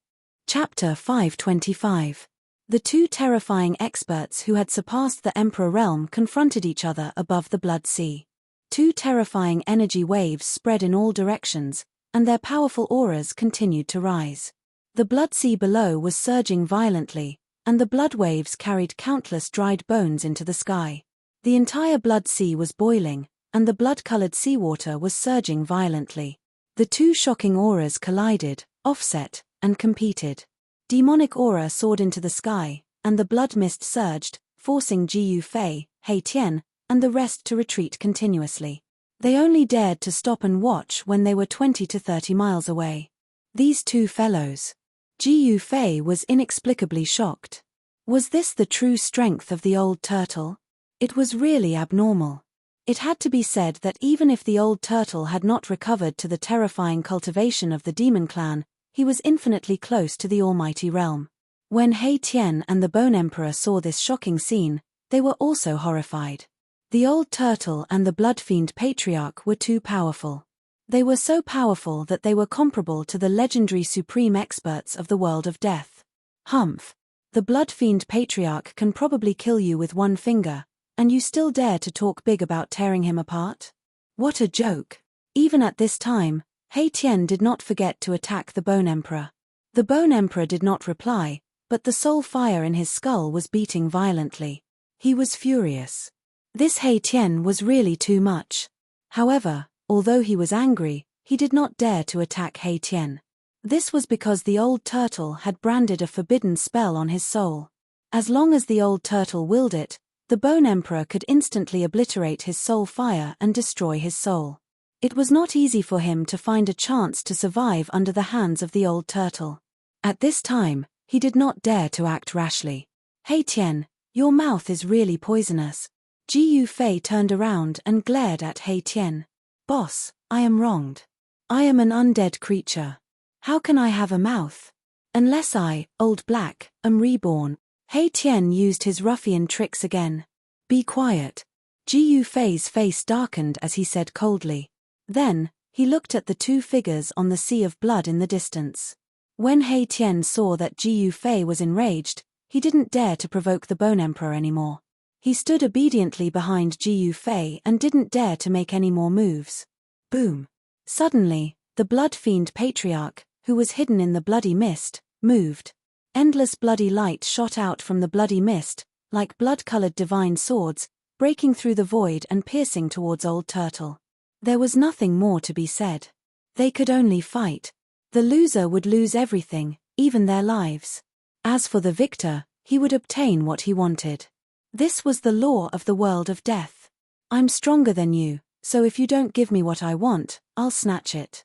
Chapter 525. The two terrifying experts who had surpassed the Emperor realm confronted each other above the Blood Sea. Two terrifying energy waves spread in all directions, and their powerful auras continued to rise. The Blood Sea below was surging violently, and the blood waves carried countless dried bones into the sky. The entire Blood Sea was boiling, and the blood-colored seawater was surging violently. The two shocking auras collided, offset, and competed. Demonic aura soared into the sky, and the blood mist surged, forcing Ji Fei, He Tian, and the rest to retreat continuously. They only dared to stop and watch when they were 20 to 30 miles away. These two fellows. Ji Fei was inexplicably shocked. Was this the true strength of the old turtle? It was really abnormal. It had to be said that even if the old turtle had not recovered to the terrifying cultivation of the demon clan, he was infinitely close to the almighty realm. When He Tian and the Bone Emperor saw this shocking scene, they were also horrified. The old turtle and the blood fiend patriarch were too powerful. They were so powerful that they were comparable to the legendary supreme experts of the world of death. Humph. The blood fiend patriarch can probably kill you with one finger, and you still dare to talk big about tearing him apart? What a joke. Even at this time, He Tian did not forget to attack the Bone Emperor. The Bone Emperor did not reply, but the soul fire in his skull was beating violently. He was furious. This He Tian was really too much. However, although he was angry, he did not dare to attack He Tian. This was because the old turtle had branded a forbidden spell on his soul. As long as the old turtle willed it, the Bone Emperor could instantly obliterate his soul fire and destroy his soul. It was not easy for him to find a chance to survive under the hands of the old turtle. At this time, he did not dare to act rashly. He Tian, your mouth is really poisonous. Ji Yufei turned around and glared at He Tian. Boss, I am wronged. I am an undead creature. How can I have a mouth? Unless I, Old Black, am reborn. He Tian used his ruffian tricks again. Be quiet. Ji Yufei's face darkened as he said coldly. Then, he looked at the two figures on the sea of blood in the distance. When He Tian saw that Ji Yufei was enraged, he didn't dare to provoke the Bone Emperor anymore. He stood obediently behind Ji Yufei and didn't dare to make any more moves. Boom. Suddenly, the Blood Fiend Patriarch, who was hidden in the bloody mist, moved. Endless bloody light shot out from the bloody mist, like blood-colored divine swords, breaking through the void and piercing towards Old Turtle. There was nothing more to be said. They could only fight. The loser would lose everything, even their lives. As for the victor, he would obtain what he wanted. This was the law of the world of death. I'm stronger than you, so if you don't give me what I want, I'll snatch it.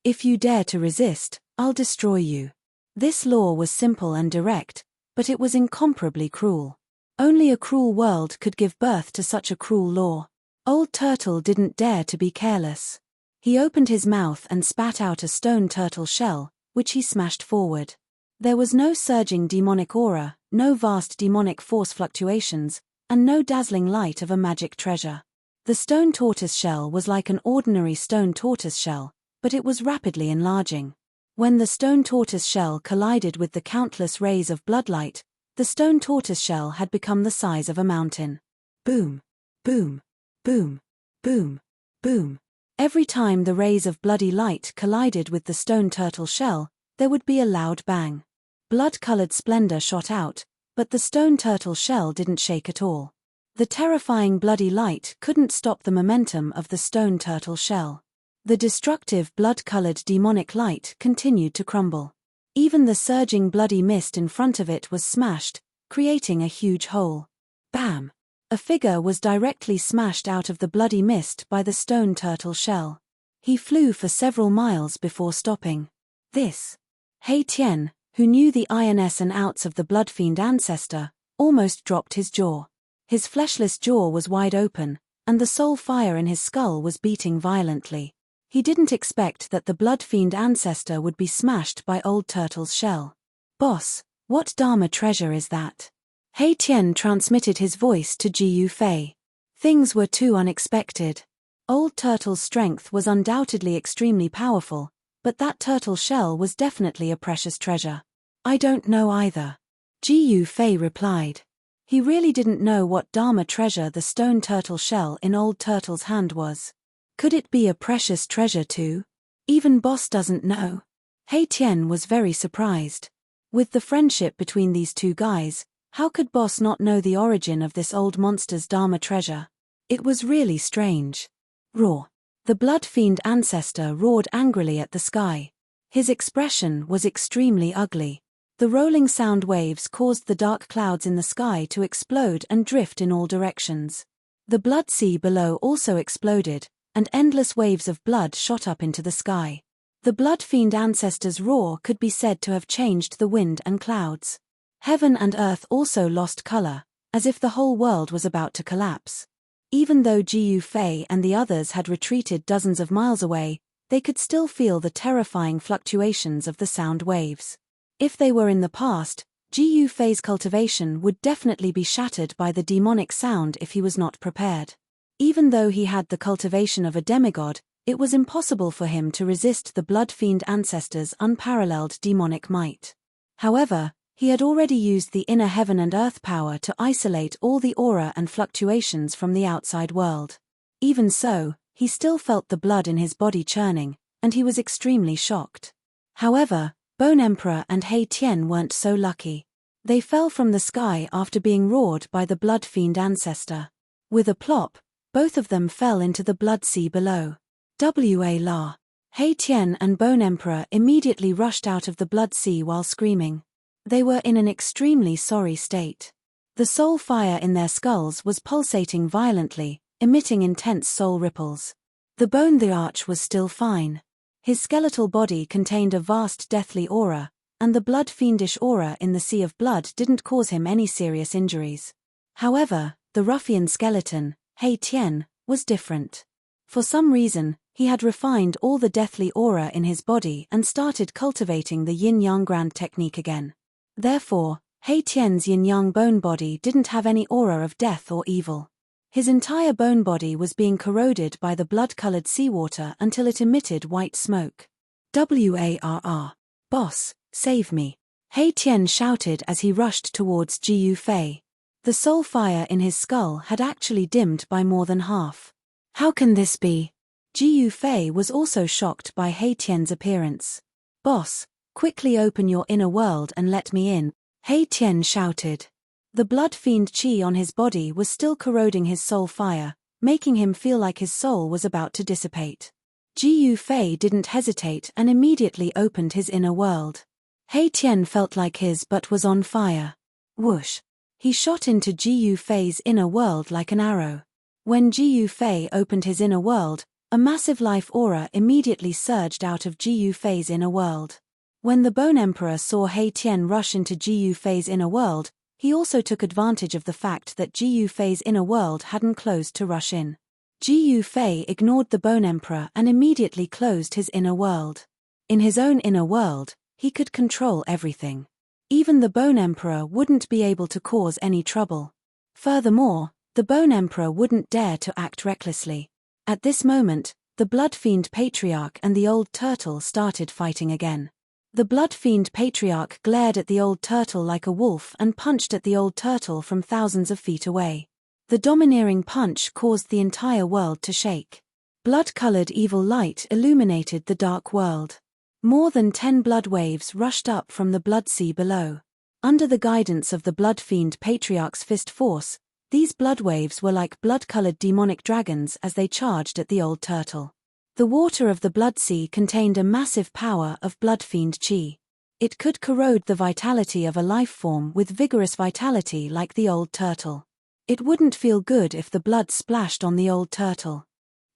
If you dare to resist, I'll destroy you. This law was simple and direct, but it was incomparably cruel. Only a cruel world could give birth to such a cruel law. Old Turtle didn't dare to be careless. He opened his mouth and spat out a stone turtle shell, which he smashed forward. There was no surging demonic aura, no vast demonic force fluctuations, and no dazzling light of a magic treasure. The stone tortoise shell was like an ordinary stone tortoise shell, but it was rapidly enlarging. When the stone tortoise shell collided with the countless rays of bloodlight, the stone tortoise shell had become the size of a mountain. Boom, boom, boom, boom, boom. Every time the rays of bloody light collided with the stone turtle shell, there would be a loud bang. Blood-colored splendor shot out, but the stone turtle shell didn't shake at all. The terrifying bloody light couldn't stop the momentum of the stone turtle shell. The destructive blood-colored demonic light continued to crumble. Even the surging bloody mist in front of it was smashed, creating a huge hole. Bam! A figure was directly smashed out of the bloody mist by the stone turtle shell. He flew for several miles before stopping. This. He Tian, who knew the ins and outs of the blood-fiend ancestor, almost dropped his jaw. His fleshless jaw was wide open, and the soul fire in his skull was beating violently. He didn't expect that the blood-fiend ancestor would be smashed by Old Turtle's shell. Boss, what Dharma treasure is that? He Tian transmitted his voice to Ji Yufei. Things were too unexpected. Old Turtle's strength was undoubtedly extremely powerful, but that turtle shell was definitely a precious treasure. I don't know either. Ji Yufei replied. He really didn't know what Dharma treasure the stone turtle shell in Old Turtle's hand was. Could it be a precious treasure too? Even Boss doesn't know. He Tian was very surprised. With the friendship between these two guys, how could Boss not know the origin of this old monster's Dharma treasure? It was really strange. Roar. The blood-fiend ancestor roared angrily at the sky. His expression was extremely ugly. The rolling sound waves caused the dark clouds in the sky to explode and drift in all directions. The blood sea below also exploded, and endless waves of blood shot up into the sky. The blood-fiend ancestor's roar could be said to have changed the wind and clouds. Heaven and earth also lost color, as if the whole world was about to collapse. Even though Ji Yufei and the others had retreated dozens of miles away, they could still feel the terrifying fluctuations of the sound waves. If they were in the past, Ji Yufei's cultivation would definitely be shattered by the demonic sound if he was not prepared. Even though he had the cultivation of a demigod, it was impossible for him to resist the blood-fiend ancestor's unparalleled demonic might. However, he had already used the inner heaven and earth power to isolate all the aura and fluctuations from the outside world. Even so, he still felt the blood in his body churning, and he was extremely shocked. However, Bone Emperor and Hei Tian weren't so lucky. They fell from the sky after being roared by the blood fiend ancestor. With a plop, both of them fell into the blood sea below. Wa! Hei Tian and Bone Emperor immediately rushed out of the blood sea while screaming. They were in an extremely sorry state. The soul fire in their skulls was pulsating violently, emitting intense soul ripples. The Arch was still fine. His skeletal body contained a vast deathly aura, and the blood fiendish aura in the sea of blood didn't cause him any serious injuries. However, the ruffian skeleton, Hei Tian, was different. For some reason, he had refined all the deathly aura in his body and started cultivating the yin-yang grand technique again. Therefore, Hei Tian's yin-yang bone body didn't have any aura of death or evil. His entire bone body was being corroded by the blood-colored seawater until it emitted white smoke. Warr! Boss, save me! Hei Tian shouted as he rushed towards Ji Yufei. The soul fire in his skull had actually dimmed by more than half. How can this be? Ji Yufei was also shocked by Hei Tian's appearance. Boss, quickly open your inner world and let me in, Hei Tian shouted. The blood fiend qi on his body was still corroding his soul fire, making him feel like his soul was about to dissipate. Ji Yufei didn't hesitate and immediately opened his inner world. Hei Tian felt like his butt was on fire. Whoosh! He shot into Ji Yufei's inner world like an arrow. When Ji Yufei opened his inner world, a massive life aura immediately surged out of Ji Yufei's inner world. When the Bone Emperor saw Hei Tian rush into Ji Yufei's inner world, he also took advantage of the fact that Ji Yufei's inner world hadn't closed to rush in. Ji Yufei ignored the Bone Emperor and immediately closed his inner world. In his own inner world, he could control everything. Even the Bone Emperor wouldn't be able to cause any trouble. Furthermore, the Bone Emperor wouldn't dare to act recklessly. At this moment, the Blood Fiend Patriarch and the Old Turtle started fighting again. The Blood Fiend Patriarch glared at the Old Turtle like a wolf and punched at the Old Turtle from thousands of feet away. The domineering punch caused the entire world to shake. Blood-colored evil light illuminated the dark world. More than 10 blood waves rushed up from the blood sea below. Under the guidance of the Blood Fiend Patriarch's fist force, these blood waves were like blood-colored demonic dragons as they charged at the Old Turtle. The water of the blood sea contained a massive power of blood fiend qi. It could corrode the vitality of a life form with vigorous vitality like the Old Turtle. It wouldn't feel good if the blood splashed on the Old Turtle.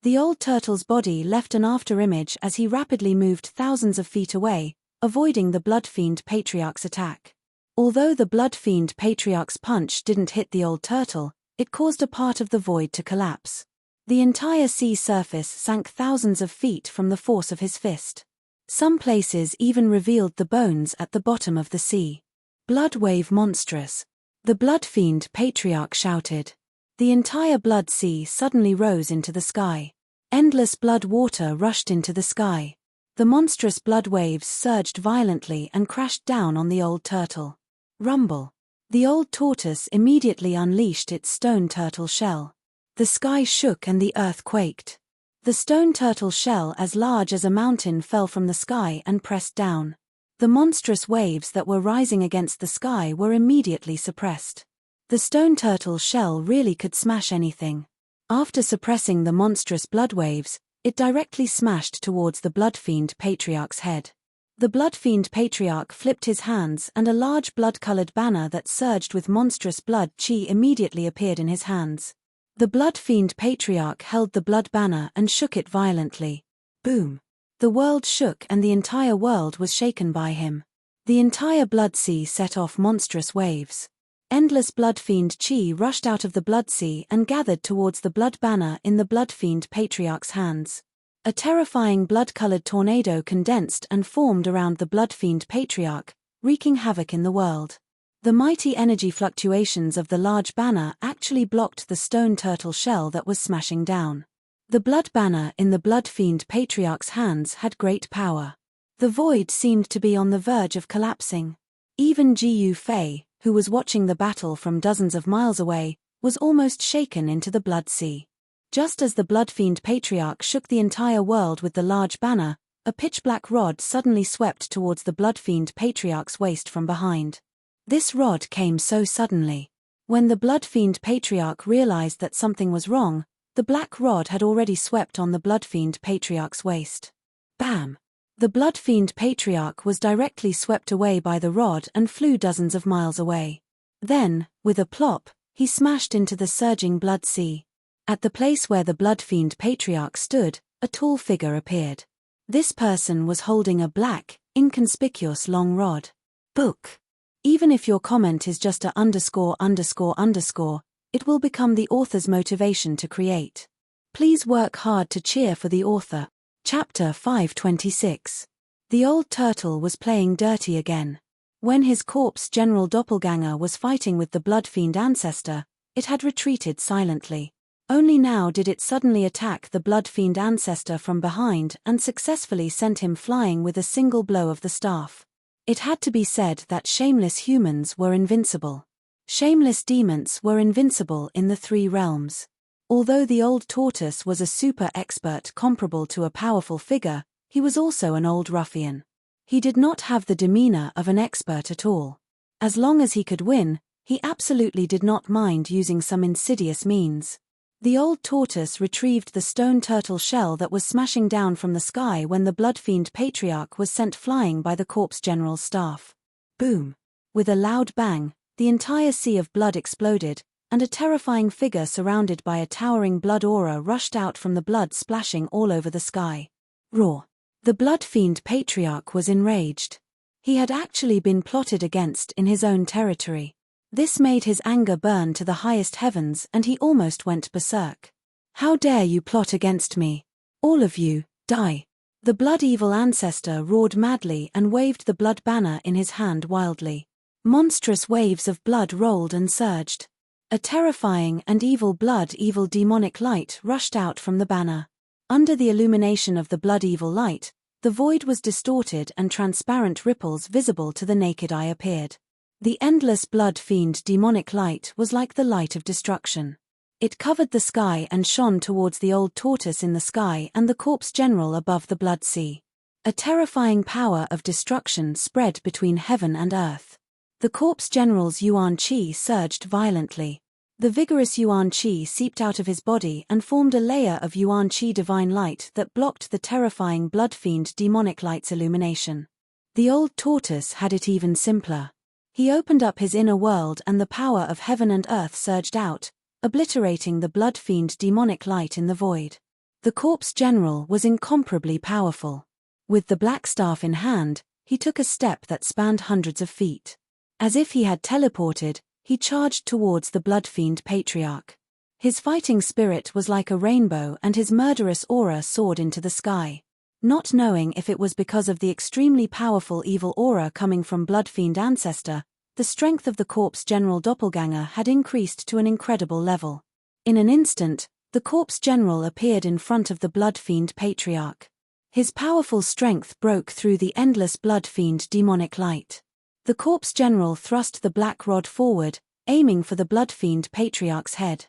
The Old Turtle's body left an afterimage as he rapidly moved thousands of feet away, avoiding the Blood Fiend Patriarch's attack. Although the Blood Fiend Patriarch's punch didn't hit the Old Turtle, it caused a part of the void to collapse. The entire sea surface sank thousands of feet from the force of his fist. Some places even revealed the bones at the bottom of the sea. Blood wave monstrous! The Blood Fiend Patriarch shouted. The entire blood sea suddenly rose into the sky. Endless blood water rushed into the sky. The monstrous blood waves surged violently and crashed down on the Old Turtle. Rumble! The old tortoise immediately unleashed its stone turtle shell. The sky shook and the earth quaked. The stone turtle shell as large as a mountain fell from the sky and pressed down. The monstrous waves that were rising against the sky were immediately suppressed. The stone turtle shell really could smash anything. After suppressing the monstrous blood waves, it directly smashed towards the Blood Fiend Patriarch's head. The Blood Fiend Patriarch flipped his hands and a large blood-colored banner that surged with monstrous blood qi immediately appeared in his hands. The Blood Fiend Patriarch held the blood banner and shook it violently. Boom! The world shook and the entire world was shaken by him. The entire blood sea set off monstrous waves. Endless blood fiend qi rushed out of the blood sea and gathered towards the blood banner in the Blood Fiend Patriarch's hands. A terrifying blood-colored tornado condensed and formed around the Blood Fiend Patriarch, wreaking havoc in the world. The mighty energy fluctuations of the large banner actually blocked the stone turtle shell that was smashing down. The blood banner in the Blood Fiend Patriarch's hands had great power. The void seemed to be on the verge of collapsing. Even Ji Yufei, who was watching the battle from dozens of miles away, was almost shaken into the blood sea. Just as the Blood Fiend Patriarch shook the entire world with the large banner, a pitch-black rod suddenly swept towards the Blood Fiend Patriarch's waist from behind. This rod came so suddenly. When the Blood Fiend Patriarch realized that something was wrong, the black rod had already swept on the Blood Fiend Patriarch's waist. Bam! The Blood Fiend Patriarch was directly swept away by the rod and flew dozens of miles away. Then, with a plop, he smashed into the surging blood sea. At the place where the Blood Fiend Patriarch stood, a tall figure appeared. This person was holding a black, inconspicuous long rod. Book. Even if your comment is just a _____, it will become the author's motivation to create. Please work hard to cheer for the author. Chapter 526. The old turtle was playing dirty again. When his corpse general doppelganger was fighting with the Blood Fiend ancestor, it had retreated silently. Only now did it suddenly attack the Blood Fiend ancestor from behind and successfully sent him flying with a single blow of the staff. It had to be said that shameless humans were invincible. Shameless demons were invincible in the three realms. Although the old tortoise was a super expert comparable to a powerful figure, he was also an old ruffian. He did not have the demeanor of an expert at all. As long as he could win, he absolutely did not mind using some insidious means. The old tortoise retrieved the stone turtle shell that was smashing down from the sky when the Blood Fiend Patriarch was sent flying by the corpse general's staff. Boom! With a loud bang, the entire sea of blood exploded, and a terrifying figure surrounded by a towering blood aura rushed out from the blood splashing all over the sky. Roar! The Blood Fiend Patriarch was enraged. He had actually been plotted against in his own territory. This made his anger burn to the highest heavens and he almost went berserk. How dare you plot against me? All of you, die! The blood evil ancestor roared madly and waved the blood banner in his hand wildly. Monstrous waves of blood rolled and surged. A terrifying and evil demonic light rushed out from the banner. Under the illumination of the blood evil light, the void was distorted and transparent ripples visible to the naked eye appeared. The endless blood fiend demonic light was like the light of destruction. It covered the sky and shone towards the old tortoise in the sky and the corpse general above the blood sea. A terrifying power of destruction spread between heaven and earth. The corpse general's yuan qi surged violently. The vigorous yuan qi seeped out of his body and formed a layer of yuan qi divine light that blocked the terrifying blood fiend demonic light's illumination. The old tortoise had it even simpler. He opened up his inner world and the power of heaven and earth surged out, obliterating the blood fiend demonic light in the void. The corpse general was incomparably powerful. With the black staff in hand, he took a step that spanned hundreds of feet. As if he had teleported, he charged towards the Blood Fiend Patriarch. His fighting spirit was like a rainbow and his murderous aura soared into the sky. Not knowing if it was because of the extremely powerful evil aura coming from Blood Fiend ancestor, the strength of the corpse general doppelganger had increased to an incredible level. In an instant, the corpse general appeared in front of the Blood Fiend Patriarch. His powerful strength broke through the endless blood fiend demonic light. The corpse general thrust the black rod forward, aiming for the Blood Fiend Patriarch's head.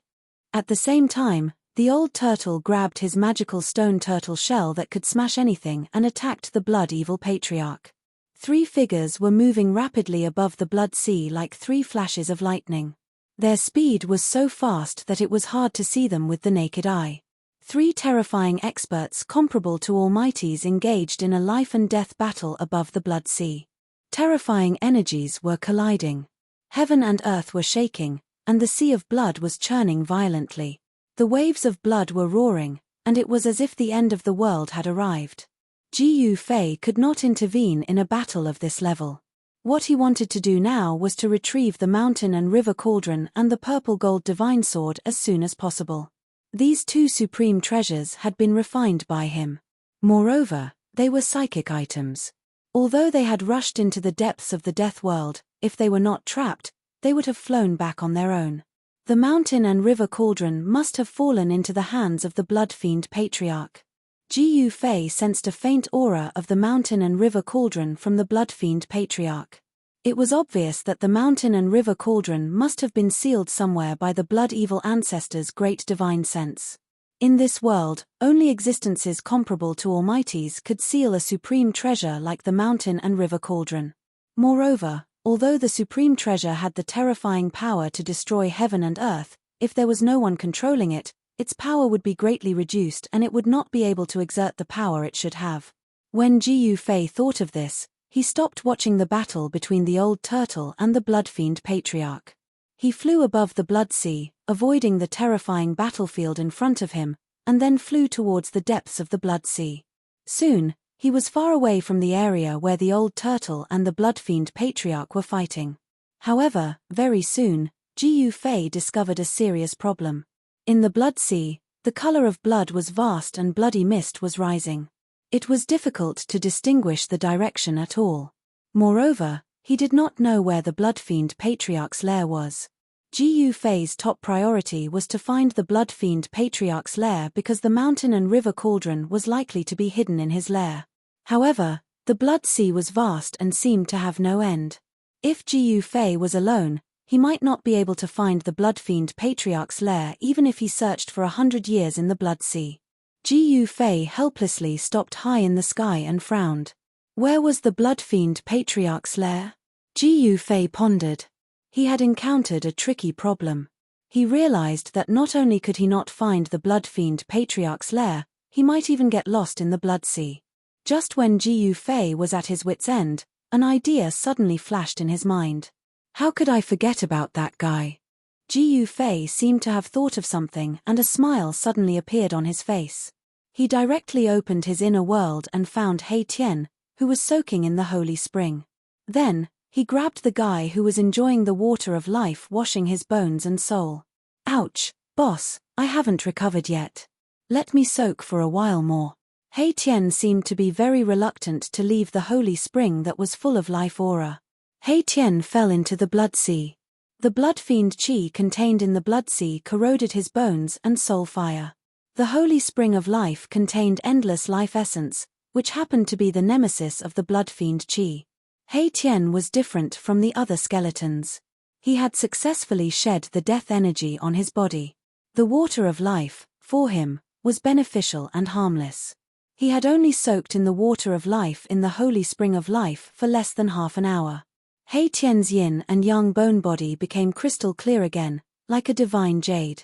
At the same time, the old turtle grabbed his magical stone turtle shell that could smash anything and attacked the blood evil patriarch. Three figures were moving rapidly above the blood sea like three flashes of lightning. Their speed was so fast that it was hard to see them with the naked eye. Three terrifying experts comparable to almighties engaged in a life-and-death battle above the blood sea. Terrifying energies were colliding. Heaven and earth were shaking, and the sea of blood was churning violently. The waves of blood were roaring, and it was as if the end of the world had arrived. Jiu Fei could not intervene in a battle of this level. What he wanted to do now was to retrieve the mountain and river cauldron and the purple gold divine sword as soon as possible. These two supreme treasures had been refined by him. Moreover, they were psychic items. Although they had rushed into the depths of the death world, if they were not trapped, they would have flown back on their own. The mountain and river cauldron must have fallen into the hands of the blood fiend patriarch. Jiu Fei sensed a faint aura of the mountain and river cauldron from the blood fiend patriarch. It was obvious that the mountain and river cauldron must have been sealed somewhere by the blood evil ancestor's great divine sense. In this world, only existences comparable to Almighty's could seal a supreme treasure like the mountain and river cauldron. Moreover, although the supreme treasure had the terrifying power to destroy heaven and earth, if there was no one controlling it, its power would be greatly reduced and it would not be able to exert the power it should have. When Ji Fei thought of this, he stopped watching the battle between the old turtle and the blood-fiend patriarch. He flew above the blood sea, avoiding the terrifying battlefield in front of him, and then flew towards the depths of the blood sea. Soon, he was far away from the area where the old turtle and the blood-fiend patriarch were fighting. However, very soon, Ji Fei discovered a serious problem. In the blood sea, the color of blood was vast and bloody mist was rising. It was difficult to distinguish the direction at all. Moreover, he did not know where the blood-fiend patriarch's lair was. Ji Fei's top priority was to find the blood-fiend patriarch's lair because the mountain and river cauldron was likely to be hidden in his lair. However, the blood sea was vast and seemed to have no end. If Ji Fei was alone, he might not be able to find the blood-fiend patriarch's lair even if he searched for 100 years in the blood sea. Ji Fei helplessly stopped high in the sky and frowned. Where was the blood-fiend patriarch's lair? Ji Fei pondered. He had encountered a tricky problem. He realized that not only could he not find the blood-fiend patriarch's lair, he might even get lost in the blood sea. Just when Ji Fei was at his wit's end, an idea suddenly flashed in his mind. How could I forget about that guy? Ji Fei seemed to have thought of something and a smile suddenly appeared on his face. He directly opened his inner world and found He Tian, who was soaking in the holy spring. Then, he grabbed the guy who was enjoying the water of life washing his bones and soul. Ouch, boss, I haven't recovered yet. Let me soak for a while more. He Tian seemed to be very reluctant to leave the holy spring that was full of life aura. He Tian fell into the blood sea. The blood-fiend qi contained in the blood sea corroded his bones and soul fire. The holy spring of life contained endless life essence, which happened to be the nemesis of the blood-fiend qi. He Tian was different from the other skeletons. He had successfully shed the death energy on his body. The water of life, for him, was beneficial and harmless. He had only soaked in the water of life in the holy spring of life for less than half an hour. He Tian's yin and yang bone body became crystal clear again, like a divine jade.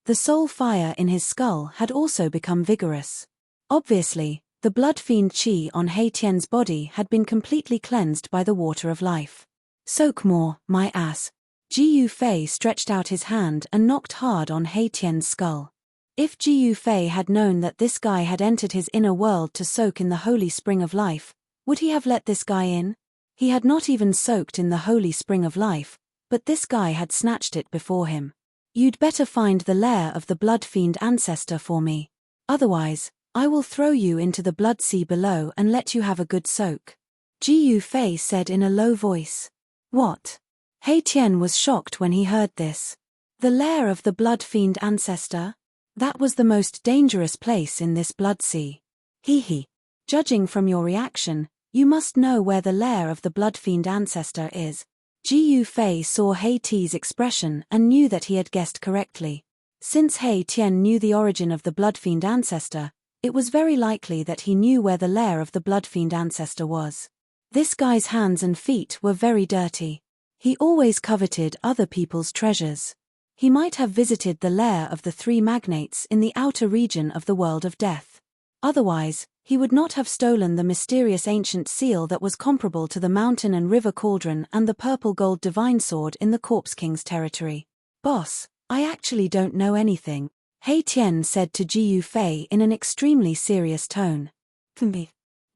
The soul fire in his skull had also become vigorous. Obviously, the blood-fiend qi on He Tian's body had been completely cleansed by the water of life. Soak more, my ass. Ji Fei stretched out his hand and knocked hard on He Tian's skull. If Ji Fei had known that this guy had entered his inner world to soak in the holy spring of life, would he have let this guy in? He had not even soaked in the holy spring of life, but this guy had snatched it before him. You'd better find the lair of the blood-fiend ancestor for me. Otherwise, I will throw you into the blood sea below and let you have a good soak. Ji Fei said in a low voice. What? He Tian was shocked when he heard this. The lair of the blood-fiend ancestor? That was the most dangerous place in this blood sea. Hee. Judging from your reaction, you must know where the lair of the blood-fiend ancestor is. Ji Fei saw He Ti's expression and knew that he had guessed correctly. Since He Tian knew the origin of the blood-fiend ancestor, it was very likely that he knew where the lair of the blood-fiend ancestor was. This guy's hands and feet were very dirty. He always coveted other people's treasures. He might have visited the lair of the three magnates in the outer region of the world of death. Otherwise, he would not have stolen the mysterious ancient seal that was comparable to the mountain and river cauldron and the purple gold divine sword in the Corpse King's territory. Boss, I actually don't know anything, He Tian said to Ji Fei in an extremely serious tone.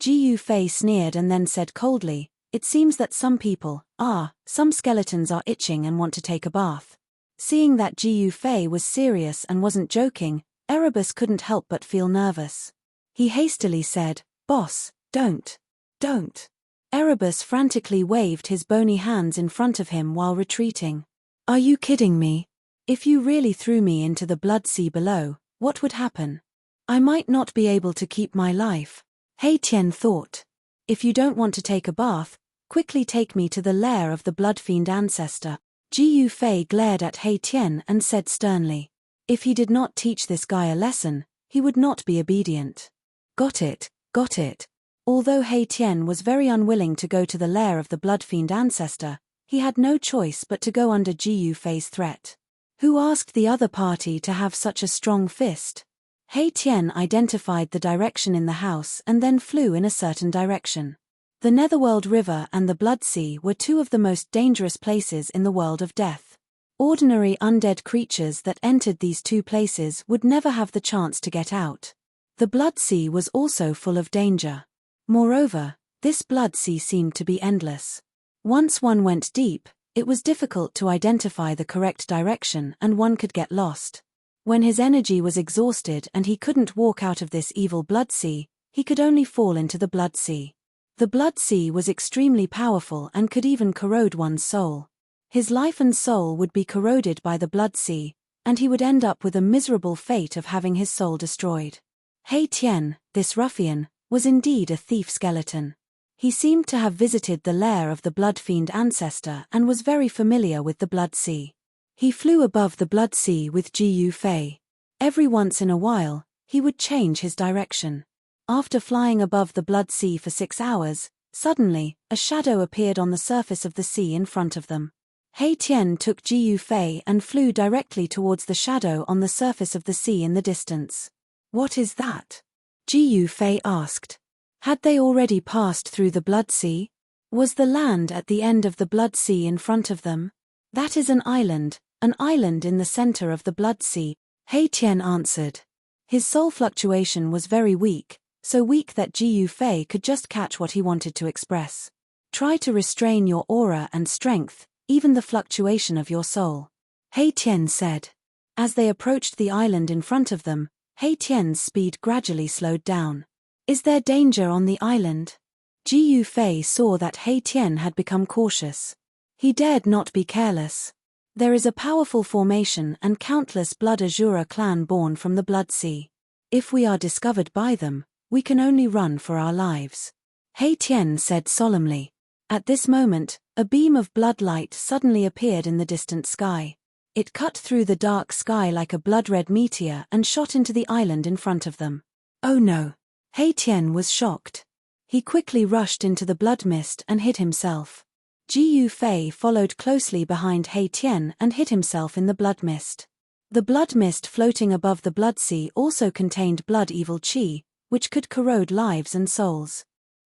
Ji Fei sneered and then said coldly, it seems that some skeletons are itching and want to take a bath. Seeing that Ji Fei was serious and wasn't joking, Erebus couldn't help but feel nervous. He hastily said, Boss, don't. Erebus frantically waved his bony hands in front of him while retreating. Are you kidding me? If you really threw me into the blood sea below, what would happen? I might not be able to keep my life. He Tian thought. If you don't want to take a bath, quickly take me to the lair of the blood-fiend ancestor. Ji Fei glared at He Tian and said sternly. If he did not teach this guy a lesson, he would not be obedient. Got it, got it. Although He Tian was very unwilling to go to the lair of the blood-fiend ancestor, he had no choice but to go under Ji Yufei's threat. Who asked the other party to have such a strong fist? He Tian identified the direction in the house and then flew in a certain direction. The Netherworld River and the Blood Sea were two of the most dangerous places in the world of death. Ordinary undead creatures that entered these two places would never have the chance to get out. The Blood Sea was also full of danger. Moreover, this Blood Sea seemed to be endless. Once one went deep, it was difficult to identify the correct direction and one could get lost. When his energy was exhausted and he couldn't walk out of this evil Blood Sea, he could only fall into the Blood Sea. The Blood Sea was extremely powerful and could even corrode one's soul. His life and soul would be corroded by the Blood Sea, and he would end up with a miserable fate of having his soul destroyed. He Tian, this ruffian, was indeed a thief skeleton. He seemed to have visited the lair of the blood-fiend ancestor and was very familiar with the Blood Sea. He flew above the Blood Sea with Ji Yufei. Every once in a while, he would change his direction. After flying above the Blood Sea for 6 hours, suddenly, a shadow appeared on the surface of the sea in front of them. He Tian took Ji Yufei and flew directly towards the shadow on the surface of the sea in the distance. What is that? Ji Yufei asked. Had they already passed through the Blood Sea? Was the land at the end of the Blood Sea in front of them? That is an island in the center of the Blood Sea, He Tian answered. His soul fluctuation was very weak, so weak that Ji Yufei could just catch what he wanted to express. Try to restrain your aura and strength, even the fluctuation of your soul, He Tian said. As they approached the island in front of them, He Tian's speed gradually slowed down. Is there danger on the island? Ji Yufei saw that He Tian had become cautious. He dared not be careless. There is a powerful formation and countless Blood Azura clan born from the Blood Sea. If we are discovered by them, we can only run for our lives, He Tian said solemnly. At this moment, a beam of blood light suddenly appeared in the distant sky. It cut through the dark sky like a blood-red meteor and shot into the island in front of them. Oh no! He Tian was shocked. He quickly rushed into the blood mist and hid himself. Ji Yufei followed closely behind He Tian and hid himself in the blood mist. The blood mist floating above the Blood Sea also contained blood evil qi, which could corrode lives and souls.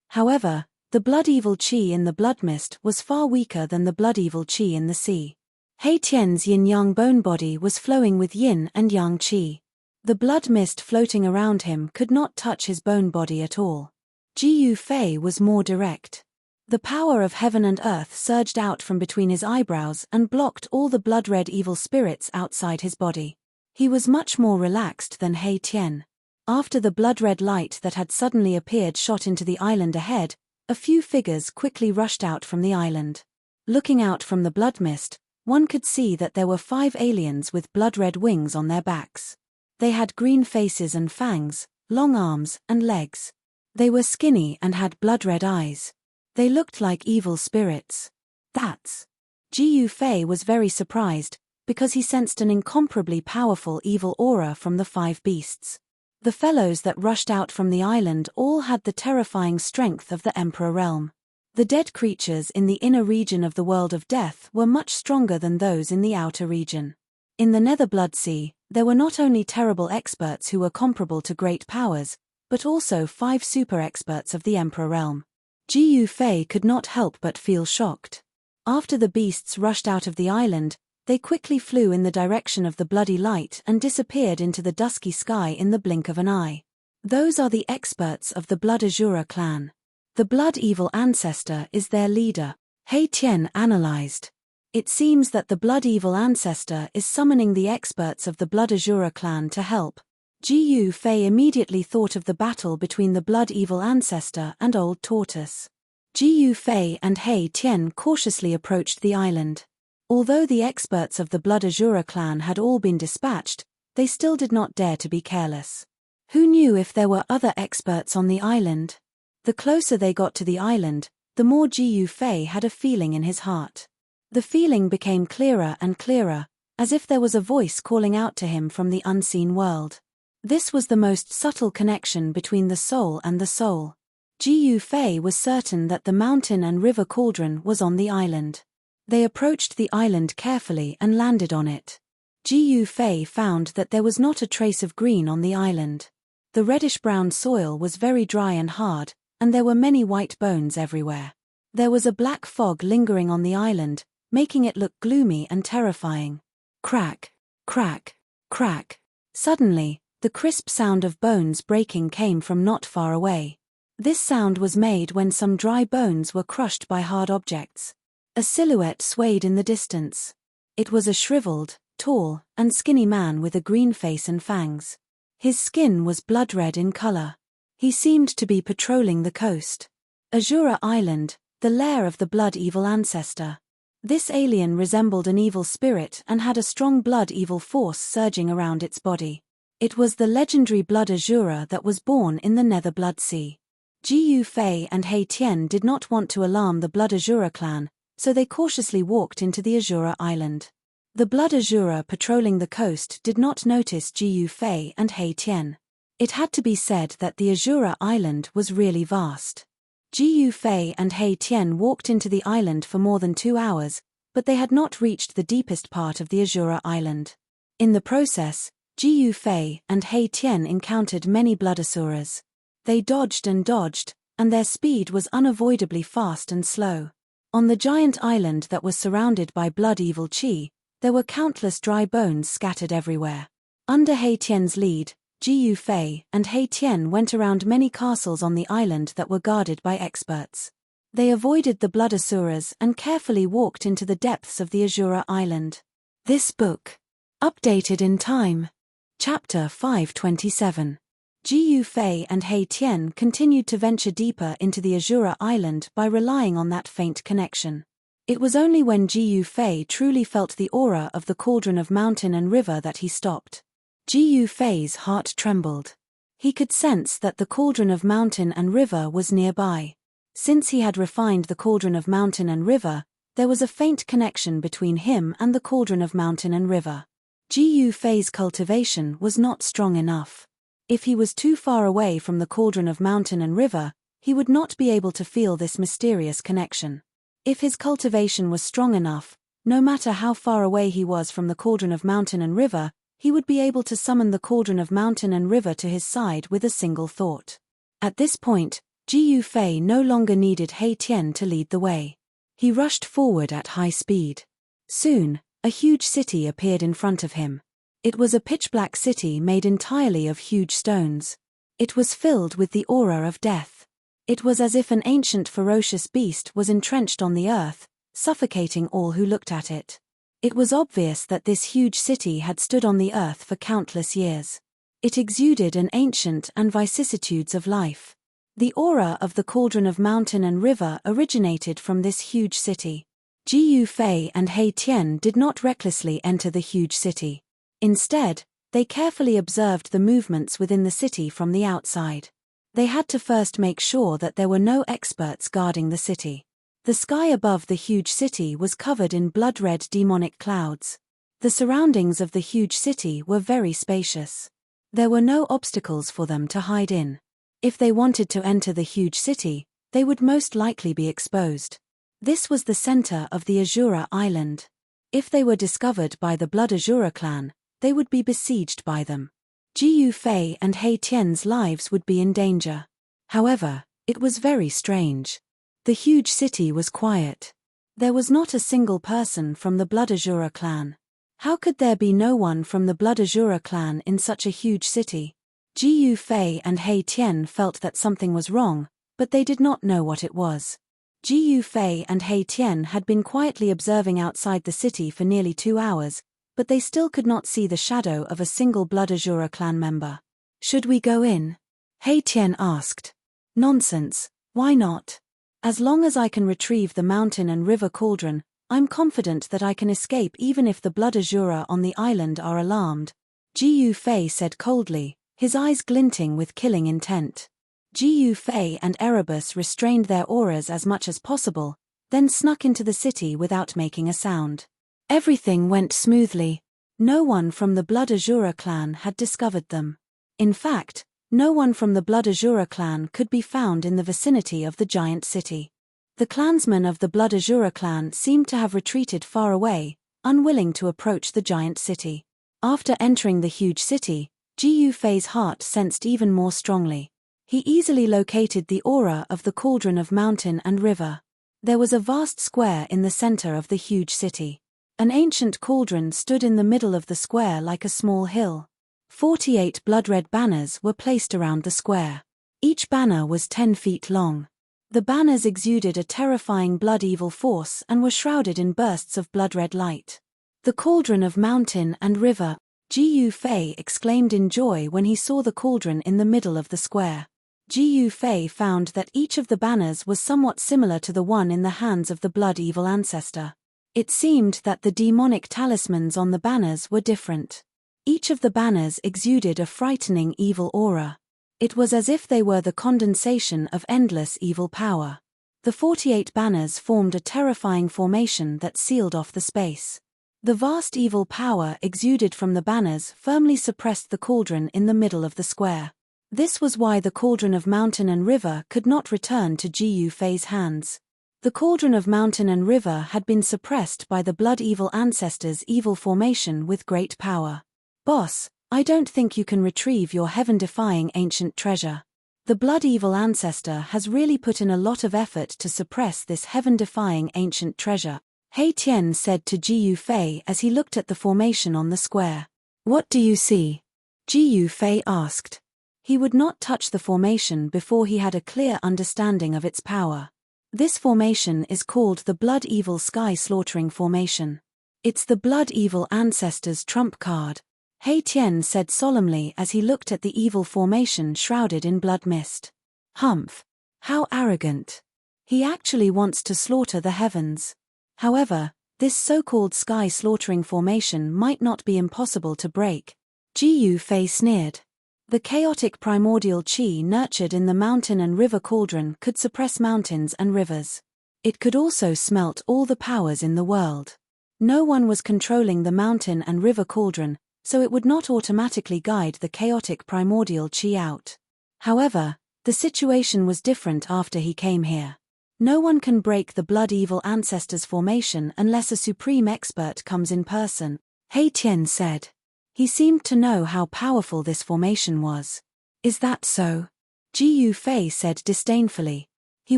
However, the blood evil qi in the blood mist was far weaker than the blood evil qi in the sea. He Tian's yin-yang bone body was flowing with yin and yang qi. The blood mist floating around him could not touch his bone body at all. Ji Yufei was more direct. The power of heaven and earth surged out from between his eyebrows and blocked all the blood-red evil spirits outside his body. He was much more relaxed than He Tian. After the blood-red light that had suddenly appeared shot into the island ahead, a few figures quickly rushed out from the island. Looking out from the blood mist, one could see that there were 5 aliens with blood-red wings on their backs. They had green faces and fangs, long arms and legs. They were skinny and had blood-red eyes. They looked like evil spirits. That's... Ji Yufei was very surprised, because he sensed an incomparably powerful evil aura from the 5 beasts. The fellows that rushed out from the island all had the terrifying strength of the Emperor realm. The dead creatures in the inner region of the world of death were much stronger than those in the outer region. In the Nether Blood Sea, there were not only terrible experts who were comparable to great powers, but also 5 super experts of the Emperor realm. Ji Yufei could not help but feel shocked. After the beasts rushed out of the island, they quickly flew in the direction of the bloody light and disappeared into the dusky sky in the blink of an eye. Those are the experts of the Blood Azura clan. The blood evil ancestor is their leader, He Tian analyzed. It seems that the blood evil ancestor is summoning the experts of the Blood Azura clan to help. Ji Yufei immediately thought of the battle between the blood evil ancestor and Old Tortoise. Ji Yufei and He Tian cautiously approached the island. Although the experts of the Blood Azura clan had all been dispatched, they still did not dare to be careless. Who knew if there were other experts on the island? The closer they got to the island, the more Ji Yufei had a feeling in his heart. The feeling became clearer and clearer, as if there was a voice calling out to him from the unseen world. This was the most subtle connection between the soul and the soul. Jiyu Fei was certain that the mountain and river cauldron was on the island. They approached the island carefully and landed on it. Jiyu Fei found that there was not a trace of green on the island. The reddish-brown soil was very dry and hard, and there were many white bones everywhere. There was a black fog lingering on the island, making it look gloomy and terrifying. Crack, crack, crack. Suddenly, the crisp sound of bones breaking came from not far away. This sound was made when some dry bones were crushed by hard objects. A silhouette swayed in the distance. It was a shriveled, tall, and skinny man with a green face and fangs. His skin was blood-red in color. He seemed to be patrolling the coast. Azura Island, the lair of the blood-evil ancestor. This alien resembled an evil spirit and had a strong blood-evil force surging around its body. It was the legendary blood Azura that was born in the Nether Blood Sea. Jiyu Fei and He Tian did not want to alarm the Blood Azura clan, so they cautiously walked into the Azura Island. The Blood Azura patrolling the coast did not notice Jiyu Fei and He Tian. It had to be said that the Azura Island was really vast. Jiyu Fei and He Tian walked into the island for more than 2 hours, but they had not reached the deepest part of the Azura Island. In the process, Jiyu Fei and He Tian encountered many blood asuras. They dodged, and their speed was unavoidably fast and slow. On the giant island that was surrounded by blood-evil chi, there were countless dry bones scattered everywhere. Under He Tian's lead, Jiyu Fei and He Tian went around many castles on the island that were guarded by experts. They avoided the blood asuras and carefully walked into the depths of the Azura Island. This book. Updated in time. Chapter 527. Jiyu Fei and He Tian continued to venture deeper into the Azura Island by relying on that faint connection. It was only when Jiyu Fei truly felt the aura of the cauldron of mountain and river that he stopped. Jiyu Fei's heart trembled. He could sense that the cauldron of mountain and river was nearby. Since he had refined the cauldron of mountain and river, there was a faint connection between him and the cauldron of mountain and river. Jiyu Fei's cultivation was not strong enough. If he was too far away from the cauldron of mountain and river, he would not be able to feel this mysterious connection. If his cultivation was strong enough, no matter how far away he was from the cauldron of mountain and river, he would be able to summon the cauldron of mountain and river to his side with a single thought. At this point, Jiyu Fei no longer needed He Tian to lead the way. He rushed forward at high speed. Soon, a huge city appeared in front of him. It was a pitch-black city made entirely of huge stones. It was filled with the aura of death. It was as if an ancient ferocious beast was entrenched on the earth, suffocating all who looked at it. It was obvious that this huge city had stood on the earth for countless years. It exuded an ancient and vicissitudes of life. The aura of the cauldron of mountain and river originated from this huge city. Jiyu Fei and He Tian did not recklessly enter the huge city. Instead, they carefully observed the movements within the city from the outside. They had to first make sure that there were no experts guarding the city. The sky above the huge city was covered in blood-red demonic clouds. The surroundings of the huge city were very spacious. There were no obstacles for them to hide in. If they wanted to enter the huge city, they would most likely be exposed. This was the center of the Azura Island. If they were discovered by the Blood Azura clan, they would be besieged by them. Jiyu Fei and He Tian's lives would be in danger. However, it was very strange. The huge city was quiet. There was not a single person from the Blood Azura clan. How could there be no one from the Blood Azura clan in such a huge city? Jiyu Fei and He Tian felt that something was wrong, but they did not know what it was. Jiyu Fei and He Tian had been quietly observing outside the city for nearly 2 hours, but they still could not see the shadow of a single Blood Azura clan member. Should we go in? He Tian asked. Nonsense, why not? As long as I can retrieve the mountain and river cauldron, I'm confident that I can escape even if the Blood Azura on the island are alarmed. Jiyu Fei said coldly, his eyes glinting with killing intent. Jiyu Fei and Erebus restrained their auras as much as possible, then snuck into the city without making a sound. Everything went smoothly. No one from the Blood Azura clan had discovered them. In fact, no one from the Blood Azura clan could be found in the vicinity of the giant city. The clansmen of the Blood Azura clan seemed to have retreated far away, unwilling to approach the giant city. After entering the huge city, Ji Yufei's heart sensed even more strongly. He easily located the aura of the cauldron of mountain and river. There was a vast square in the center of the huge city. An ancient cauldron stood in the middle of the square like a small hill. 48 blood-red banners were placed around the square. Each banner was 10 feet long. The banners exuded a terrifying blood-evil force and were shrouded in bursts of blood-red light. The cauldron of mountain and river, Ji Yufei exclaimed in joy when he saw the cauldron in the middle of the square. Ji Yufei found that each of the banners was somewhat similar to the one in the hands of the blood-evil ancestor. It seemed that the demonic talismans on the banners were different. Each of the banners exuded a frightening evil aura. It was as if they were the condensation of endless evil power. The 48 banners formed a terrifying formation that sealed off the space. The vast evil power exuded from the banners firmly suppressed the cauldron in the middle of the square. This was why the cauldron of mountain and river could not return to Ji Yufei's hands. The cauldron of mountain and river had been suppressed by the blood-evil ancestor's evil formation with great power. "Boss, I don't think you can retrieve your heaven-defying ancient treasure. The blood-evil ancestor has really put in a lot of effort to suppress this heaven-defying ancient treasure," He Tian said to Ji Yufei as he looked at the formation on the square. "What do you see?" Ji Yufei asked. He would not touch the formation before he had a clear understanding of its power. This formation is called the Blood-Evil Sky Slaughtering Formation. It's the Blood-Evil Ancestor's trump card, He Tian said solemnly as he looked at the evil formation shrouded in blood mist. Humph! How arrogant! He actually wants to slaughter the heavens. However, this so-called sky slaughtering formation might not be impossible to break. Ji Yufei sneered. The chaotic primordial qi nurtured in the mountain and river cauldron could suppress mountains and rivers. It could also smelt all the powers in the world. No one was controlling the mountain and river cauldron, so it would not automatically guide the chaotic primordial qi out. However, the situation was different after he came here. No one can break the blood-evil ancestor's formation unless a supreme expert comes in person, He Tian said. He seemed to know how powerful this formation was. Is that so? Ji Yufei said disdainfully. He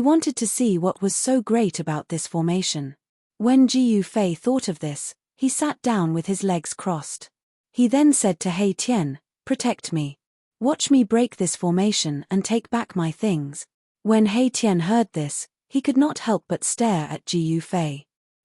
wanted to see what was so great about this formation. When Ji Yufei thought of this, he sat down with his legs crossed. He then said to He Tian, "Protect me. Watch me break this formation and take back my things." When He Tian heard this, he could not help but stare at Ji Yufei.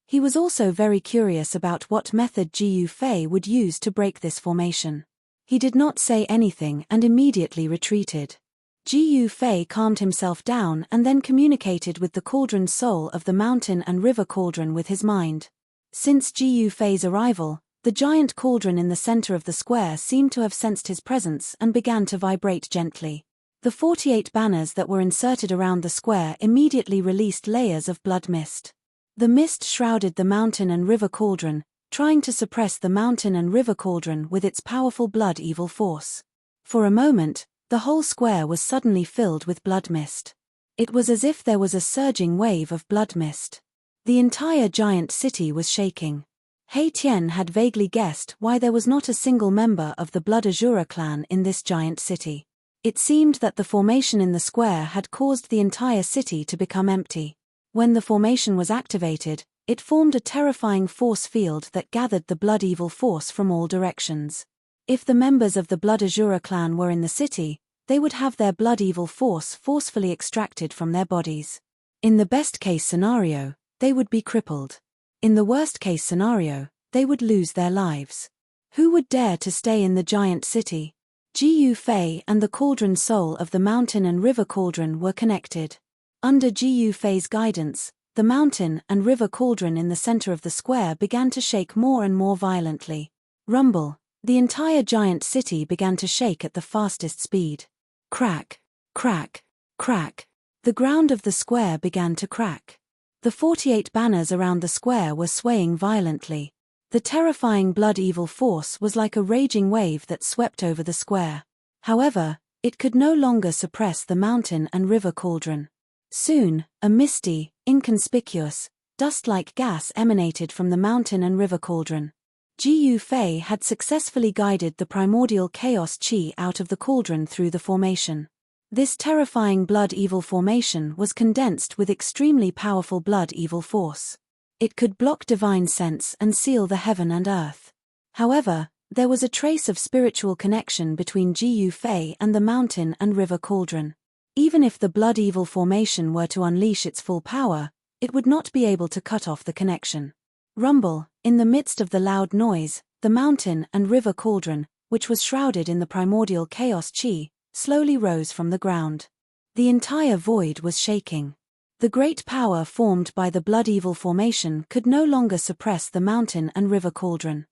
He was also very curious about what method Ji Yufei would use to break this formation. He did not say anything and immediately retreated. Ji Yufei calmed himself down and then communicated with the cauldron soul of the mountain and river cauldron with his mind. Since Ji Yufei's arrival, the giant cauldron in the center of the square seemed to have sensed his presence and began to vibrate gently. The 48 banners that were inserted around the square immediately released layers of blood mist. The mist shrouded the mountain and river cauldron, trying to suppress the mountain and river cauldron with its powerful blood-evil force. For a moment, the whole square was suddenly filled with blood mist. It was as if there was a surging wave of blood mist. The entire giant city was shaking. He Tian had vaguely guessed why there was not a single member of the Blood Azura clan in this giant city. It seemed that the formation in the square had caused the entire city to become empty. When the formation was activated, it formed a terrifying force field that gathered the blood-evil force from all directions. If the members of the Blood Azura clan were in the city, they would have their blood-evil force forcefully extracted from their bodies. In the best-case scenario, they would be crippled. In the worst-case scenario, they would lose their lives. Who would dare to stay in the giant city? Ji Yufei and the cauldron soul of the mountain and river cauldron were connected. Under Ji Yufei's guidance, the mountain and river cauldron in the center of the square began to shake more and more violently. Rumble, the entire giant city began to shake at the fastest speed. Crack, crack, crack. The ground of the square began to crack. The 48 banners around the square were swaying violently. The terrifying blood-evil force was like a raging wave that swept over the square. However, it could no longer suppress the mountain and river cauldron. Soon, a misty, inconspicuous, dust-like gas emanated from the mountain and river cauldron. Jiyu Fei had successfully guided the primordial chaos qi out of the cauldron through the formation. This terrifying blood-evil formation was condensed with extremely powerful blood-evil force. It could block divine sense and seal the heaven and earth. However, there was a trace of spiritual connection between Jiyu Fei and the mountain and river cauldron. Even if the blood-evil formation were to unleash its full power, it would not be able to cut off the connection. Rumble, in the midst of the loud noise, the mountain and river cauldron, which was shrouded in the primordial chaos qi, slowly rose from the ground. The entire void was shaking. The great power formed by the blood-evil formation could no longer suppress the mountain and river cauldron.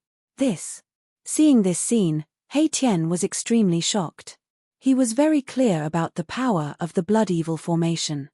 Seeing this scene, He Tian was extremely shocked. He was very clear about the power of the blood-evil formation.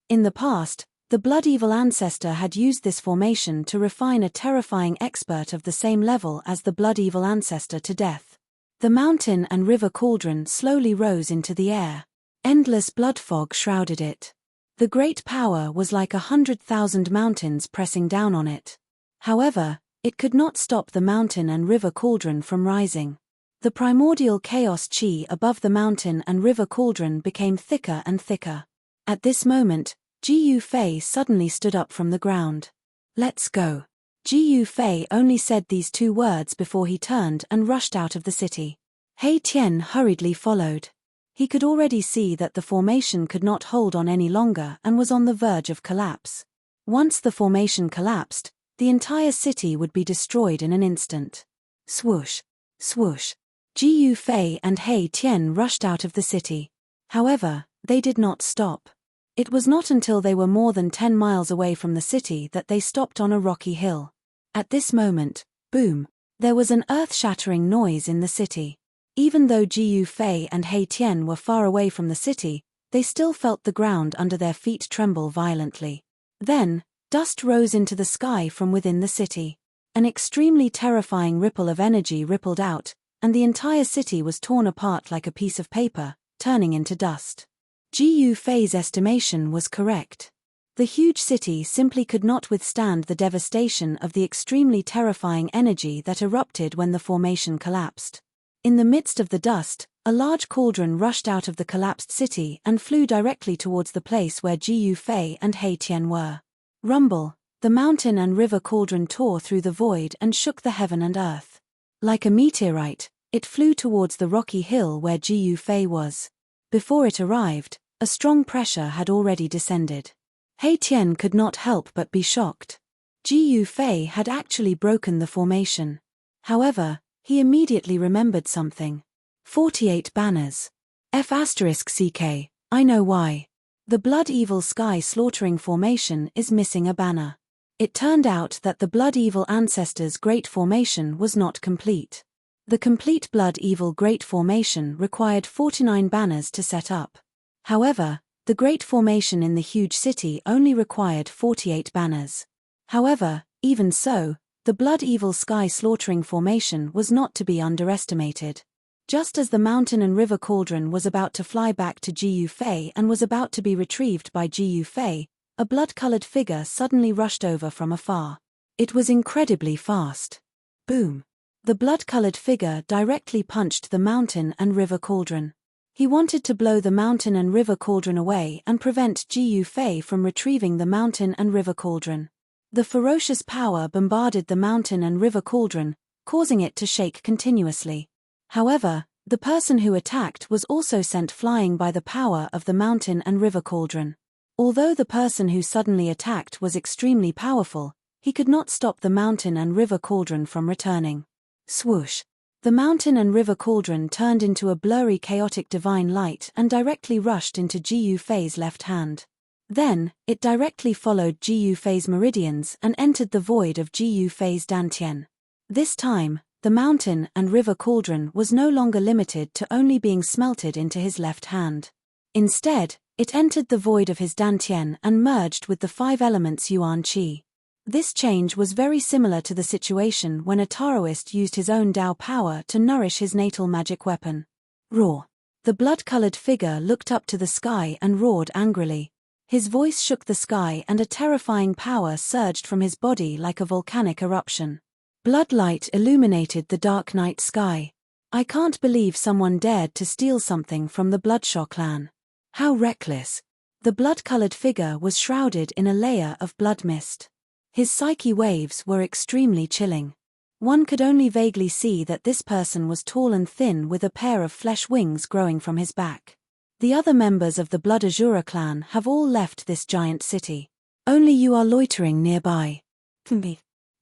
In the past, the blood-evil ancestor had used this formation to refine a terrifying expert of the same level as the blood-evil ancestor to death. The mountain and river cauldron slowly rose into the air. Endless blood fog shrouded it. The great power was like 100,000 mountains pressing down on it. However, it could not stop the mountain and river cauldron from rising. The primordial chaos qi above the mountain and river cauldron became thicker and thicker. At this moment, Jiyu Fei suddenly stood up from the ground. "Let's go." Jiyu Fei only said these two words before he turned and rushed out of the city. He Tian hurriedly followed. He could already see that the formation could not hold on any longer and was on the verge of collapse. Once the formation collapsed, the entire city would be destroyed in an instant. Swoosh, swoosh. Jiyu Fei and He Tian rushed out of the city. However, they did not stop. It was not until they were more than 10 miles away from the city that they stopped on a rocky hill. At this moment, boom, there was an earth-shattering noise in the city. Even though Jiyu Fei and He Tian were far away from the city, they still felt the ground under their feet tremble violently. Then, dust rose into the sky from within the city. An extremely terrifying ripple of energy rippled out, and the entire city was torn apart like a piece of paper, turning into dust. Jiyu Fei's estimation was correct. The huge city simply could not withstand the devastation of the extremely terrifying energy that erupted when the formation collapsed. In the midst of the dust, a large cauldron rushed out of the collapsed city and flew directly towards the place where Jiyu Fei and He Tian were. Rumble, the mountain and river cauldron tore through the void and shook the heaven and earth. Like a meteorite, it flew towards the rocky hill where Jiyu Fei was. Before it arrived, a strong pressure had already descended. He Tian could not help but be shocked. Jiyu Fei had actually broken the formation. However, he immediately remembered something. 48 banners. F*CK, I know why. The blood-evil sky slaughtering formation is missing a banner. It turned out that the blood-evil ancestor's great formation was not complete. The complete blood-evil great formation required 49 banners to set up. However, the great formation in the huge city only required 48 banners. However, even so, the blood-evil sky slaughtering formation was not to be underestimated. Just as the mountain and river cauldron was about to fly back to Jiyu Fei and was about to be retrieved by Jiyu Fei, a blood-colored figure suddenly rushed over from afar. It was incredibly fast. Boom! The blood-colored figure directly punched the mountain and river cauldron. He wanted to blow the mountain and river cauldron away and prevent Jiyu Fei from retrieving the mountain and river cauldron. The ferocious power bombarded the mountain and river cauldron, causing it to shake continuously. However, the person who attacked was also sent flying by the power of the mountain and river cauldron. Although the person who suddenly attacked was extremely powerful, he could not stop the mountain and river cauldron from returning. Swoosh! The mountain and river cauldron turned into a blurry chaotic divine light and directly rushed into Jiyu Fei's left hand. Then, it directly followed Jiyu Fei's meridians and entered the void of Jiyu Fei's dantian. This time, the mountain and river cauldron was no longer limited to only being smelted into his left hand. Instead, it entered the void of his dantian and merged with the 5 elements yuan qi. This change was very similar to the situation when a Taoist used his own Dao power to nourish his natal magic weapon. Roar. The blood-colored figure looked up to the sky and roared angrily. His voice shook the sky and a terrifying power surged from his body like a volcanic eruption. Bloodlight illuminated the dark night sky. I can't believe someone dared to steal something from the Bloodshaw clan. How reckless. The blood-colored figure was shrouded in a layer of blood mist. His psyche waves were extremely chilling. One could only vaguely see that this person was tall and thin with a pair of flesh wings growing from his back. The other members of the Blood Azura clan have all left this giant city. Only you are loitering nearby.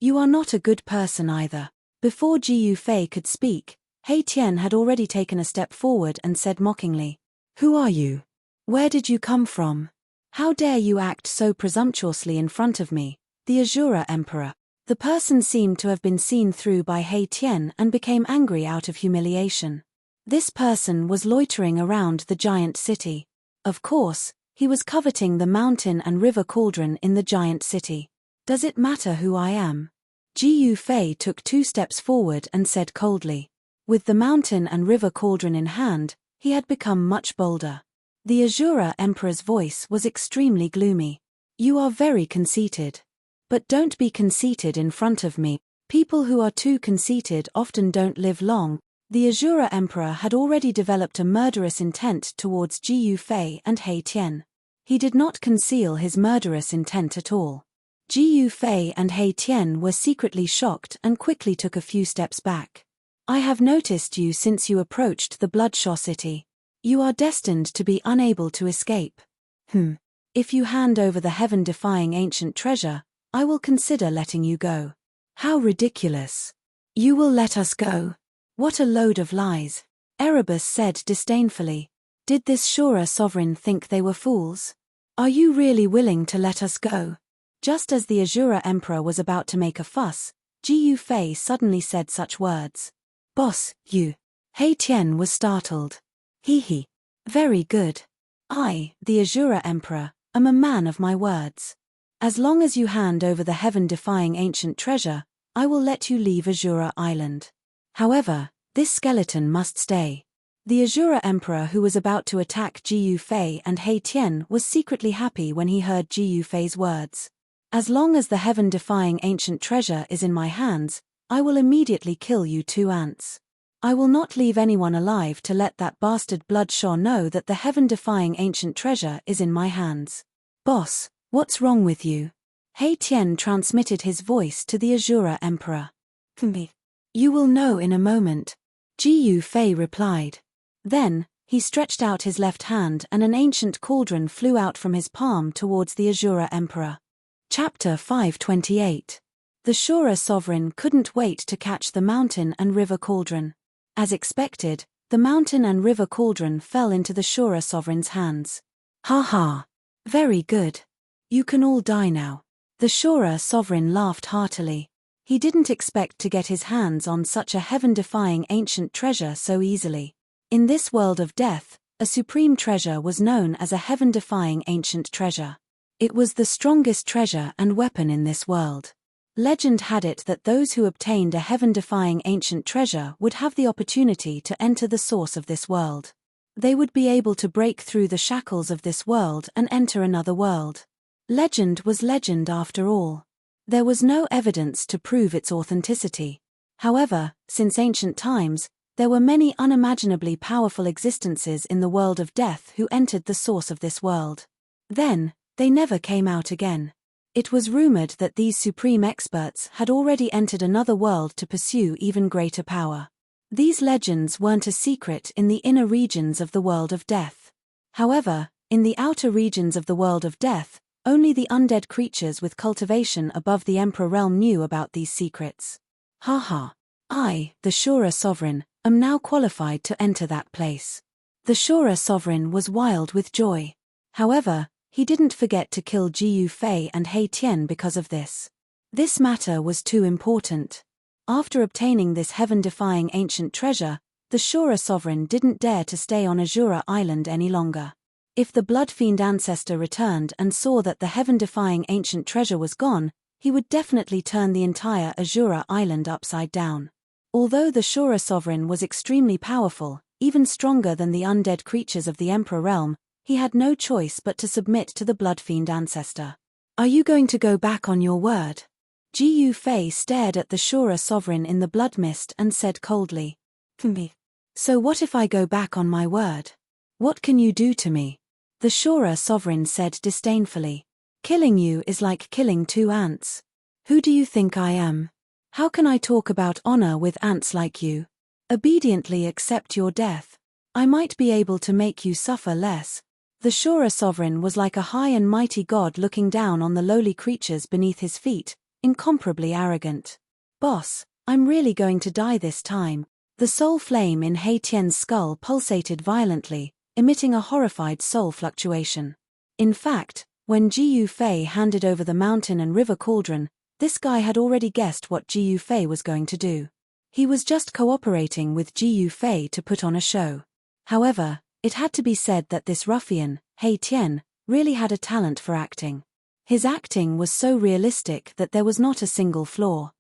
You are not a good person either. Before Ji Yufei could speak, He Tian had already taken a step forward and said mockingly, "Who are you? Where did you come from? How dare you act so presumptuously in front of me, the Azura Emperor?" The person seemed to have been seen through by He Tian and became angry out of humiliation. This person was loitering around the giant city. Of course, he was coveting the mountain and river cauldron in the giant city. Does it matter who I am? Ji Yufei took 2 steps forward and said coldly. With the mountain and river cauldron in hand, he had become much bolder. The Azura Emperor's voice was extremely gloomy. You are very conceited. But don't be conceited in front of me. People who are too conceited often don't live long. The Azura Emperor had already developed a murderous intent towards Ji Yufei and He Tian. He did not conceal his murderous intent at all. Ji Yufei and He Tian were secretly shocked and quickly took a few steps back. I have noticed you since you approached the Bloodshaw city. You are destined to be unable to escape. If you hand over the heaven-defying ancient treasure, I will consider letting you go. How ridiculous. You will let us go? What a load of lies. Erebus said disdainfully. Did this Shura sovereign think they were fools? Are you really willing to let us go? Just as the Azura Emperor was about to make a fuss, Ji Yufei suddenly said such words. Boss, you. He Tian was startled. He. Very good. I, the Azura Emperor, am a man of my words. As long as you hand over the heaven-defying ancient treasure, I will let you leave Azura Island. However, this skeleton must stay. The Azura Emperor who was about to attack Ji Yufei and He Tian was secretly happy when he heard Ji Yufei's words. As long as the heaven-defying ancient treasure is in my hands, I will immediately kill you 2 ants. I will not leave anyone alive to let that bastard Bloodshaw know that the heaven-defying ancient treasure is in my hands. Boss, what's wrong with you? He Tian transmitted his voice to the Azura Emperor. You will know in a moment, Ji Yufei replied. Then, he stretched out his left hand and an ancient cauldron flew out from his palm towards the Azura Emperor. Chapter 528. The Shura sovereign couldn't wait to catch the mountain and river cauldron. As expected, the mountain and river cauldron fell into the Shura sovereign's hands. Ha ha. Very good. You can all die now. The Shura sovereign laughed heartily. He didn't expect to get his hands on such a heaven-defying ancient treasure so easily. In this world of death, a supreme treasure was known as a heaven-defying ancient treasure. It was the strongest treasure and weapon in this world. Legend had it that those who obtained a heaven-defying ancient treasure would have the opportunity to enter the source of this world. They would be able to break through the shackles of this world and enter another world. Legend was legend after all. There was no evidence to prove its authenticity. However, since ancient times, there were many unimaginably powerful existences in the world of death who entered the source of this world. Then, they never came out again. It was rumored that these supreme experts had already entered another world to pursue even greater power. These legends weren't a secret in the inner regions of the world of death. However, in the outer regions of the world of death, only the undead creatures with cultivation above the Emperor realm knew about these secrets. Ha. I, the Shura sovereign, am now qualified to enter that place. The Shura sovereign was wild with joy. However, he didn't forget to kill Ji Yufei and He Tian because of this. This matter was too important. After obtaining this heaven-defying ancient treasure, the Shura sovereign didn't dare to stay on Azura Island any longer. If the blood-fiend ancestor returned and saw that the heaven-defying ancient treasure was gone, he would definitely turn the entire Azura island upside down. Although the Shura sovereign was extremely powerful, even stronger than the undead creatures of the Emperor realm, he had no choice but to submit to the Bloodfiend ancestor. Are you going to go back on your word? Ji Fei stared at the Shura sovereign in the blood mist and said coldly. Me. So what if I go back on my word? What can you do to me? The Shura sovereign said disdainfully. Killing you is like killing 2 ants. Who do you think I am? How can I talk about honor with ants like you? Obediently accept your death. I might be able to make you suffer less. The Shura sovereign was like a high and mighty god looking down on the lowly creatures beneath his feet, incomparably arrogant. Boss, I'm really going to die this time. The soul flame in He Tian's skull pulsated violently, emitting a horrified soul fluctuation. In fact, when Ji Fei handed over the mountain and river cauldron, this guy had already guessed what Ji Fei was going to do. He was just cooperating with Ji Fei to put on a show. However, it had to be said that this ruffian, He Tian, really had a talent for acting. His acting was so realistic that there was not a single flaw.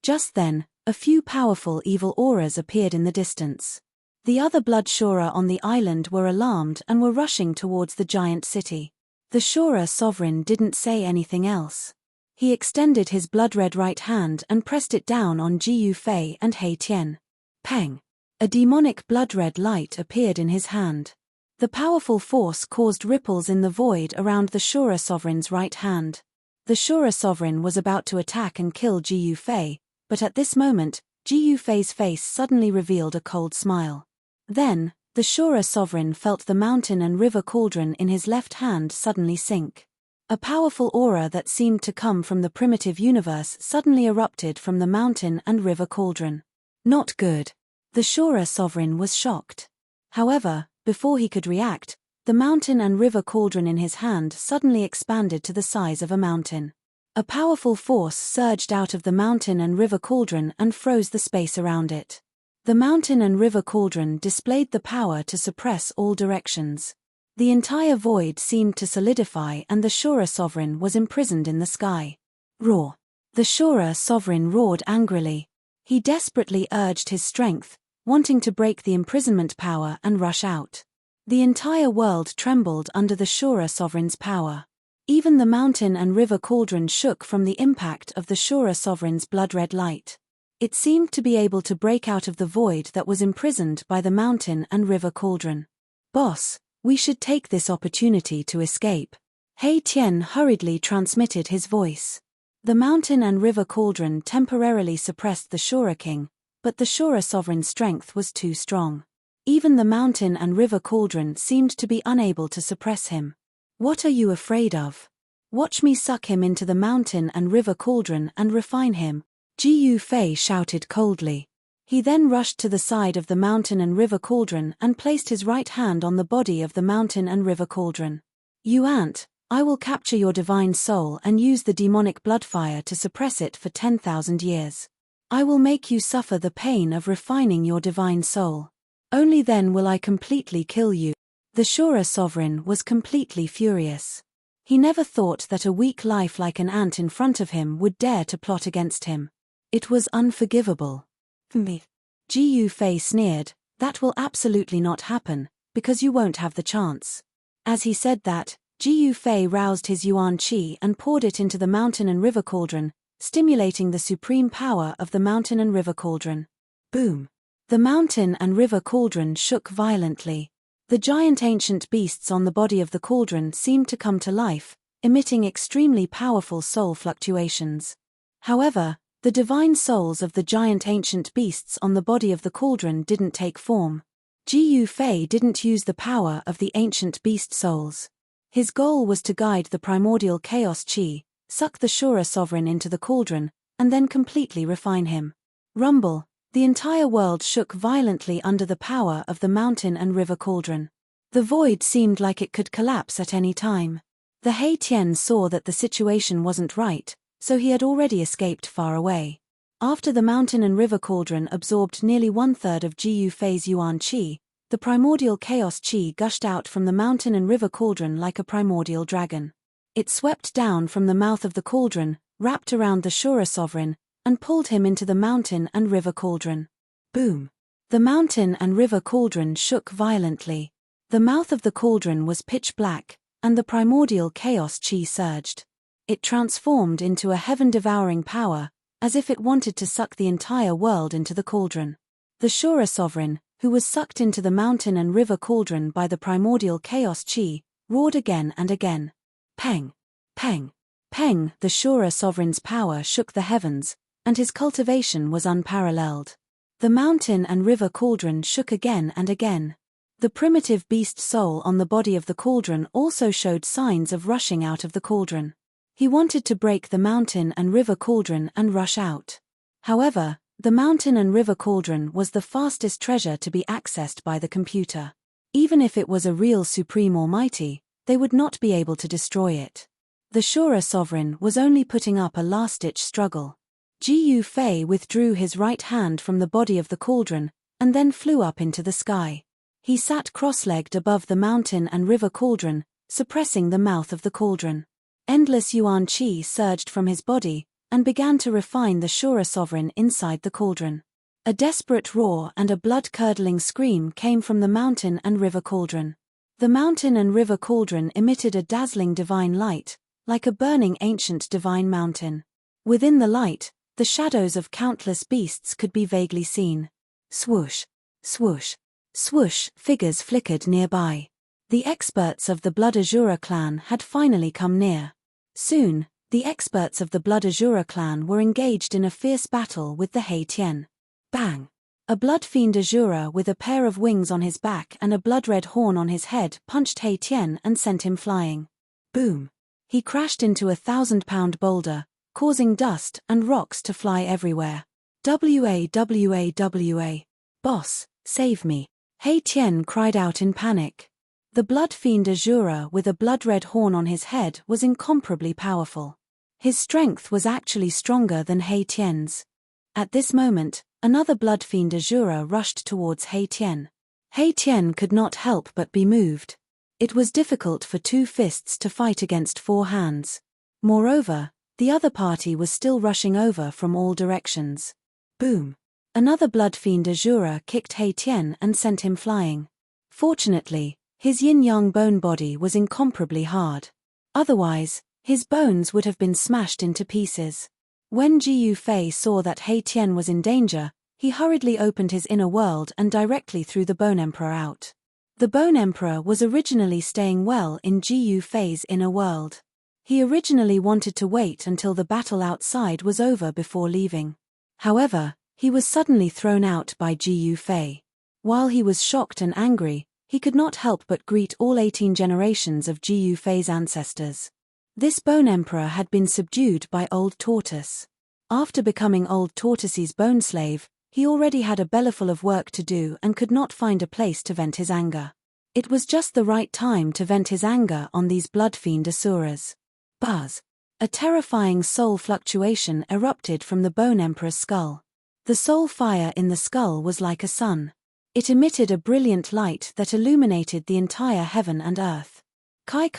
Just then, a few powerful evil auras appeared in the distance. The other blood Shura on the island were alarmed and were rushing towards the giant city. The Shura sovereign didn't say anything else. He extended his blood-red right hand and pressed it down on Ji Fei and He Tian. Peng! A demonic blood-red light appeared in his hand. The powerful force caused ripples in the void around the Shura sovereign's right hand. The Shura sovereign was about to attack and kill Ji Fei, but at this moment, Ji Fei's face suddenly revealed a cold smile. Then, the Shura sovereign felt the mountain and river cauldron in his left hand suddenly sink. A powerful aura that seemed to come from the primitive universe suddenly erupted from the mountain and river cauldron. Not good. The Shura sovereign was shocked. However, before he could react, the mountain and river cauldron in his hand suddenly expanded to the size of a mountain. A powerful force surged out of the mountain and river cauldron and froze the space around it. The mountain and river cauldron displayed the power to suppress all directions. The entire void seemed to solidify and the Shura sovereign was imprisoned in the sky. Roar! The Shura sovereign roared angrily. He desperately urged his strength, wanting to break the imprisonment power and rush out. The entire world trembled under the Shura sovereign's power. Even the mountain and river cauldron shook from the impact of the Shura sovereign's blood-red light. It seemed to be able to break out of the void that was imprisoned by the mountain and river cauldron. Boss, we should take this opportunity to escape. He Tian hurriedly transmitted his voice. The mountain and river cauldron temporarily suppressed the Shura king, but the Shura sovereign's strength was too strong. Even the mountain and river cauldron seemed to be unable to suppress him. What are you afraid of? Watch me suck him into the mountain and river cauldron and refine him, Ji Fei shouted coldly. He then rushed to the side of the mountain and river cauldron and placed his right hand on the body of the mountain and river cauldron. You ant, I will capture your divine soul and use the demonic bloodfire to suppress it for 10,000 years. I will make you suffer the pain of refining your divine soul. Only then will I completely kill you. The Shura sovereign was completely furious. He never thought that a weak life like an ant in front of him would dare to plot against him. It was unforgivable. Me. Ji Fei sneered, that will absolutely not happen, because you won't have the chance. As he said that, Ji Fei roused his Yuan Qi and poured it into the mountain and river cauldron, stimulating the supreme power of the mountain and river cauldron. Boom! The mountain and river cauldron shook violently. The giant ancient beasts on the body of the cauldron seemed to come to life, emitting extremely powerful soul fluctuations. However, the divine souls of the giant ancient beasts on the body of the cauldron didn't take form. Ji Fei didn't use the power of the ancient beast souls. His goal was to guide the primordial chaos chi, suck the Shura sovereign into the cauldron, and then completely refine him. Rumble! The entire world shook violently under the power of the mountain and river cauldron. The void seemed like it could collapse at any time. The He Tian saw that the situation wasn't right, so he had already escaped far away. After the mountain and river cauldron absorbed nearly 1/3 of Ji Fei's Yuan Qi, the primordial chaos Qi gushed out from the mountain and river cauldron like a primordial dragon. It swept down from the mouth of the cauldron, wrapped around the Shura sovereign, and pulled him into the mountain and river cauldron. Boom! The mountain and river cauldron shook violently. The mouth of the cauldron was pitch black, and the primordial chaos chi surged. It transformed into a heaven-devouring power, as if it wanted to suck the entire world into the cauldron. The Shura sovereign, who was sucked into the mountain and river cauldron by the primordial chaos chi, roared again and again. Peng! Peng! Peng! The Shura sovereign's power shook the heavens, and his cultivation was unparalleled. The mountain and river cauldron shook again and again. The primitive beast soul on the body of the cauldron also showed signs of rushing out of the cauldron. He wanted to break the mountain and river cauldron and rush out. However, the mountain and river cauldron was the fastest treasure to be accessed by the computer. Even if it was a real supreme almighty, they would not be able to destroy it. The Shura sovereign was only putting up a last-ditch struggle. Ji Fei withdrew his right hand from the body of the cauldron, and then flew up into the sky. He sat cross-legged above the mountain and river cauldron, suppressing the mouth of the cauldron. Endless yuan qi surged from his body, and began to refine the Shura sovereign inside the cauldron. A desperate roar and a blood-curdling scream came from the mountain and river cauldron. The mountain and river cauldron emitted a dazzling divine light, like a burning ancient divine mountain. Within the light, the shadows of countless beasts could be vaguely seen. Swoosh! Swoosh! Swoosh! Figures flickered nearby. The experts of the Blood Azura clan had finally come near. Soon, the experts of the Blood Azura clan were engaged in a fierce battle with the Hei Tian. Bang! A blood fiend Azura with a pair of wings on his back and a blood-red horn on his head punched Hei Tian and sent him flying. Boom! He crashed into a 1,000-pound boulder, causing dust and rocks to fly everywhere. Wah! Boss, save me! Hei Tian cried out in panic. The blood fiend Azura with a blood-red horn on his head was incomparably powerful. His strength was actually stronger than Hei Tian's. At this moment, another blood fiend Azura rushed towards Hei Tian. Hei Tian could not help but be moved. It was difficult for 2 fists to fight against 4 hands. Moreover, the other party was still rushing over from all directions. Boom! Another blood fiend Azura kicked Hei Tian and sent him flying. Fortunately, his yin-yang bone body was incomparably hard. Otherwise, his bones would have been smashed into pieces. When Ji Fei saw that Hei Tian was in danger, he hurriedly opened his inner world and directly threw the Bone Emperor out. The Bone Emperor was originally staying well in Ji Fei's inner world. He originally wanted to wait until the battle outside was over before leaving. However, he was suddenly thrown out by Ji Fei. While he was shocked and angry, he could not help but greet all 18 generations of Ji Fei's ancestors. This Bone Emperor had been subdued by Old Tortoise. After becoming Old Tortoise's bone slave, he already had a bellyful of work to do and could not find a place to vent his anger. It was just the right time to vent his anger on these blood fiend Asuras. Buzz! A terrifying soul fluctuation erupted from the Bone Emperor's skull. The soul fire in the skull was like a sun. It emitted a brilliant light that illuminated the entire heaven and earth. Kai.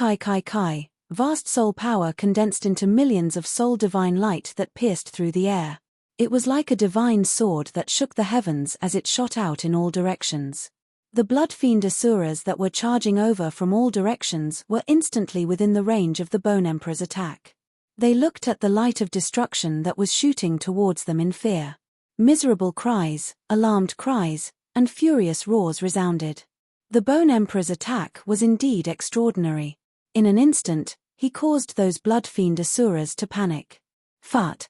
Vast soul power condensed into millions of soul divine light that pierced through the air. It was like a divine sword that shook the heavens as it shot out in all directions. The blood fiend Asuras that were charging over from all directions were instantly within the range of the Bone Emperor's attack. They looked at the light of destruction that was shooting towards them in fear. Miserable cries, alarmed cries, and furious roars resounded. The Bone Emperor's attack was indeed extraordinary. In an instant, he caused those blood fiend Asuras to panic. Fut!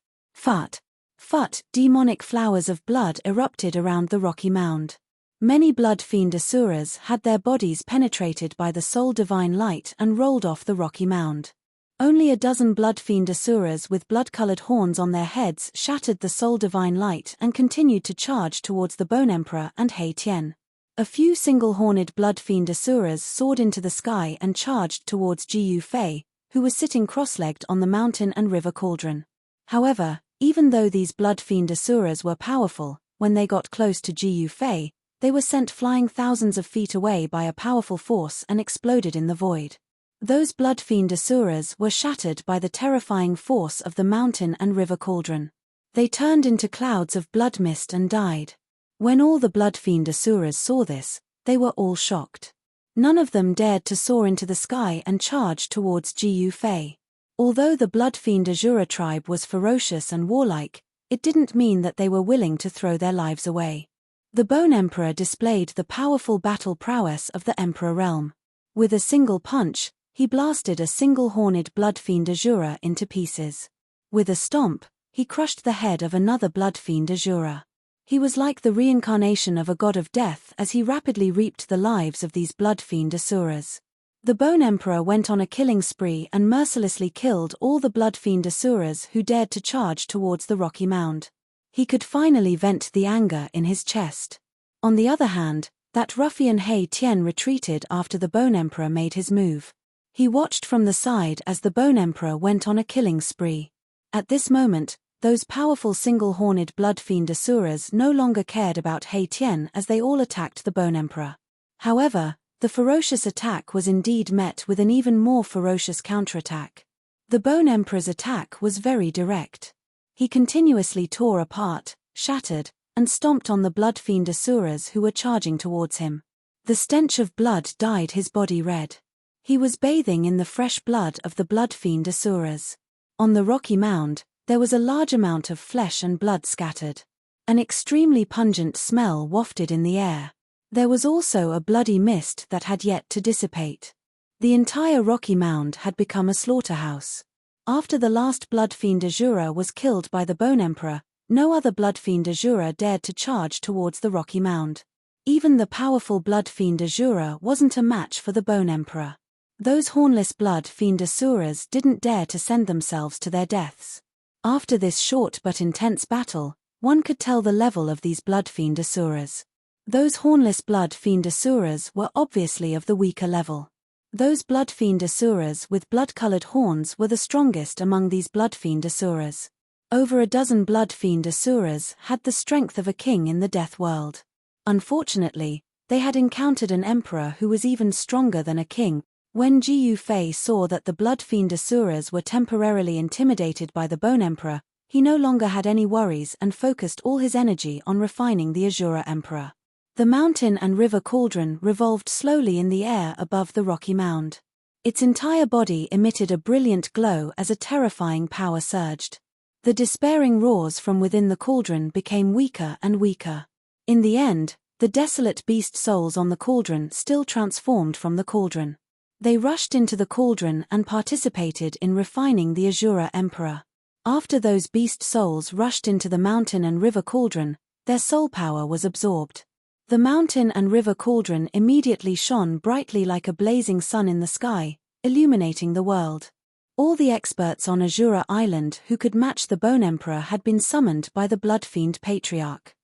Demonic flowers of blood erupted around the rocky mound. Many blood fiend Asuras had their bodies penetrated by the soul divine light and rolled off the rocky mound. Only a dozen blood fiend Asuras with blood-colored horns on their heads shattered the soul divine light and continued to charge towards the Bone Emperor and Hei Tian. A few single-horned blood fiend Asuras soared into the sky and charged towards Ji Fei, who was sitting cross-legged on the mountain and river cauldron. However, even though these blood fiend Asuras were powerful, when they got close to Ji Fei, they were sent flying thousands of feet away by a powerful force and exploded in the void. Those blood-fiend asuras were shattered by the terrifying force of the mountain and river cauldron. They turned into clouds of blood mist and died. When all the blood-fiend asuras saw this, they were all shocked. None of them dared to soar into the sky and charge towards Gu Fei. Although the blood-fiend Asura tribe was ferocious and warlike, it didn't mean that they were willing to throw their lives away. The Bone Emperor displayed the powerful battle prowess of the Emperor realm. With a single punch, he blasted a single-horned blood-fiend Asura into pieces. With a stomp, he crushed the head of another blood-fiend Asura. He was like the reincarnation of a god of death as he rapidly reaped the lives of these blood-fiend Asuras. The Bone Emperor went on a killing spree and mercilessly killed all the blood-fiend Asuras who dared to charge towards the rocky mound. He could finally vent the anger in his chest. On the other hand, that ruffian He Tian retreated after the Bone Emperor made his move. He watched from the side as the Bone Emperor went on a killing spree. At this moment, those powerful single-horned blood-fiend Asuras no longer cared about He Tian as they all attacked the Bone Emperor. However, the ferocious attack was indeed met with an even more ferocious counterattack. The Bone Emperor's attack was very direct. He continuously tore apart, shattered, and stomped on the blood-fiend Asuras who were charging towards him. The stench of blood dyed his body red. He was bathing in the fresh blood of the blood-fiend Asuras. On the rocky mound, there was a large amount of flesh and blood scattered. An extremely pungent smell wafted in the air. There was also a bloody mist that had yet to dissipate. The entire rocky mound had become a slaughterhouse. After the last blood-fiend Asura was killed by the Bone Emperor, no other blood-fiend Asura dared to charge towards the rocky mound. Even the powerful blood-fiend Asura wasn't a match for the Bone Emperor. Those hornless blood-fiend Asuras didn't dare to send themselves to their deaths. After this short but intense battle, one could tell the level of these blood-fiend Asuras. Those hornless blood-fiend Asuras were obviously of the weaker level. Those blood-fiend Asuras with blood-colored horns were the strongest among these blood-fiend Asuras. Over a dozen blood-fiend Asuras had the strength of a king in the death world. Unfortunately, they had encountered an emperor who was even stronger than a king. When Gu Fei saw that the blood-fiend Asuras were temporarily intimidated by the Bone Emperor, he no longer had any worries and focused all his energy on refining the Asura Emperor. The mountain and river cauldron revolved slowly in the air above the rocky mound. Its entire body emitted a brilliant glow as a terrifying power surged. The despairing roars from within the cauldron became weaker and weaker. In the end, the desolate beast souls on the cauldron still transformed from the cauldron. They rushed into the cauldron and participated in refining the Asura Emperor. After those beast souls rushed into the mountain and river cauldron, their soul power was absorbed. The mountain and river cauldron immediately shone brightly like a blazing sun in the sky, illuminating the world. All the experts on Asura Island who could match the Bone Emperor had been summoned by the Bloodfiend Patriarch.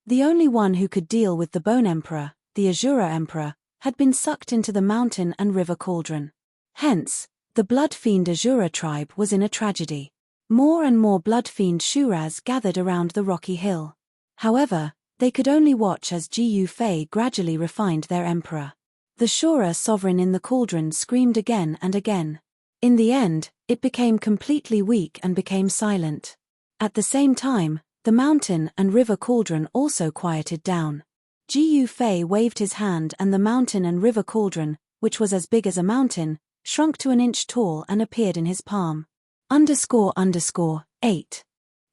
The only one who could deal with the Bone Emperor, the Asura Emperor, had been sucked into the mountain and river cauldron. Hence, the Bloodfiend Asura tribe was in a tragedy. More and more Bloodfiend Shuras gathered around the rocky hill. However, they could only watch as Gu Fei gradually refined their emperor. The Shura sovereign in the cauldron screamed again and again. In the end, it became completely weak and became silent. At the same time, the mountain and river cauldron also quieted down. Gu Fei waved his hand and the mountain and river cauldron, which was as big as a mountain, shrunk to an inch tall and appeared in his palm. __8.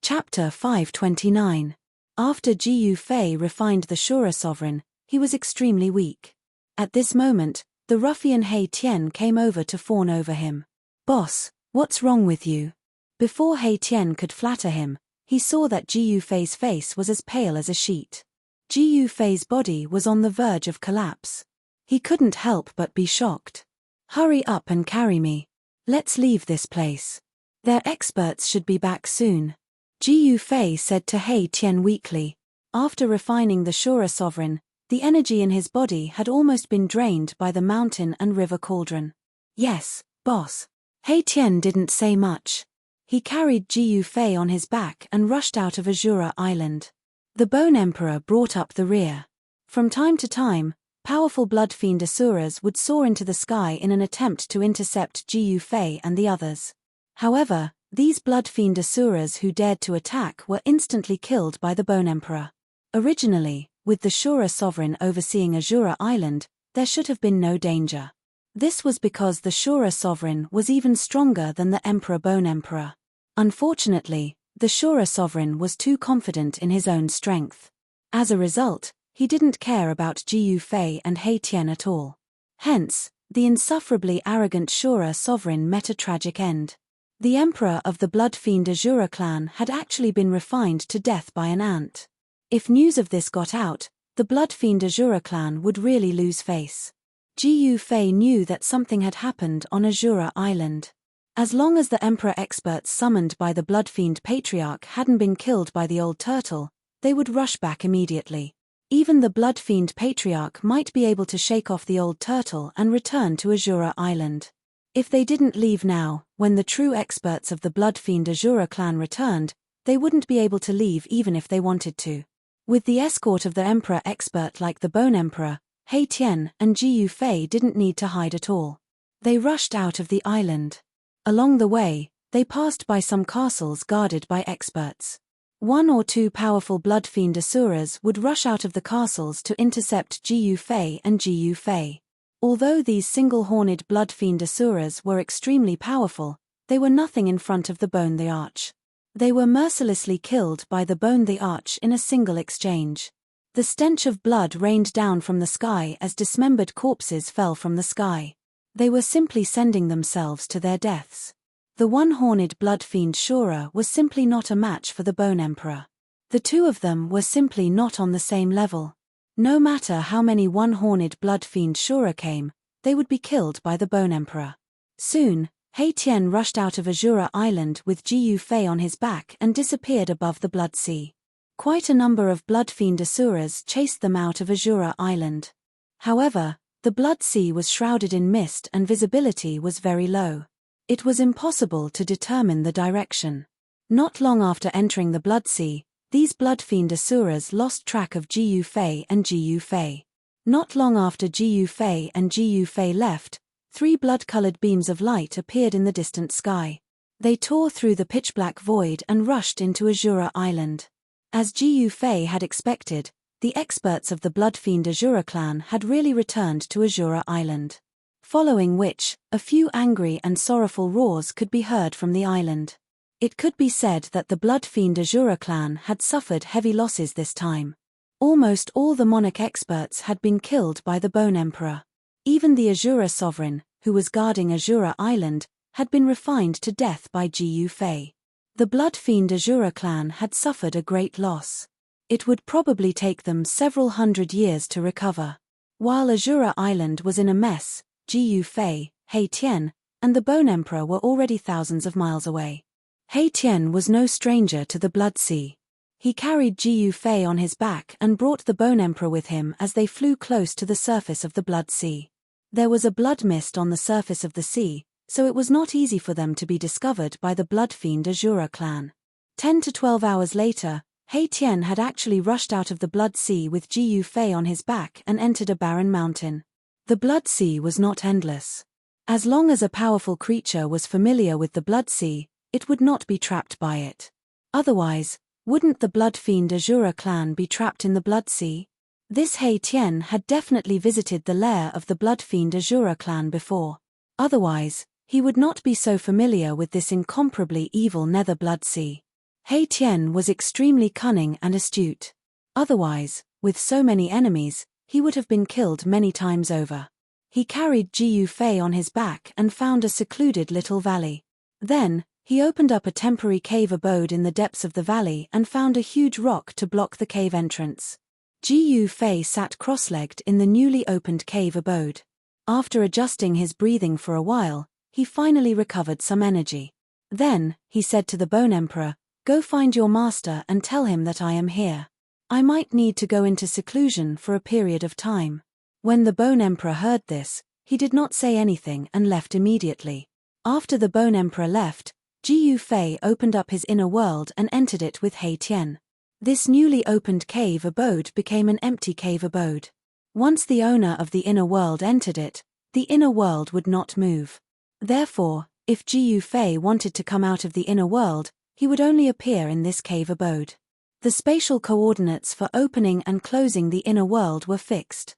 Chapter 529. After Gu Fei refined the Shura sovereign, he was extremely weak. At this moment, the ruffian He Tian came over to fawn over him. "Boss, what's wrong with you?" Before He Tian could flatter him, he saw that Gu Fei's face was as pale as a sheet. Gu Fei's body was on the verge of collapse. He couldn't help but be shocked. "Hurry up and carry me. Let's leave this place. Their experts should be back soon," Gu Fei said to He Tian weakly. After refining the Shura sovereign, the energy in his body had almost been drained by the mountain and river cauldron. "Yes, boss." He Tian didn't say much. He carried Gu Fei on his back and rushed out of Asura Island. The Bone Emperor brought up the rear. From time to time, Powerful blood fiend asuras would soar into the sky in an attempt to intercept Jiyu Fei and the others. However, these blood fiend asuras who dared to attack were instantly killed by the Bone Emperor. Originally, with the Shura sovereign overseeing Azura Island, there should have been no danger. This was because the Shura sovereign was even stronger than the Emperor Bone Emperor. Unfortunately, the Shura sovereign was too confident in his own strength. As a result, he didn't care about Jiyu Fei and He Tian at all. Hence, the insufferably arrogant Shura sovereign met a tragic end. The emperor of the blood fiend Azura clan had actually been refined to death by an ant. If news of this got out, the blood fiend Azura clan would really lose face. Jiyu Fei knew that something had happened on Azura Island. As long as the emperor experts summoned by the blood fiend patriarch hadn't been killed by the old turtle, they would rush back immediately. Even the blood fiend patriarch might be able to shake off the old turtle and return to Azura Island. If they didn't leave now, when the true experts of the blood fiend Azura clan returned, they wouldn't be able to leave even if they wanted to. With the escort of the emperor expert like the Bone Emperor, He Tian and Jiyu Fei didn't need to hide at all. They rushed out of the island. Along the way, they passed by some castles guarded by experts. One or two powerful blood fiend asuras would rush out of the castles to intercept Jiyu Fei and Jiyu Fei. Although these single-horned blood fiend asuras were extremely powerful, they were nothing in front of the Bone the Arch. They were mercilessly killed by the Bone the Arch in a single exchange. The stench of blood rained down from the sky as dismembered corpses fell from the sky. They were simply sending themselves to their deaths. The one-horned blood fiend Shura was simply not a match for the Bone Emperor. The two of them were simply not on the same level. No matter how many one-horned blood fiend Shura came, they would be killed by the Bone Emperor. Soon, He Tian rushed out of Azura Island with Jiyu Fei on his back and disappeared above the Blood Sea. Quite a number of blood fiend asuras chased them out of Azura Island. However, the Blood Sea was shrouded in mist and visibility was very low. It was impossible to determine the direction. Not long after entering the Blood Sea, these blood fiend asuras lost track of Jiyu Fei and Jiyu Fei. Not long after Jiyu Fei and Jiyu Fei left, 3 blood-colored beams of light appeared in the distant sky. They tore through the pitch-black void and rushed into Azura Island. As Jiyu Fei had expected, the experts of the blood fiend Azura clan had really returned to Azura Island. Following which, a few angry and sorrowful roars could be heard from the island. It could be said that the blood fiend Azura clan had suffered heavy losses this time. Almost all the Monarch experts had been killed by the Bone Emperor. Even the Azura sovereign, who was guarding Azura Island, had been refined to death by Jiyu Fei. The blood fiend Azura clan had suffered a great loss. It would probably take them several hundred years to recover. While Azura Island was in a mess, Jiyu Fei, He Tian, and the Bone Emperor were already thousands of miles away. He Tian was no stranger to the Blood Sea. He carried Jiyu Fei on his back and brought the Bone Emperor with him as they flew close to the surface of the Blood Sea. There was a blood mist on the surface of the sea, so it was not easy for them to be discovered by the blood fiend Azura clan. 10 to 12 hours later, He Tian had actually rushed out of the Blood Sea with Jiyu Fei on his back and entered a barren mountain. The Blood Sea was not endless. As long as a powerful creature was familiar with the Blood Sea, it would not be trapped by it. Otherwise, wouldn't the blood fiend Azura clan be trapped in the Blood Sea? This He Tian had definitely visited the lair of the blood fiend Azura clan before. Otherwise, he would not be so familiar with this incomparably evil Nether Blood Sea. He Tian was extremely cunning and astute. Otherwise, with so many enemies, he would have been killed many times over. He carried Jiyu Fei on his back and found a secluded little valley. Then, he opened up a temporary cave abode in the depths of the valley and found a huge rock to block the cave entrance. Jiyu Fei sat cross-legged in the newly opened cave abode. After adjusting his breathing for a while, he finally recovered some energy. Then, he said to the Bone Emperor, "Go find your master and tell him that I am here. I might need to go into seclusion for a period of time." When the Bone Emperor heard this, he did not say anything and left immediately. After the Bone Emperor left, Jiyu Fei opened up his inner world and entered it with He Tian. This newly opened cave abode became an empty cave abode. Once the owner of the inner world entered it, the inner world would not move. Therefore, if Jiyu Fei wanted to come out of the inner world, he would only appear in this cave abode. The spatial coordinates for opening and closing the inner world were fixed.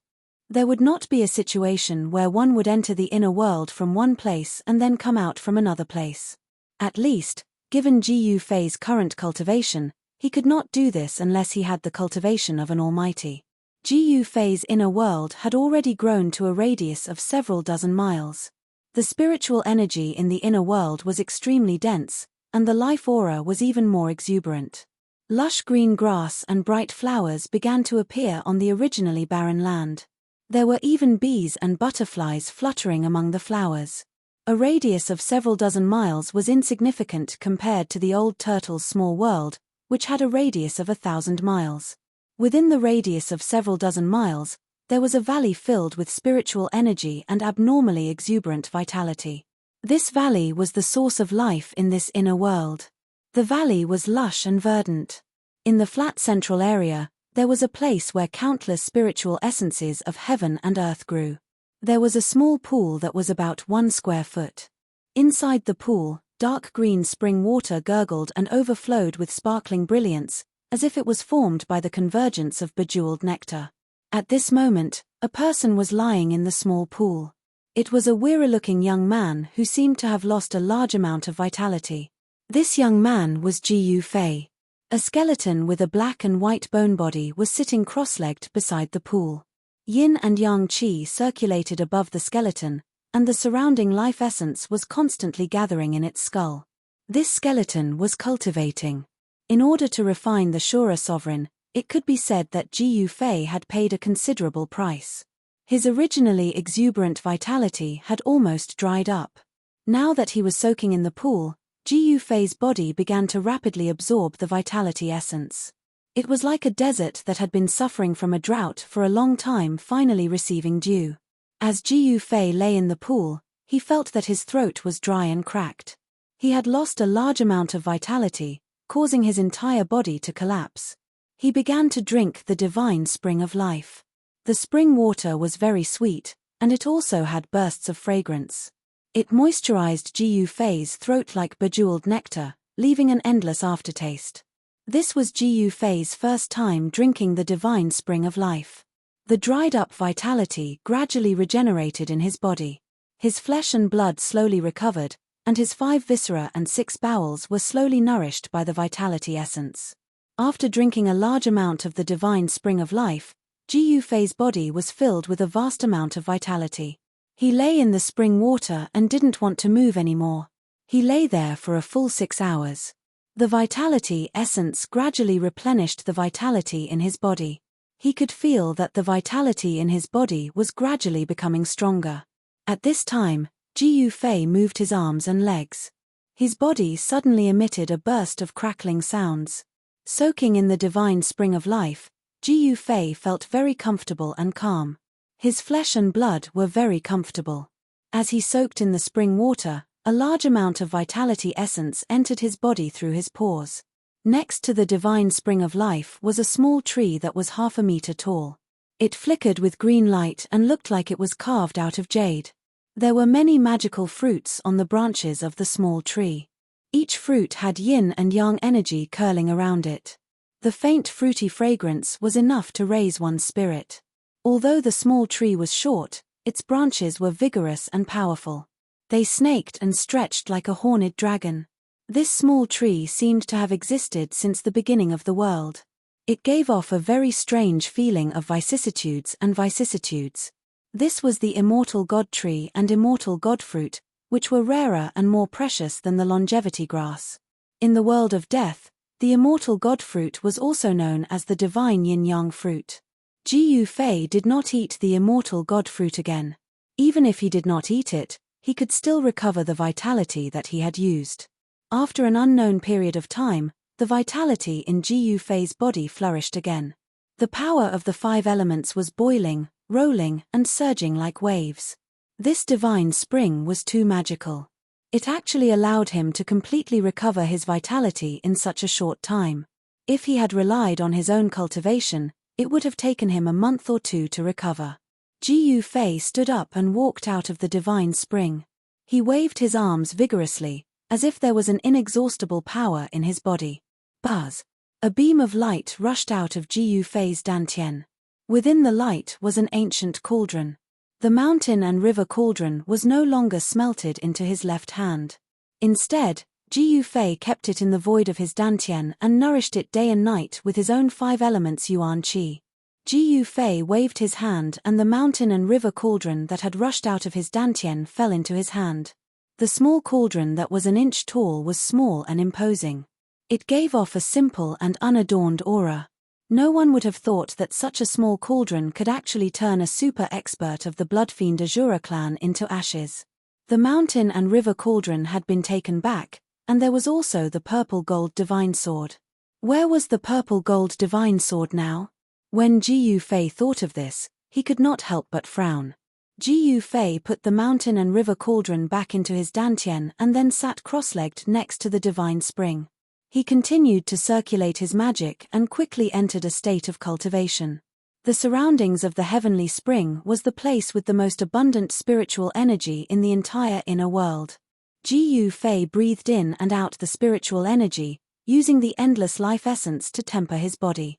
There would not be a situation where one would enter the inner world from one place and then come out from another place. At least, given Jiyu Fei's current cultivation, he could not do this unless he had the cultivation of an almighty. Jiyu Fei's inner world had already grown to a radius of several dozen miles. The spiritual energy in the inner world was extremely dense, and the life aura was even more exuberant. Lush green grass and bright flowers began to appear on the originally barren land. There were even bees and butterflies fluttering among the flowers. A radius of several dozen miles was insignificant compared to the old turtle's small world, which had a radius of 1,000 miles. Within the radius of several dozen miles, there was a valley filled with spiritual energy and abnormally exuberant vitality. This valley was the source of life in this inner world. The valley was lush and verdant. In the flat central area, there was a place where countless spiritual essences of heaven and earth grew. There was a small pool that was about 1 square foot. Inside the pool, dark green spring water gurgled and overflowed with sparkling brilliance, as if it was formed by the convergence of bejeweled nectar. At this moment, a person was lying in the small pool. It was a weary-looking young man who seemed to have lost a large amount of vitality. This young man was Jiyu Fei. A skeleton with a black and white bone body was sitting cross-legged beside the pool. Yin and yang qi circulated above the skeleton, and the surrounding life essence was constantly gathering in its skull. This skeleton was cultivating. In order to refine the Shura sovereign, it could be said that Jiyu Fei had paid a considerable price. His originally exuberant vitality had almost dried up. Now that he was soaking in the pool, Jiyu Fei's body began to rapidly absorb the vitality essence. It was like a desert that had been suffering from a drought for a long time finally receiving dew. As Jiyu Fei lay in the pool, he felt that his throat was dry and cracked. He had lost a large amount of vitality, causing his entire body to collapse. He began to drink the divine spring of life. The spring water was very sweet, and it also had bursts of fragrance. It moisturized Jiyu Fei's throat like bejeweled nectar, leaving an endless aftertaste. This was Jiyu Fei's first time drinking the divine spring of life. The dried-up vitality gradually regenerated in his body. His flesh and blood slowly recovered, and his 5 viscera and 6 bowels were slowly nourished by the vitality essence. After drinking a large amount of the divine spring of life, Jiyu Fei's body was filled with a vast amount of vitality. He lay in the spring water and didn't want to move anymore. He lay there for a full 6 hours. The vitality essence gradually replenished the vitality in his body. He could feel that the vitality in his body was gradually becoming stronger. At this time, Jiyu Fei moved his arms and legs. His body suddenly emitted a burst of crackling sounds. Soaking in the divine spring of life, Jiyu Fei felt very comfortable and calm. His flesh and blood were very comfortable. As he soaked in the spring water, a large amount of vitality essence entered his body through his pores. Next to the divine spring of life was a small tree that was 1/2 a meter tall. It flickered with green light and looked like it was carved out of jade. There were many magical fruits on the branches of the small tree. Each fruit had yin and yang energy curling around it. The faint fruity fragrance was enough to raise one's spirit. Although the small tree was short, its branches were vigorous and powerful. They snaked and stretched like a horned dragon. This small tree seemed to have existed since the beginning of the world. It gave off a very strange feeling of vicissitudes and vicissitudes. This was the immortal god tree and immortal god fruit, which were rarer and more precious than the longevity grass. In the world of death, the immortal god fruit was also known as the divine yin-yang fruit. Jiyu Fei did not eat the immortal god fruit again. Even if he did not eat it, he could still recover the vitality that he had used. After an unknown period of time, the vitality in Jiyu Fei's body flourished again. The power of the 5 elements was boiling, rolling, and surging like waves. This divine spring was too magical. It actually allowed him to completely recover his vitality in such a short time. If he had relied on his own cultivation, It would have taken him a month or two to recover. Ji Yufei stood up and walked out of the divine spring. He waved his arms vigorously, as if there was an inexhaustible power in his body. Buzz! A beam of light rushed out of Ji Yufei's dantian. Within the light was an ancient cauldron. The mountain and river cauldron was no longer smelted into his left hand. Instead, Ji Yufei kept it in the void of his dantian and nourished it day and night with his own 5 elements yuan qi. Ji Yufei waved his hand and the mountain and river cauldron that had rushed out of his dantian fell into his hand. The small cauldron that was an inch tall was small and imposing. It gave off a simple and unadorned aura. No one would have thought that such a small cauldron could actually turn a super expert of the Bloodfiend Azura clan into ashes. The mountain and river cauldron had been taken back, and there was also the purple gold divine sword. Where was the purple gold divine sword now? When Ji Yufei thought of this, he could not help but frown. Ji Yufei put the mountain and river cauldron back into his dantian and then sat cross-legged next to the divine spring. He continued to circulate his magic and quickly entered a state of cultivation. The surroundings of the heavenly spring was the place with the most abundant spiritual energy in the entire inner world. Ji Yufei breathed in and out the spiritual energy, using the endless life essence to temper his body.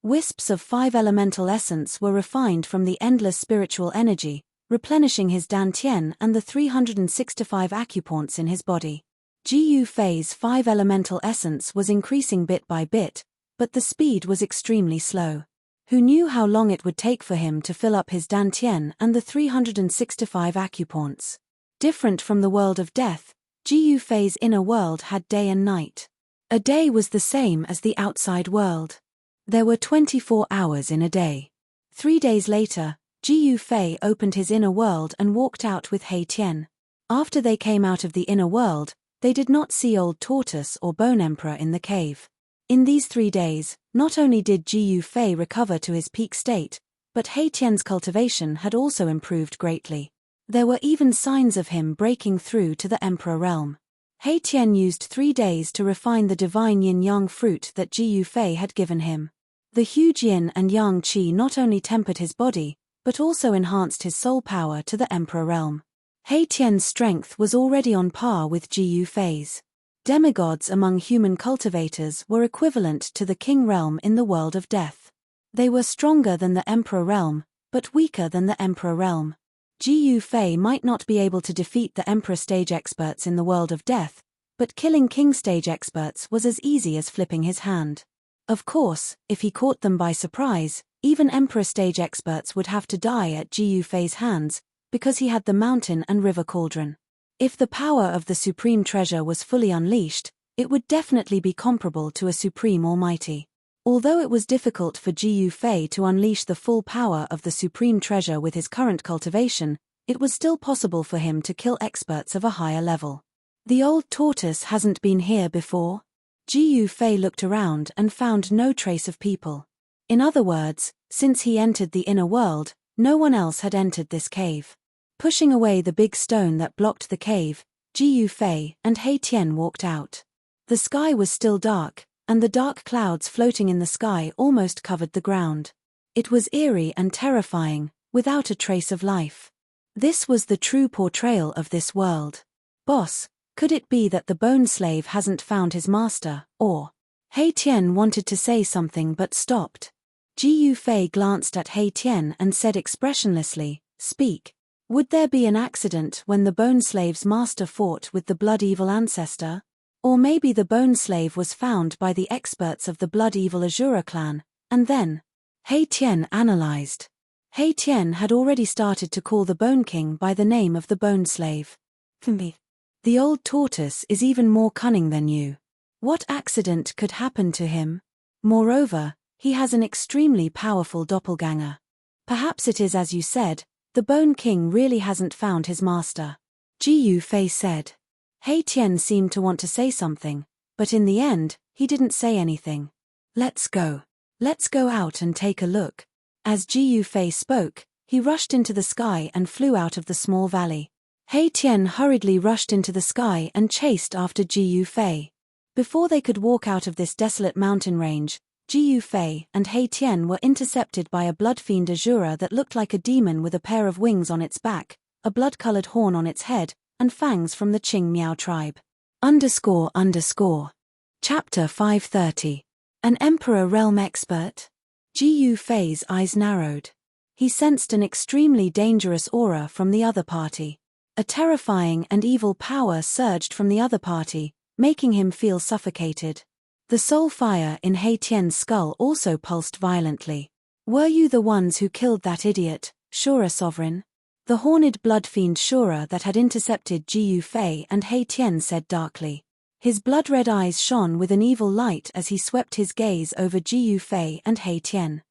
Wisps of 5 elemental essence were refined from the endless spiritual energy, replenishing his dantian and the 365 acupoints in his body. Ji Yufei's 5 elemental essence was increasing bit by bit, but the speed was extremely slow. Who knew how long it would take for him to fill up his dantian and the 365 acupoints? Different from the world of death, Ji Yufei's inner world had day and night. A day was the same as the outside world. There were 24 hours in a day. 3 days later, Ji Yufei opened his inner world and walked out with He Tian. After they came out of the inner world, they did not see Old Tortoise or Bone Emperor in the cave. In these 3 days, not only did Ji Yufei recover to his peak state, but He Tian's cultivation had also improved greatly. There were even signs of him breaking through to the Emperor realm. He Tian used 3 days to refine the divine yin-yang fruit that Ji Yufei had given him. The huge yin and yang qi not only tempered his body, but also enhanced his soul power to the Emperor realm. He Tian's strength was already on par with Ji Yufei's. Demigods among human cultivators were equivalent to the king realm in the world of death. They were stronger than the Emperor realm, but weaker than the Emperor realm. Ji Yufei might not be able to defeat the Emperor stage experts in the world of death, but killing king stage experts was as easy as flipping his hand. Of course, if he caught them by surprise, even Emperor stage experts would have to die at Ji Yufei's hands, because he had the mountain and river cauldron. If the power of the supreme treasure was fully unleashed, it would definitely be comparable to a supreme almighty. Although it was difficult for Ji Yufei to unleash the full power of the supreme treasure with his current cultivation, it was still possible for him to kill experts of a higher level. The old tortoise hasn't been here before? Ji Yufei looked around and found no trace of people. In other words, since he entered the inner world, no one else had entered this cave. Pushing away the big stone that blocked the cave, Ji Yufei and He Tian walked out. The sky was still dark, and the dark clouds floating in the sky almost covered the ground. It was eerie and terrifying, without a trace of life. This was the true portrayal of this world. Boss, could it be that the bone slave hasn't found his master, or? He Tian wanted to say something but stopped. Ji Yufei glanced at He Tian and said expressionlessly, "Speak. Would there be an accident when the bone slave's master fought with the blood evil ancestor? Or maybe the bone slave was found by the experts of the blood evil Azura clan, and then?" He Tian analyzed. He Tian had already started to call the Bone King by the name of the bone slave. The old tortoise is even more cunning than you. What accident could happen to him? Moreover, he has an extremely powerful doppelganger. Perhaps it is as you said, the Bone King really hasn't found his master. Ji Yufei said. He Tian seemed to want to say something, but in the end, he didn't say anything. Let's go. Let's go out and take a look. As Ji Yufei spoke, he rushed into the sky and flew out of the small valley. He Tian hurriedly rushed into the sky and chased after Ji Yufei. Before they could walk out of this desolate mountain range, Ji Yufei and He Tian were intercepted by a blood-fiend Azura that looked like a demon with a pair of wings on its back, a blood-colored horn on its head, and fangs from the Qing Miao tribe. __. Chapter 530. An Emperor Realm Expert? Ji Yufei's eyes narrowed. He sensed an extremely dangerous aura from the other party. A terrifying and evil power surged from the other party, making him feel suffocated. The soul fire in He Tian's skull also pulsed violently. Were you the ones who killed that idiot, Shura Sovereign? The horned blood fiend Shura that had intercepted Ji Yufei and He Tian said darkly. His blood-red eyes shone with an evil light as he swept his gaze over Ji Yufei and He Tian.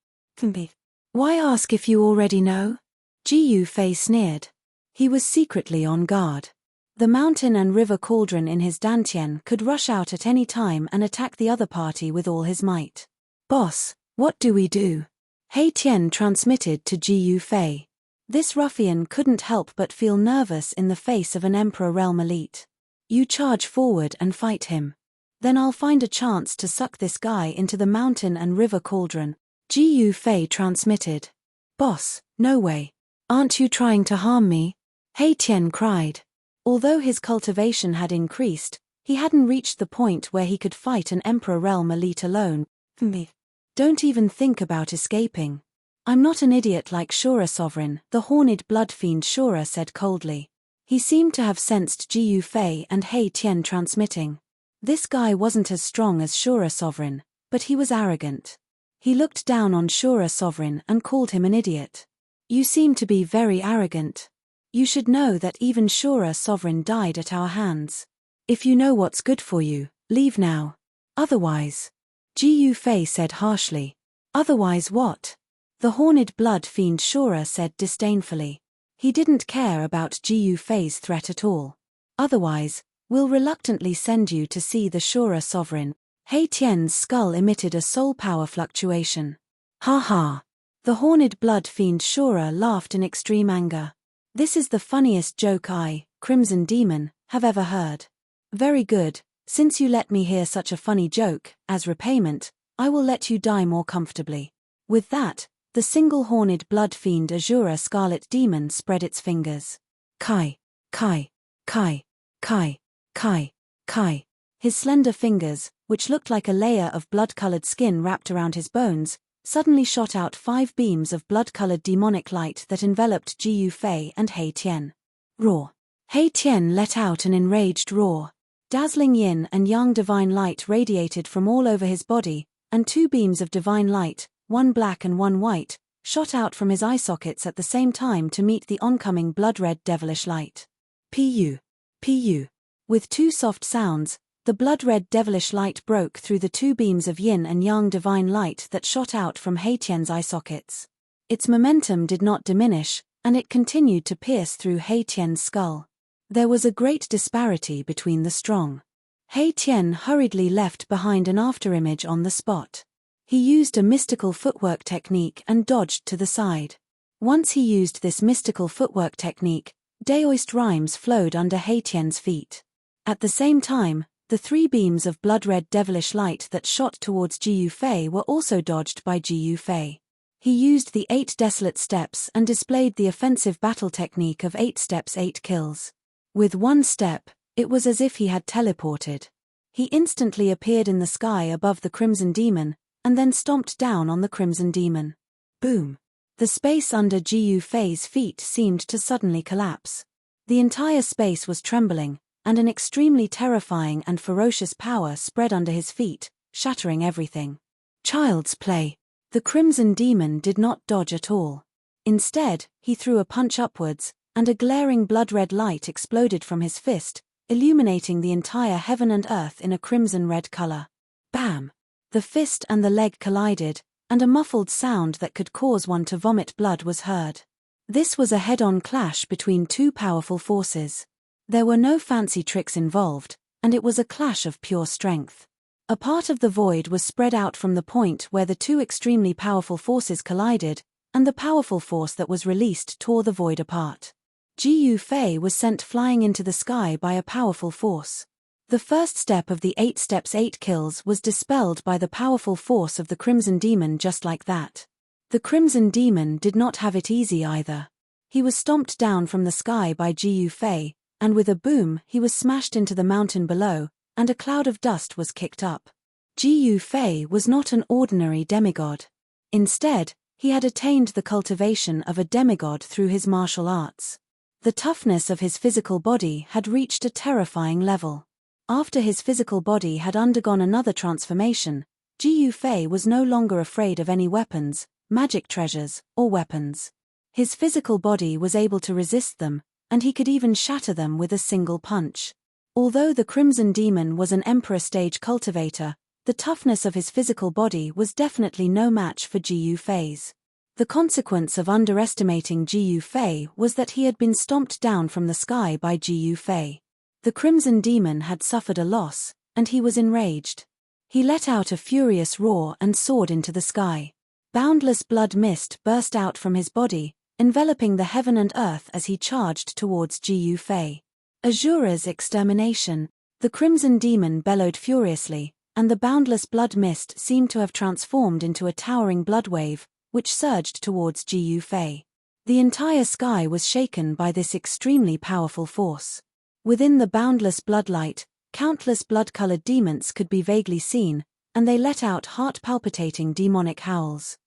Why ask if you already know? Ji Yufei sneered. He was secretly on guard. The mountain and river cauldron in his dantian could rush out at any time and attack the other party with all his might. Boss, what do we do? He Tian transmitted to Ji Yufei. This ruffian couldn't help but feel nervous in the face of an Emperor Realm elite. You charge forward and fight him. Then I'll find a chance to suck this guy into the mountain and river cauldron, Ji Yufei transmitted. Boss, no way. Aren't you trying to harm me? He Tian cried. Although his cultivation had increased, he hadn't reached the point where he could fight an Emperor Realm elite alone. Don't even think about escaping. I'm not an idiot like Shura Sovereign, the horned blood fiend Shura said coldly. He seemed to have sensed Ji Yufei and He Tian transmitting. This guy wasn't as strong as Shura Sovereign, but he was arrogant. He looked down on Shura Sovereign and called him an idiot. You seem to be very arrogant. You should know that even Shura Sovereign died at our hands. If you know what's good for you, leave now. Otherwise. Ji Yufei said harshly. Otherwise what? The horned blood fiend Shura said disdainfully. He didn't care about Ji Yufei's threat at all. Otherwise, we'll reluctantly send you to see the Shura Sovereign. He Tian's skull emitted a soul power fluctuation. Ha ha. The horned blood fiend Shura laughed in extreme anger. This is the funniest joke I, Crimson Demon, have ever heard. Very good, since you let me hear such a funny joke, as repayment, I will let you die more comfortably. With that, the single-horned blood fiend Azura Scarlet Demon spread its fingers. Kai, Kai, Kai, Kai, Kai, Kai. His slender fingers, which looked like a layer of blood-colored skin wrapped around his bones, suddenly shot out 5 beams of blood-colored demonic light that enveloped Ji Yufei and He Tian. Roar. He Tian let out an enraged roar. Dazzling yin and yang divine light radiated from all over his body, and 2 beams of divine light, one black and one white, shot out from his eye sockets at the same time to meet the oncoming blood-red devilish light. Pu. Pu. With 2 soft sounds, the blood-red devilish light broke through the 2 beams of yin and yang divine light that shot out from He Tian's eye sockets. Its momentum did not diminish, and it continued to pierce through He Tian's skull. There was a great disparity between the strong. He Tian hurriedly left behind an afterimage on the spot. He used a mystical footwork technique and dodged to the side. Once he used this mystical footwork technique, daoist rhymes flowed under He Tian's feet. At the same time, the 3 beams of blood-red devilish light that shot towards Ji Yufei were also dodged by Ji Yufei. He used the 8 desolate steps and displayed the offensive battle technique of 8 steps 8 kills. With 1 step, it was as if he had teleported. He instantly appeared in the sky above the Crimson Demon, and then stomped down on the Crimson Demon. Boom. The space under Ji Yufei's feet seemed to suddenly collapse. The entire space was trembling, and an extremely terrifying and ferocious power spread under his feet, shattering everything. Child's play. The Crimson Demon did not dodge at all. Instead, he threw a punch upwards, and a glaring blood-red light exploded from his fist, illuminating the entire heaven and earth in a crimson-red color. Bam! The fist and the leg collided, and a muffled sound that could cause one to vomit blood was heard. This was a head-on clash between 2 powerful forces. There were no fancy tricks involved, and it was a clash of pure strength. A part of the void was spread out from the point where the 2 extremely powerful forces collided, and the powerful force that was released tore the void apart. Ji Yufei was sent flying into the sky by a powerful force. The first step of the 8 steps 8 kills was dispelled by the powerful force of the Crimson Demon just like that. The Crimson Demon did not have it easy either. He was stomped down from the sky by Ji Yufei, and with a boom he was smashed into the mountain below, and a cloud of dust was kicked up. Ji Yufei was not an ordinary demigod. Instead, he had attained the cultivation of a demigod through his martial arts. The toughness of his physical body had reached a terrifying level. After his physical body had undergone another transformation, Ji Yufei was no longer afraid of any weapons, magic treasures, or weapons. His physical body was able to resist them, and he could even shatter them with a single punch. Although the Crimson Demon was an Emperor stage cultivator, the toughness of his physical body was definitely no match for Ji Yufei's. The consequence of underestimating Ji Yufei was that he had been stomped down from the sky by Ji Yufei. The Crimson Demon had suffered a loss, and he was enraged. He let out a furious roar and soared into the sky. Boundless blood mist burst out from his body, enveloping the heaven and earth as he charged towards Ji Yufei. Azura's extermination. The Crimson Demon bellowed furiously, and the boundless blood mist seemed to have transformed into a towering blood wave, which surged towards Ji Yufei. The entire sky was shaken by this extremely powerful force. Within the boundless bloodlight, countless blood-colored demons could be vaguely seen, and they let out heart-palpitating demonic howls.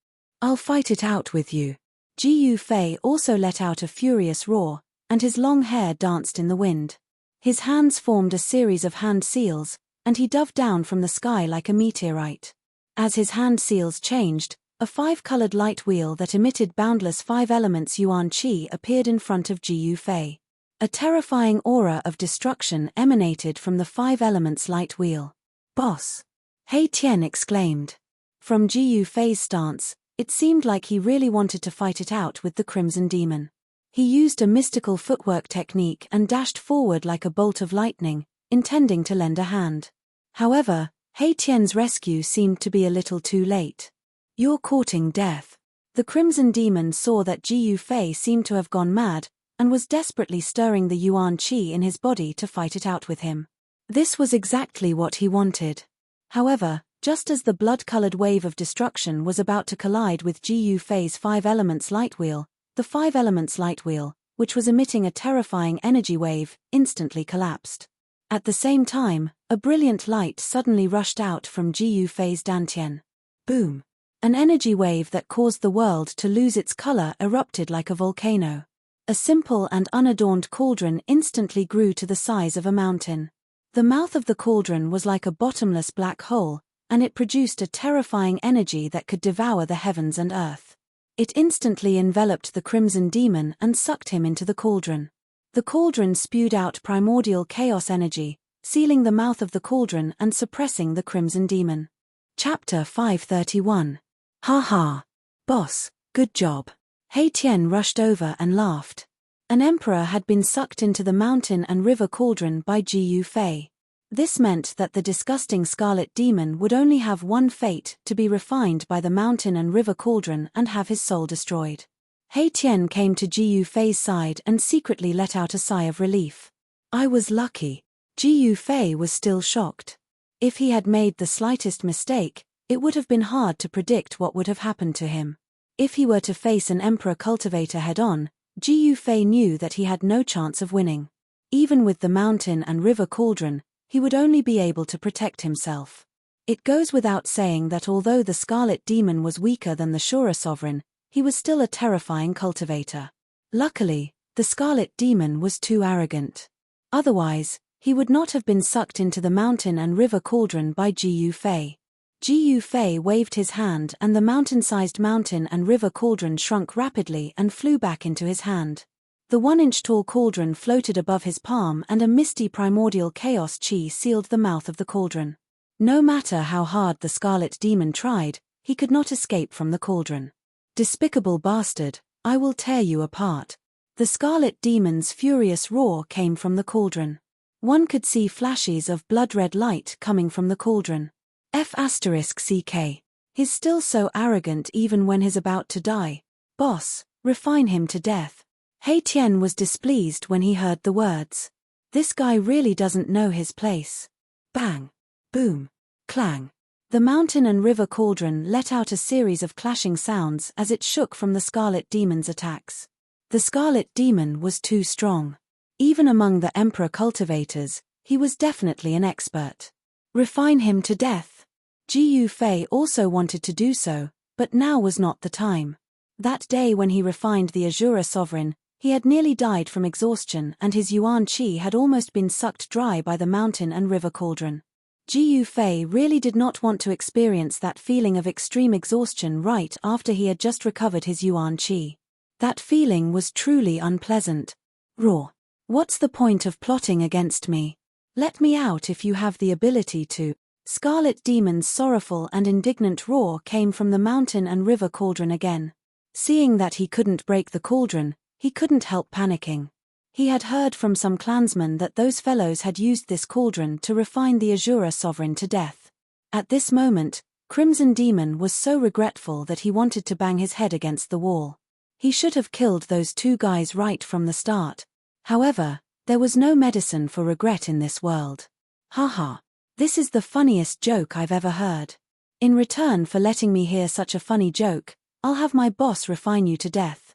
"I'll fight it out with you." Ji Yufei also let out a furious roar, and his long hair danced in the wind. His hands formed a series of hand seals, and he dove down from the sky like a meteorite. As his hand seals changed, a 5-colored light wheel that emitted boundless 5 elements yuan qi appeared in front of Ji Yufei. A terrifying aura of destruction emanated from the 5 elements light wheel. "Boss!" He Tian exclaimed. From Ji Yufei's stance, it seemed like he really wanted to fight it out with the Crimson Demon. He used a mystical footwork technique and dashed forward like a bolt of lightning, intending to lend a hand. However, He Tian's rescue seemed to be a little too late. "You're courting death." The Crimson Demon saw that Ji Yufei seemed to have gone mad, and was desperately stirring the yuan qi in his body to fight it out with him. This was exactly what he wanted. However, just as the blood-colored wave of destruction was about to collide with Ji Yufei's 5 elements light wheel, the 5 elements light wheel, which was emitting a terrifying energy wave, instantly collapsed. At the same time, a brilliant light suddenly rushed out from Ji Yufei's dantian. Boom! An energy wave that caused the world to lose its color erupted like a volcano. A simple and unadorned cauldron instantly grew to the size of a mountain. The mouth of the cauldron was like a bottomless black hole, and it produced a terrifying energy that could devour the heavens and earth. It instantly enveloped the Crimson Demon and sucked him into the cauldron. The cauldron spewed out primordial chaos energy, sealing the mouth of the cauldron and suppressing the Crimson Demon. Chapter 531. "Ha ha! Boss, good job." He Tian rushed over and laughed. An emperor had been sucked into the mountain and river cauldron by Ji Yufei. This meant that the disgusting Scarlet Demon would only have one fate: to be refined by the mountain and river cauldron and have his soul destroyed. He Tian came to Ji Yufei's side and secretly let out a sigh of relief. "I was lucky." Ji Yufei was still shocked. If he had made the slightest mistake, it would have been hard to predict what would have happened to him. If he were to face an Emperor cultivator head-on, Ji Yufei knew that he had no chance of winning. Even with the mountain and river cauldron, he would only be able to protect himself. It goes without saying that although the Scarlet Demon was weaker than the Shura Sovereign, he was still a terrifying cultivator. Luckily, the Scarlet Demon was too arrogant. Otherwise, he would not have been sucked into the mountain and river cauldron by Ji Yufei. Ji Yufei waved his hand and the mountain-sized mountain and river cauldron shrunk rapidly and flew back into his hand. The 1-inch-tall cauldron floated above his palm and a misty primordial chaos chi sealed the mouth of the cauldron. No matter how hard the Scarlet Demon tried, he could not escape from the cauldron. "Despicable bastard, I will tear you apart." The Scarlet Demon's furious roar came from the cauldron. One could see flashes of blood-red light coming from the cauldron. F***ck. He's still so arrogant even when he's about to die. "Boss, refine him to death." He Tian was displeased when he heard the words. This guy really doesn't know his place. Bang! Boom! Clang! The mountain and river cauldron let out a series of clashing sounds as it shook from the Scarlet Demon's attacks. The Scarlet Demon was too strong. Even among the Emperor cultivators, he was definitely an expert. Refine him to death. Ji Yufei also wanted to do so, but now was not the time. That day when he refined the Azura Sovereign, he had nearly died from exhaustion and his Yuan Qi had almost been sucked dry by the mountain and river cauldron. Ji Yufei really did not want to experience that feeling of extreme exhaustion right after he had just recovered his Yuan Qi. That feeling was truly unpleasant. Roar. What's the point of plotting against me? Let me out if you have the ability to. Scarlet Demon's sorrowful and indignant roar came from the mountain and river cauldron again. Seeing that he couldn't break the cauldron, he couldn't help panicking. He had heard from some clansmen that those fellows had used this cauldron to refine the Azura Sovereign to death. At this moment, Crimson Demon was so regretful that he wanted to bang his head against the wall. He should have killed those two guys right from the start. However, there was no medicine for regret in this world. Haha. This is the funniest joke I've ever heard. In return for letting me hear such a funny joke, I'll have my boss refine you to death.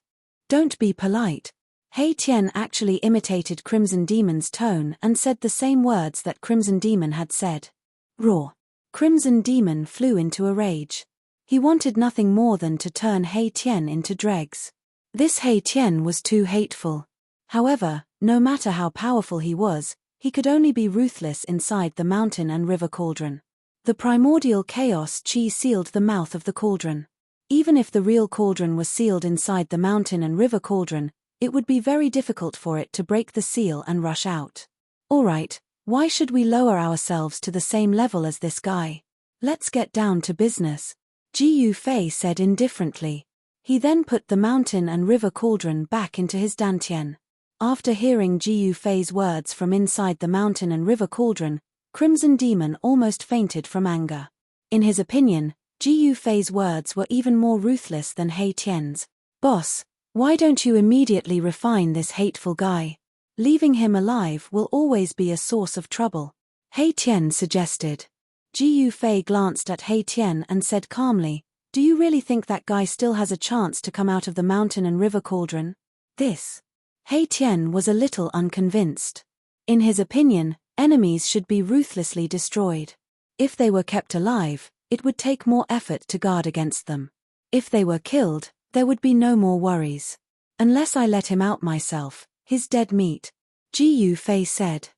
Don't be polite. Hei Tian actually imitated Crimson Demon's tone and said the same words that Crimson Demon had said. Roar. Crimson Demon flew into a rage. He wanted nothing more than to turn Hei Tian into dregs. This Hei Tian was too hateful. However, no matter how powerful he was, he could only be ruthless inside the mountain and river cauldron. The primordial chaos Qi sealed the mouth of the cauldron. Even if the real cauldron was sealed inside the mountain and river cauldron, it would be very difficult for it to break the seal and rush out. Alright, why should we lower ourselves to the same level as this guy? Let's get down to business. Ji Yufei said indifferently. He then put the mountain and river cauldron back into his dantian. After hearing Ji Yufei's words from inside the mountain and river cauldron, Crimson Demon almost fainted from anger. In his opinion, Ji Yufei's words were even more ruthless than Hei Tian's. Boss, why don't you immediately refine this hateful guy? Leaving him alive will always be a source of trouble. Hei Tian suggested. Ji Yufei glanced at Hei Tian and said calmly, do you really think that guy still has a chance to come out of the mountain and river cauldron? This. Hei Tian was a little unconvinced. In his opinion, enemies should be ruthlessly destroyed. If they were kept alive, it would take more effort to guard against them. If they were killed, there would be no more worries. Unless I let him out myself, his dead meat. Ji Yufei said.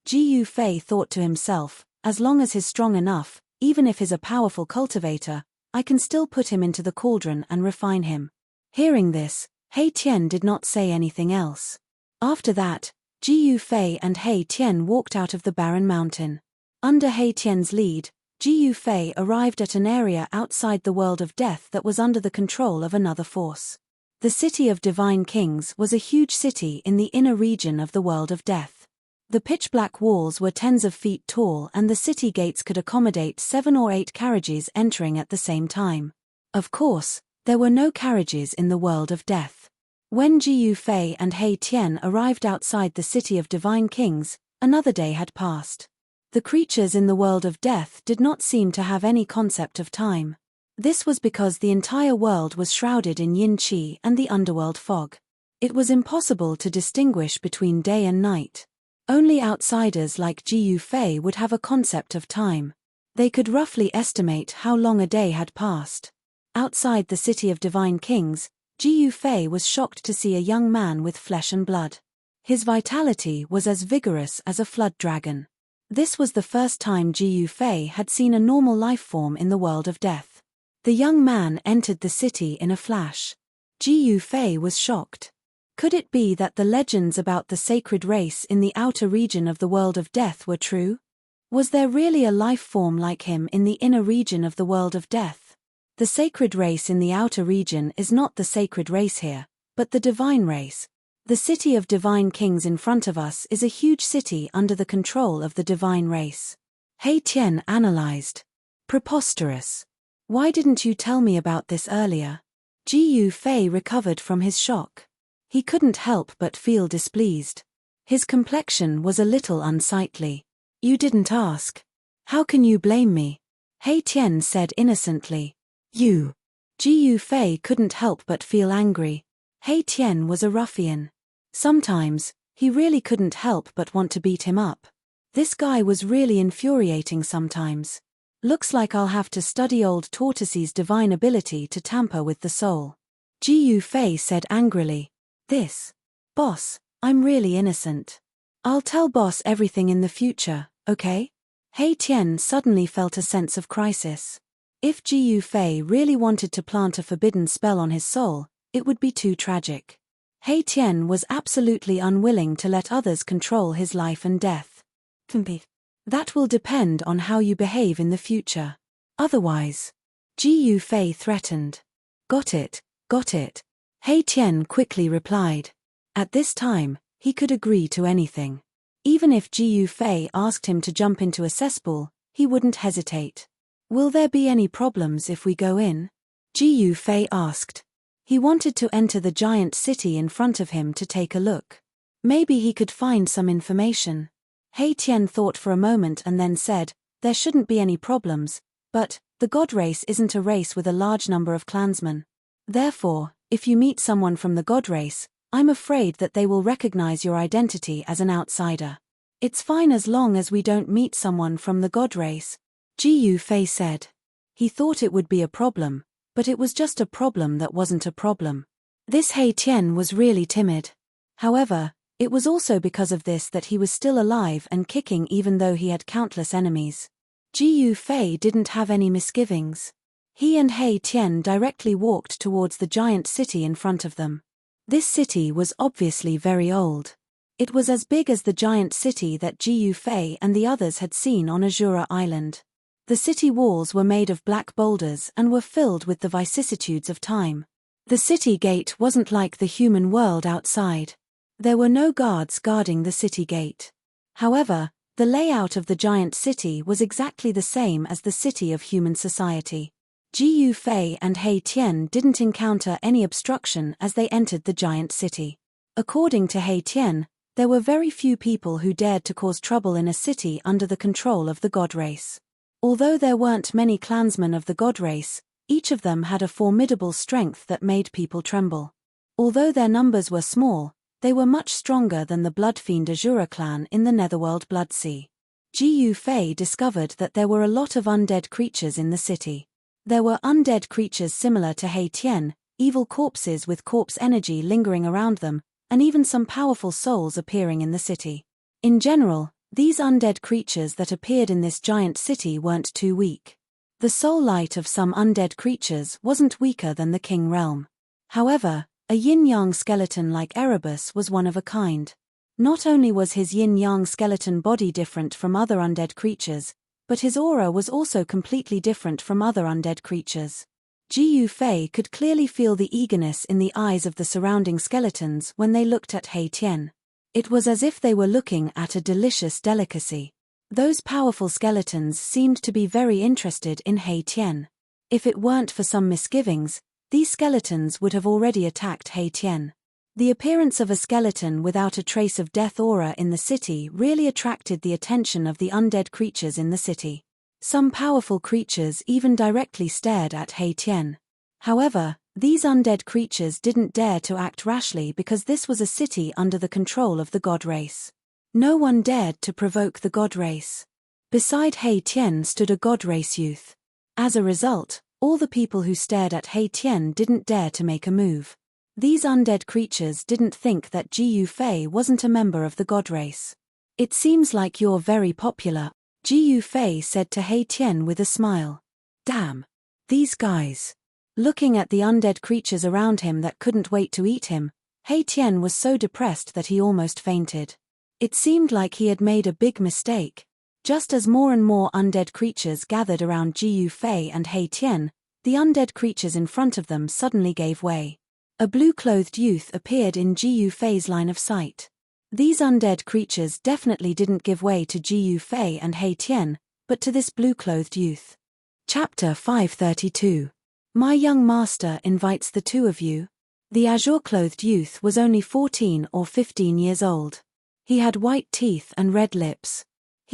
Ji Yufei thought to himself, as long as he's strong enough, even if he's a powerful cultivator, I can still put him into the cauldron and refine him. Hearing this, Hei Tian did not say anything else. After that, Ji Yufei and Hei Tian walked out of the barren mountain. Under Hei Tian's lead, Ji Yufei arrived at an area outside the world of death that was under the control of another force. The city of Divine Kings was a huge city in the inner region of the world of death. The pitch-black walls were tens of feet tall and the city gates could accommodate 7 or 8 carriages entering at the same time. Of course, there were no carriages in the world of death. When Ji Yufei and Hei Tian arrived outside the city of Divine Kings, another day had passed. The creatures in the world of death did not seem to have any concept of time. This was because the entire world was shrouded in yin qi and the underworld fog. It was impossible to distinguish between day and night. Only outsiders like Ji Yufei would have a concept of time. They could roughly estimate how long a day had passed. Outside the city of Divine Kings, Ji Yufei was shocked to see a young man with flesh and blood. His vitality was as vigorous as a flood dragon. This was the first time Ji Yufei had seen a normal life form in the world of death. The young man entered the city in a flash. Ji Yufei was shocked. Could it be that the legends about the sacred race in the outer region of the world of death were true? Was there really a life form like him in the inner region of the world of death? The sacred race in the outer region is not the sacred race here, but the divine race. The city of Divine Kings in front of us is a huge city under the control of the divine race. Hei Tian analyzed. Preposterous. Why didn't you tell me about this earlier? Ji Yufei recovered from his shock. He couldn't help but feel displeased. His complexion was a little unsightly. You didn't ask. How can you blame me? He Tian said innocently. You. Ji Yufei couldn't help but feel angry. He Tian was a ruffian. Sometimes, he really couldn't help but want to beat him up. This guy was really infuriating sometimes. Looks like I'll have to study old Tortoise's divine ability to tamper with the soul. Ji Yufei said angrily. Boss, I'm really innocent. I'll tell boss everything in the future, okay? He Tian suddenly felt a sense of crisis. If Ji Yufei really wanted to plant a forbidden spell on his soul, it would be too tragic. He Tian was absolutely unwilling to let others control his life and death. That will depend on how you behave in the future. Otherwise, Ji Yufei threatened. Got it. He Tian quickly replied. At this time, he could agree to anything. Even if Ji Yufei asked him to jump into a cesspool, he wouldn't hesitate. Will there be any problems if we go in? Ji Yufei asked. He wanted to enter the giant city in front of him to take a look. Maybe he could find some information. He Tian thought for a moment and then said, there shouldn't be any problems, but the god race isn't a race with a large number of clansmen. Therefore, if you meet someone from the god race, I'm afraid that they will recognize your identity as an outsider. It's fine as long as we don't meet someone from the god race, Ji Yufei said. He thought it would be a problem, but it was just a problem that wasn't a problem. This He Tian was really timid. However, it was also because of this that he was still alive and kicking even though he had countless enemies. Ji Yufei didn't have any misgivings. He and He Tian directly walked towards the giant city in front of them. This city was obviously very old. It was as big as the giant city that Ji Yufei and the others had seen on Azura Island. The city walls were made of black boulders and were filled with the vicissitudes of time. The city gate wasn't like the human world outside. There were no guards guarding the city gate. However, the layout of the giant city was exactly the same as the city of human society. Ji Yufei and He Tian didn't encounter any obstruction as they entered the giant city. According to He Tian, there were very few people who dared to cause trouble in a city under the control of the god race. Although there weren't many clansmen of the god race, each of them had a formidable strength that made people tremble. Although their numbers were small, they were much stronger than the Bloodfiend Azura clan in the Netherworld Bloodsea. Ji Yufei discovered that there were a lot of undead creatures in the city. There were undead creatures similar to He Tian, evil corpses with corpse energy lingering around them, and even some powerful souls appearing in the city. In general, these undead creatures that appeared in this giant city weren't too weak. The soul light of some undead creatures wasn't weaker than the King Realm. However, a yin-yang skeleton like Erebus was one of a kind. Not only was his yin-yang skeleton body different from other undead creatures, but his aura was also completely different from other undead creatures. Ji Yufei could clearly feel the eagerness in the eyes of the surrounding skeletons when they looked at He Tian. It was as if they were looking at a delicious delicacy. Those powerful skeletons seemed to be very interested in He Tian. If it weren't for some misgivings, these skeletons would have already attacked He Tian. The appearance of a skeleton without a trace of death aura in the city really attracted the attention of the undead creatures in the city. Some powerful creatures even directly stared at He Tian. However, these undead creatures didn't dare to act rashly because this was a city under the control of the god race. No one dared to provoke the god race. Beside He Tian stood a god race youth. As a result, all the people who stared at He Tian didn't dare to make a move. These undead creatures didn't think that Ji Yufei wasn't a member of the god race. It seems like you're very popular, Ji Yufei said to He Tian with a smile. Damn. These guys. Looking at the undead creatures around him that couldn't wait to eat him, He Tian was so depressed that he almost fainted. It seemed like he had made a big mistake. Just as more and more undead creatures gathered around Ji Yufei and He Tian, the undead creatures in front of them suddenly gave way. A blue-clothed youth appeared in Ji Yufei's line of sight. These undead creatures definitely didn't give way to Ji Yufei and He Tian, but to this blue-clothed youth. Chapter 532. My young master invites the two of you. The azure-clothed youth was only 14 or 15 years old. He had white teeth and red lips.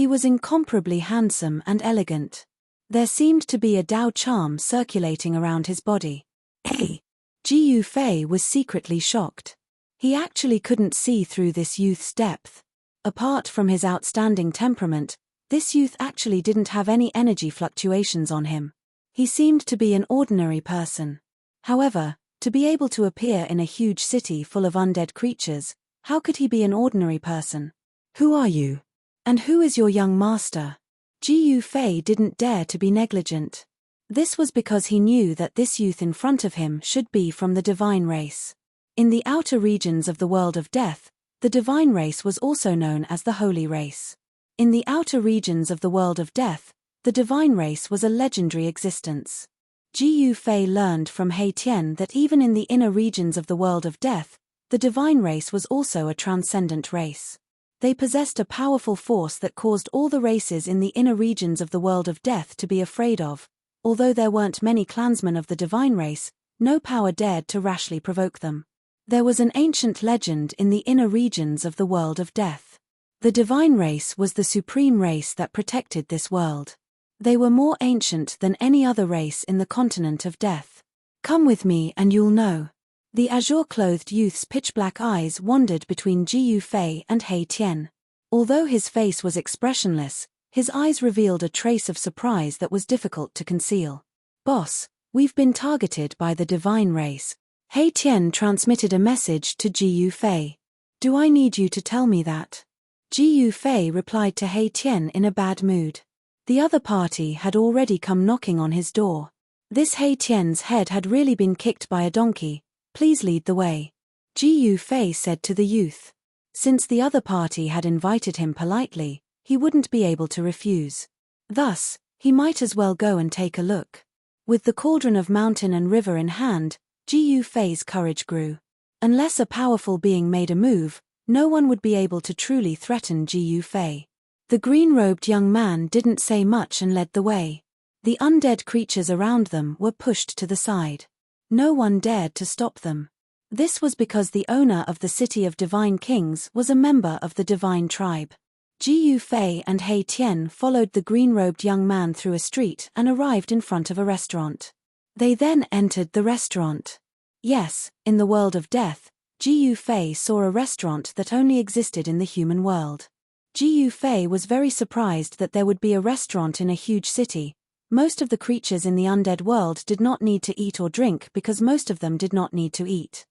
He was incomparably handsome and elegant. There seemed to be a Tao charm circulating around his body. Hey! Ji Yufei was secretly shocked. He actually couldn't see through this youth's depth. Apart from his outstanding temperament, this youth actually didn't have any energy fluctuations on him. He seemed to be an ordinary person. However, to be able to appear in a huge city full of undead creatures, how could he be an ordinary person? Who are you? And who is your young master? Ji Yufei didn't dare to be negligent. This was because he knew that this youth in front of him should be from the divine race. In the outer regions of the world of death, the divine race was also known as the holy race. In the outer regions of the world of death, the divine race was a legendary existence. Ji Yufei learned from He Tian that even in the inner regions of the world of death, the divine race was also a transcendent race. They possessed a powerful force that caused all the races in the inner regions of the world of death to be afraid of. Although there weren't many clansmen of the divine race, no power dared to rashly provoke them. There was an ancient legend in the inner regions of the world of death. The divine race was the supreme race that protected this world. They were more ancient than any other race in the continent of death. Come with me and you'll know. The azure-clothed youth's pitch-black eyes wandered between Ji Yufei and He Tian. Although his face was expressionless, his eyes revealed a trace of surprise that was difficult to conceal. Boss, we've been targeted by the divine race. He Tian transmitted a message to Ji Yufei. Do I need you to tell me that? Ji Yufei replied to He Tian in a bad mood. The other party had already come knocking on his door. This He Tian's head had really been kicked by a donkey. Please lead the way. Ji Yufei said to the youth. Since the other party had invited him politely, he wouldn't be able to refuse. Thus, he might as well go and take a look. With the cauldron of mountain and river in hand, Ji Yufei's courage grew. Unless a powerful being made a move, no one would be able to truly threaten Ji Yufei. The green-robed young man didn't say much and led the way. The undead creatures around them were pushed to the side. No one dared to stop them. This was because the owner of the City of Divine Kings was a member of the divine tribe. Ji Yufei and He Tian followed the green-robed young man through a street and arrived in front of a restaurant. They then entered the restaurant. Yes, in the world of death, Ji Yufei saw a restaurant that only existed in the human world. Ji Yufei was very surprised that there would be a restaurant in a huge city. Most of the creatures in the undead world did not need to eat or drink because most of them did not need to eat.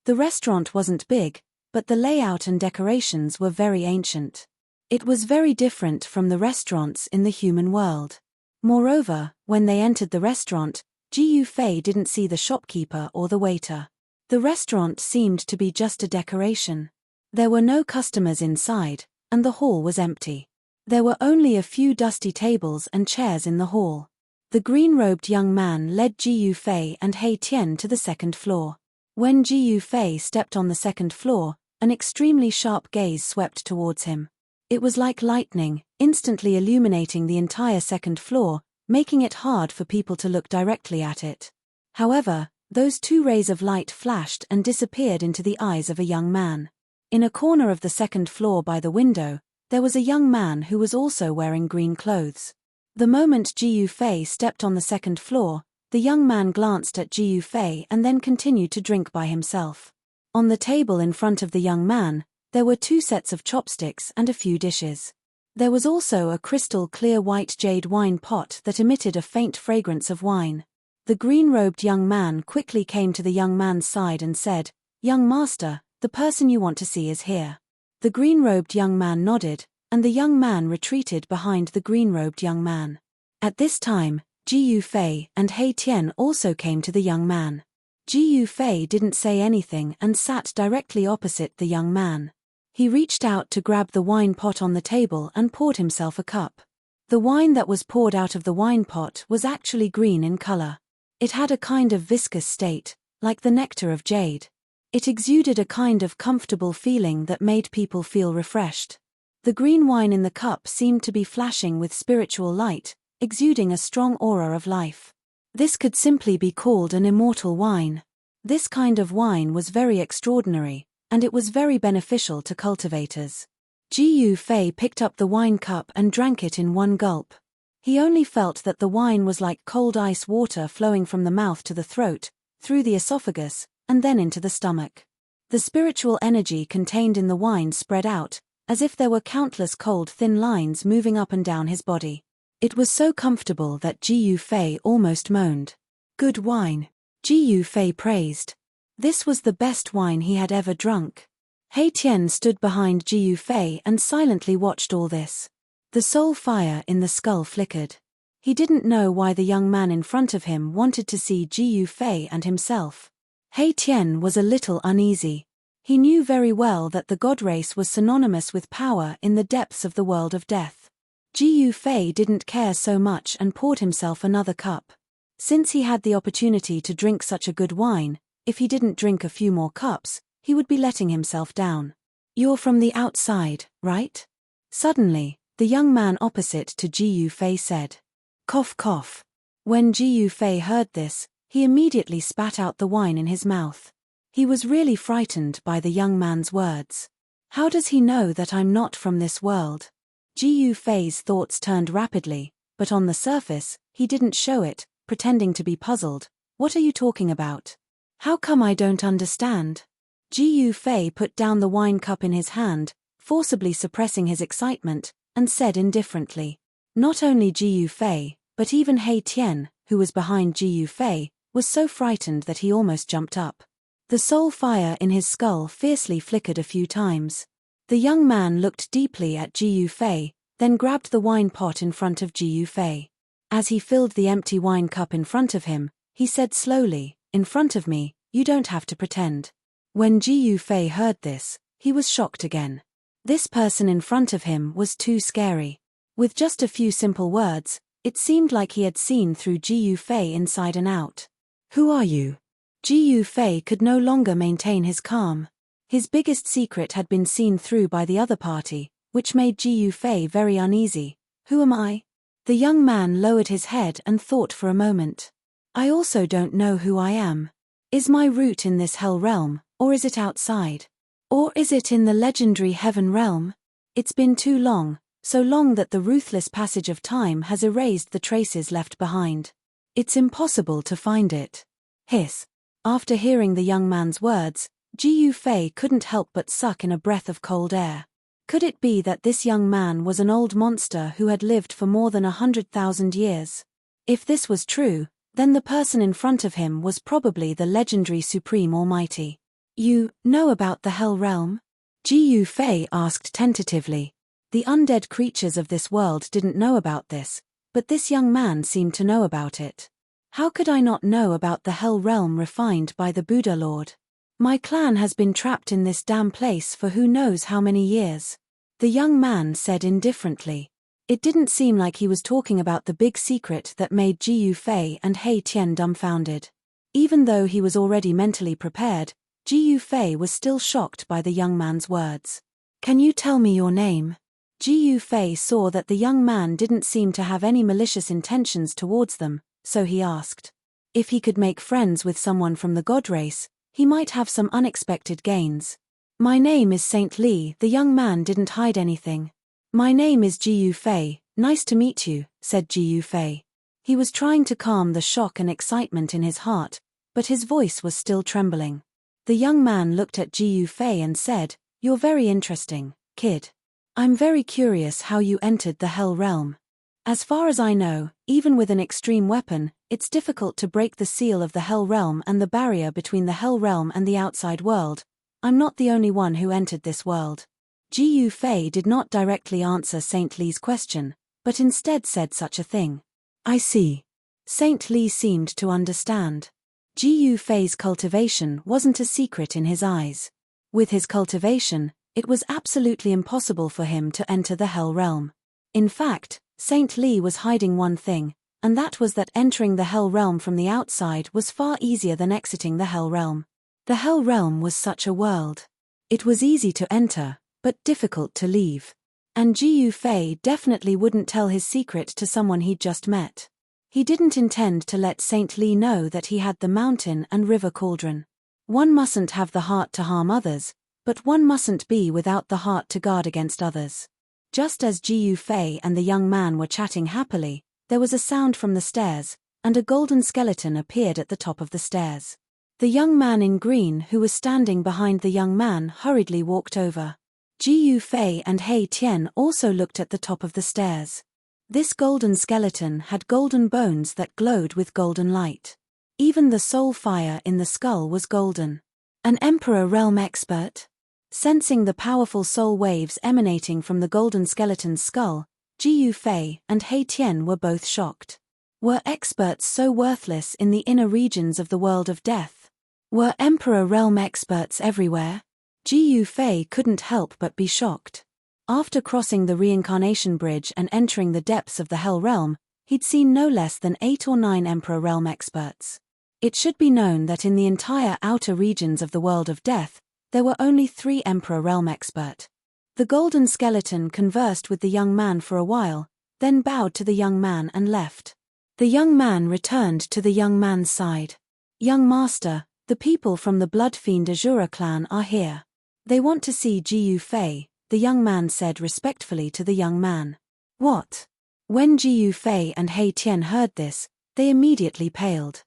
The restaurant wasn't big, but the layout and decorations were very ancient. It was very different from the restaurants in the human world. Moreover, when they entered the restaurant, Ji Yufei didn't see the shopkeeper or the waiter. The restaurant seemed to be just a decoration. There were no customers inside, and the hall was empty. There were only a few dusty tables and chairs in the hall. The green-robed young man led Ji Yufei and He Tian to the second floor. When Ji Yufei stepped on the second floor, an extremely sharp gaze swept towards him. It was like lightning, instantly illuminating the entire second floor, making it hard for people to look directly at it. However, those two rays of light flashed and disappeared into the eyes of a young man. In a corner of the second floor by the window, there was a young man who was also wearing green clothes. The moment Ji Yufei stepped on the second floor, the young man glanced at Ji Yufei and then continued to drink by himself. On the table in front of the young man, there were 2 sets of chopsticks and a few dishes. There was also a crystal-clear white jade wine pot that emitted a faint fragrance of wine. The green-robed young man quickly came to the young man's side and said, "Young master, the person you want to see is here." The green-robed young man nodded, and the young man retreated behind the green-robed young man. At this time, Ji Yufei and He Tian also came to the young man. Ji Yufei didn't say anything and sat directly opposite the young man. He reached out to grab the wine pot on the table and poured himself a cup. The wine that was poured out of the wine pot was actually green in color. It had a kind of viscous state, like the nectar of jade. It exuded a kind of comfortable feeling that made people feel refreshed. The green wine in the cup seemed to be flashing with spiritual light, exuding a strong aura of life. This could simply be called an immortal wine. This kind of wine was very extraordinary, and it was very beneficial to cultivators. Ji Fei picked up the wine cup and drank it in one gulp. He only felt that the wine was like cold ice water flowing from the mouth to the throat, through the esophagus, and then into the stomach. The spiritual energy contained in the wine spread out, as if there were countless cold thin lines moving up and down his body. It was so comfortable that Ji Fei almost moaned. "Good wine," Ji Fei praised. This was the best wine he had ever drunk. He Tian stood behind Ji Fei and silently watched all this. The soul fire in the skull flickered. He didn't know why the young man in front of him wanted to see Ji Fei and himself. He Tian was a little uneasy. He knew very well that the god race was synonymous with power in the depths of the world of death. Ji Fei didn't care so much and poured himself another cup. Since he had the opportunity to drink such a good wine, if he didn't drink a few more cups, he would be letting himself down. "You're from the outside, right?" Suddenly, the young man opposite to Ji Fei said. Cough cough. When Ji Fei heard this, he immediately spat out the wine in his mouth. He was really frightened by the young man's words. How does he know that I'm not from this world? Ji Fei's thoughts turned rapidly, but on the surface, he didn't show it, pretending to be puzzled. "What are you talking about? How come I don't understand?" Ji Fei put down the wine cup in his hand, forcibly suppressing his excitement, and said indifferently. Not only Ji Fei, but even He Tian, who was behind Ji Fei, was so frightened that he almost jumped up. The soul fire in his skull fiercely flickered a few times. The young man looked deeply at Ji Fei, then grabbed the wine pot in front of Ji Fei. As he filled the empty wine cup in front of him, he said slowly, "In front of me, you don't have to pretend." When Ji Fei heard this, he was shocked again. This person in front of him was too scary. With just a few simple words, it seemed like he had seen through Ji Fei inside and out. "Who are you?" Ji Fei could no longer maintain his calm. His biggest secret had been seen through by the other party, which made Ji Fei very uneasy. "Who am I?" The young man lowered his head and thought for a moment. "I also don't know who I am. Is my root in this hell realm, or is it outside? Or is it in the legendary heaven realm? It's been too long, so long that the ruthless passage of time has erased the traces left behind. It's impossible to find it." Hiss. After hearing the young man's words, Ji Fei couldn't help but suck in a breath of cold air. Could it be that this young man was an old monster who had lived for more than 100,000 years? If this was true, then the person in front of him was probably the legendary Supreme Almighty. "You know about the Hell Realm?" Ji Fei asked tentatively. The undead creatures of this world didn't know about this, but this young man seemed to know about it. "How could I not know about the Hell Realm refined by the Buddha Lord? My clan has been trapped in this damn place for who knows how many years," the young man said indifferently. It didn't seem like he was talking about the big secret that made Ji Fei and He Tian dumbfounded. Even though he was already mentally prepared, Ji Fei was still shocked by the young man's words. "Can you tell me your name?" Ji Fei saw that the young man didn't seem to have any malicious intentions towards them, so he asked. If he could make friends with someone from the god race, he might have some unexpected gains. "My name is Saint Li." The young man didn't hide anything. "My name is Ji Fei, nice to meet you," said Ji Fei. He was trying to calm the shock and excitement in his heart, but his voice was still trembling. The young man looked at Ji Fei and said, "You're very interesting, kid. I'm very curious how you entered the Hell Realm. As far as I know, even with an extreme weapon, it's difficult to break the seal of the Hell Realm and the barrier between the Hell Realm and the outside world. I'm not the only one who entered this world." Ji Fei did not directly answer Saint Li's question, but instead said such a thing. "I see." Saint Li seemed to understand. Ji Fei's cultivation wasn't a secret in his eyes. With his cultivation, it was absolutely impossible for him to enter the Hell Realm. In fact, Saint Li was hiding one thing, and that was that entering the Hell Realm from the outside was far easier than exiting the Hell Realm. The Hell Realm was such a world. It was easy to enter, but difficult to leave. And Ji Fei definitely wouldn't tell his secret to someone he'd just met. He didn't intend to let Saint Li know that he had the mountain and river cauldron. One mustn't have the heart to harm others, But one mustn't be without the heart to guard against others. Just as Ji Yu Fei and the young man were chatting happily, there was a sound from the stairs, and a golden skeleton appeared at the top of the stairs. The young man in green who was standing behind the young man hurriedly walked over. Ji Yu Fei and He Tian also looked at the top of the stairs. This golden skeleton had golden bones that glowed with golden light. Even the soul fire in the skull was golden. An Emperor Realm expert? Sensing the powerful soul waves emanating from the golden skeleton's skull, Ji Yu Fei and He Tian were both shocked. Were experts so worthless in the inner regions of the world of death? Were Emperor Realm experts everywhere? Ji Yu Fei couldn't help but be shocked. After crossing the reincarnation bridge and entering the depths of the Hell Realm, he'd seen no less than 8 or 9 Emperor Realm experts. It should be known that in the entire outer regions of the world of death, there were only 3 Emperor Realm expert. The golden skeleton conversed with the young man for a while, then bowed to the young man and left. The young man returned to the young man's side. "Young master, the people from the Blood Fiend Azura clan are here. They want to see Ji Yu Fei," the young man said respectfully to the young man. "What?" When Ji Yu Fei and He Tian heard this, they immediately paled.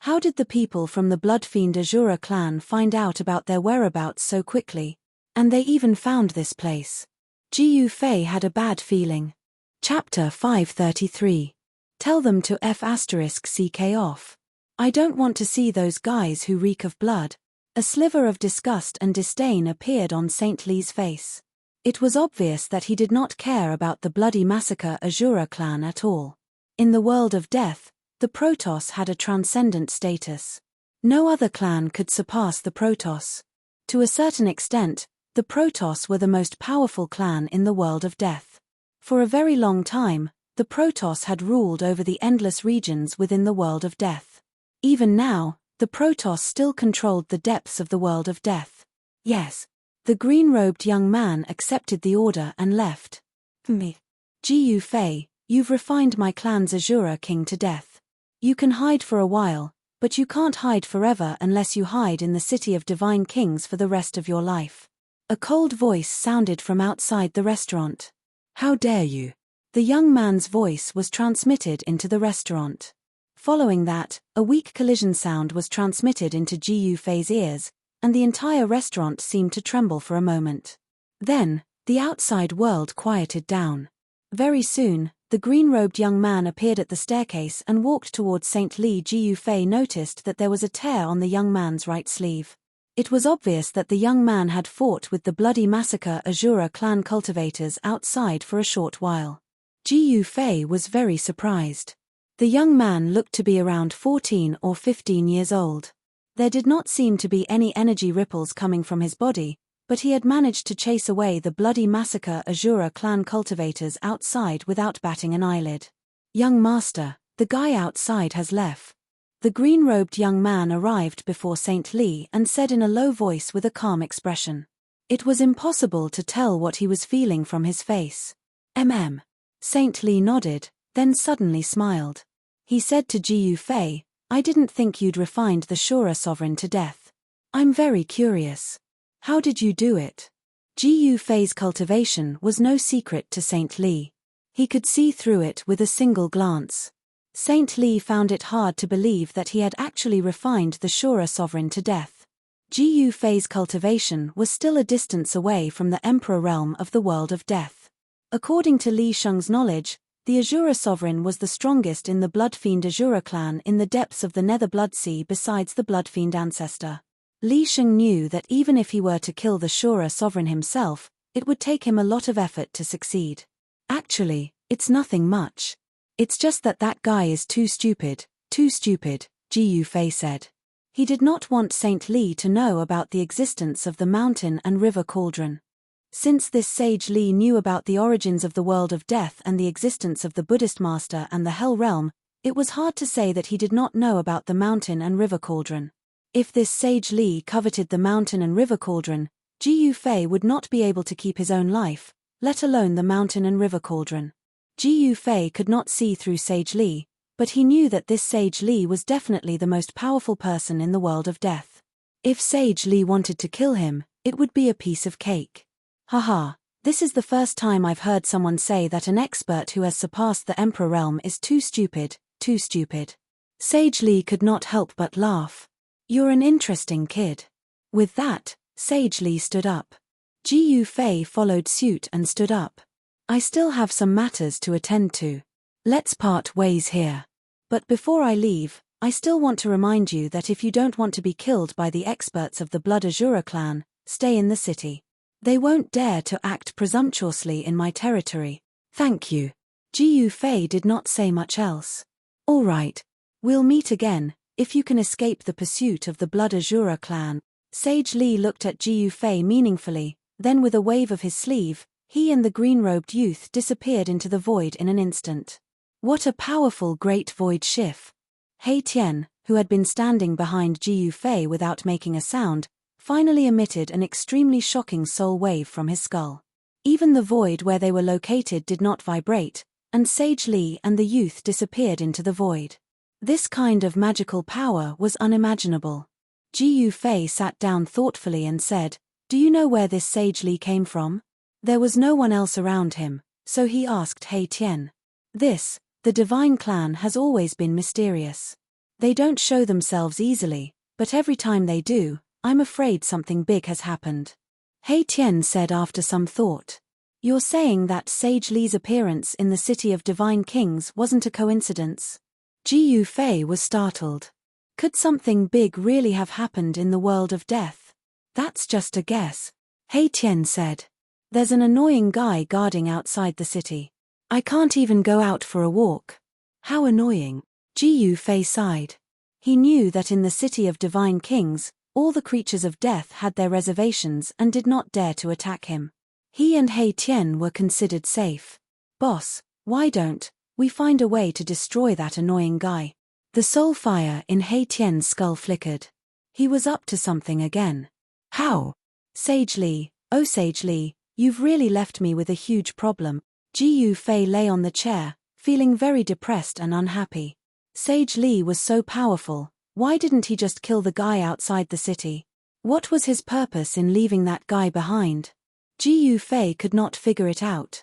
How did the people from the Blood Fiend Azura clan find out about their whereabouts so quickly? And they even found this place. Ji Yu Fei had a bad feeling. Chapter 533. Tell them to F***CK off. I don't want to see those guys who reek of blood. A sliver of disgust and disdain appeared on Saint Li's face. It was obvious that he did not care about the bloody massacre Azura clan at all. In the world of death, the Protoss had a transcendent status. No other clan could surpass the Protoss. To a certain extent, the Protoss were the most powerful clan in the world of death. For a very long time, the Protoss had ruled over the endless regions within the world of death. Even now, the Protoss still controlled the depths of the world of death. Yes. The green-robed young man accepted the order and left. "Me. Ji Yu Fei, you've refined my clan's Azura king to death. You can hide for a while, but you can't hide forever unless you hide in the city of divine kings for the rest of your life." A cold voice sounded from outside the restaurant. "How dare you?" The young man's voice was transmitted into the restaurant. Following that, a weak collision sound was transmitted into Ji Yu Fei's ears, and the entire restaurant seemed to tremble for a moment. Then, the outside world quieted down. Very soon, the green-robed young man appeared at the staircase and walked towards St. Li. Ji Yu Fei noticed that there was a tear on the young man's right sleeve. It was obvious that the young man had fought with the bloody massacre Azura clan cultivators outside for a short while. Ji Yu Fei was very surprised. The young man looked to be around 14 or 15 years old. There did not seem to be any energy ripples coming from his body, but he had managed to chase away the bloody massacre Azura clan cultivators outside without batting an eyelid. "Young master, the guy outside has left." The green-robed young man arrived before St. Li and said in a low voice with a calm expression. It was impossible to tell what he was feeling from his face. St. Li nodded, then suddenly smiled. He said to Ji Yu Fei, "I didn't think you'd refined the Shura sovereign to death. I'm very curious. How did you do it?" Ji Yu Fei's cultivation was no secret to St. Li. He could see through it with a single glance. St. Li found it hard to believe that he had actually refined the Shura sovereign to death. Ji Yu Fei's cultivation was still a distance away from the Emperor realm of the world of death. According to Li Sheng's knowledge, the Azura sovereign was the strongest in the Blood Fiend Azura clan in the depths of the Nether Blood Sea besides the Blood Fiend ancestor. Li Sheng knew that even if he were to kill the Shura sovereign himself, it would take him a lot of effort to succeed. "Actually, it's nothing much. It's just that guy is too stupid, Ji Yu Fei said. He did not want St. Li to know about the existence of the mountain and river cauldron. Since this sage Li knew about the origins of the world of death and the existence of the Buddhist master and the Hell realm, it was hard to say that he did not know about the mountain and river cauldron. If this sage Li coveted the mountain and river cauldron, Ji Yu Fei would not be able to keep his own life, let alone the mountain and river cauldron. Ji Yu Fei could not see through Sage Li, but he knew that this Sage Li was definitely the most powerful person in the world of death. If Sage Li wanted to kill him, It would be a piece of cake. Haha, this is the first time I've heard someone say that an expert who has surpassed the Emperor realm is too stupid, too stupid. Sage Li could not help but laugh. You're an interesting kid. With that, Sage Li stood up. Ji Yufei followed suit and stood up. I still have some matters to attend to. Let's part ways here. But before I leave, I still want to remind you that if you don't want to be killed by the experts of the Blood Azura clan, stay in the city. They won't dare to act presumptuously in my territory. Thank you. Ji Yufei did not say much else. All right. We'll meet again, if you can escape the pursuit of the Blood Azura clan. Sage Li looked at Ji Yufei meaningfully, then with a wave of his sleeve, he and the green-robed youth disappeared into the void in an instant. What a powerful great void shift. Hei Tian, who had been standing behind Ji Yufei without making a sound, finally emitted an extremely shocking soul wave from his skull. Even the void where they were located did not vibrate, and Sage Li and the youth disappeared into the void. This kind of magical power was unimaginable. Ji Yufei sat down thoughtfully and said, "Do you know where this Sage Li came from?" There was no one else around him, so he asked Hei Tian. The divine clan has always been mysterious. They don't show themselves easily, but every time they do, I'm afraid something big has happened. Hei Tian said after some thought. You're saying that Sage Li's appearance in the City of Divine Kings wasn't a coincidence? Ji Yufei was startled. Could something big really have happened in the world of death? That's just a guess. Hei Tian said. There's an annoying guy guarding outside the city. I can't even go out for a walk. How annoying. Ji Yufei sighed. He knew that in the City of Divine Kings, all the creatures of death had their reservations and did not dare to attack him. He and Hei Tian were considered safe. Boss, why don't we find a way to destroy that annoying guy? The soul fire in Hei Tian's skull flickered. He was up to something again. How? Sage Li, oh Sage Li, you've really left me with a huge problem. Ji Yufei lay on the chair, feeling very depressed and unhappy. Sage Li was so powerful, why didn't he just kill the guy outside the city? What was his purpose in leaving that guy behind? Ji Yufei could not figure it out.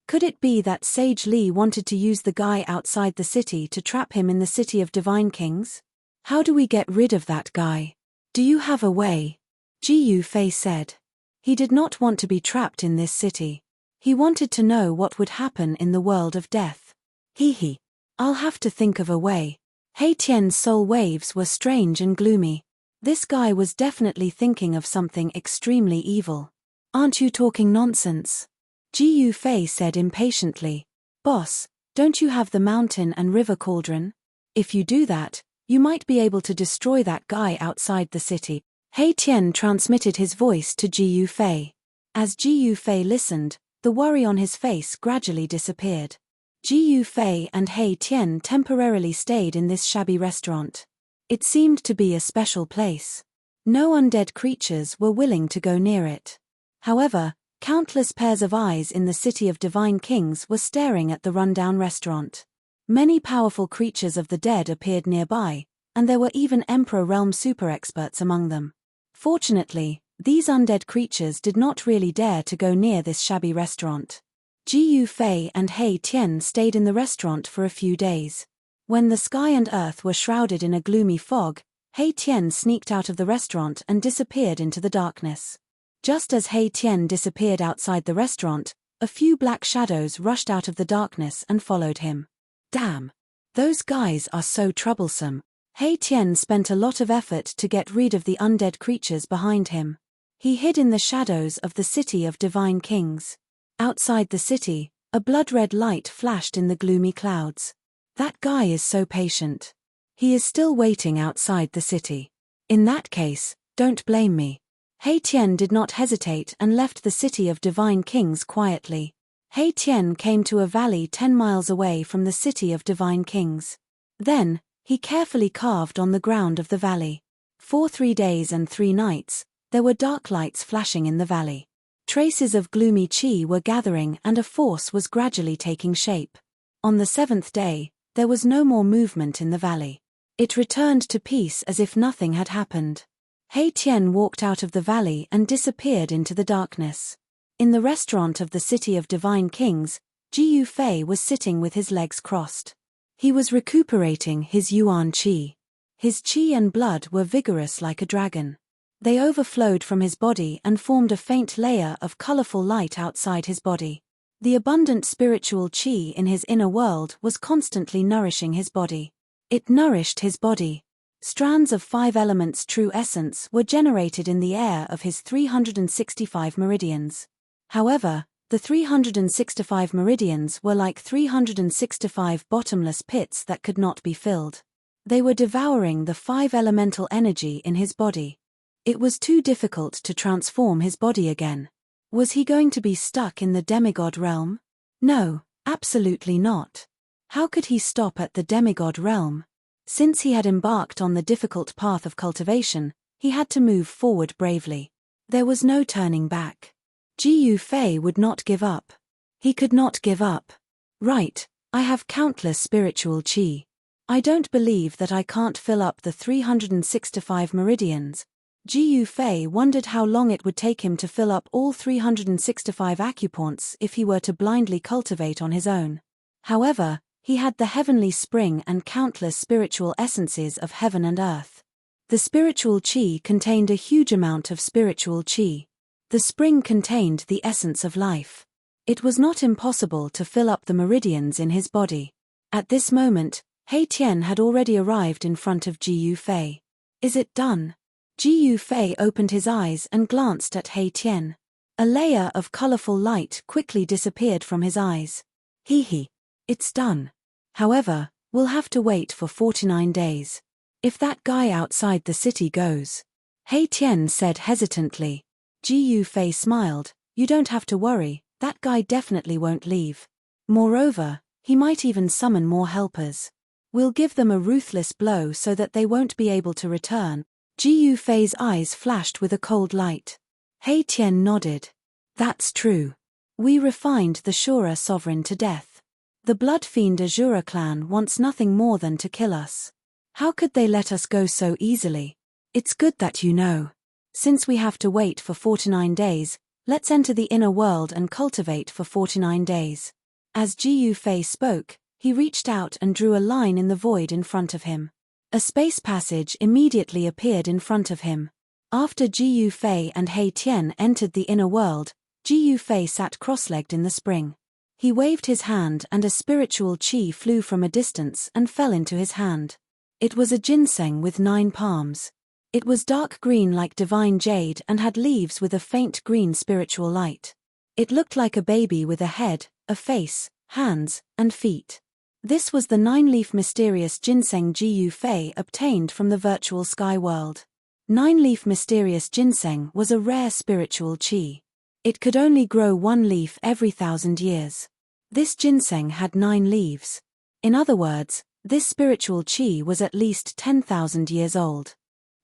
Could it be that Sage Li wanted to use the guy outside the city to trap him in the City of Divine Kings? How do we get rid of that guy? Do you have a way? Ji Yufei said. He did not want to be trapped in this city. He wanted to know what would happen in the world of death. Hee. I'll have to think of a way. Hei Tian's soul waves were strange and gloomy. This guy was definitely thinking of something extremely evil. Aren't you talking nonsense? Ji Yufei said impatiently. Boss, don't you have the mountain and river cauldron? If you do that, you might be able to destroy that guy outside the city. Hei Tian transmitted his voice to Ji Yufei. As Ji Yufei listened, the worry on his face gradually disappeared. Ji Yufei and Hei Tian temporarily stayed in this shabby restaurant. It seemed to be a special place. No undead creatures were willing to go near it. However, countless pairs of eyes in the City of Divine Kings were staring at the rundown restaurant. Many powerful creatures of the dead appeared nearby, and there were even Emperor Realm super experts among them. Fortunately, these undead creatures did not really dare to go near this shabby restaurant. Ji Yufei and Hei Tian stayed in the restaurant for a few days. When the sky and earth were shrouded in a gloomy fog, Hei Tian sneaked out of the restaurant and disappeared into the darkness. Just as Hei Tian disappeared outside the restaurant, a few black shadows rushed out of the darkness and followed him. Damn! Those guys are so troublesome. Hei Tian spent a lot of effort to get rid of the undead creatures behind him. He hid in the shadows of the City of Divine Kings. Outside the city, a blood-red light flashed in the gloomy clouds. That guy is so patient. He is still waiting outside the city. In that case, don't blame me. Hei Tian did not hesitate and left the City of Divine Kings quietly. Hei Tian came to a valley 10 miles away from the City of Divine Kings. Then, he carefully carved on the ground of the valley. For 3 days and 3 nights, there were dark lights flashing in the valley. Traces of gloomy qi were gathering and a force was gradually taking shape. On the 7th day, there was no more movement in the valley. It returned to peace as if nothing had happened. He Tian walked out of the valley and disappeared into the darkness. In the restaurant of the City of Divine Kings, Ji Yufei was sitting with his legs crossed. He was recuperating his yuan qi. His qi and blood were vigorous like a dragon. They overflowed from his body and formed a faint layer of colorful light outside his body. The abundant spiritual qi in his inner world was constantly nourishing his body. It nourished his body. Strands of 5 elements' true essence were generated in the air of his 365 meridians. However, the 365 meridians were like 365 bottomless pits that could not be filled. They were devouring the 5 elemental energy in his body. It was too difficult to transform his body again. Was he going to be stuck in the demigod realm? No, absolutely not. How could he stop at the demigod realm? Since he had embarked on the difficult path of cultivation, he had to move forward bravely. There was no turning back. Ji Yufei would not give up. He could not give up. Right, I have countless spiritual qi. I don't believe that I can't fill up the 365 meridians. Ji Yufei wondered how long it would take him to fill up all 365 acupoints if he were to blindly cultivate on his own. However, he had the heavenly spring and countless spiritual essences of heaven and earth. The spiritual qi contained a huge amount of spiritual qi. The spring contained the essence of life. It was not impossible to fill up the meridians in his body. At this moment, He Tian had already arrived in front of Ji Yufei. Is it done? Ji Yufei opened his eyes and glanced at He Tian. A layer of colorful light quickly disappeared from his eyes. He. It's done. However, we'll have to wait for 49 days. If that guy outside the city goes. He Tian said hesitantly. Ji Yufei smiled. You don't have to worry, that guy definitely won't leave. Moreover, he might even summon more helpers. We'll give them a ruthless blow so that they won't be able to return. Ji Yufei's eyes flashed with a cold light. He Tian nodded. That's true. We refined the Shura sovereign to death. The blood fiend Azura clan wants nothing more than to kill us. How could they let us go so easily? It's good that you know. Since we have to wait for 49 days, let's enter the inner world and cultivate for 49 days. As Ji Yufei spoke, he reached out and drew a line in the void in front of him. A space passage immediately appeared in front of him. After Ji Yufei and He Tian entered the inner world, Ji Yufei sat cross-legged in the spring. He waved his hand and a spiritual qi flew from a distance and fell into his hand. It was a ginseng with 9 palms. It was dark green like divine jade and had leaves with a faint green spiritual light. It looked like a baby with a head, a face, hands, and feet. This was the 9-leaf mysterious ginseng Ji Yufei obtained from the virtual sky world. 9-leaf mysterious ginseng was a rare spiritual qi. It could only grow 1 leaf every 1,000 years. This ginseng had 9 leaves. In other words, this spiritual qi was at least 10,000 years old.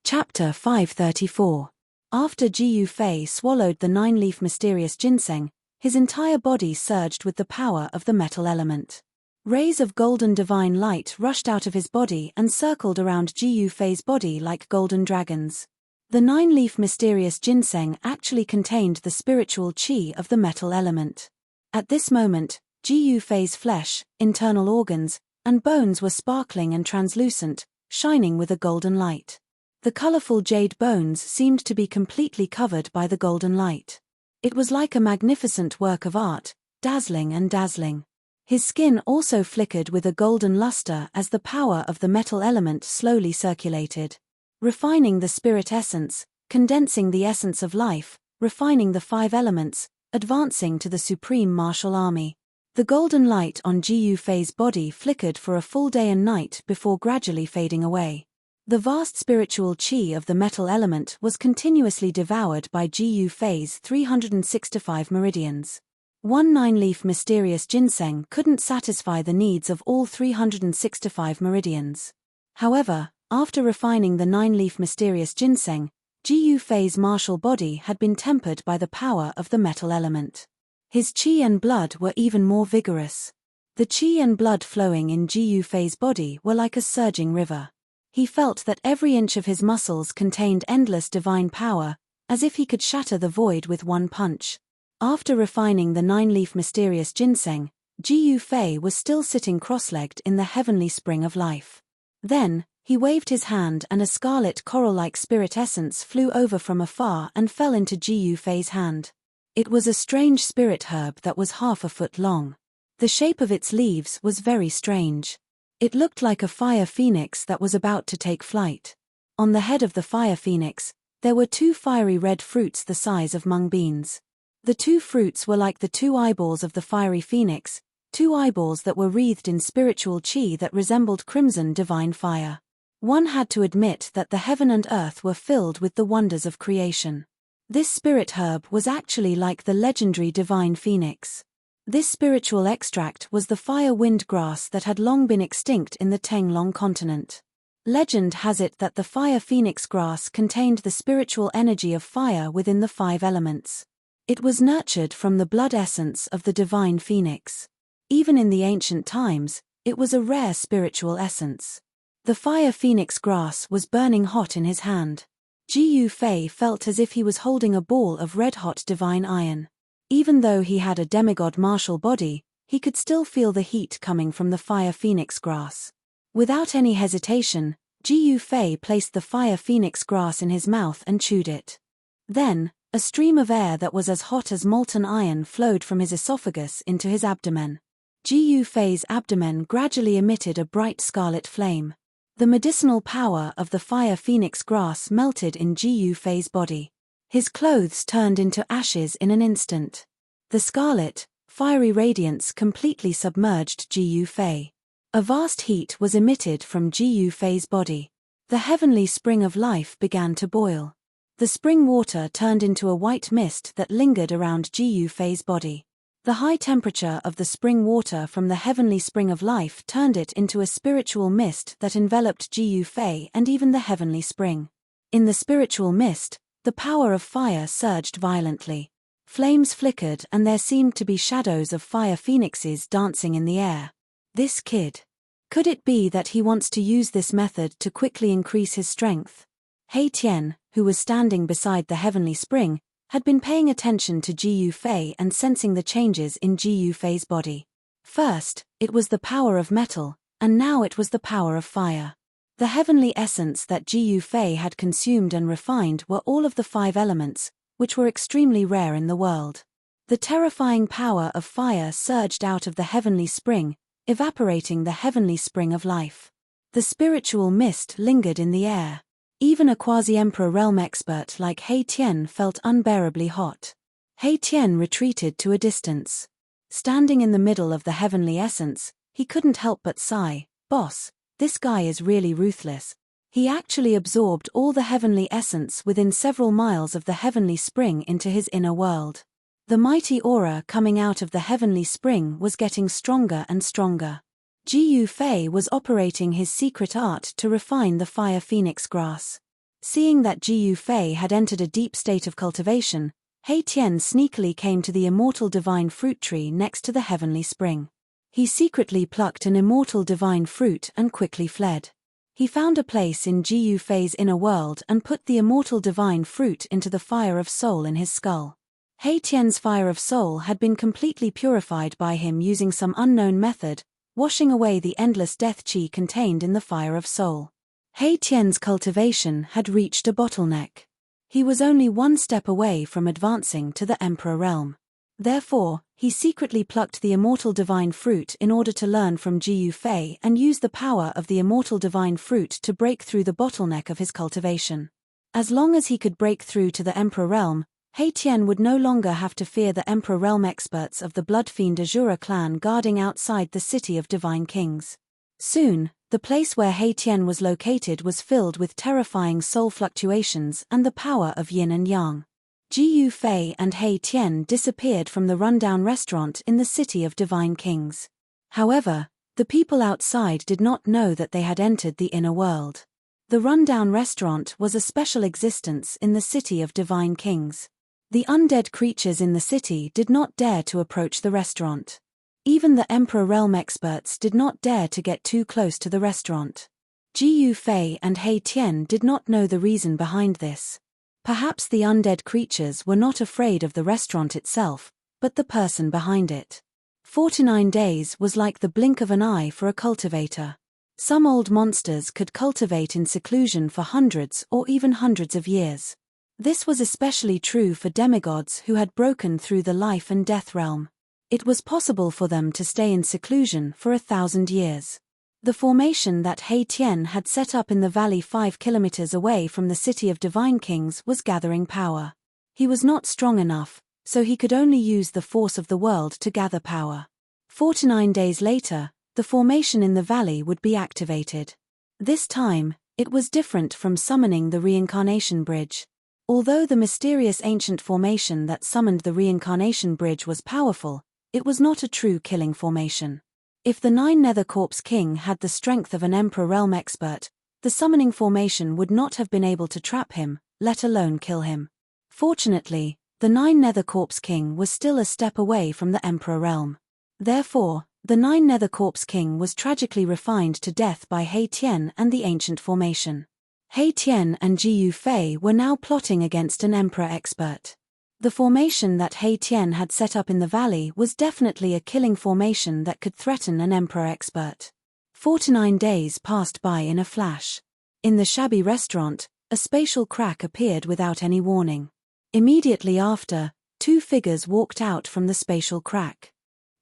Chapter 534. After Ji Yufei swallowed the 9-leaf mysterious ginseng, his entire body surged with the power of the metal element. Rays of golden divine light rushed out of his body and circled around Ji Yufei's body like golden dragons. The 9-leaf mysterious ginseng actually contained the spiritual qi of the metal element. At this moment, Ji Yufei's flesh, internal organs, and bones were sparkling and translucent, shining with a golden light. The colorful jade bones seemed to be completely covered by the golden light. It was like a magnificent work of art, dazzling and dazzling. His skin also flickered with a golden luster as the power of the metal element slowly circulated. Refining the spirit essence, condensing the essence of life, refining the 5 elements, advancing to the supreme martial army. The golden light on Ji Yufei's body flickered for a full day and night before gradually fading away. The vast spiritual qi of the metal element was continuously devoured by Ji Yufei's 365 meridians. 1 9-leaf mysterious ginseng couldn't satisfy the needs of all 365 meridians. However, after refining the 9-leaf mysterious ginseng, Ji Yufei's martial body had been tempered by the power of the metal element. His qi and blood were even more vigorous. The qi and blood flowing in Ji Yufei's body were like a surging river. He felt that every inch of his muscles contained endless divine power, as if he could shatter the void with one punch. After refining the 9-leaf mysterious ginseng, Ji Yufei was still sitting cross-legged in the heavenly spring of life. Then, he waved his hand and a scarlet coral-like spirit essence flew over from afar and fell into Ji Yufei's hand. It was a strange spirit herb that was half a foot long. The shape of its leaves was very strange. It looked like a fire phoenix that was about to take flight. On the head of the fire phoenix, there were 2 fiery red fruits the size of mung beans. The 2 fruits were like the 2 eyeballs of the fiery phoenix, 2 eyeballs that were wreathed in spiritual chi that resembled crimson divine fire. One had to admit that the heaven and earth were filled with the wonders of creation. This spirit herb was actually like the legendary divine phoenix. This spiritual extract was the fire wind grass that had long been extinct in the Tenglong continent. Legend has it that the fire phoenix grass contained the spiritual energy of fire within the 5 elements. It was nurtured from the blood essence of the divine phoenix. Even in the ancient times, it was a rare spiritual essence. The fire phoenix grass was burning hot in his hand. Ji Yufei felt as if he was holding a ball of red-hot divine iron. Even though he had a demigod martial body, he could still feel the heat coming from the fire phoenix grass. Without any hesitation, Ji Yufei placed the fire phoenix grass in his mouth and chewed it. Then, a stream of air that was as hot as molten iron flowed from his esophagus into his abdomen. Ji Yufei's abdomen gradually emitted a bright scarlet flame. The medicinal power of the fire phoenix grass melted in Ji Yufei's body. His clothes turned into ashes in an instant. The scarlet, fiery radiance completely submerged Ji Yufei. A vast heat was emitted from Ji Yufei's body. The heavenly spring of life began to boil. The spring water turned into a white mist that lingered around Ji Yufei's body. The high temperature of the spring water from the heavenly spring of life turned it into a spiritual mist that enveloped Ji Yufei and even the heavenly spring. In the spiritual mist, the power of fire surged violently. Flames flickered and there seemed to be shadows of fire phoenixes dancing in the air. This kid. Could it be that he wants to use this method to quickly increase his strength? Hei Tian, who was standing beside the heavenly spring, had been paying attention to Ji Yufei and sensing the changes in Ji Yufei's body. First, it was the power of metal, and now it was the power of fire. The heavenly essence that Ji Yufei had consumed and refined were all of the 5 elements, which were extremely rare in the world. The terrifying power of fire surged out of the heavenly spring, evaporating the heavenly spring of life. The spiritual mist lingered in the air. Even a quasi-emperor realm expert like Hei Tian felt unbearably hot. Hei Tian retreated to a distance. Standing in the middle of the heavenly essence, he couldn't help but sigh, "Boss, this guy is really ruthless." He actually absorbed all the heavenly essence within several miles of the heavenly spring into his inner world. The mighty aura coming out of the heavenly spring was getting stronger and stronger. Ji Yufei was operating his secret art to refine the fire phoenix grass. Seeing that Ji Yufei had entered a deep state of cultivation, Hei Tian sneakily came to the immortal divine fruit tree next to the heavenly spring. He secretly plucked an immortal divine fruit and quickly fled. He found a place in Ji Yufei's inner world and put the immortal divine fruit into the fire of soul in his skull. Hei Tian's fire of soul had been completely purified by him using some unknown method, washing away the endless death chi contained in the fire of soul. Hei Tian's cultivation had reached a bottleneck. He was only one step away from advancing to the emperor realm. Therefore, he secretly plucked the immortal divine fruit in order to learn from Ji Yufei and use the power of the immortal divine fruit to break through the bottleneck of his cultivation. As long as he could break through to the emperor realm, Hei Tian would no longer have to fear the emperor realm experts of the Bloodfiend Azura clan guarding outside the city of divine kings. Soon, the place where Hei Tian was located was filled with terrifying soul fluctuations and the power of yin and yang. Ji Yufei and Hei Tian disappeared from the rundown restaurant in the city of divine kings. However, the people outside did not know that they had entered the inner world. The rundown restaurant was a special existence in the city of divine kings. The undead creatures in the city did not dare to approach the restaurant. Even the Emperor Realm experts did not dare to get too close to the restaurant. Ji Yufei and He Tian did not know the reason behind this. Perhaps the undead creatures were not afraid of the restaurant itself, but the person behind it. 49 days was like the blink of an eye for a cultivator. Some old monsters could cultivate in seclusion for hundreds or even hundreds of years. This was especially true for demigods who had broken through the life and death realm. It was possible for them to stay in seclusion for 1,000 years. The formation that He Tian had set up in the valley 5 kilometers away from the city of Divine Kings was gathering power. He was not strong enough, so he could only use the force of the world to gather power. 49 days later, the formation in the valley would be activated. This time, it was different from summoning the reincarnation bridge. Although the mysterious ancient formation that summoned the reincarnation bridge was powerful, it was not a true killing formation. If the 9 Nether Corpse King had the strength of an Emperor Realm expert, the summoning formation would not have been able to trap him, let alone kill him. Fortunately, the 9 Nether Corpse King was still a step away from the Emperor Realm. Therefore, the 9 Nether Corpse King was tragically refined to death by He Tian and the ancient formation. He Tian and Ji Yufei were now plotting against an Emperor expert. The formation that He Tian had set up in the valley was definitely a killing formation that could threaten an Emperor expert. 49 days passed by in a flash. In the shabby restaurant, a spatial crack appeared without any warning. Immediately after, 2 figures walked out from the spatial crack.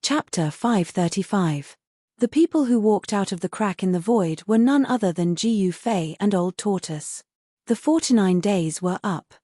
Chapter 535. The people who walked out of the crack in the void were none other than Ji Yufei and Old Tortoise. The 49 days were up.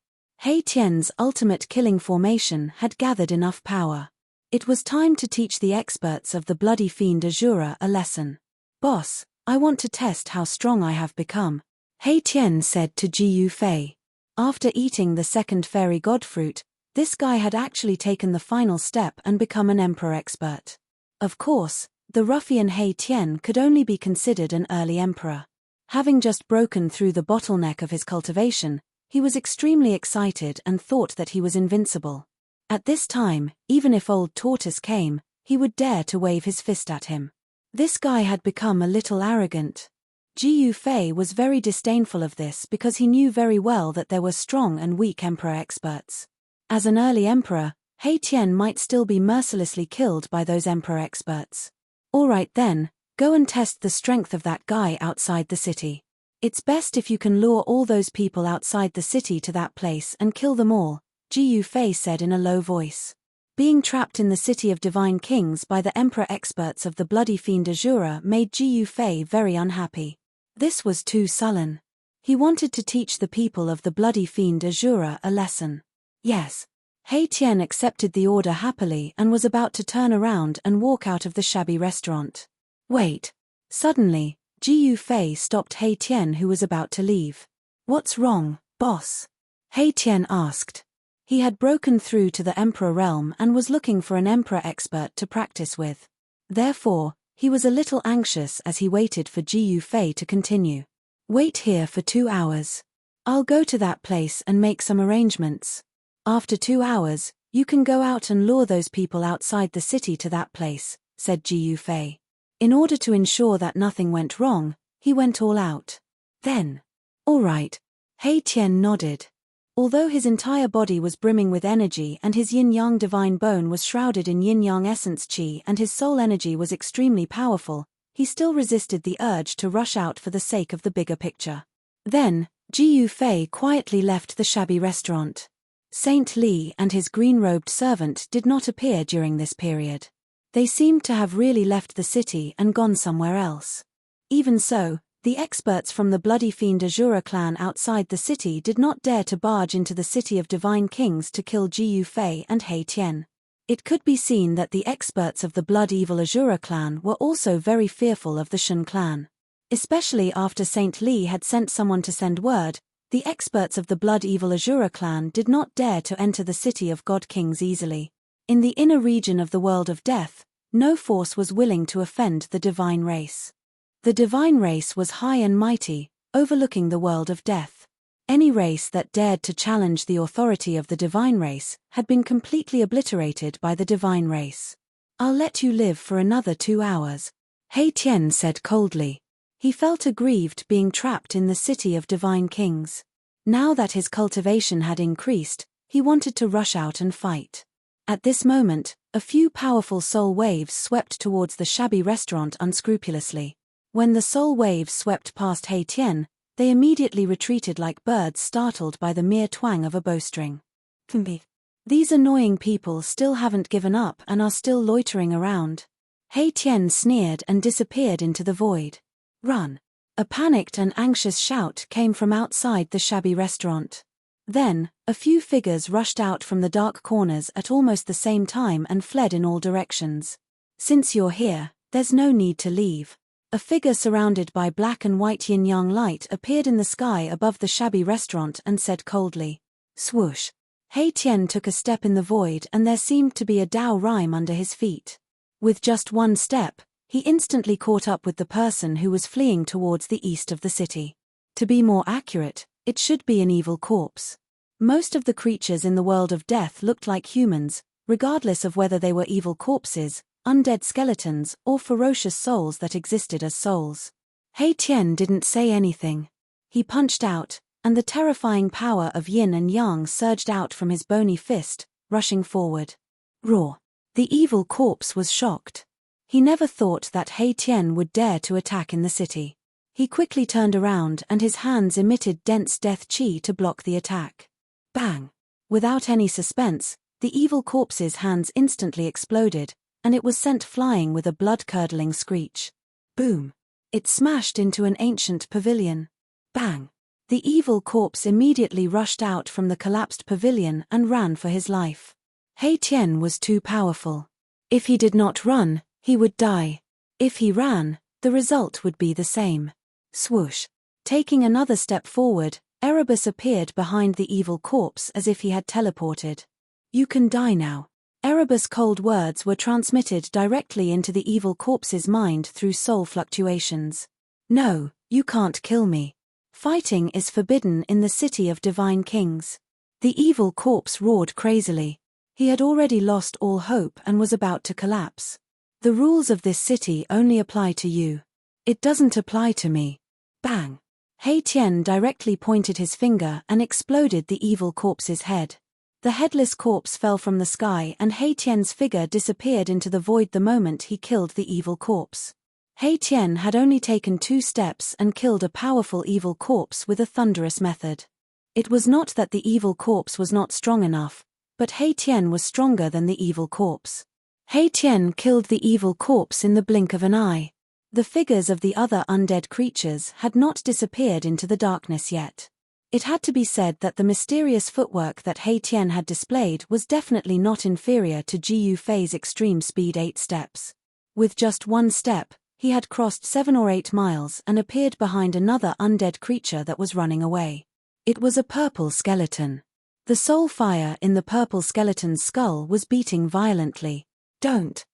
He Tian's ultimate killing formation had gathered enough power. It was time to teach the experts of the bloody fiend Azura a lesson. "Boss, I want to test how strong I have become," He Tian said to Ji Yufei. After eating the second fairy god fruit, this guy had actually taken the final step and become an emperor expert. Of course, the ruffian He Tian could only be considered an early emperor. Having just broken through the bottleneck of his cultivation, he was extremely excited and thought that he was invincible. At this time, even if Old Tortoise came, he would dare to wave his fist at him. This guy had become a little arrogant. Ji Yufei was very disdainful of this because he knew very well that there were strong and weak emperor experts. As an early emperor, He Tian might still be mercilessly killed by those emperor experts. "Alright then, go and test the strength of that guy outside the city. It's best if you can lure all those people outside the city to that place and kill them all," Ji Yufei said in a low voice. Being trapped in the city of Divine Kings by the emperor experts of the bloody fiend Azura made Ji Yufei very unhappy. This was too sullen. He wanted to teach the people of the bloody fiend Azura a lesson. Yes. He Tian accepted the order happily and was about to turn around and walk out of the shabby restaurant. Wait. Suddenly, Ji Yufei stopped He Tian, who was about to leave. "What's wrong, boss?" He Tian asked. He had broken through to the Emperor realm and was looking for an Emperor expert to practice with. Therefore, he was a little anxious as he waited for Ji Yufei to continue. "Wait here for 2 hours. I'll go to that place and make some arrangements. After 2 hours, you can go out and lure those people outside the city to that place," said Ji Yufei. In order to ensure that nothing went wrong, he went all out. Then, "All right." He Tian nodded. Although his entire body was brimming with energy and his yin-yang divine bone was shrouded in yin-yang essence qi and his soul energy was extremely powerful, he still resisted the urge to rush out for the sake of the bigger picture. Then, Ji Yufei quietly left the shabby restaurant. Saint Li and his green-robed servant did not appear during this period. They seemed to have really left the city and gone somewhere else. Even so, the experts from the bloody fiend Azura clan outside the city did not dare to barge into the city of Divine Kings to kill Ji Yufei and He Tian. It could be seen that the experts of the blood evil Azura clan were also very fearful of the Shun clan. Especially after Saint Li had sent someone to send word, the experts of the blood evil Azura clan did not dare to enter the city of God Kings easily. In the inner region of the world of death, no force was willing to offend the divine race. The divine race was high and mighty, overlooking the world of death. Any race that dared to challenge the authority of the divine race had been completely obliterated by the divine race. "I'll let you live for another 2 hours," He Tian said coldly. He felt aggrieved being trapped in the city of divine kings. Now that his cultivation had increased, he wanted to rush out and fight. At this moment, a few powerful soul waves swept towards the shabby restaurant unscrupulously. When the soul waves swept past Haitian, they immediately retreated like birds startled by the mere twang of a bowstring. These annoying people still haven't given up and are still loitering around. Haitian sneered and disappeared into the void. Run! A panicked and anxious shout came from outside the shabby restaurant. Then, a few figures rushed out from the dark corners at almost the same time and fled in all directions. Since you're here, there's no need to leave. A figure surrounded by black and white yin-yang light appeared in the sky above the shabby restaurant and said coldly. Swoosh! Haitian took a step in the void and there seemed to be a Dao rhyme under his feet. With just one step, he instantly caught up with the person who was fleeing towards the east of the city. To be more accurate, it should be an evil corpse. Most of the creatures in the world of death looked like humans, regardless of whether they were evil corpses, undead skeletons, or ferocious souls that existed as souls. Haitian didn't say anything. He punched out, and the terrifying power of yin and yang surged out from his bony fist, rushing forward. Roar! The evil corpse was shocked. He never thought that Haitian would dare to attack in the city. He quickly turned around and his hands emitted dense death chi to block the attack. Bang! Without any suspense, the evil corpse's hands instantly exploded, and it was sent flying with a blood-curdling screech. Boom! It smashed into an ancient pavilion. Bang! The evil corpse immediately rushed out from the collapsed pavilion and ran for his life. Haitian was too powerful. If he did not run, he would die. If he ran, the result would be the same. Swoosh! Taking another step forward, Erebus appeared behind the evil corpse as if he had teleported. You can die now. Erebus' cold words were transmitted directly into the evil corpse's mind through soul fluctuations. No, you can't kill me. Fighting is forbidden in the city of divine kings. The evil corpse roared crazily. He had already lost all hope and was about to collapse. The rules of this city only apply to you. It doesn't apply to me. Bang! Haitian directly pointed his finger and exploded the evil corpse's head. The headless corpse fell from the sky and Haitian's figure disappeared into the void the moment he killed the evil corpse. Haitian had only taken 2 steps and killed a powerful evil corpse with a thunderous method. It was not that the evil corpse was not strong enough, but Haitian was stronger than the evil corpse. Haitian killed the evil corpse in the blink of an eye. The figures of the other undead creatures had not disappeared into the darkness yet. It had to be said that the mysterious footwork that Haitian had displayed was definitely not inferior to Jiu Fei's extreme speed 8 steps. With just 1 step, he had crossed 7 or 8 miles and appeared behind another undead creature that was running away. It was a purple skeleton. The soul fire in the purple skeleton's skull was beating violently. Don't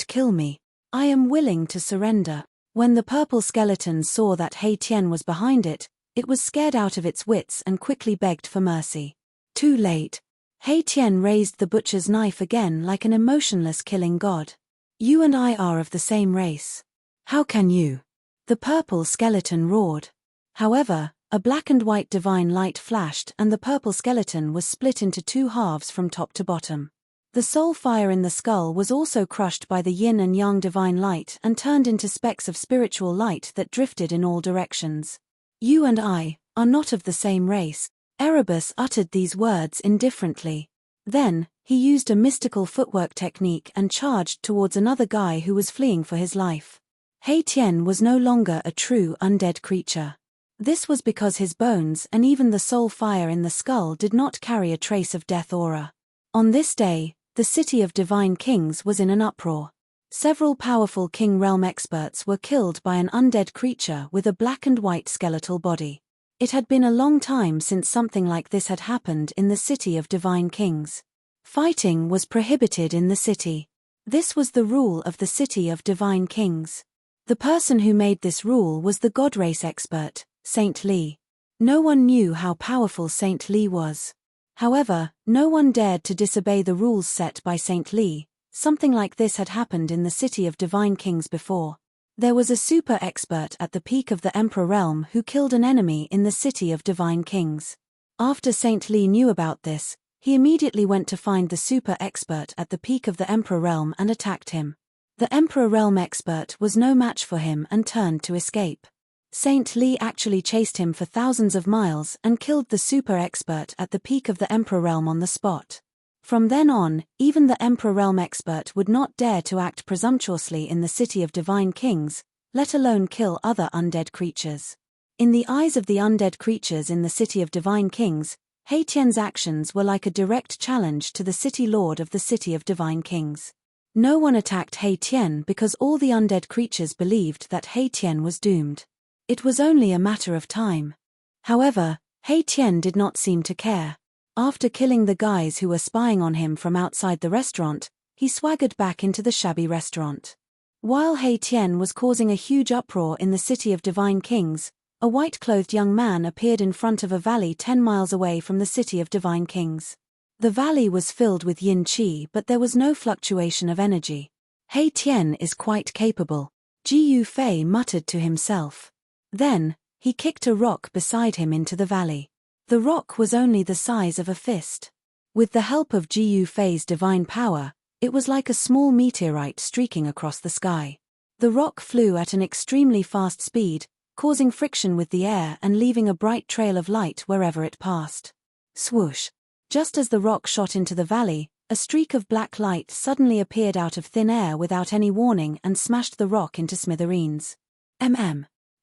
kill me. I am willing to surrender. When the purple skeleton saw that Haitian was behind it, it was scared out of its wits and quickly begged for mercy. Too late. Haitian raised the butcher's knife again like an emotionless killing god. You and I are of the same race. How can you? The purple skeleton roared. However, a black and white divine light flashed and the purple skeleton was split into 2 halves from top to bottom. The soul fire in the skull was also crushed by the yin and yang divine light and turned into specks of spiritual light that drifted in all directions. You and I are not of the same race. Erebus uttered these words indifferently. Then, he used a mystical footwork technique and charged towards another guy who was fleeing for his life. Haitian was no longer a true undead creature. This was because his bones and even the soul fire in the skull did not carry a trace of death aura. On this day, the city of divine kings was in an uproar. Several powerful king realm experts were killed by an undead creature with a black and white skeletal body. It had been a long time since something like this had happened in the city of divine kings. Fighting was prohibited in the city. This was the rule of the city of divine kings. The person who made this rule was the god race expert, Saint Li. No one knew how powerful Saint Li was. However, no one dared to disobey the rules set by Saint Li. Something like this had happened in the city of divine kings before. There was a super expert at the peak of the Emperor realm who killed an enemy in the city of Divine Kings. After Saint Li knew about this, he immediately went to find the super expert at the peak of the Emperor realm and attacked him. The Emperor realm expert was no match for him and turned to escape. Saint Li actually chased him for thousands of miles and killed the super expert at the peak of the Emperor realm on the spot. From then on, even the Emperor realm expert would not dare to act presumptuously in the city of Divine Kings, let alone kill other undead creatures. In the eyes of the undead creatures in the city of Divine Kings, He Tian's actions were like a direct challenge to the city lord of the city of Divine Kings. No one attacked He Tian because all the undead creatures believed that He Tian was doomed. It was only a matter of time. However, He Tian did not seem to care. After killing the guys who were spying on him from outside the restaurant, he swaggered back into the shabby restaurant. While He Tian was causing a huge uproar in the city of Divine Kings, a white-clothed young man appeared in front of a valley 10 miles away from the city of Divine Kings. The valley was filled with yin qi, but there was no fluctuation of energy. He Tian is quite capable, Ji Yufei muttered to himself. Then, he kicked a rock beside him into the valley. The rock was only the size of a fist. With the help of Ji Yufei's divine power, it was like a small meteorite streaking across the sky. The rock flew at an extremely fast speed, causing friction with the air and leaving a bright trail of light wherever it passed. Swoosh! Just as the rock shot into the valley, a streak of black light suddenly appeared out of thin air without any warning and smashed the rock into smithereens.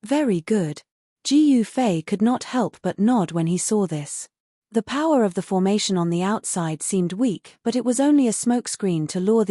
Very good. Ji Yufei could not help but nod when he saw this. The power of the formation on the outside seemed weak, but it was only a smokescreen to lure the